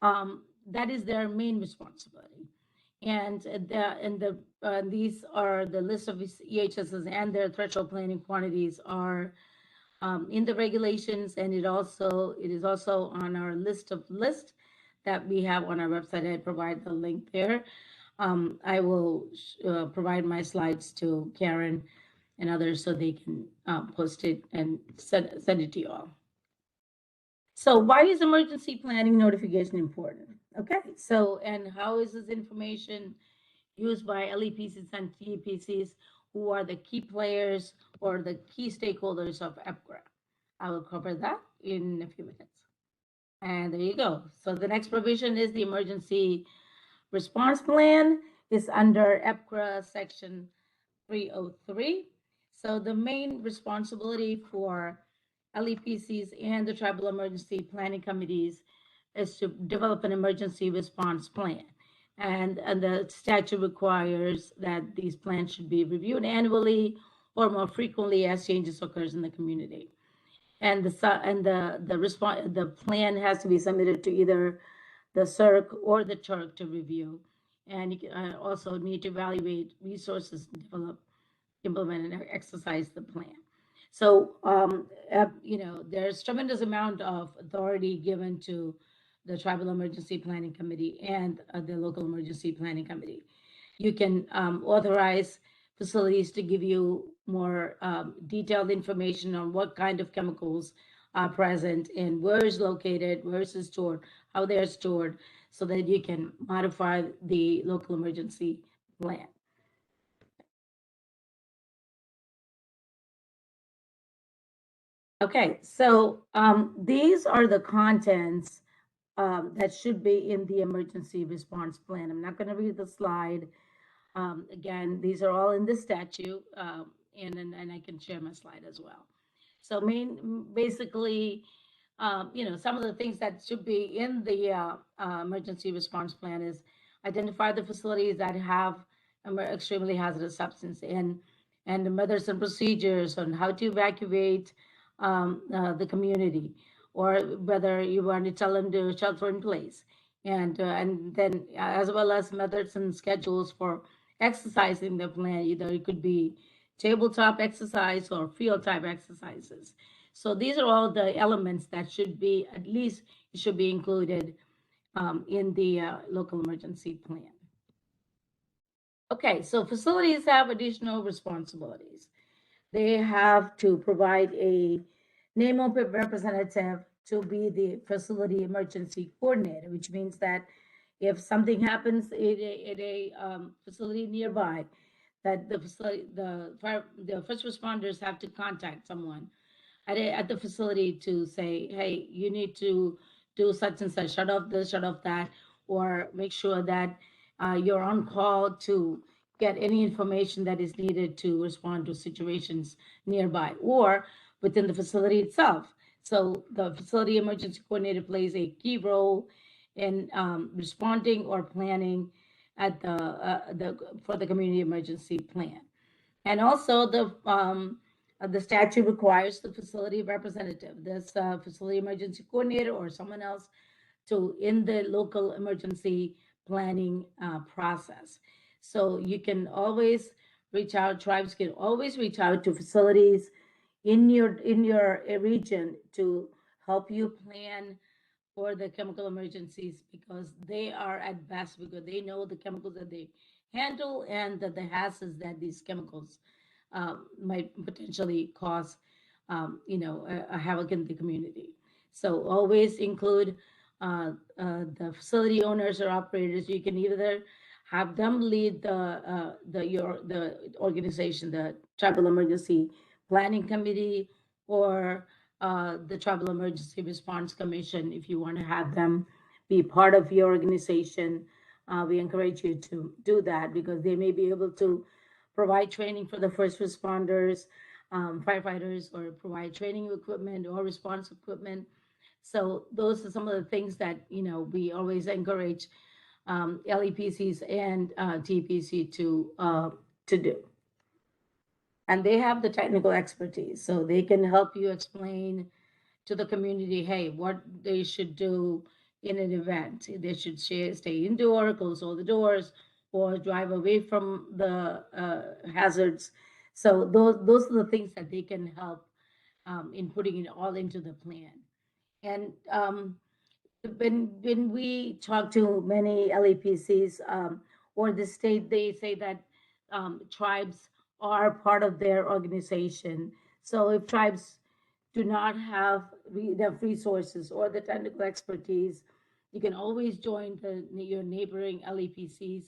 that is their main responsibility. And these are the list of EHSs, and their threshold planning quantities are in the regulations, and it is also on our list that we have on our website. I provide the link there. I will provide my slides to Karen and others so they can post it and send it to you all. So why is emergency planning notification important? Okay, so, and how is this information used by LEPCs and TEPCs, who are the key players or the key stakeholders of EPCRA? I will cover that in a few minutes. And there you go. So the next provision is the emergency response plan. Is under EPCRA Section 303. So the main responsibility for LEPCs and the tribal emergency planning committees is to develop an emergency response plan. And the statute requires that these plans should be reviewed annually or more frequently as changes occurs in the community. And the plan has to be submitted to either the CERC or the TURC to review. And you can also need to evaluate resources to develop, implement, and exercise the plan. So, there's tremendous amount of authority given to the Tribal Emergency Planning Committee and the Local Emergency Planning Committee. You can authorize facilities to give you more detailed information on what kind of chemicals are present and where is located, where is it stored, how they're stored, so that you can modify the local emergency plan. Okay, so these are the contents that should be in the emergency response plan. I'm not going to read the slide. Again, these are all in the statute, and I can share my slide as well. So basically, some of the things that should be in the emergency response plan is identify the facilities that have extremely hazardous substance, and and the methods and procedures on how to evacuate the community, or whether you want to tell them to shelter in place, and then as well as methods and schedules for exercising the plan. Either it could be tabletop exercise or field type exercises. So these are all the elements that should be, at least it should be included in the local emergency plan. Okay, so facilities have additional responsibilities. They have to provide a name of a representative to be the facility emergency coordinator, which means that if something happens in a facility nearby, that the facility, the first responders have to contact someone at the facility to say, hey, you need to do such and such, shut off this, shut off that, or make sure that you're on call to get any information that is needed to respond to situations nearby or within the facility itself. So the facility emergency coordinator plays a key role in responding or planning at for the community emergency plan. And also the statute requires the facility representative, this facility emergency coordinator or someone else, to in the local emergency planning process. So you can always reach out, tribes can always reach out to facilities in your region to help you plan for the chemical emergencies, because they are at best, because they know the chemicals that they handle and the hazards that these chemicals might potentially cause, a havoc in the community. So always include the facility owners or operators. You can either have them lead the organization, the Tribal Emergency Planning Committee, or the Tribal Emergency Response Commission. If you want to have them be part of your organization, we encourage you to do that, because they may be able to provide training for the first responders, firefighters, or provide training equipment or response equipment. So those are some of the things that, we always encourage LEPCs and TPC to do. And they have the technical expertise, so they can help you explain to the community, hey, what they should do in an event. They should stay indoor, close all the doors, or drive away from the hazards. So those are the things that they can help in putting it all into the plan. And when we talk to many LEPCs or the state, they say that tribes are part of their organization. So if tribes do not have enough resources or the technical expertise, you can always join your neighboring LEPCs.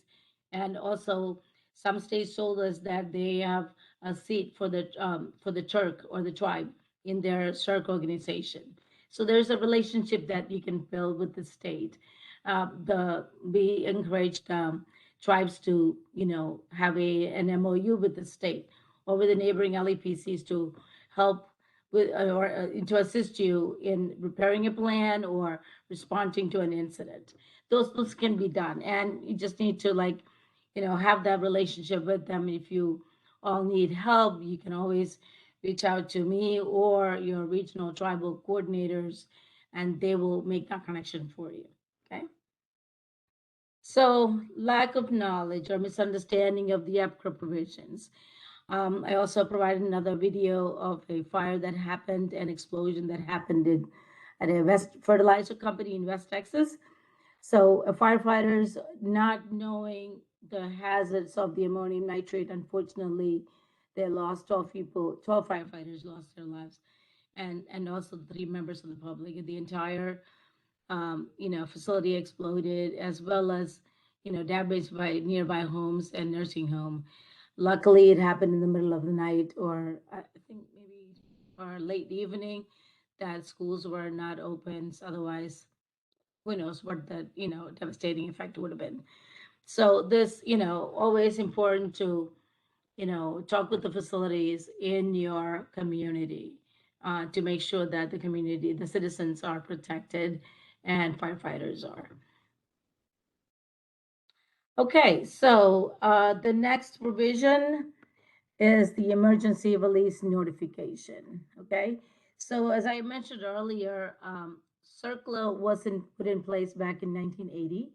And also, some states told us that they have a seat for the Turk or the tribe in their CERC organization. So there's a relationship that you can build with the state. We encouraged tribes to, have an MOU with the state or with the neighboring LEPCs to help with or to assist you in preparing a plan or responding to an incident. Those can be done, and you just need to have that relationship with them. If you all need help, you can always reach out to me or your regional tribal coordinators, and they will make that connection for you. Okay. So lack of knowledge or misunderstanding of the EPCRA provisions. I also provided another video of a fire that happened, an explosion that happened at a fertilizer company in West Texas. So firefighters, not knowing the hazards of the ammonium nitrate, unfortunately, they lost 12 firefighters lost their lives, and also 3 members of the public. And the entire, facility exploded, as well as, damage by nearby homes and nursing home. Luckily, it happened in the middle of the night, or I think maybe or late evening, that schools were not open. Otherwise, who knows what the, devastating effect would have been. So this, always important to, talk with the facilities in your community to make sure that the community, the citizens are protected and firefighters are. Okay, so the next provision is the emergency release notification. Okay, so as I mentioned earlier, CERCLA wasn't put in place back in 1980,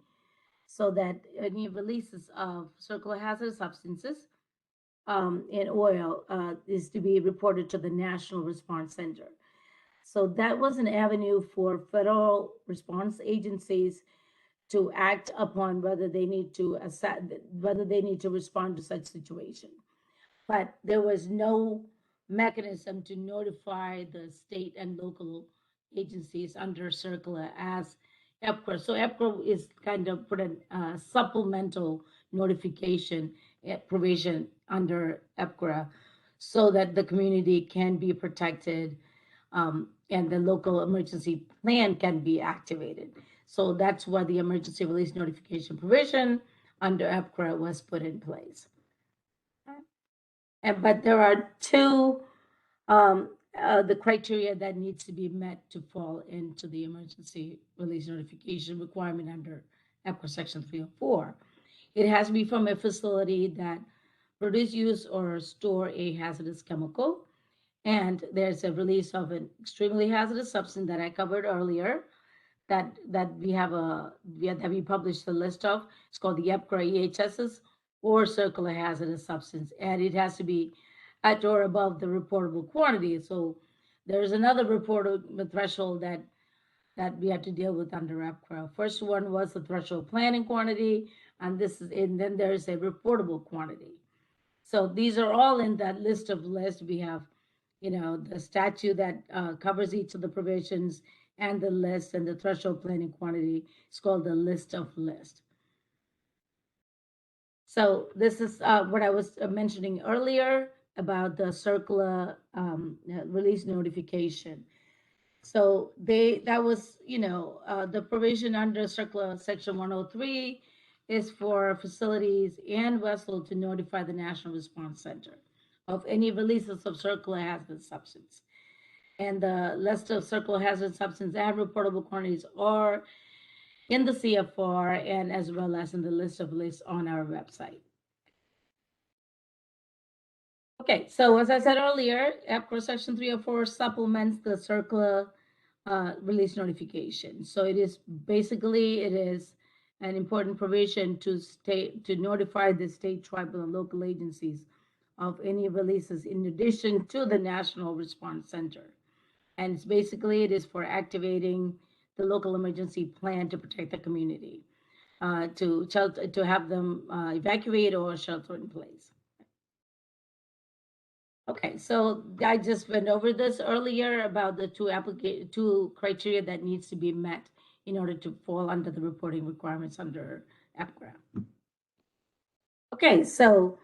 so that any releases of CERCLA hazardous substances and oil is to be reported to the National Response Center. So that was an avenue for federal response agencies to act upon whether they need to respond to such situation. But there was no mechanism to notify the state and local agencies under CERCLA as EPCRA. So EPCRA is kind of put a supplemental notification provision under EPCRA so that the community can be protected and the local emergency plan can be activated. So that's why the emergency release notification provision under EPCRA was put in place. But there are two the criteria that needs to be met to fall into the emergency release notification requirement under EPCRA Section 304. It has to be from a facility that produce, use, or store a hazardous chemical. And there's a release of an extremely hazardous substance that I covered earlier that we published the list of. It's called the EPCRA EHSs or CERCLA hazardous substance. And it has to be at or above the reportable quantity. So there's another reportable threshold that we have to deal with under EPCRA. First one was the threshold planning quantity, and then there's a reportable quantity. So these are all in that list of lists. We have, the statute that covers each of the provisions and the list, and the threshold planning quantity is called the list of lists. So this is what I was mentioning earlier about the CERCLA release notification. So that was, the provision under CERCLA Section 103 is for facilities and vessels to notify the National Response Center of any releases of CERCLA hazardous substance. And the list of CERCLA hazardous substance and reportable quantities are in the CFR and as well as in the list of lists on our website. Okay, so as I said earlier, EPCRA Section 304 supplements the CERCLA release notification. So it is an important provision to notify the state, tribal, and local agencies of any releases in addition to the National Response Center. And it is for activating the local emergency plan to protect the community, to have them evacuate or shelter in place. Okay, so I just went over this earlier about the two criteria that needs to be met in order to fall under the reporting requirements under EPCRA. Okay, so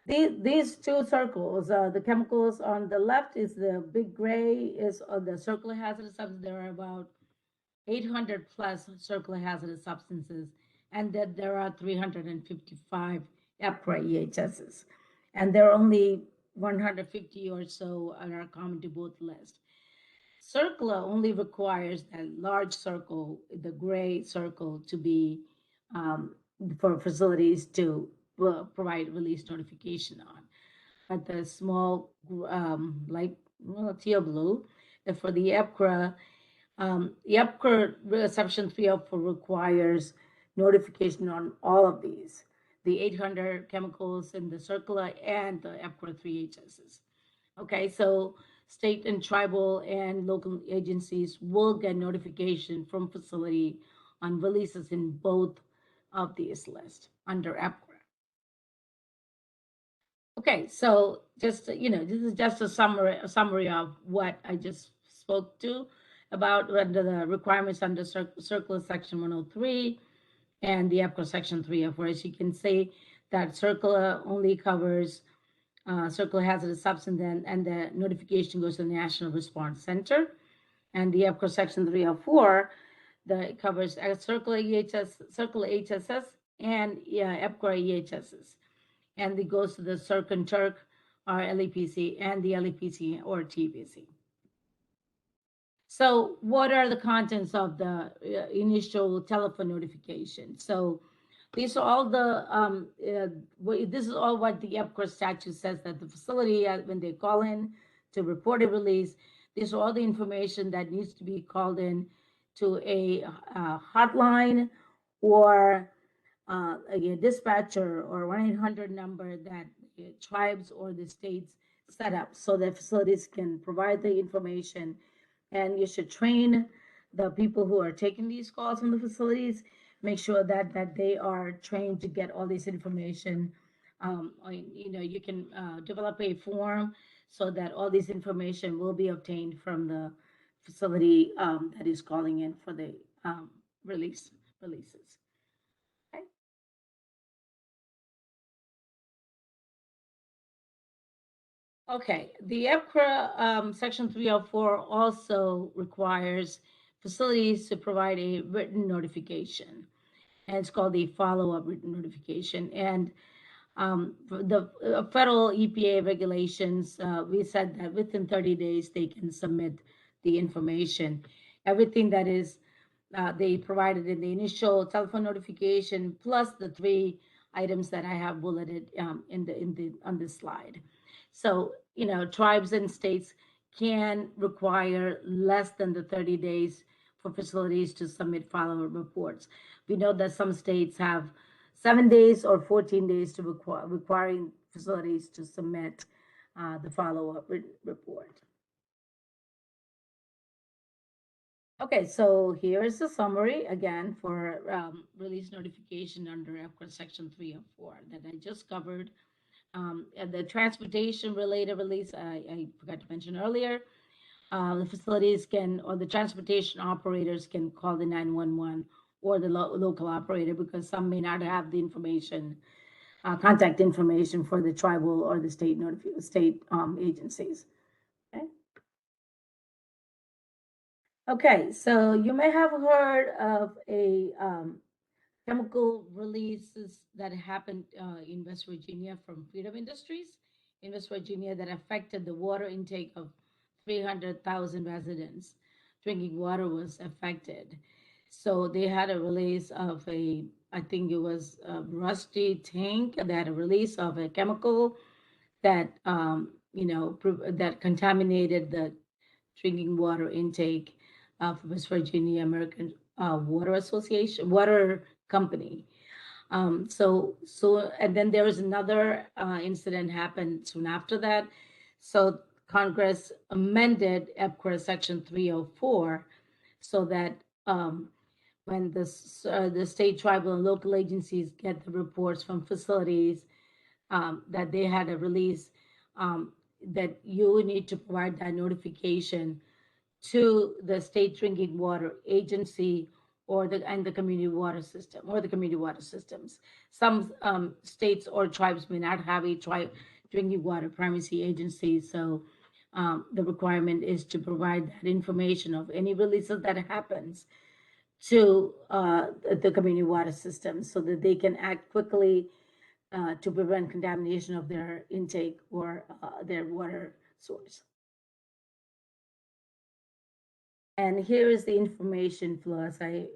these two circles, the chemicals on the left is the big gray is the CERCLA hazardous substances. There are about 800 plus CERCLA hazardous substances, and that there are 355 EPCRA EHSs, and there are only 150 or so are common to both lists. CERCLA only requires that large circle, the gray circle, to be for facilities to provide release notification on. But the small teal blue, for the EPCRA, Section 304 requires notification on all of these, the 800 chemicals in the CERCLA and the EPCRA 3HSs. Okay, so state and tribal and local agencies will get notification from facility on releases in both of these lists under EPCRA. Okay, so just, this is just a summary of what I just spoke to about under the requirements under CERCLA Section 103 and the EPCRA Section 304. As you can see, that CERCLA only covers CERCLA hazardous substance, and the notification goes to the National Response Center. And the EPCRA Section 304 that covers CERCLA HSS and EPCRA EHSs. And it goes to the CERC and TURC, or LEPC, and the LEPC or TPC. So what are the contents of the initial telephone notification? So These are all the, this is all what the EPCOR statute says, that the facility, when they call in to report a release, these are all the information that needs to be called in to a hotline or a dispatcher or 1-800 number that the tribes or the states set up so that facilities can provide the information. And you should train the people who are taking these calls from the facilities, make sure that they are trained to get all this information. You can develop a form so that all this information will be obtained from the facility that is calling in for the releases. Okay. Okay, the EPCRA Section 304 also requires facilities to provide a written notification, and it's called the follow-up written notification. And for the federal EPA regulations, we said that within 30 days they can submit the information. Everything that is they provided in the initial telephone notification, plus the 3 items that I have bulleted on this slide. So, tribes and states can require less than the 30 days for facilities to submit follow-up reports. We know that some states have 7 days or 14 days to requiring facilities to submit the follow-up report. Okay, so here's the summary again for release notification under EPCRA Section 304 that I just covered. And the transportation related release, I forgot to mention earlier, the facilities can, or the transportation operators can call the 911 or the local operator, because some may not have the information, contact information for the tribal or the state agencies. Okay. Okay, so you may have heard of a chemical releases that happened in West Virginia from Freedom Industries in West Virginia that affected the water intake of 300,000 residents. Drinking water was affected. So they had a release of I think it was a rusty tank. They had a release of a chemical that, that contaminated the drinking water intake of West Virginia American Water Company. And then there was another incident happened soon after that. So Congress amended EPCRA Section 304 so that when the state, tribal, and local agencies get the reports from facilities that they had a release, that you need to provide that notification to the state drinking water agency or the community water system or the community water systems. Some states or tribes may not have a drinking water primacy agency, so the requirement is to provide that information of any releases that happens to the community water system so that they can act quickly to prevent contamination of their intake or their water source. And here is the information flow. As I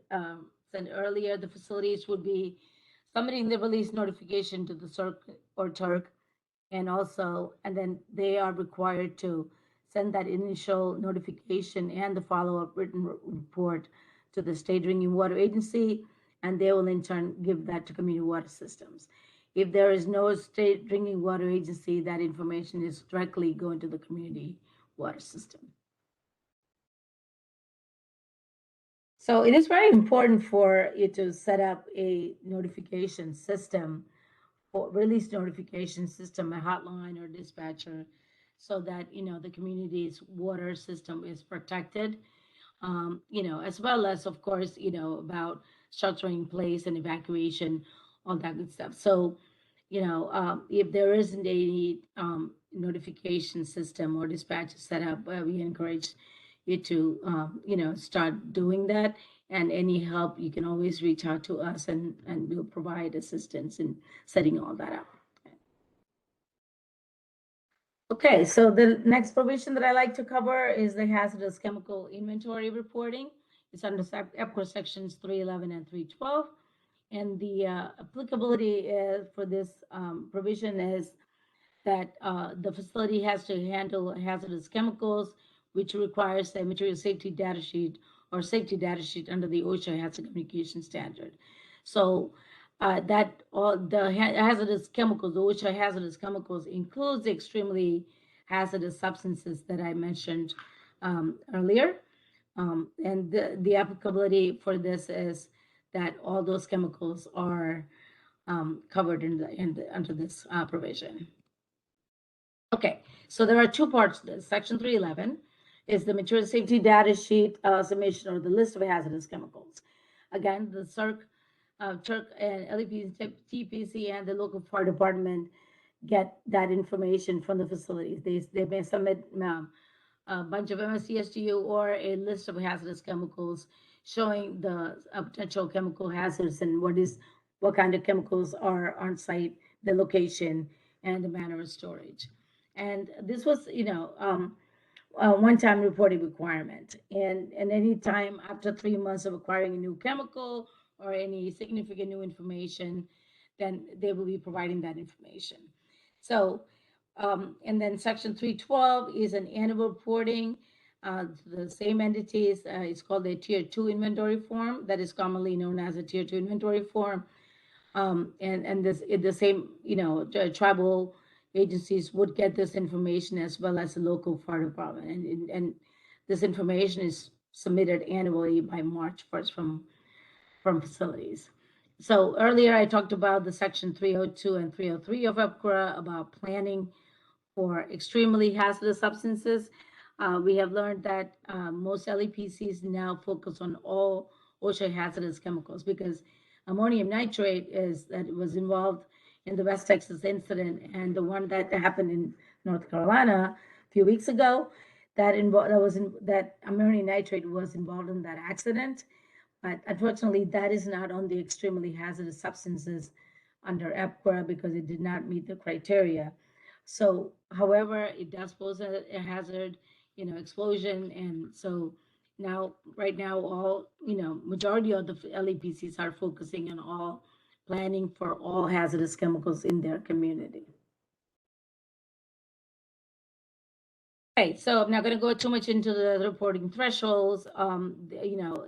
said earlier, the facilities would be submitting the release notification to the CERC or TURC, and then they are required to send that initial notification and the follow-up written report to the state drinking water agency, and they will in turn give that to community water systems. If there is no state drinking water agency, that information is directly going to the community water system. So it is very important for you to set up a notification system, or release notification system, a hotline or dispatcher, so that the community's water system is protected. As well as, of course, about sheltering in place and evacuation, all that good stuff. So, if there isn't any notification system or dispatch set up, we encourage you to, start doing that. And any help, you can always reach out to us, and we'll provide assistance in setting all that up. Okay, so the next provision that I like to cover is the hazardous chemical inventory reporting. It's under EPCRA sections 311 and 312. And the applicability for this provision is that the facility has to handle hazardous chemicals, which requires a material safety data sheet or safety data sheet under the OSHA hazard communication standard. So that all the hazardous chemicals, the OSHA hazardous chemicals includes the extremely hazardous substances that I mentioned earlier. And the applicability for this is that all those chemicals are covered under this provision. Okay, so there are two parts to this. Section 311 is the material safety data sheet submission or the list of hazardous chemicals. Again, the CERC, CERC and LEP, TPC, and the local fire department get that information from the facilities. They may submit a bunch of MSCSGU or a list of hazardous chemicals showing the potential chemical hazards and what kind of chemicals are on site, the location, and the manner of storage. And this was, a one-time reporting requirement. And any time after 3 months of acquiring a new chemical or any significant new information, then they will be providing that information. So, and then Section 312 is an annual reporting. The same entities, it's called the Tier 2 inventory form, that is commonly known as a Tier 2 inventory form. And the same, tribal agencies would get this information as well as the local fire department. And this information is submitted annually by March 1st from facilities. So earlier I talked about the Section 302 and 303 of EPCRA about planning for extremely hazardous substances. We have learned that most LEPCs now focus on all OSHA hazardous chemicals because ammonium nitrate was involved in the West Texas incident, and the one that happened in North Carolina a few weeks ago, that ammonium nitrate was involved in that accident. But unfortunately, that is not on the extremely hazardous substances under EPCRA because it did not meet the criteria. So, however, it does pose a hazard, explosion, and so right now, all majority of the LEPCs are focusing on all planning for all hazardous chemicals in their community. Okay, so I'm not going to go too much into the reporting thresholds.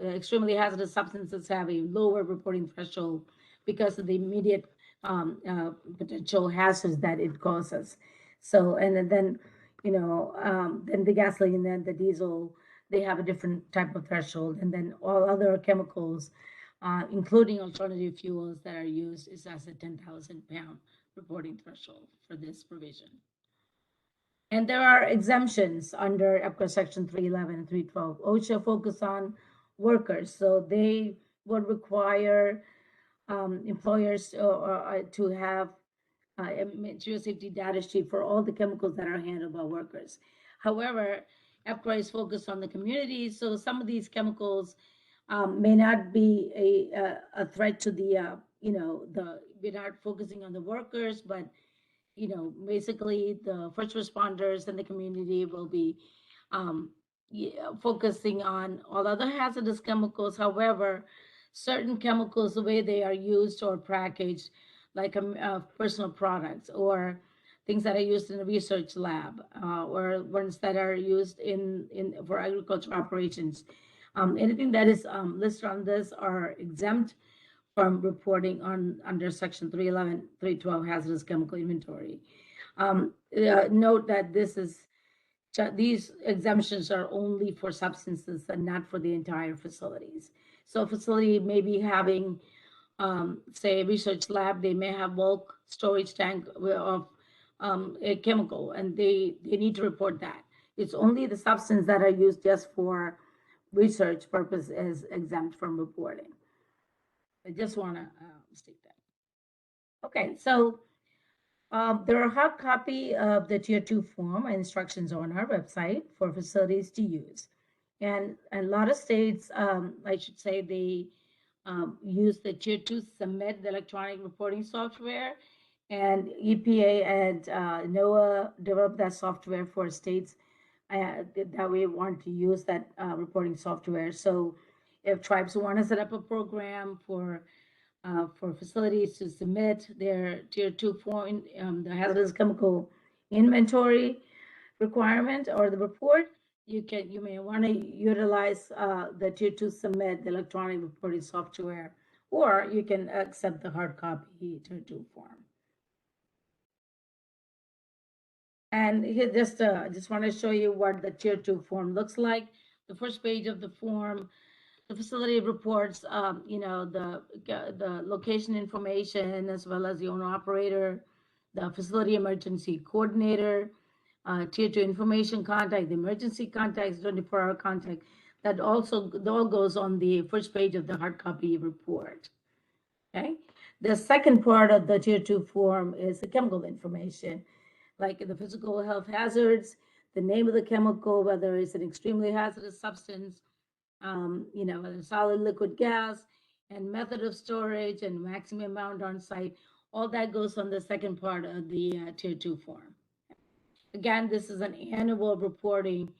Extremely hazardous substances have a lower reporting threshold because of the immediate potential hazards that it causes. So, and then, then the gasoline and the diesel, they have a different type of threshold. And then all other chemicals, including alternative fuels that are used, is as a 10,000 pound reporting threshold for this provision. And there are exemptions under EPCRA Section 311 and 312. OSHA focus on workers, so they would require employers to have a material safety data sheet for all the chemicals that are handled by workers. However, EPCRA is focused on the community, so some of these chemicals may not be a threat to the, we're not focusing on the workers, but basically the first responders and the community will be focusing on all other hazardous chemicals. However, certain chemicals, the way they are used or packaged, like personal products or things that are used in a research lab or ones that are used for agricultural operations. Anything that is listed on this are exempt from reporting under Section 311, 312 hazardous chemical inventory. Note that these exemptions are only for substances and not for the entire facilities. So a facility may be having, say, a research lab, they may have bulk storage tank of a chemical, and they need to report that. It's only the substance that are used just for research purpose is exempt from reporting. I just want to state that. Okay, so there are a hard copy of the Tier 2 form and instructions on our website for facilities to use. And a lot of states, I should say, they use the Tier 2 Submit, the electronic reporting software, and EPA and NOAA developed that software for states that we want to use that reporting software. So if tribes want to set up a program for for facilities to submit their tier 2 form, the hazardous chemical inventory requirement or the report. You may want to utilize the tier 2 submit, the electronic reporting software, or you can accept the hard copy tier 2 form. And here I just want to show you what the tier 2 form looks like. The first page of the form, the facility reports, the location information, as well as the owner operator, the facility emergency coordinator, tier 2 information contact, the emergency contacts, 24-hour contact. That all goes on the first page of the hard copy report. Okay. The second part of the tier 2 form is the chemical information, like the physical health hazards, the name of the chemical, whether it's an extremely hazardous substance, whether it's solid, liquid, gas, and method of storage and maximum amount on site. All that goes on the second part of the tier 2 form. Again, this is an annual reporting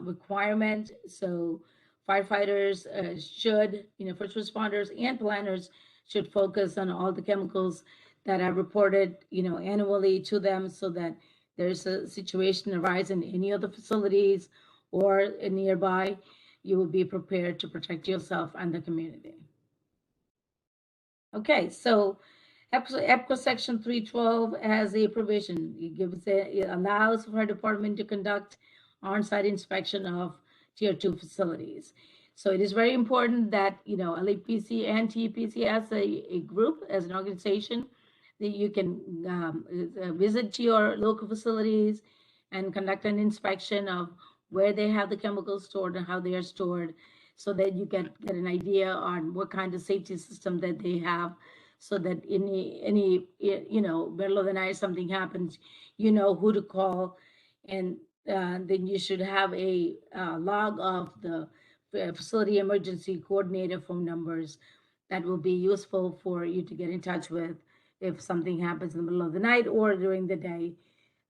requirement. So firefighters should, first responders and planners should focus on all the chemicals that are reported, annually to them, so that there's a situation arise in any of the facilities or nearby, you will be prepared to protect yourself and the community. Okay, so EPCO Section 312 has a provision. It allows for a department to conduct on-site inspection of tier 2 facilities. So it is very important that, LEPC and TEPC as a group, as an organization, that you can visit your local facilities and conduct an inspection of where they have the chemicals stored and how they are stored, so that you get an idea on what kind of safety system that they have, so that any middle of the night something happens, you know who to call, and then you should have a log of the facility emergency coordinator phone numbers that will be useful for you to get in touch with if something happens in the middle of the night or during the day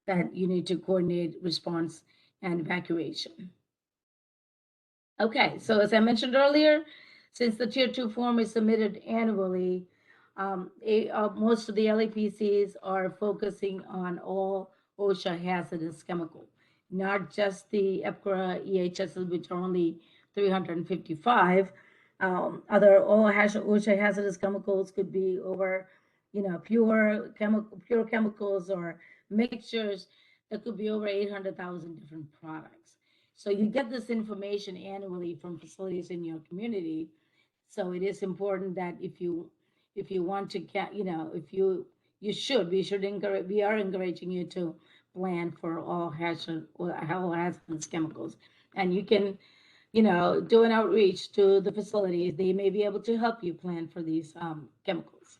that you need to coordinate response and evacuation. Okay, so as I mentioned earlier, since the tier 2 form is submitted annually, most of the LEPCs are focusing on all OSHA hazardous chemical, not just the EPCRA EHSs, which are only 355. Other OSHA hazardous chemicals could be over, pure chemicals or mixtures that could be over 800,000 different products. So you get this information annually from facilities in your community. So it is important that if you want to get, we are encouraging you to plan for all hazardous chemicals. And you can, do an outreach to the facilities. They may be able to help you plan for these chemicals.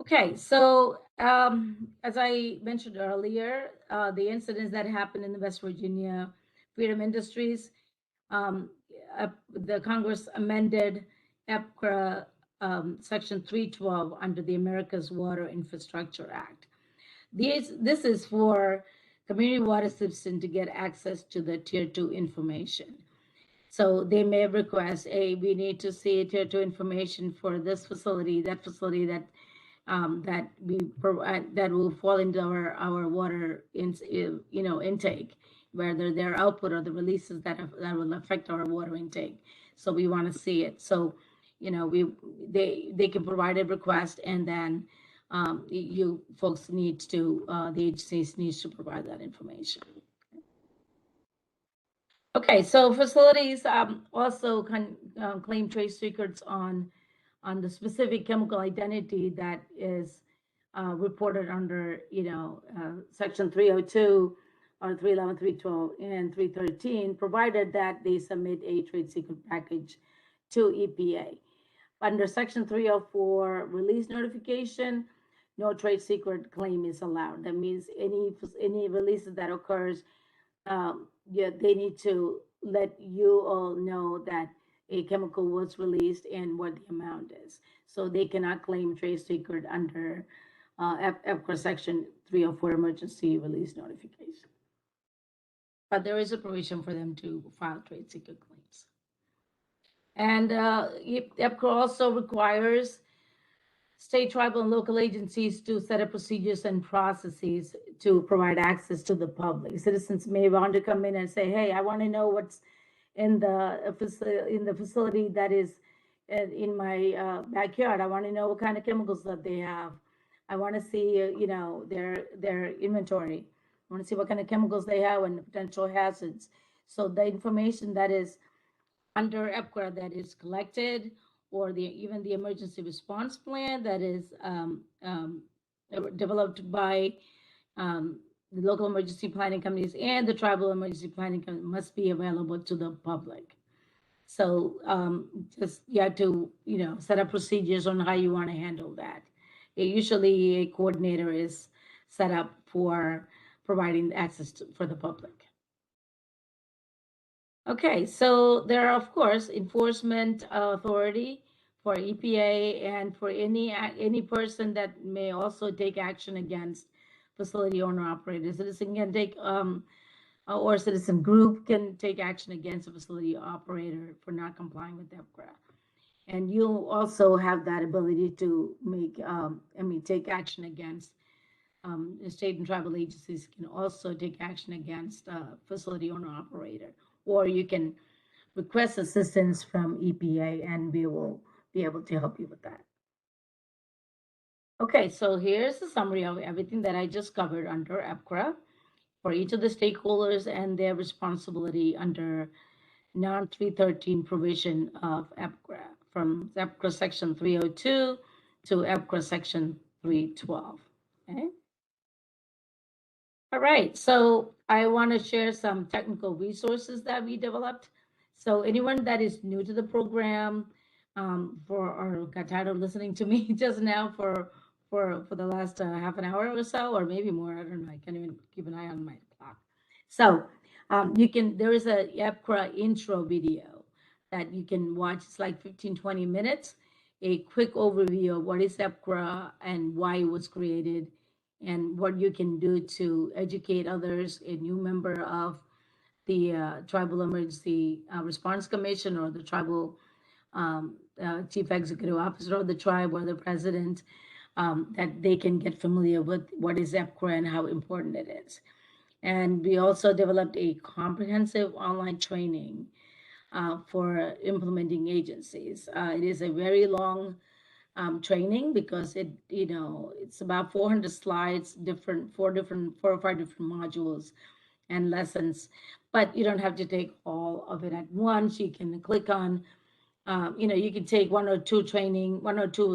Okay, so as I mentioned earlier, the incidents that happened in the West Virginia Freedom Industries, the Congress amended EPCRA Section 312 under the America's Water Infrastructure Act. This is for community water system to get access to the tier 2 information. So they may request, we need to see tier 2 information for this facility, that facility, that we provide, that will fall into our water intake, whether their output or the releases that will affect our water intake. So we want to see it. So they can provide a request, and then you folks need to the agencies needs to provide that information. Okay, so facilities also can claim trade secrets on the specific chemical identity that is reported under, Section 302 or 311, 312, and 313, provided that they submit a trade secret package to EPA. Under Section 304 release notification, no trade secret claim is allowed. That means any releases that occurs, they need to let you all know that a chemical was released and what the amount is. So they cannot claim trade secret under EPCRA Section 304 emergency release notification. But there is a provision for them to file trade secret claims. And EPCRA also requires state, tribal, and local agencies to set up procedures and processes to provide access to the public. Citizens may want to come in and say, hey, I want to know what's in the facility that is in my backyard. I want to know what kind of chemicals that they have. I want to see, their inventory. I want to see what kind of chemicals they have and potential hazards. So the information that is under EPCRA that is collected, or even the emergency response plan that is developed by the local emergency planning companies and the tribal emergency planning company must be available to the public. So just you have to, set up procedures on how you want to handle that. Usually a coordinator is set up for providing access for the public. Okay, so there are, of course, enforcement authority for EPA and for any person that may also take action against facility owner operators. Citizen can take, or citizen group can take action against a facility operator for not complying with EPCRA. And you'll also have that ability to take action against the state and tribal agencies can also take action against facility owner operator. Or you can request assistance from EPA and we will be able to help you with that. Okay, so here's a summary of everything that I just covered under EPCRA for each of the stakeholders and their responsibility under NAR 313 provision of EPCRA, from EPCRA section 302 to EPCRA section 312. Okay. All right, so I want to share some technical resources that we developed. So anyone that is new to the program, or got tired of listening to me just now for the last half an hour or so, or maybe more, I don't know, I can't even keep an eye on my clock. So there is a EPCRA intro video that you can watch. It's like 15-20 minutes, a quick overview of what is EPCRA and why it was created, and what you can do to educate others, a new member of the Tribal Emergency Response Commission, or the Tribal Chief Executive Officer of the tribe, or the president, that they can get familiar with what is EPCRA and how important it is. And we also developed a comprehensive online training for implementing agencies. It is a very long training because it's about 400 slides, four or five different modules and lessons, but you don't have to take all of it at once. You can click on, you can take one or two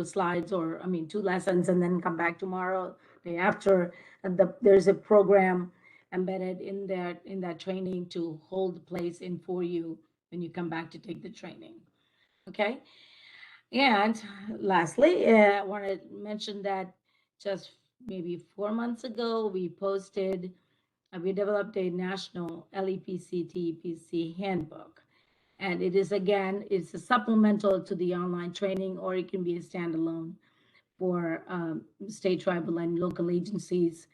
slides, or 2 lessons, and then come back tomorrow, day after. And there's a program embedded in that training to hold the place in for you when you come back to take the training. Okay. And lastly, I want to mention that just maybe 4 months ago, we developed a national LEPC TEPC handbook. And it's a supplemental to the online training, or it can be a standalone for state, tribal, and local agencies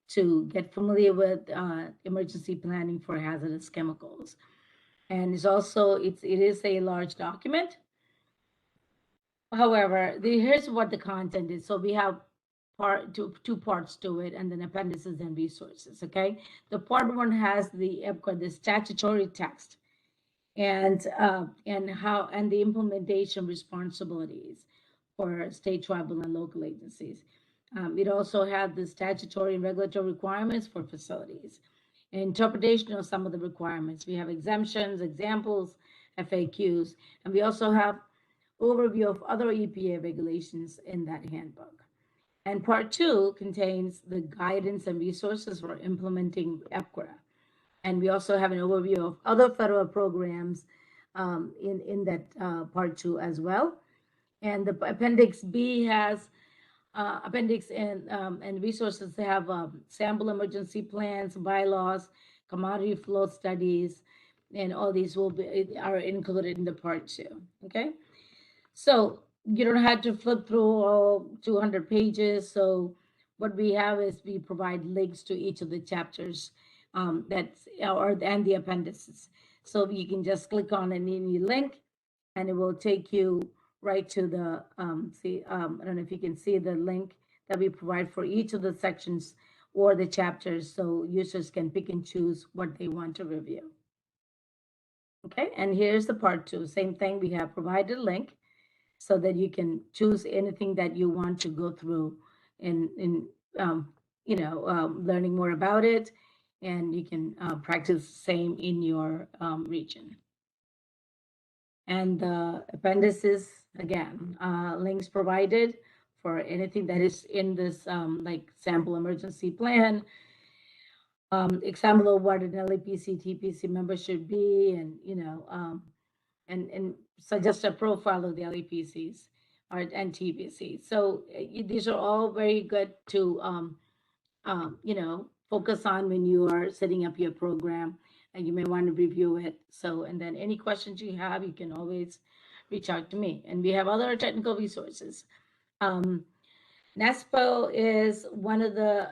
to get familiar with emergency planning for hazardous chemicals. And it is a large document. However, here's what the content is. So we have two parts to it, and then appendices and resources. Okay, the part 1 has the EPCRA, the statutory text, and the implementation responsibilities for state, tribal, and local agencies. It also had the statutory and regulatory requirements for facilities, and interpretation of some of the requirements. We have exemptions, examples, FAQs, and we also have overview of other EPA regulations in that handbook. And part 2 contains the guidance and resources for implementing EPCRA. And we also have an overview of other federal programs in that part 2 as well. And the Appendix B has appendix and resources. They have sample emergency plans, bylaws, commodity flow studies, and all these are included in the part 2. Okay. So you don't have to flip through all 200 pages. So what we have is we provide links to each of the chapters and the appendices. So you can just click on any link and it will take you right to the, I don't know if you can see the link that we provide for each of the sections or the chapters, so users can pick and choose what they want to review. Okay, and here's the part 2. Same thing, we have provided a link so that you can choose anything that you want to go through in learning more about it, and you can practice the same in your region. And the appendices, again, links provided for anything that is in this like sample emergency plan, example of what an LEPC, TPC member should be, and and suggest a profile of the LEPCs and TPCs. So these are all very good to focus on when you are setting up your program, and you may want to review it. So, and then any questions you have, you can always reach out to me. And we have other technical resources. NASPO is one of the,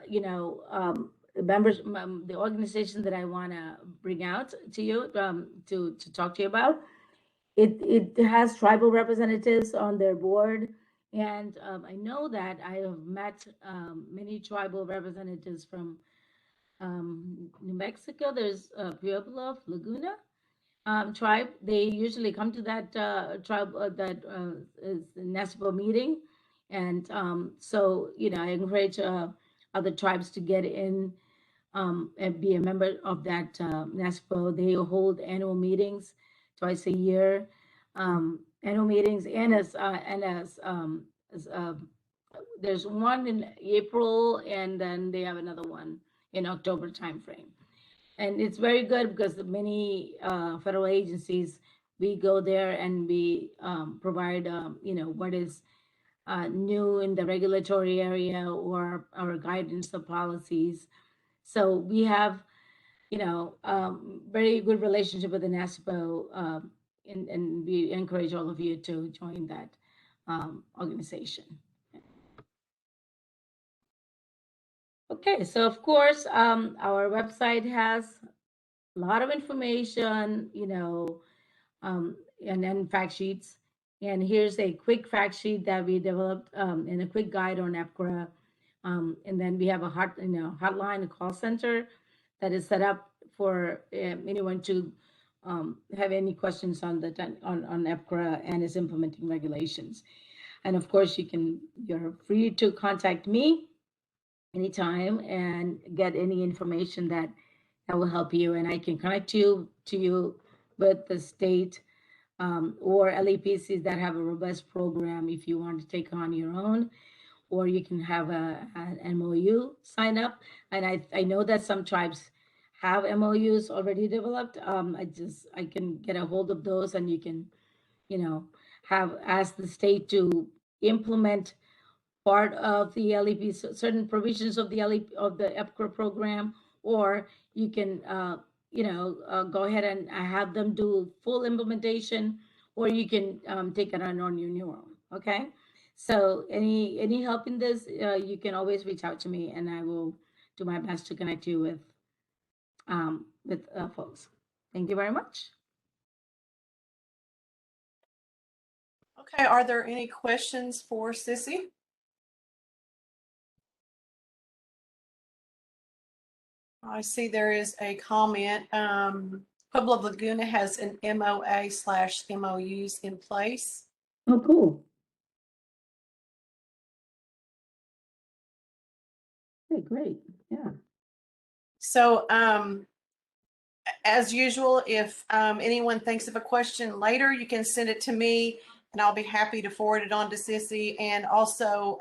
members, the organization that I want to bring out to you to talk to you about. It has tribal representatives on their board. And I know that I have met many tribal representatives from New Mexico. There's Pueblo, Laguna tribe. They usually come to that tribe, is the NASPO meeting. And so, I encourage other tribes to get in and be a member of that NASPO. They hold annual meetings twice a year, annual meetings, and there's one in April, and then they have another one in October timeframe. And it's very good because many federal agencies, we go there and we provide, what is new in the regulatory area or our guidance of policies. So we have, very good relationship with the NASPO, and we encourage all of you to join that organization. Okay, so of course, our website has a lot of information, and then fact sheets. And here's a quick fact sheet that we developed and a quick guide on EPCRA. And then we have a hotline, a call center that is set up for anyone to have any questions on EPCRA and its implementing regulations. And of course, you're free to contact me anytime and get any information that will help you. And I can connect you with the state or LEPCs that have a robust program if you want to take on your own, or you can have an MOU sign up. And I know that some tribes have MOUs already developed. I can get a hold of those, and you can, ask the state to implement part of the LEP, certain provisions of the EPCRA program, or you can, go ahead and have them do full implementation, or you can take it on your own. Okay. So any help in this, you can always reach out to me, and I will do my best to connect you with folks. Thank you very much. Okay, are there any questions for Sissy? I see there is a comment. Pueblo Laguna has an MOA/MOUs in place. Oh, cool. Okay, great. Yeah. So as usual, if anyone thinks of a question later, you can send it to me, and I'll be happy to forward it on to Sissy. And also,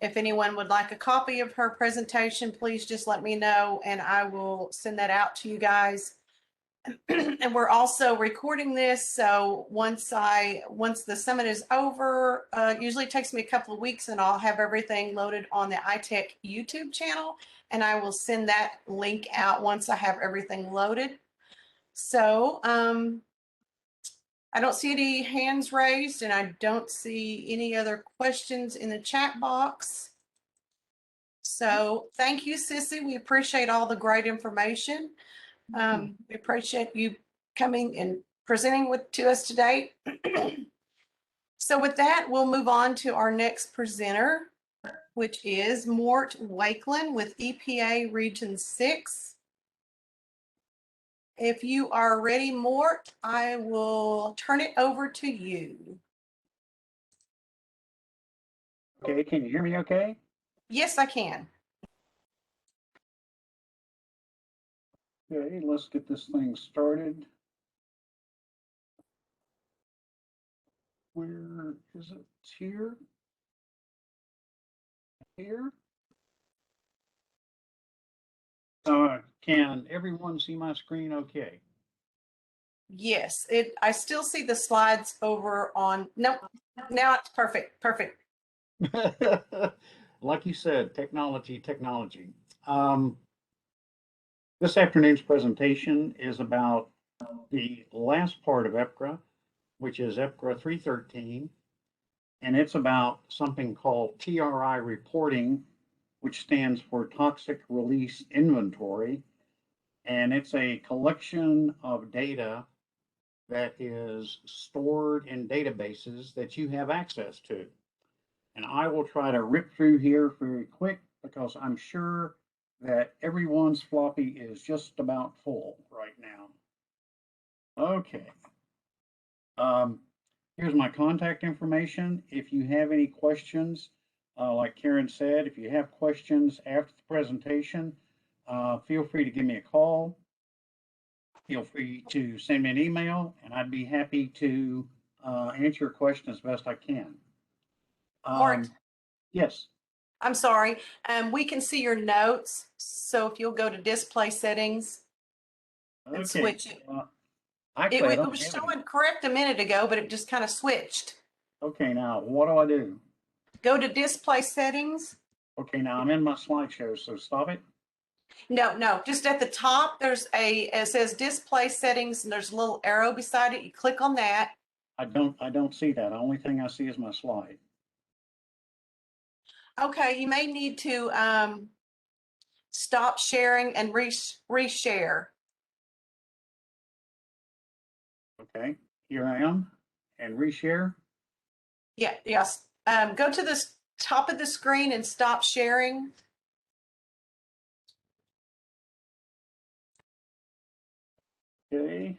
if anyone would like a copy of her presentation, please just let me know, and I will send that out to you guys. And we're also recording this, so once the summit is over, usually takes me a couple of weeks, and I'll have everything loaded on the iTech YouTube channel, and I will send that link out once I have everything loaded. So I don't see any hands raised, and I don't see any other questions in the chat box. So thank you, Sissy. We appreciate all the great information. We appreciate you coming and presenting to us today. So with that, we'll move on to our next presenter, which is Mort Wakeland with EPA Region 6. If you are ready, Mort, I will turn it over to you. Okay, can you hear me okay? Yes, I can. Okay, let's get this thing started. Where is it? It's here. Here. Can everyone see my screen okay? Yes, I still see the slides over on, no, now it's perfect, perfect. Like you said, technology. This afternoon's presentation is about the last part of EPCRA, which is EPCRA 313, and it's about something called TRI reporting, which stands for Toxic Release Inventory, and it's a collection of data that is stored in databases that you have access to. And I will try to rip through here very quick because I'm sure that everyone's floppy is just about full right now. Okay. Here's my contact information. If you have any questions, like Karen said, if you have questions after the presentation, feel free to give me a call. Feel free to send me an email, and I'd be happy to answer your question as best I can. Mort, yes. I'm sorry. We can see your notes. So if you'll go to display settings and switch it. Actually, It was showing correct a minute ago, but it just kind of switched. Okay, now what do I do? Go to display settings. Okay, now I'm in my slideshow, so stop it. No, just at the top, it says display settings and there's a little arrow beside it. You click on that. I don't see that. The only thing I see is my slide. Okay, you may need to stop sharing and reshare. Okay, here I am, and reshare. Yeah, yes. Go to the top of the screen and stop sharing. Okay.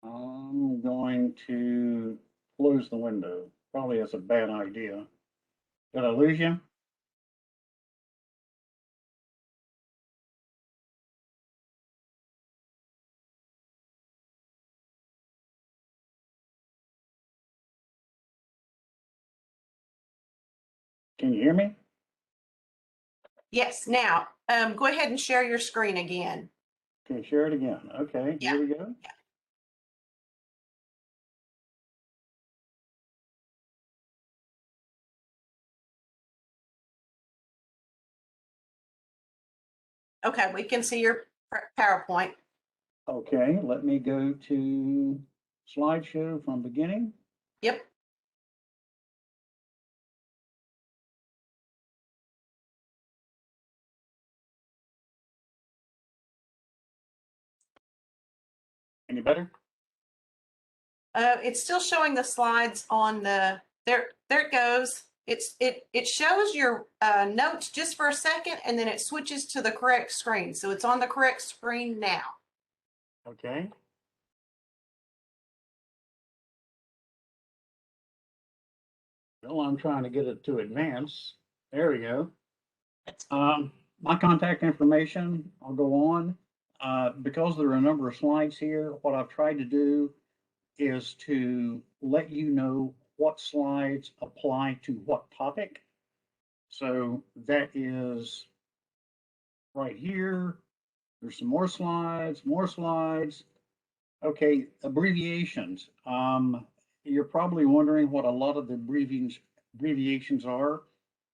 I'm going to close the window. Probably that's a bad idea. Did I lose you? Can you hear me? Yes, now go ahead and share your screen again. Okay, share it again. Okay, Yeah. Here we go. Yeah. Okay, we can see your PowerPoint. Okay, let me go to slideshow from beginning. Yep. Any better? It's still showing the slides on the, there it goes. It shows your notes just for a second and then it switches to the correct screen. So it's on the correct screen now. Okay. Well, I'm trying to get it to advance. There we go. My contact information, I'll go on. Because there are a number of slides here, what I've tried to do is to let you know what slides apply to what topic. So that is right here. There's some more slides, Okay, abbreviations. You're probably wondering what a lot of the abbreviations are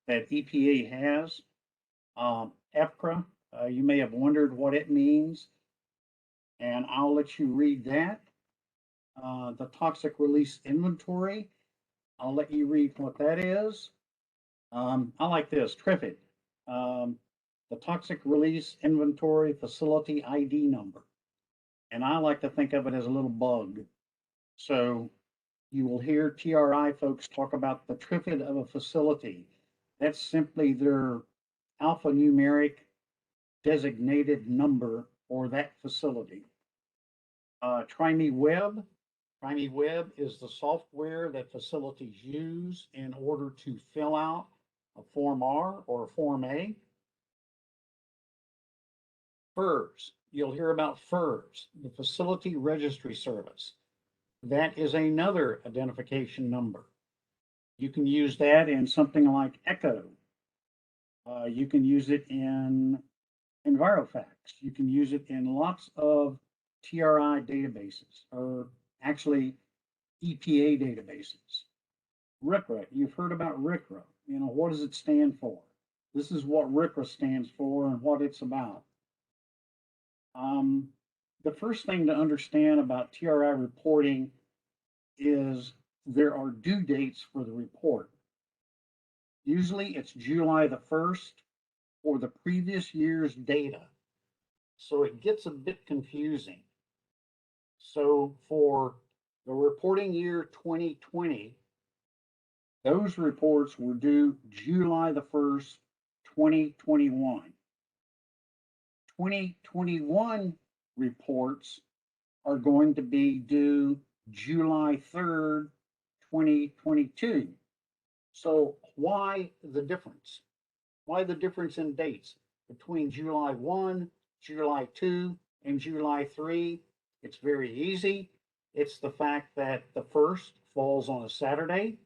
that EPA has. EPCRA, you may have wondered what it means, and I'll let you read that. The toxic release inventory, I'll let you read what that is. I like this, TRIFID, the Toxic Release Inventory Facility ID number. And I like to think of it as a little bug. So you will hear TRI folks talk about the TRIFID of a facility. That's simply their alphanumeric designated number for that facility. TryMeWeb. TryMeWeb is the software that facilities use in order to fill out a Form R or a Form A. FERS. You'll hear about FERS, the Facility Registry Service. That is another identification number. You can use that in something like ECHO. You can use it in EnviroFax. You can use it in lots of TRI databases, or actually EPA databases. RCRA, you've heard about RCRA. You know, what does it stand for? This is what RCRA stands for and what it's about. The first thing to understand about TRI reporting is there are due dates for the report. Usually it's July the 1st for the previous year's data. So it gets a bit confusing. So for the reporting year 2020, those reports were due July the 1st, 2021. 2021 reports are going to be due July 3rd, 2022. So why the difference? Why the difference in dates between July 1, July 2, and July 3? It's very easy. It's the fact that the 1st falls on a Saturday,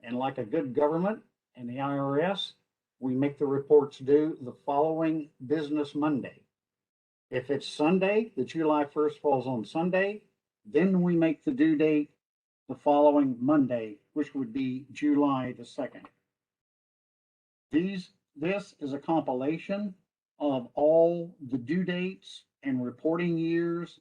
and like a good government and the IRS, we make the reports due the following business Monday. If it's Sunday, the July 1st falls on Sunday, then we make the due date the following Monday, which would be July the 2nd. This is a compilation of all the due dates and reporting years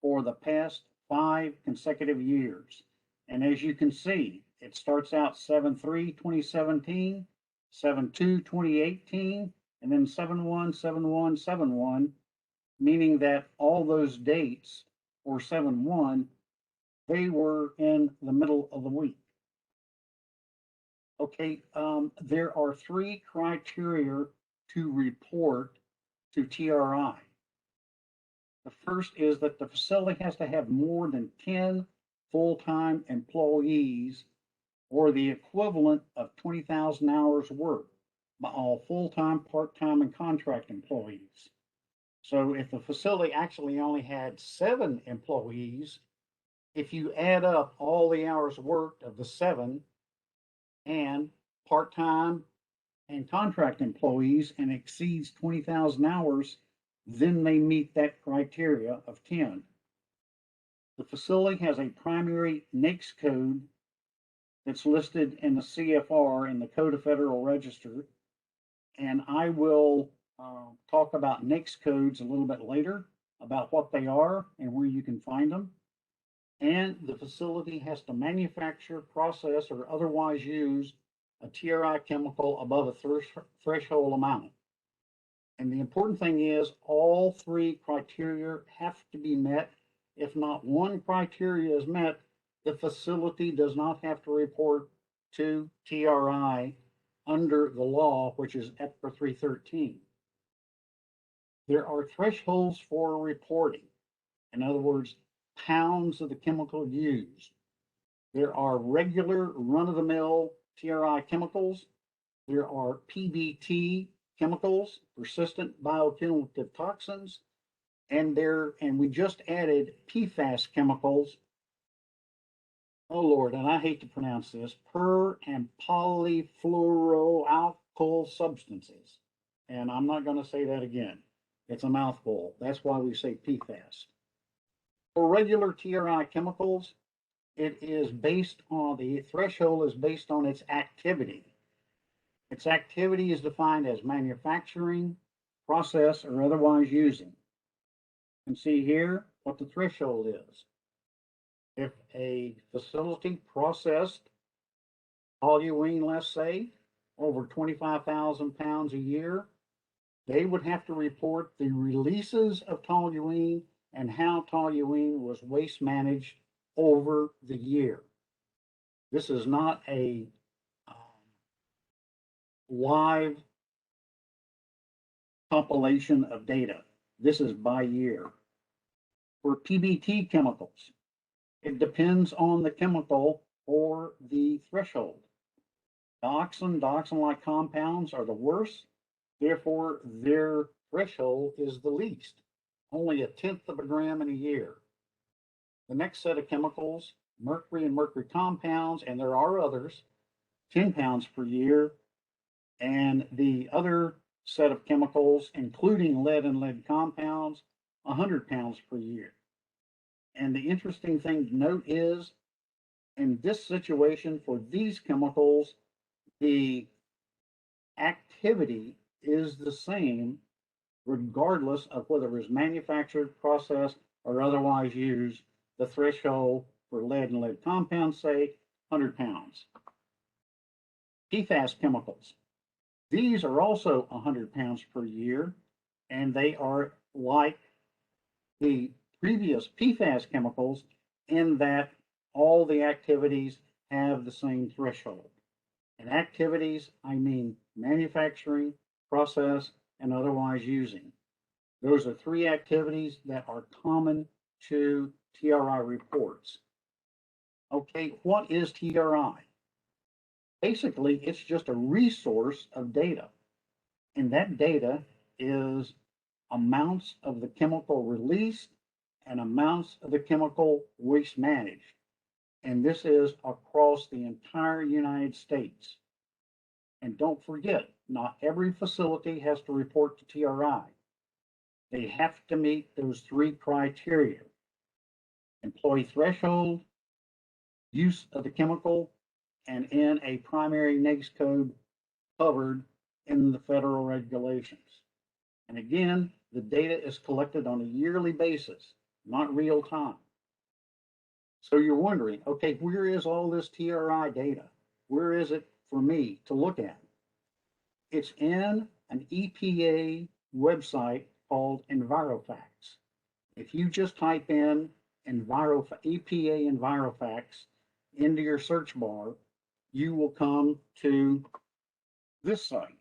for the past 5 consecutive years. And as you can see, it starts out 7/3/2017, 7/2/2018, and then 7/1/7/1/7/1, meaning that all those dates for 7/1, they were in the middle of the week. Okay, there are 3 criteria to report to TRI. The first is that the facility has to have more than 10 full-time employees, or the equivalent of 20,000 hours worked by all full-time, part-time, and contract employees. So if the facility actually only had 7 employees, if you add up all the hours worked of the 7 and part-time and contract employees and exceeds 20,000 hours, then they meet that criteria of 10. The facility has a primary NAICS code that's listed in the CFR in the Code of Federal Register, and I will talk about NAICS codes a little bit later, about what they are and where you can find them. And the facility has to manufacture, process, or otherwise use a TRI chemical above a threshold amount. And the important thing is all 3 criteria have to be met. If not one criteria is met, the facility does not have to report to TRI under the law, which is EPCRA 313. There are thresholds for reporting. In other words, pounds of the chemical used. There are regular run-of-the-mill TRI chemicals. There are PBT chemicals, persistent bioaccumulative toxins, and we just added PFAS chemicals. Oh Lord, and I hate to pronounce this, per and polyfluoroalkyl substances. And I'm not going to say that again. It's a mouthful. That's why we say PFAS. For regular TRI chemicals, it is based on, the threshold is based on its activity. Its activity is defined as manufacturing, process, or otherwise using. You can see here what the threshold is. If a facility processed toluene, let's say, over 25,000 pounds a year, they would have to report the releases of toluene and how toluene was waste managed over the year. This is not a live compilation of data. This is by year. For PBT chemicals, it depends on the chemical or the threshold. Dioxin-like compounds are the worst, therefore their threshold is the least, only 1/10 of a gram in a year. The next set of chemicals, mercury and mercury compounds, and there are others, 10 pounds per year, and the other set of chemicals, including lead and lead compounds, 100 pounds per year. And the interesting thing to note is, in this situation for these chemicals, the activity is the same regardless of whether it's manufactured, processed, or otherwise used. The threshold for lead and lead compounds, say, 100 pounds. PFAS chemicals. These are also 100 pounds per year, and they are like the previous PFAS chemicals in that all the activities have the same threshold. And activities, I mean manufacturing, process, and otherwise using. Those are 3 activities that are common to TRI reports. Okay, what is TRI? Basically, it's just a resource of data. And that data is amounts of the chemical released and amounts of the chemical waste managed. And this is across the entire United States. And don't forget, not every facility has to report to TRI. They have to meet those 3 criteria: employee threshold, use of the chemical, and in a primary NAICS code covered in the federal regulations. And again, the data is collected on a yearly basis, not real time. So you're wondering, okay, where is all this TRI data? Where is it for me to look at? It's in an EPA website called EnviroFacts. If you just type in EPA EnviroFacts into your search bar, you will come to this site.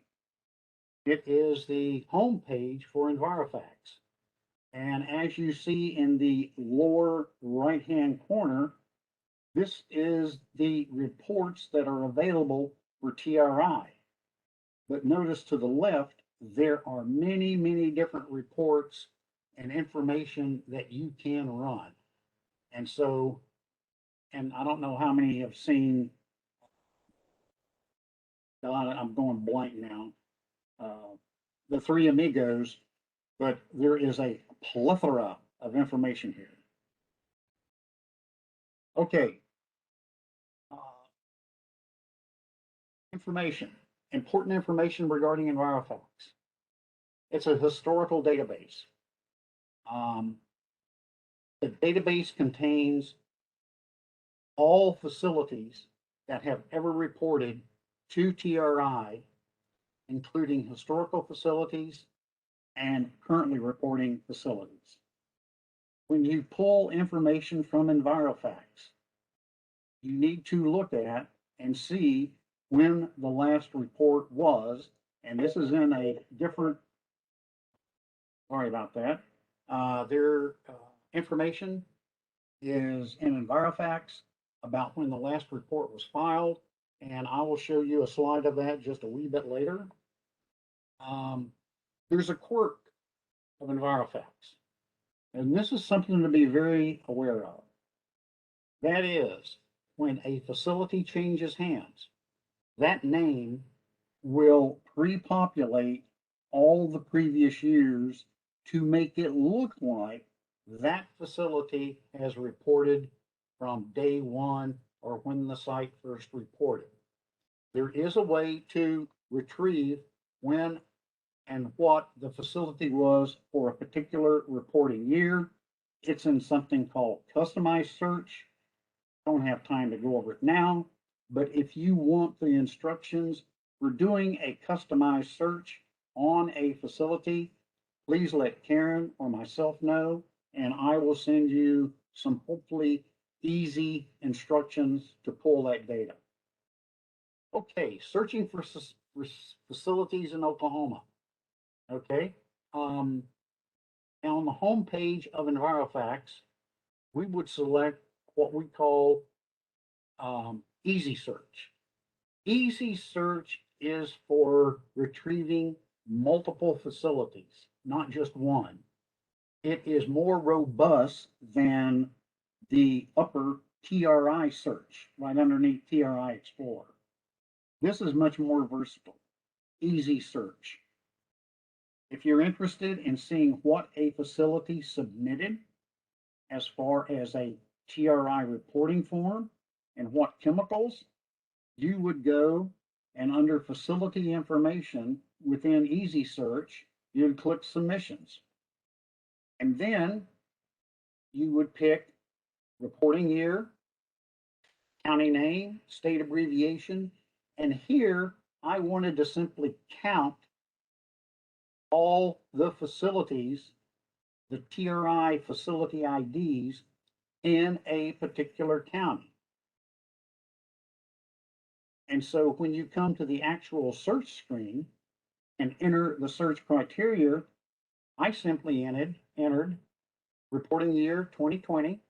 It is the home page for EnviroFacts. And as you see in the lower right-hand corner, this is the reports that are available for TRI. But notice to the left, there are many, many different reports and information that you can run. And so, and I don't know how many have seen, I'm going blank now, the Three Amigos, but there is a plethora of information here. Okay. Information, important information regarding EnviroFacts. It's a historical database. The database contains all facilities that have ever reported to TRI, including historical facilities and currently reporting facilities. When you pull information from EnviroFacts, you need to look at and see when the last report was, and this is in a different, sorry about that. Their information is in EnviroFacts about when the last report was filed, and I will show you a slide of that just a wee bit later. There's a quirk of EnviroFacts, and this is something to be very aware of. That is, when a facility changes hands, that name will pre-populate all the previous years to make it look like that facility has reported from day one or when the site first reported. There is a way to retrieve when and what the facility was for a particular reporting year. It's in something called customized search. Don't have time to go over it now, But if you want the instructions for doing a customized search on a facility, please let Karen or myself know, and I will send you some hopefully easy instructions to pull that data. Okay, searching for facilities in Oklahoma. Okay, on the home page of EnviroFacts, we would select what we call Easy Search. Easy Search is for retrieving multiple facilities, not just one. It is more robust than the upper TRI search right underneath TRI Explorer. This is much more versatile. Easy Search. If you're interested in seeing what a facility submitted as far as a TRI reporting form and what chemicals, you would go and under facility information within Easy Search, you'd click submissions. And then you would pick reporting year, county name, state abbreviation, and here I wanted to simply count all the facilities, the TRI facility IDs in a particular county. And so when you come to the actual search screen and enter the search criteria, I simply entered reporting year 2020.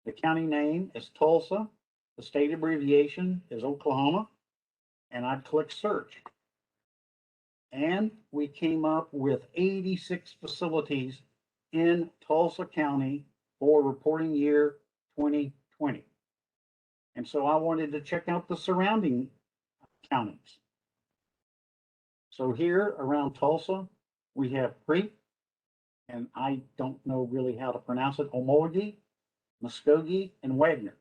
The county name is Tulsa. The state abbreviation is Oklahoma. And I'd click search. And we came up with 86 facilities in Tulsa County for reporting year 2020. And so I wanted to check out the surrounding counties. So here around Tulsa, we have Creek, and I don't know really how to pronounce it, Omologi, Muskogee, and Wagner.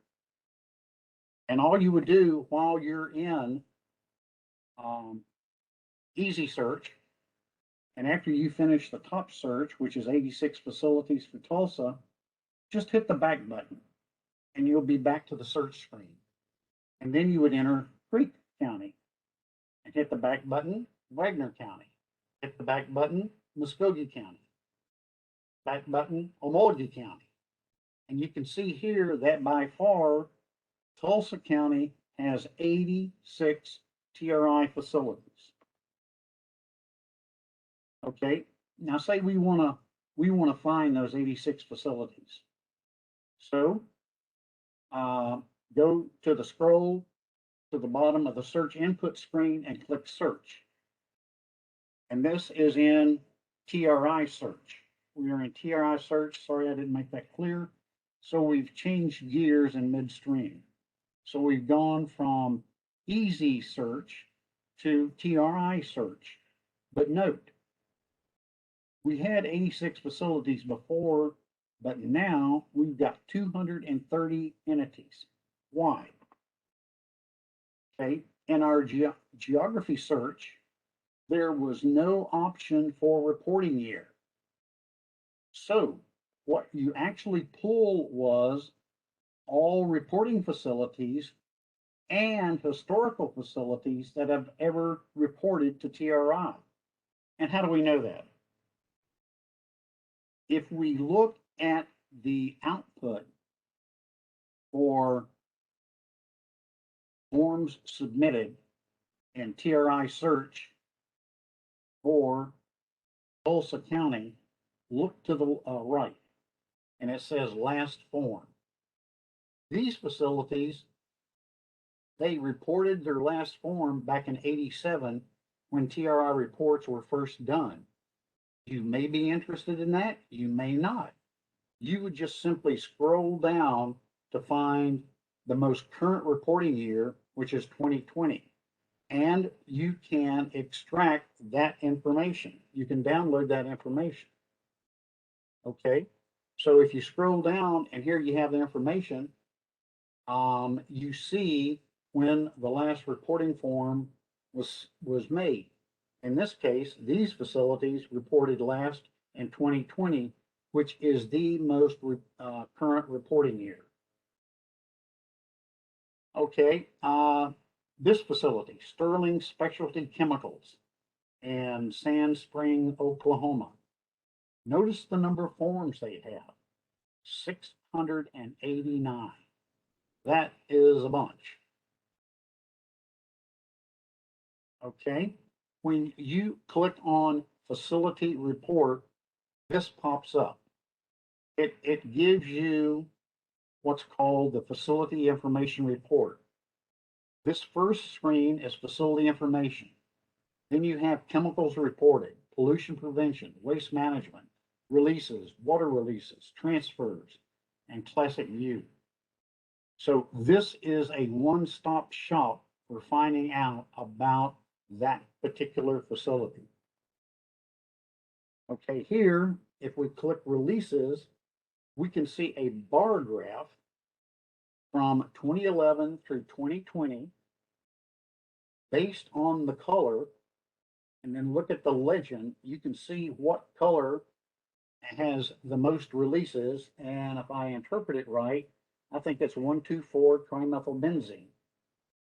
And all you would do while you're in Easy Search, and after you finish the top search, which is 86 facilities for Tulsa, just hit the back button and you'll be back to the search screen. And then you would enter Creek County and hit the back button, Wagner County. Hit the back button, Muskogee County. Back button, Omologi County. And you can see here that by far, Tulsa County has 86 TRI facilities. Okay, now say we want to find those 86 facilities. So go to the scroll to the bottom of the search input screen and click search. And this is in TRI search. We are in TRI search. Sorry, I didn't make that clear. So we've changed gears in midstream. So we've gone from Easy Search to TRI search. But note, we had 86 facilities before, but now we've got 230 entities. Why? Okay, in our geography search, there was no option for reporting year. So what you actually pulled was all reporting facilities and historical facilities that have ever reported to TRI. And how do we know that? If we look at the output for forms submitted in TRI search for Tulsa County, look to the right, and it says last form. These facilities, they reported their last form back in '87 when TRI reports were first done. You may be interested in that, you may not. You would just simply scroll down to find the most current reporting year, which is 2020. And you can extract that information. You can download that information. Okay, so if you scroll down and here you have the information, you see when the last reporting form was made. In this case, these facilities reported last in 2020, which is the most current reporting year. Okay, this facility, Sterling Specialty Chemicals in Sand Spring, Oklahoma. Notice the number of forms they have, 689. That is a bunch. Okay, when you click on facility report, this pops up. It gives you what's called the facility information report. This first screen is facility information. Then you have chemicals reported, pollution prevention, waste management, releases, water releases, transfers, and classic view. So this is a one-stop shop for finding out about that particular facility. Okay, here, if we click releases, we can see a bar graph from 2011 through 2020 based on the color, and then look at the legend. You can see what color has the most releases, and if I interpret it right, I think it's 1,2,4-trimethylbenzene.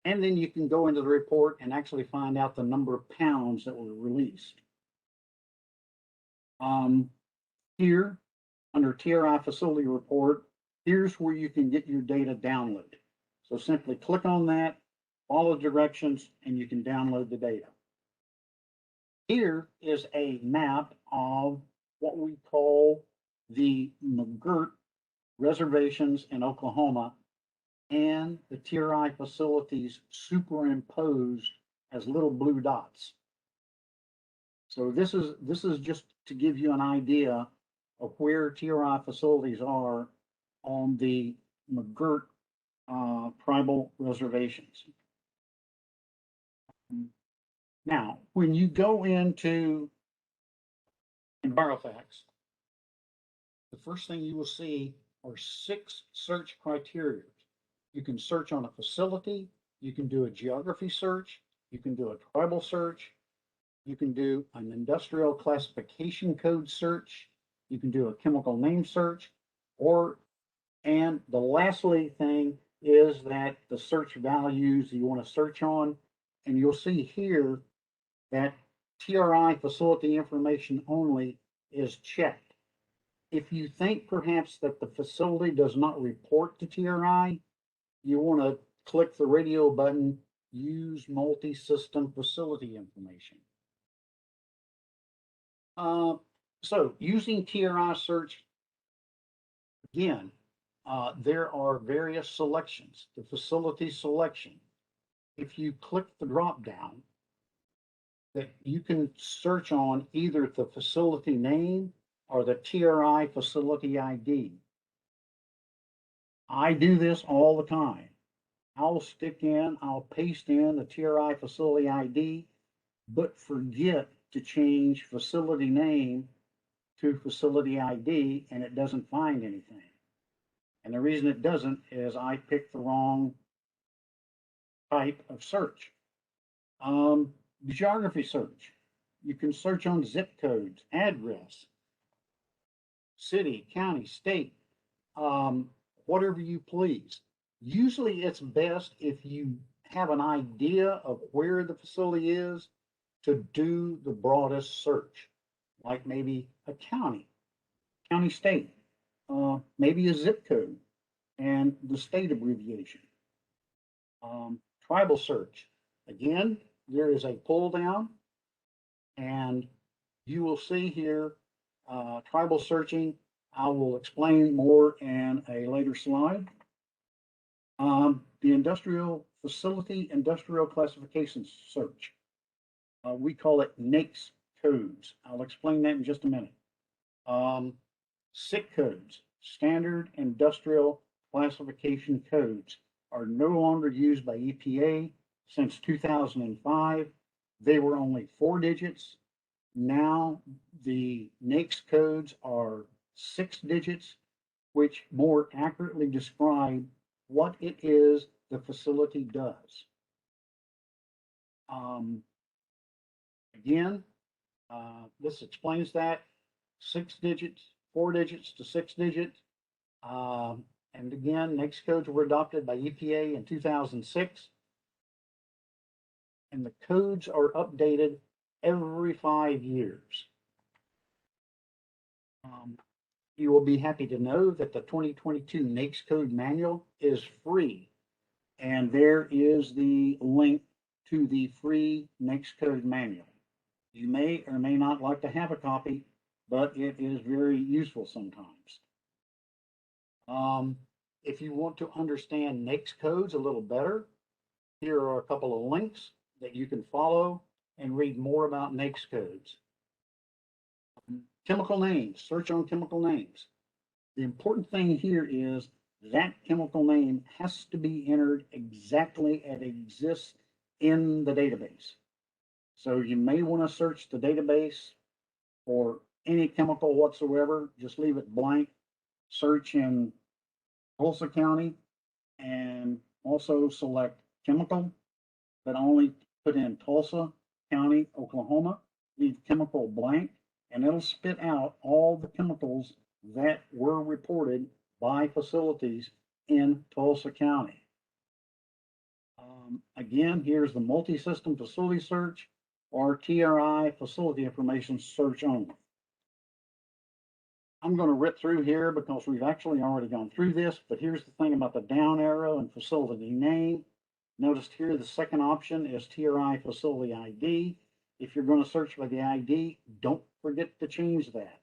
And then you can go into the report and actually find out the number of pounds that were released. Here, under TRI facility report, here's where you can get your data downloaded. So simply click on that, follow the directions, and you can download the data. Here is a map of what we call the McGirt reservations in Oklahoma and the TRI facilities superimposed as little blue dots. So this is just to give you an idea of where TRI facilities are on the McGirt tribal reservations. Now, when you go into Envirofax, the first thing you will see are 6 search criteria. You can search on a facility, you can do a geography search, you can do a tribal search, you can do an industrial classification code search, you can do a chemical name search, and the lastly thing is that the search values you want to search on, and you'll see here that TRI facility information only is checked. If you think perhaps that the facility does not report to TRI, you want to click the radio button, use multi-system facility information. So using TRI search, again, there are various selections. The facility selection, if you click the drop down, that you can search on either the facility name or the TRI facility ID. I do this all the time. I'll paste in the TRI facility ID, but forget to change facility name to facility ID, and it doesn't find anything. And the reason it doesn't is I picked the wrong type of search. Geography search. You can search on zip codes, address, city, county, state, whatever you please. Usually it's best if you have an idea of where the facility is to do the broadest search, like maybe a county, state, maybe a zip code and the state abbreviation. Tribal search. Again, there is a pull down, and you will see here tribal searching. I will explain more in a later slide. The industrial facility, industrial classification search. We call it NAICS codes. I'll explain that in just a minute. SIC codes, standard industrial classification codes, are no longer used by EPA since 2005. They were only 4 digits. Now the NAICS codes are 6 digits, which more accurately describe what it is the facility does. Again, this explains that 6 digits, 4 digits to 6 digits. And again, NAICS codes were adopted by EPA in 2006. And the codes are updated every 5 years. You will be happy to know that the 2022 NAICS code manual is free. And there is the link to the free NAICS code manual. You may or may not like to have a copy, but it is very useful sometimes. If you want to understand NAICS codes a little better, here are a couple of links that you can follow and read more about NAICS codes. Chemical names, search on chemical names. The important thing here is that chemical name has to be entered exactly as it exists in the database. So you may want to search the database for any chemical whatsoever, just leave it blank. Search in Tulsa County and also select chemical, but only put in Tulsa County, Oklahoma, leave chemical blank, and it'll spit out all the chemicals that were reported by facilities in Tulsa County. Again, here's the multi-system facility search or TRI facility information search only. I'm going to rip through here because we've actually already gone through this, but here's the thing about the down arrow and facility name. Notice here the second option is TRI facility ID. If you're going to search by the ID, don't forget to change that.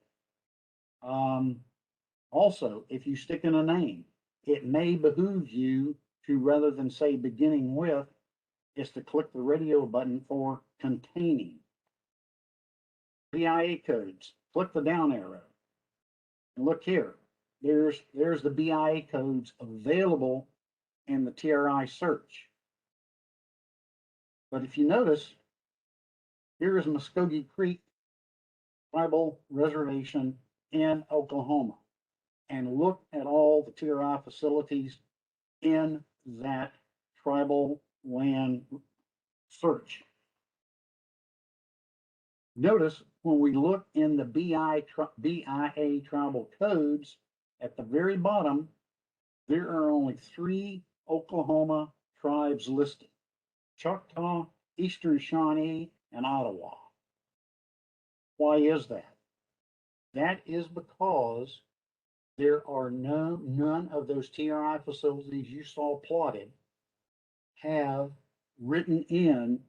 Also, if you stick in a name, it may behoove you to, rather than say beginning with, is to click the radio button for containing. BIA codes, click the down arrow. And look here, there's the BIA codes available in the TRI search. But if you notice, here is Muskogee Creek Tribal Reservation in Oklahoma. And look at all the TRI facilities in that tribal land search. Notice when we look in the BIA tribal codes, at the very bottom, there are only 3 Oklahoma tribes listed: Choctaw, Eastern Shawnee, and Ottawa. Why is that? That is because there are none of those TRI facilities you saw plotted have written in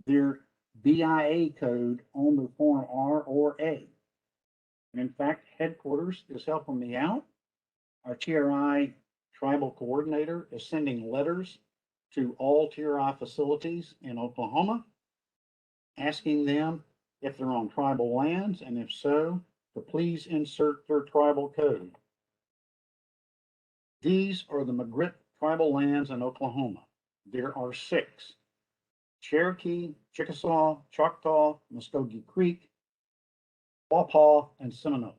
their BIA code on the form R or A. And in fact, headquarters is helping me out. Our TRI tribal coordinator is sending letters to all TRI facilities in Oklahoma, asking them if they're on tribal lands, and if so, to please insert their tribal code. These are the McGritt tribal lands in Oklahoma. There are 6: Cherokee, Chickasaw, Choctaw, Muskogee Creek, Quapaw, and Seminole.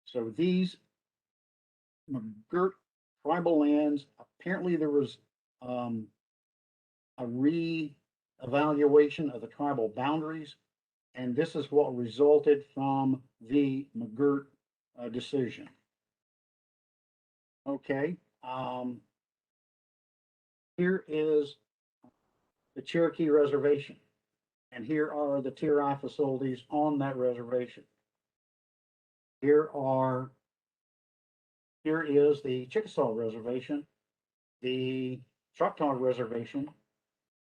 So these McGirt tribal lands, apparently there was a re-evaluation of the tribal boundaries, and this is what resulted from the McGirt decision. Okay, here is the Cherokee Reservation, and here are the TRI facilities on that reservation. Here is the Chickasaw Reservation, the Choctaw Reservation,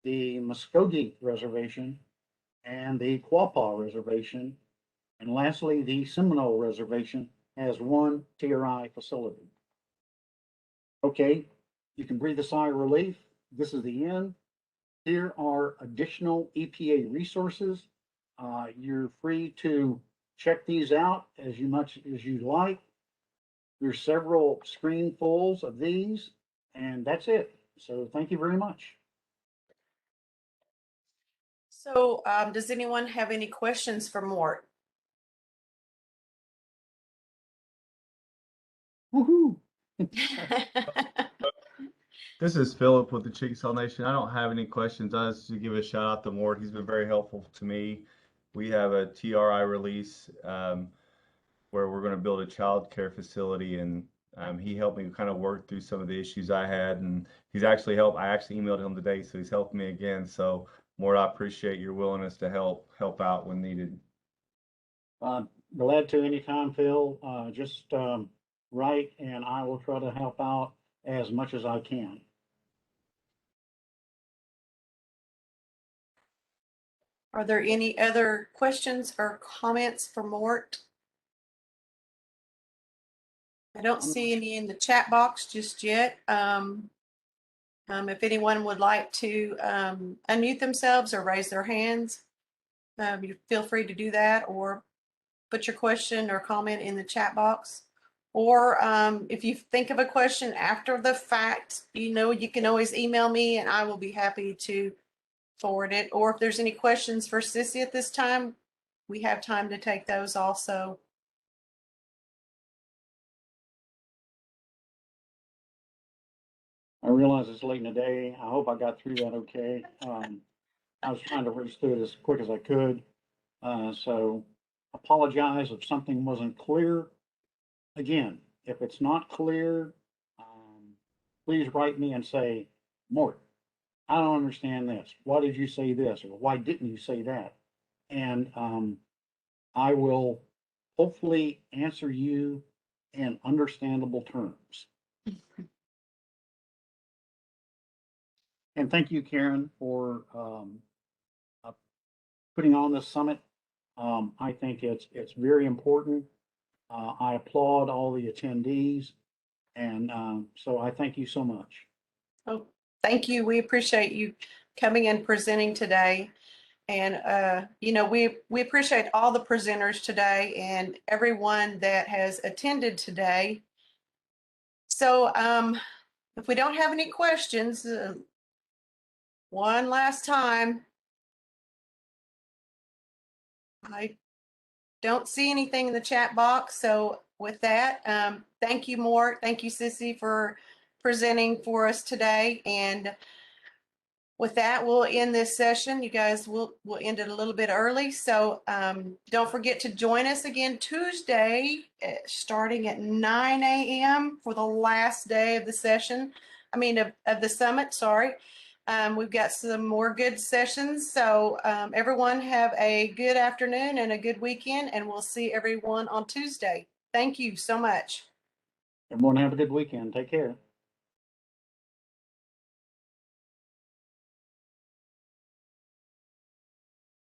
the Muskogee Reservation, and the Quapaw Reservation, and lastly, the Seminole Reservation has 1 TRI facility. Okay, you can breathe a sigh of relief. This is the end. Here are additional EPA resources. You're free to check these out as much as you like. There's several screenfuls of these, and that's it. So thank you very much. So does anyone have any questions for Mort? Woohoo! This is Philip with the Chickasaw Nation. I don't have any questions. I just to give a shout out to Mort. He's been very helpful to me. We have a TRI release where we're going to build a child care facility in He helped me kind of work through some of the issues I had, and he's actually helped. I actually emailed him today, so he's helped me again. So, Mort, I appreciate your willingness to help out when needed. Glad to anytime, Phil. Just write, and I will try to help out as much as I can. Are there any other questions or comments for Mort? I don't see any in the chat box just yet. If anyone would like to unmute themselves or raise their hands, you feel free to do that, or put your question or comment in the chat box. Or if you think of a question after the fact, you can always email me and I will be happy to forward it. Or if there's any questions for Sissy at this time, we have time to take those also. I realize it's late in the day. I hope I got through that okay. I was trying to rush through it as quick as I could. So apologize if something wasn't clear. Again, if it's not clear, please write me and say, Mort, I don't understand this. Why did you say this? Or why didn't you say that? And I will hopefully answer you in understandable terms. And thank you, Karen, for putting on this summit. I think it's very important. I applaud all the attendees, and so I thank you so much. Oh, thank you. We appreciate you coming and presenting today. And, we appreciate all the presenters today and everyone that has attended today. So if we don't have any questions, one last time, I don't see anything in the chat box. So with that, thank you, Mort. Thank you, Sissy, for presenting for us today. And with that, we'll end this session. You guys, we'll end it a little bit early. So don't forget to join us again Tuesday, starting at 9 a.m. for the last day of the session. Of the summit, sorry. We've got some more good sessions. So everyone have a good afternoon and a good weekend, and we'll see everyone on Tuesday. Thank you so much. Everyone have a good weekend. Take care.